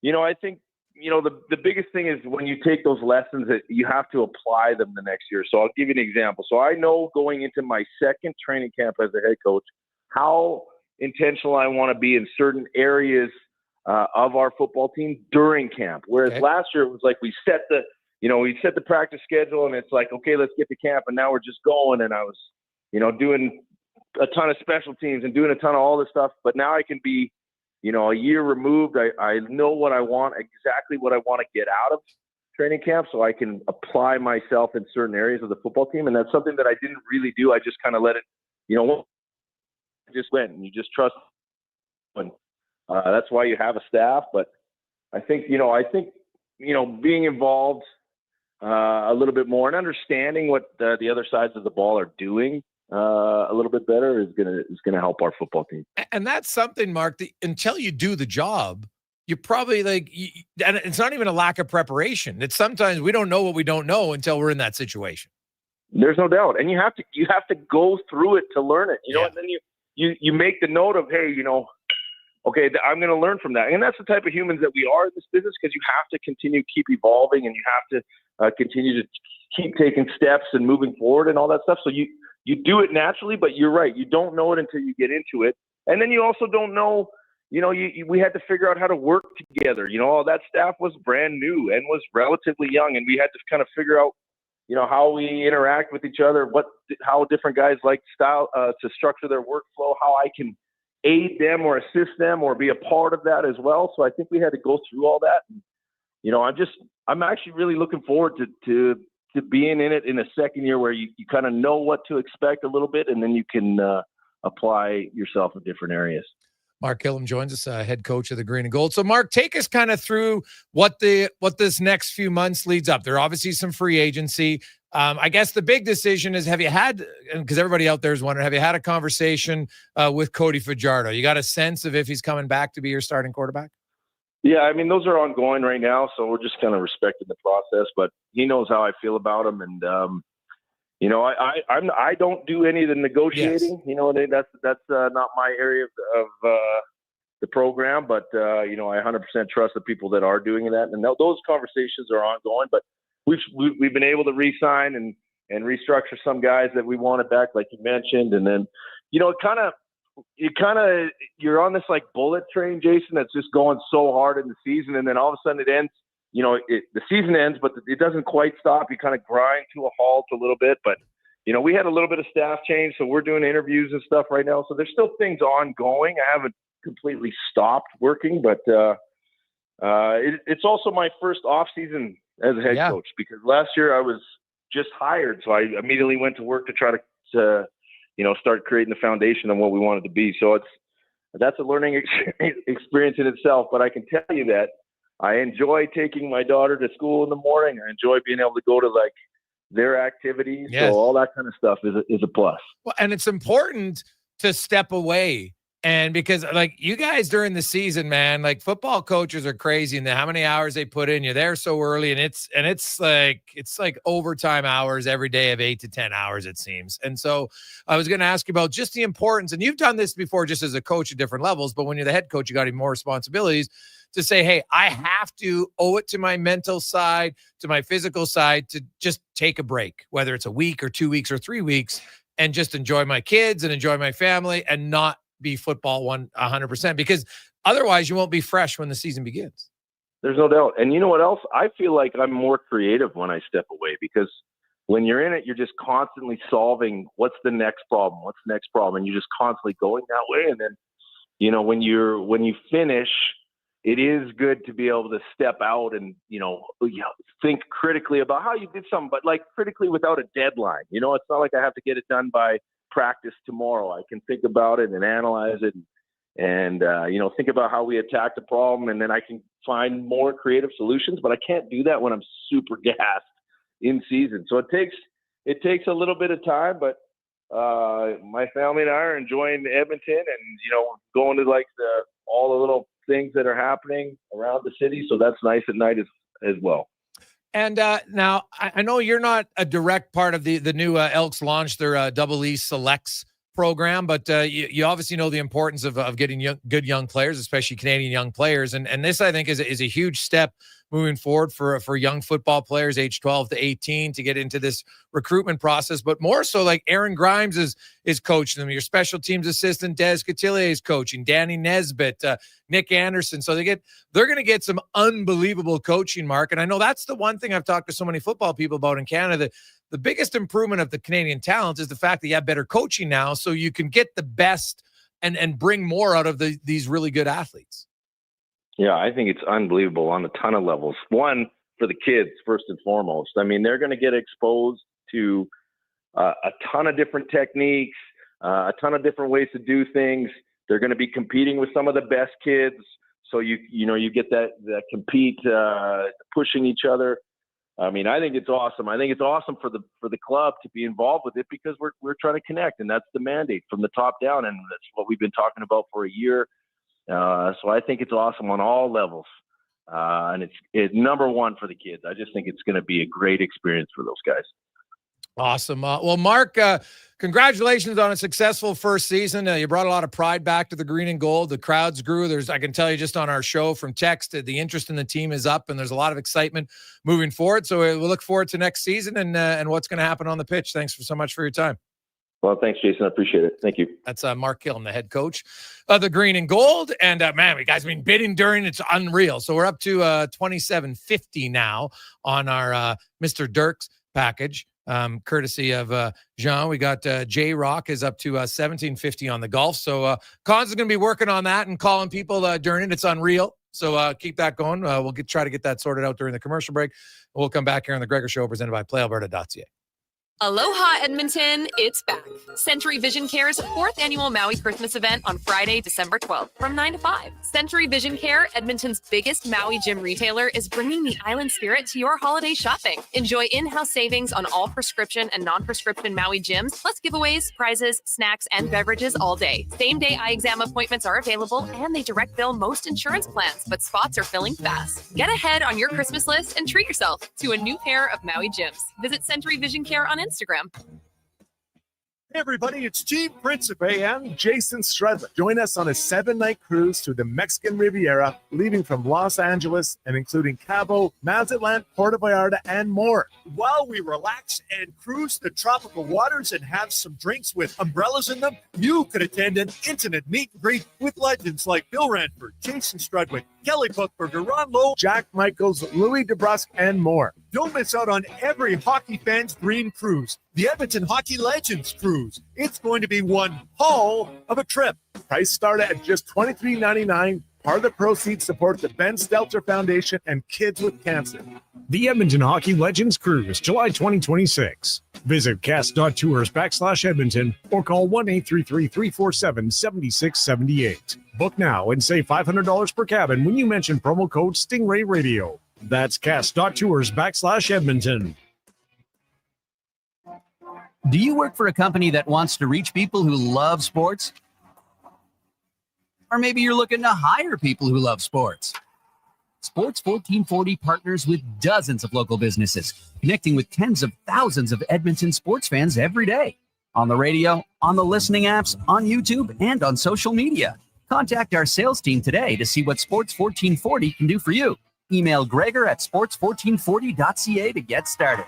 Speaker 22: I think the biggest thing is when you take those lessons that you have to apply them the next year. So I'll give you an example. So I know going into my second training camp as a head coach how intentional I want to be in certain areas of our football team during camp. Whereas last year it was like we set the practice schedule and it's like, okay, let's get to camp, and now we're just going. And I was, doing a ton of special teams and doing a ton of all this stuff. But now I can be, a year removed. I know what I want, exactly what I want to get out of training camp, so I can apply myself in certain areas of the football team. And that's something that I didn't really do. I just kind of let it, just went, and you just trust. And that's why you have a staff. But I think, being involved a little bit more and understanding what the other sides of the ball are doing a little bit better is gonna help our football team.
Speaker 1: And that's something, Mark, that until you do the job, you probably and it's not even a lack of preparation. It's sometimes we don't know what we don't know until we're in that situation.
Speaker 22: There's no doubt. And you have to go through it to learn it, and then you make the note of, hey, okay, I'm going to learn from that. And that's the type of humans that we are in this business, because you have to continue to keep evolving, and you have to continue to keep taking steps and moving forward and all that stuff. So you do it naturally, but you're right. You don't know it until you get into it. And then you also don't know, we had to figure out how to work together. All that staff was brand new and was relatively young, and we had to kind of figure out, how we interact with each other, how different guys like style to structure their workflow, how I can aid them or assist them or be a part of that as well. So I think we had to go through all that. And, I'm actually really looking forward to being in it in a second year where you kind of know what to expect a little bit, and then you can apply yourself in different areas.
Speaker 1: Mark Killam joins us, head coach of the Green and Gold. So, Mark, take us kind of through what this next few months leads up. There are obviously some free agency. I guess the big decision is, have you had, because everybody out there is wondering, have you had a conversation with Cody Fajardo? You got a sense of if he's coming back to be your starting quarterback?
Speaker 22: Yeah, I mean, those are ongoing right now, so we're just kind of respecting the process. But he knows how I feel about him, and I don't do any of the negotiating. Yes. That's not my area of the program. But I 100% trust the people that are doing that, and those conversations are ongoing. But we've been able to re-sign and restructure some guys that we wanted back, like you mentioned, and then you're on this like bullet train, Jason, that's just going so hard in the season, and then all of a sudden it ends. The season ends, but it doesn't quite stop. You kind of grind to a halt a little bit, but we had a little bit of staff change, so we're doing interviews and stuff right now. So there's still things ongoing. I haven't completely stopped working, but it's also my first off season as a head coach, because last year I was just hired, so I immediately went to work to try to start creating the foundation of what we wanted to be. So that's a learning experience in itself. But I can tell you that I enjoy taking my daughter to school in the morning. I enjoy being able to go to like their activities.
Speaker 1: Yes.
Speaker 22: So all that kind of stuff is a plus.
Speaker 1: Well, and it's important to step away. And because like you guys during the season, man, like football coaches are crazy and how many hours they put in. You're there so early, and it's like overtime hours every day of 8 to 10 hours, it seems. And so I was going to ask you about just the importance, and you've done this before just as a coach at different levels, but when you're the head coach, you got even more responsibilities to say, hey, I have to owe it to my mental side, to my physical side, to just take a break, whether it's a week or 2 weeks or 3 weeks, and just enjoy my kids and enjoy my family and not be football 100%, because otherwise you won't be fresh when the season begins.
Speaker 22: There's no doubt. And you know what else? I feel like I'm more creative when I step away, because when you're in it, you're just constantly solving what's the next problem, and you're just constantly going that way. And then, when you finish, it is good to be able to step out and, think critically about how you did something, but like critically without a deadline. It's not like I have to get it done by practice tomorrow. I can think about it and analyze it and think about how we attack the problem, and then I can find more creative solutions. But I can't do that when I'm super gassed in season. So it takes a little bit of time, but my family and I are enjoying Edmonton and going to like all the little things that are happening around the city. So that's nice at night as well.
Speaker 1: And now I know you're not a direct part of the new Elks launch their Double E Selects program, but you obviously know the importance of getting good young players, especially Canadian young players. And this, I think, is a huge step moving forward for young football players age 12 to 18 to get into this recruitment process. But more so, like Aaron Grimes is coaching them. Your special teams assistant Des Cotillier is coaching. Danny Nesbitt, Nick Anderson. So they're going to get some unbelievable coaching, Mark. And I know that's the one thing I've talked to so many football people about in Canada. The biggest improvement of the Canadian talent is the fact that you have better coaching now, so you can get the best and bring more out of these really good athletes.
Speaker 22: Yeah, I think it's unbelievable on a ton of levels. One, for the kids, first and foremost. I mean, they're going to get exposed to a ton of different techniques, a ton of different ways to do things. They're going to be competing with some of the best kids. So you get that compete, pushing each other. I mean, I think it's awesome. I think it's awesome for the club to be involved with it, because we're trying to connect, and that's the mandate from the top down, and that's what we've been talking about for a year. So I think it's awesome on all levels, and it's number one for the kids. I just think it's going to be a great experience for those guys.
Speaker 1: Awesome. Well, Mark, congratulations on a successful first season. You brought a lot of pride back to the Green and Gold. The crowds grew. I can tell you just on our show from text, the interest in the team is up, and there's a lot of excitement moving forward. So we'll look forward to next season and what's going to happen on the pitch. Thanks so much for your time.
Speaker 22: Well, thanks, Jason. I appreciate it. Thank you.
Speaker 1: That's Mark Killam, the head coach of the Green and Gold. And man, we guys been bidding during. It's unreal. So we're up to $27.50 now on our Mr. Dirks package, courtesy of Jean. We got J Rock is up to 1750 on the golf. So Cons is going to be working on that and calling people during it. It's unreal. So keep that going. We'll try to get that sorted out during the commercial break. We'll come back here on the Gregor Show, presented by PlayAlberta.ca.
Speaker 3: Aloha, Edmonton. It's back. Century Vision Care's 4th annual Maui Christmas event on Friday, December 12th from 9 to 5. Century Vision Care, Edmonton's biggest Maui gym retailer, is bringing the island spirit to your holiday shopping. Enjoy in-house savings on all prescription and non-prescription Maui gyms, plus giveaways, prizes, snacks, and beverages all day. Same-day eye exam appointments are available, and they direct bill most insurance plans, but spots are filling fast. Get ahead on your Christmas list and treat yourself to a new pair of Maui gyms. Visit Century Vision Care on Instagram.
Speaker 5: Hey everybody, it's Team Principe and Jason Stredler. Join us on a 7-night cruise through the Mexican Riviera, leaving from Los Angeles and including Cabo, Mazatlan, Puerto Vallarta, and more. While we relax and cruise the tropical waters and have some drinks with umbrellas in them, you could attend an intimate meet and greet with legends like Bill Ranford, Jason Strudwick, Kelly Buchberger, Ron Lowe, Jack Michaels, Louis DeBrusque, and more. Don't miss out on every hockey fan's dream cruise, the Edmonton Hockey Legends Cruise. It's going to be one hell of a trip. Price start at just $23.99. Part of the proceeds support the Ben Stelter Foundation and Kids with Cancer.
Speaker 6: The Edmonton Hockey Legends Cruise, July 2026. Visit cast.tours/Edmonton or call 1-833-347-7678. Book now and save $500 per cabin when you mention promo code Stingray Radio. That's cast.tours/Edmonton.
Speaker 16: Do you work for a company that wants to reach people who love sports? Or maybe you're looking to hire people who love sports. Sports 1440 partners with dozens of local businesses, connecting with tens of thousands of Edmonton sports fans every day. On the radio, on the listening apps, on YouTube, and on social media. Contact our sales team today to see what Sports 1440 can do for you. Email Gregor at sports1440.ca to get started.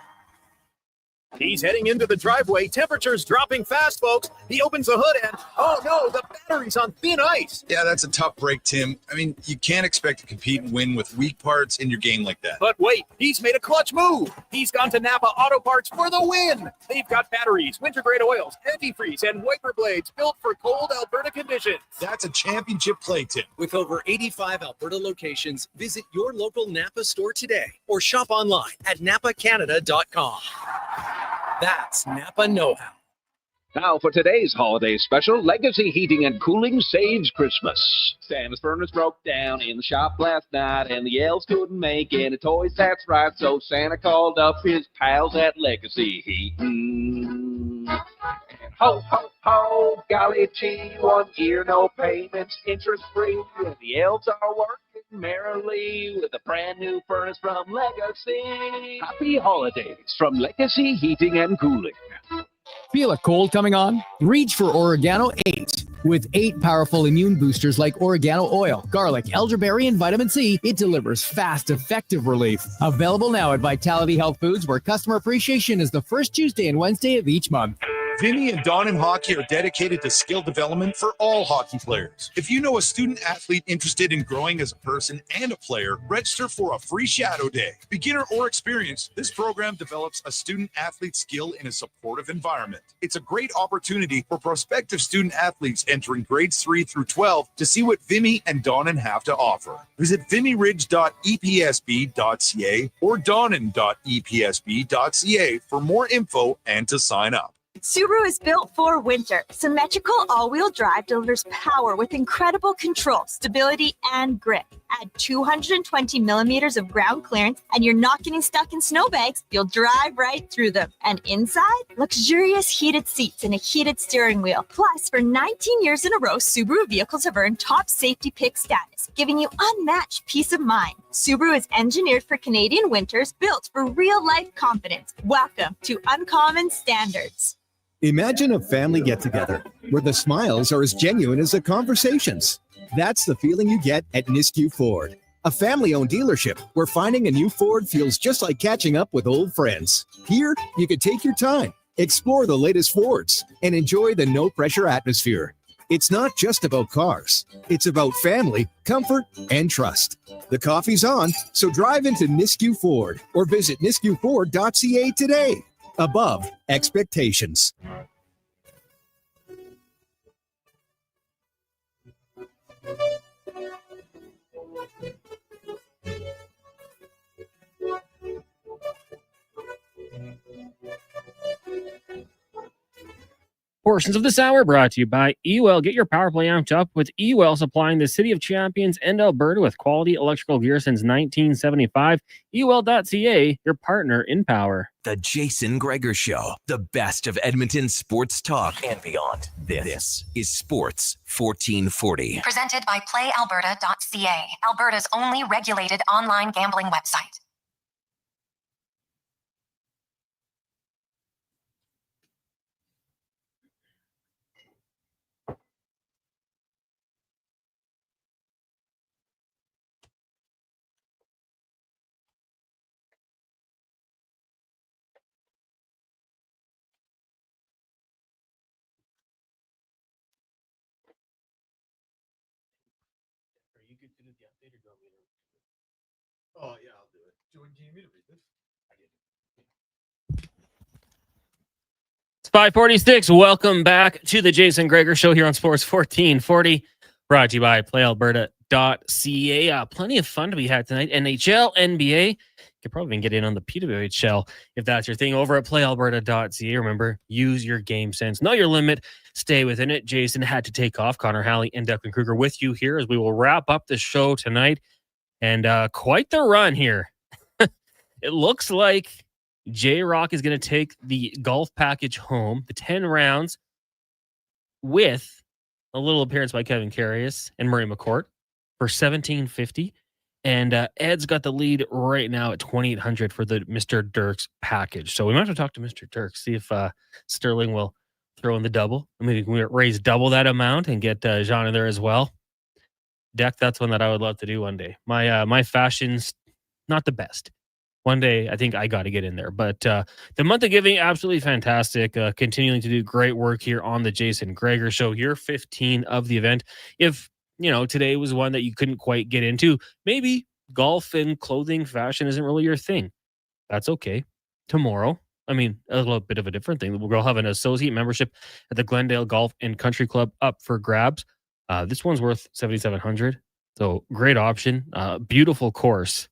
Speaker 11: He's heading into the driveway. Temperature's dropping fast, folks. He opens the hood and, oh no, the battery's on thin ice.
Speaker 8: Yeah, that's a tough break, Tim. I mean, you can't expect to compete and win with weak parts in your game like that.
Speaker 11: But wait, he's made a clutch move. He's gone to Napa Auto Parts for the win. They've got batteries, winter-grade oils, antifreeze, and wiper blades built for cold Alberta conditions.
Speaker 8: That's a championship play, Tim.
Speaker 9: With over 85 Alberta locations, visit your local Napa store today or shop online at napacanada.com. That's Napa know-how.
Speaker 17: Now for today's holiday special, Legacy Heating and Cooling saves Christmas. Santa's furnace broke down in the shop last night, and the elves couldn't make any toys, that's right, so Santa called up his pals at Legacy Heating. And ho, ho, ho, golly gee, 1 year, no payments, interest-free, and the elves are working merrily with a brand new furnace from Legacy. Happy holidays from Legacy Heating and Cooling.
Speaker 16: Feel a cold coming on? Reach for Oregano 8. With 8 powerful immune boosters like oregano oil, garlic, elderberry, and vitamin C, it delivers fast, effective relief. Available now at Vitality Health Foods, where customer appreciation is the first Tuesday and Wednesday of each month.
Speaker 19: Vinny and Don in Hockey are dedicated to skill development for all hockey players. If you know a student athlete interested in growing as a person and a player, register for a free shadow day. Beginner or experienced, this program develops a student athlete skill in a supportive environment. It's a great opportunity for prospective student athletes entering grades 3 through 12 to see what Vimy and Donnan have to offer. Visit vimyridge.epsb.ca or donnan.epsb.ca for more info and to sign up.
Speaker 27: Subaru is built for winter. Symmetrical all-wheel drive delivers power with incredible control, stability, and grip. Add 220 millimeters of ground clearance, and you're not getting stuck in snowbanks. You'll drive right through them. And inside, luxurious heated seats and a heated steering wheel. Plus, for 19 years in a row, Subaru vehicles have earned top safety pick status, giving you unmatched peace of mind. Subaru is engineered for Canadian winters, built for real-life confidence. Welcome to Uncommon Standards.
Speaker 28: Imagine a family get-together where the smiles are as genuine as the conversations. That's the feeling you get at Nisku Ford, a family-owned dealership where finding a new Ford feels just like catching up with old friends. Here, you can take your time, explore the latest Fords, and enjoy the no-pressure atmosphere. It's not just about cars. It's about family, comfort, and trust. The coffee's on, so drive into Nisku Ford or visit niskuford.ca today. Above expectations.
Speaker 2: Portions of this hour brought to you by Ewell. Get your power play amped up with Ewell, supplying the City of Champions and Alberta with quality electrical gear since 1975. Ewell.ca, your partner in power.
Speaker 25: The Jason Gregor Show, the best of Edmonton sports talk and beyond. This is Sports 1440.
Speaker 26: Presented by PlayAlberta.ca, Alberta's only regulated online gambling website.
Speaker 1: Oh, yeah, I'll do it. Do you need me to read this?
Speaker 2: It's 546. Welcome back to the Jason Gregor Show here on Sports 1440. Brought to you by PlayAlberta.ca. Plenty of fun to be had tonight. NHL, NBA. You could probably even get in on the PWHL if that's your thing over at PlayAlberta.ca. Remember, use your game sense. Know your limit. Stay within it. Jason had to take off. Connor Halley and Declan Kruger with you here as we will wrap up the show tonight. And quite the run here. It looks like J-Rock is going to take the golf package home, the 10 rounds, with a little appearance by Kevin Carius and Murray McCourt for $1,750. And Ed's got the lead right now at $2,800 for the Mr. Dirks package. So we might have to talk to Mr. Dirks, see if Sterling will throw in the double. I mean, we raise double that amount and get Jean in there as well. Deck, that's one that I would love to do one day. My fashion's not the best. One day, I think I got to get in there. But the month of giving, absolutely fantastic. Continuing to do great work here on the Jason Gregor Show. Year 15 of the event. If, today was one that you couldn't quite get into, maybe golf and clothing fashion isn't really your thing. That's okay. Tomorrow, a little bit of a different thing. We'll have an associate membership at the Glendale Golf and Country Club up for grabs. This one's worth $7,700. So great option. Beautiful course.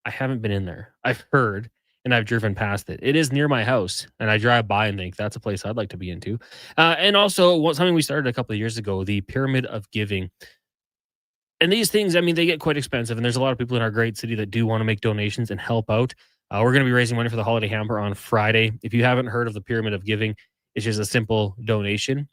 Speaker 2: I haven't been in there. I've heard and I've driven past it. It is near my house, and I drive by and think that's a place I'd like to be into. And also something we started a couple of years ago, the Pyramid of Giving. And these things, they get quite expensive, and there's a lot of people in our great city that do want to make donations and help out. We're going to be raising money for the holiday hamper on Friday. If you haven't heard of the Pyramid of Giving, it's just a simple donation.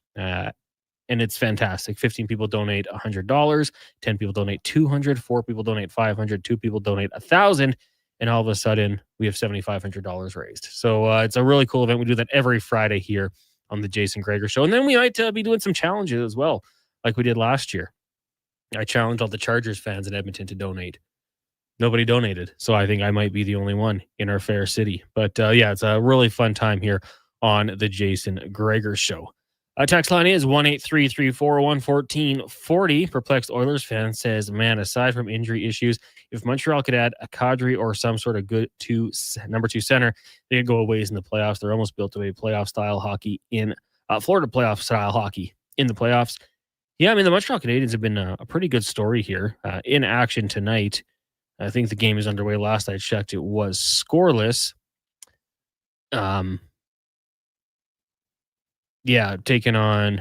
Speaker 2: And it's fantastic. 15 people donate $100, 10 people donate $200, 4 people donate $500, 2 people donate $1,000, and all of a sudden we have $7,500 raised. So it's a really cool event. We do that every Friday here on the Jason Gregor Show, and then we might be doing some challenges as well, like we did last year. I challenged all the Chargers fans in Edmonton to donate. Nobody donated, so I think I might be the only one in our fair city. But yeah, it's a really fun time here on the Jason Gregor Show. Text line is 1-833-401-1440. Perplexed Oilers fan says, man, aside from injury issues, if Montreal could add a Kadri or some sort of good number 2 center, they could go a ways in the playoffs. They're almost built to be playoff-style hockey in Florida playoff-style hockey in the playoffs. Yeah, the Montreal Canadiens have been a pretty good story here in action tonight. I think the game is underway. Last I checked, it was scoreless. Yeah, taking on,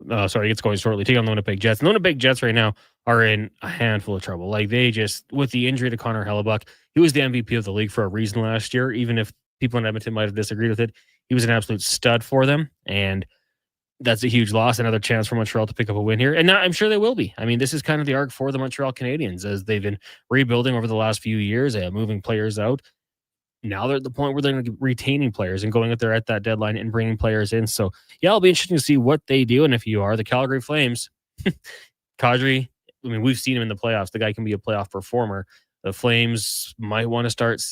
Speaker 2: it's going shortly. Taking on the Winnipeg Jets. The Winnipeg Jets right now are in a handful of trouble. Like, they just, with the injury to Connor Halley, he was the MVP of the league for a reason last year. Even if people in Edmonton might have disagreed with it, he was an absolute stud for them. And that's a huge loss. Another chance for Montreal to pick up a win here. And now I'm sure they will be. This is kind of the arc for the Montreal Canadiens as they've been rebuilding over the last few years, moving players out. Now they're at the point where they're going to be retaining players and going out there at that deadline and bringing players in. So, yeah, it'll be interesting to see what they do. And if you are the Calgary Flames, Kadri, we've seen him in the playoffs. The guy can be a playoff performer. The Flames might want to start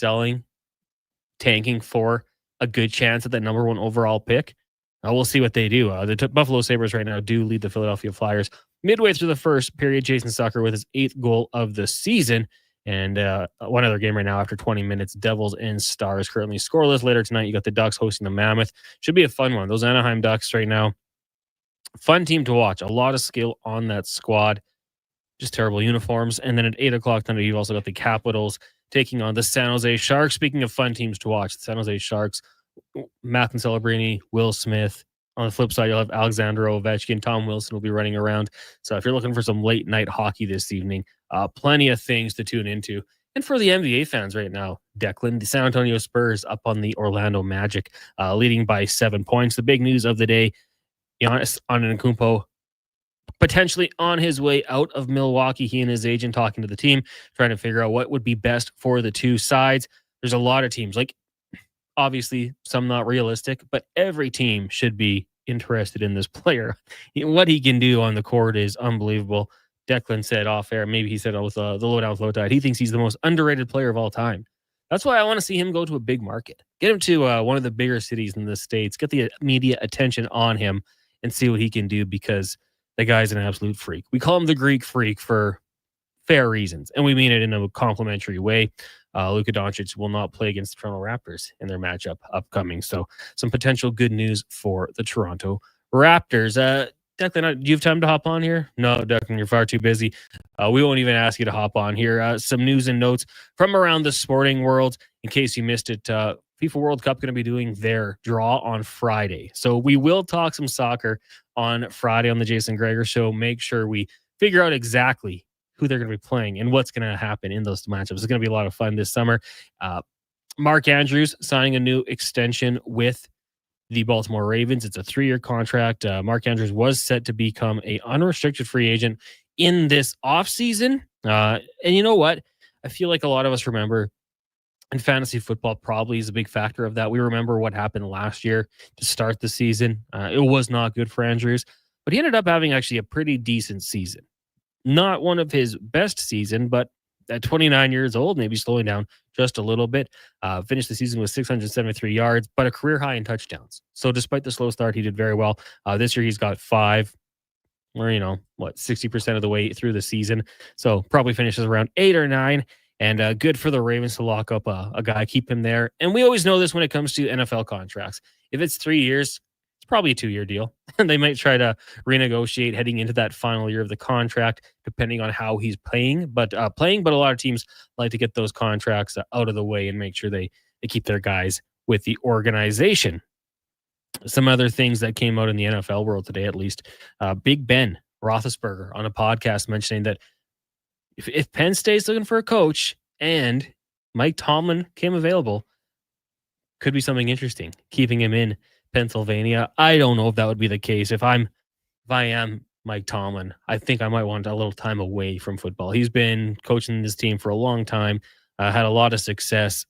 Speaker 2: tanking for a good chance at that number 1 overall pick. We'll see what they do. The Buffalo Sabres right now do lead the Philadelphia Flyers. Midway through the first period, Jason Gregor with his 8th goal of the season. And one other game right now after 20 minutes, Devils and Stars currently scoreless. Later tonight, you got the Ducks hosting the Mammoth. Should be a fun one. Those Anaheim Ducks right now, fun team to watch. A lot of skill on that squad. Just terrible uniforms. And then at 8 o'clock tonight, you've also got the Capitals taking on the San Jose Sharks. Speaking of fun teams to watch, the San Jose Sharks, Matthew Celebrini, Will Smith. On the flip side, you'll have Alexander Ovechkin. Tom Wilson will be running around. So if you're looking for some late night hockey this evening, plenty of things to tune into. And for the NBA fans right now, Declan, the San Antonio Spurs up on the Orlando Magic, leading by 7 points. The big news of the day, Giannis Antetokounmpo potentially on his way out of Milwaukee. He and his agent talking to the team, trying to figure out what would be best for the two sides. There's a lot of teams, like obviously some not realistic, but every team should be interested in this player. What he can do on the court is unbelievable. Declan said off air, maybe he said it with the Lowdown with Low Tide, he thinks he's the most underrated player of all time. That's why I want to see him go to a big market. Get him to one of the bigger cities in the States, get the media attention on him and see what he can do, because the guy's an absolute freak. We call him the Greek Freak for fair reasons, and we mean it in a complimentary way. Luka Doncic will not play against the Toronto Raptors in their matchup upcoming. So some potential good news for the Toronto Raptors. Declan, do you have time to hop on here? No, Declan, you're far too busy. We won't even ask you to hop on here. Some news and notes from around the sporting world. In case you missed it, FIFA World Cup going to be doing their draw on Friday. So we will talk some soccer on Friday on the Jason Gregor Show. Make sure we figure out exactly who they're going to be playing and what's going to happen in those matchups. It's going to be a lot of fun this summer. Mark Andrews signing a new extension with the Baltimore Ravens. It's a 3-year contract. Mark Andrews was set to become an unrestricted free agent in this offseason. And you know what? I feel like a lot of us remember, and fantasy football probably is a big factor of that. We remember what happened last year to start the season. It was not good for Andrews, but he ended up having actually a pretty decent season. Not one of his best season, but at 29 years old, maybe slowing down just a little bit. Finished the season with 673 yards, but a career high in touchdowns. So despite the slow start, he did very well. This year he's got 5, or 60% of the way through the season. So probably finishes around 8 or 9. And good for the Ravens to lock up a guy, keep him there. And we always know this when it comes to NFL contracts. If it's 3 years, it's probably a 2-year deal. And they might try to renegotiate heading into that final year of the contract, depending on how he's playing. But a lot of teams like to get those contracts out of the way and make sure they keep their guys with the organization. Some other things that came out in the NFL world today, at least, Big Ben Roethlisberger on a podcast mentioning that if Penn State's looking for a coach and Mike Tomlin came available, could be something interesting, keeping him in Pennsylvania. I don't know if that would be the case. If I am Mike Tomlin, I think I might want a little time away from football. He's been coaching this team for a long time, had a lot of success.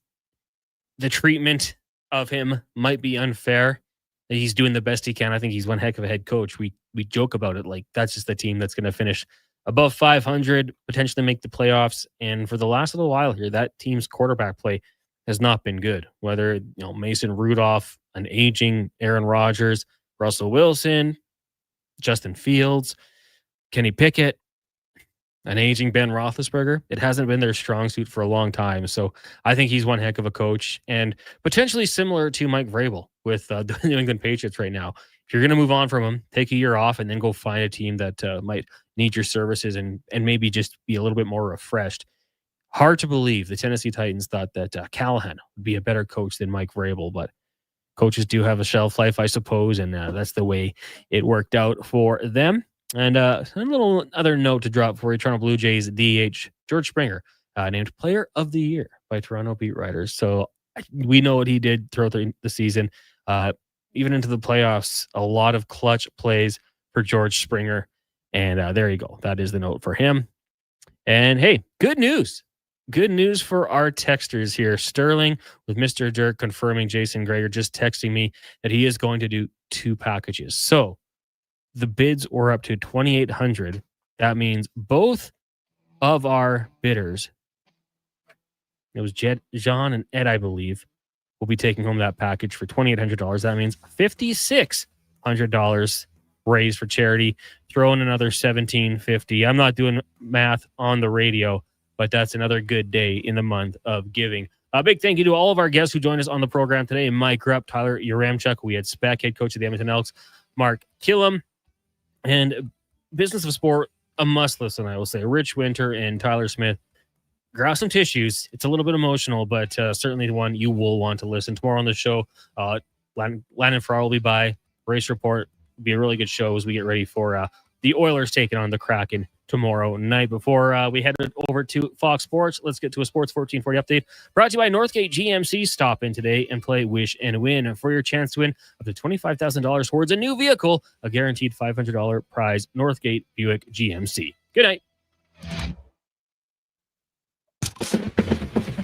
Speaker 2: The treatment of him might be unfair. He's doing the best he can. I think he's one heck of a head coach. We joke about it like that's just the team that's going to finish above 500, potentially make the playoffs. And for the last little while here, that team's quarterback play has not been good. Whether Mason Rudolph, an aging Aaron Rodgers, Russell Wilson, Justin Fields, Kenny Pickett, an aging Ben Roethlisberger, it hasn't been their strong suit for a long time. So I think he's one heck of a coach, and potentially similar to Mike Vrabel with the New England Patriots right now. If you're going to move on from him, take a year off and then go find a team that might need your services and maybe just be a little bit more refreshed. Hard to believe the Tennessee Titans thought that Callahan would be a better coach than Mike Vrabel, but coaches do have a shelf life, I suppose, and that's the way it worked out for them. And a little other note to drop for you, Toronto Blue Jays DH George Springer, named Player of the Year by Toronto beat writers. So we know what he did throughout the season. Even into the playoffs, a lot of clutch plays for George Springer. And there you go. That is the note for him. And hey, good news. Good news for our texters here. Sterling with Mr. Dirk confirming Jason Gregor just texting me that he is going to do 2 packages. So the bids were up to $2,800. That means both of our bidders, it was John and Ed, I believe, will be taking home that package for $2,800. That means 56 $100 raised for charity. Throw in another $17.50. I'm not doing math on the radio, but that's another good day in the month of giving. A big thank you to all of our guests who joined us on the program today. Mike Rupp, Tyler Uramchuk. We had Spec, head coach of the Edmonton Elks, Mark Killam, and Business of Sport, a must listen, I will say. Rich Winter and Tyler Smith. Grab some tissues. It's a little bit emotional, but certainly one you will want to listen. Tomorrow on the show, Landon Farrar will be by. Race Report will be a really good show as we get ready for the Oilers taking on the Kraken tomorrow night. Before we head over to Fox Sports, let's get to a Sports 1440 update brought to you by Northgate GMC. Stop in today and play Wish and Win for your chance to win up to $25,000 towards a new vehicle, a guaranteed $500 prize. Northgate Buick GMC. Good night.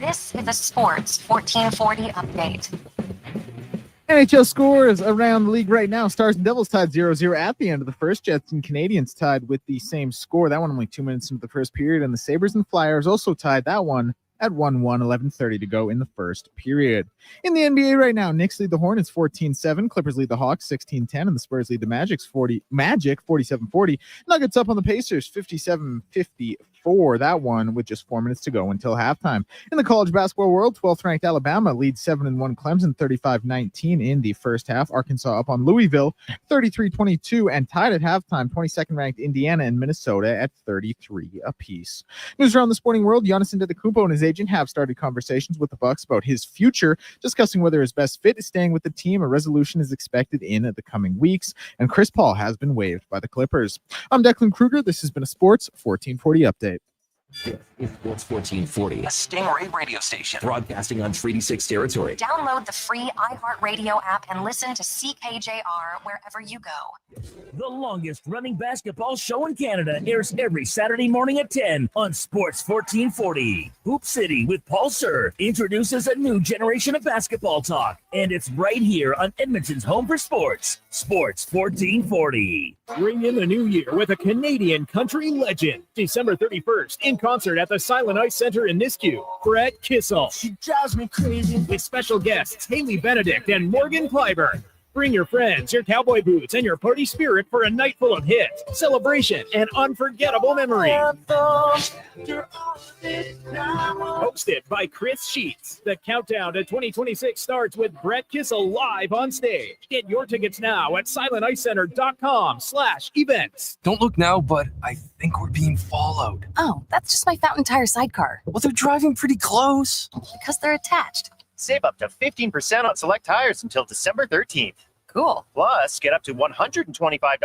Speaker 26: This is a Sports 1440 update.
Speaker 4: NHL scores around the league right now. Stars and Devils tied 0-0 at the end of the first. Jets and Canadiens tied with the same score. That one only 2 minutes into the first period. And the Sabres and Flyers also tied that one at 1-1, 11:30 to go in the first period. In the NBA right now, Knicks lead the Hornets 14-7, Clippers lead the Hawks 16-10, and the Spurs lead the Magic 47-40. Nuggets up on the Pacers 57-54. That one with just 4 minutes to go until halftime. In the college basketball world, 12th ranked Alabama leads 7-1 Clemson 35-19 in the first half. Arkansas up on Louisville 33-22 and tied at halftime 22nd ranked Indiana and Minnesota at 33 apiece. News around the sporting world, Giannis Antetokounmpo and his agent have started conversations with the Bucks about his future, discussing whether his best fit is staying with the team. A resolution is expected in the coming weeks, and Chris Paul has been waived by the Clippers. I'm Declan Kruger. This has been a Sports 1440 update.
Speaker 25: This is Sports 1440, a Stingray radio station broadcasting on Treaty 6 territory.
Speaker 26: Download the free iHeartRadio app and listen to CKJR wherever you go.
Speaker 7: The longest running basketball show in Canada airs every Saturday morning at 10 on Sports 1440. Hoop City with Paul Sir introduces a new generation of basketball talk, and it's right here on Edmonton's home for sports, Sports 1440.
Speaker 11: Ring in the new year with a Canadian country legend. December 31st, in concert at the Silent Ice Center in Nisku. Brett Kissel. She drives me crazy. With special guests Haley Benedict and Morgan Clyburn. Bring your friends, your cowboy boots, and your party spirit for a night full of hits, celebration, and unforgettable memories. Hosted by Chris Sheets. The countdown to 2026 starts with Brett Kissel live on stage. Get your tickets now at silenticecenter.com/events.
Speaker 10: Don't look now, but I think we're being followed.
Speaker 12: Oh, that's just my Fountain Tire sidecar.
Speaker 10: Well, they're driving pretty close.
Speaker 12: Because they're attached.
Speaker 11: Save up to 15% on select tires until December 13th.
Speaker 12: Cool.
Speaker 11: Plus, get up to $125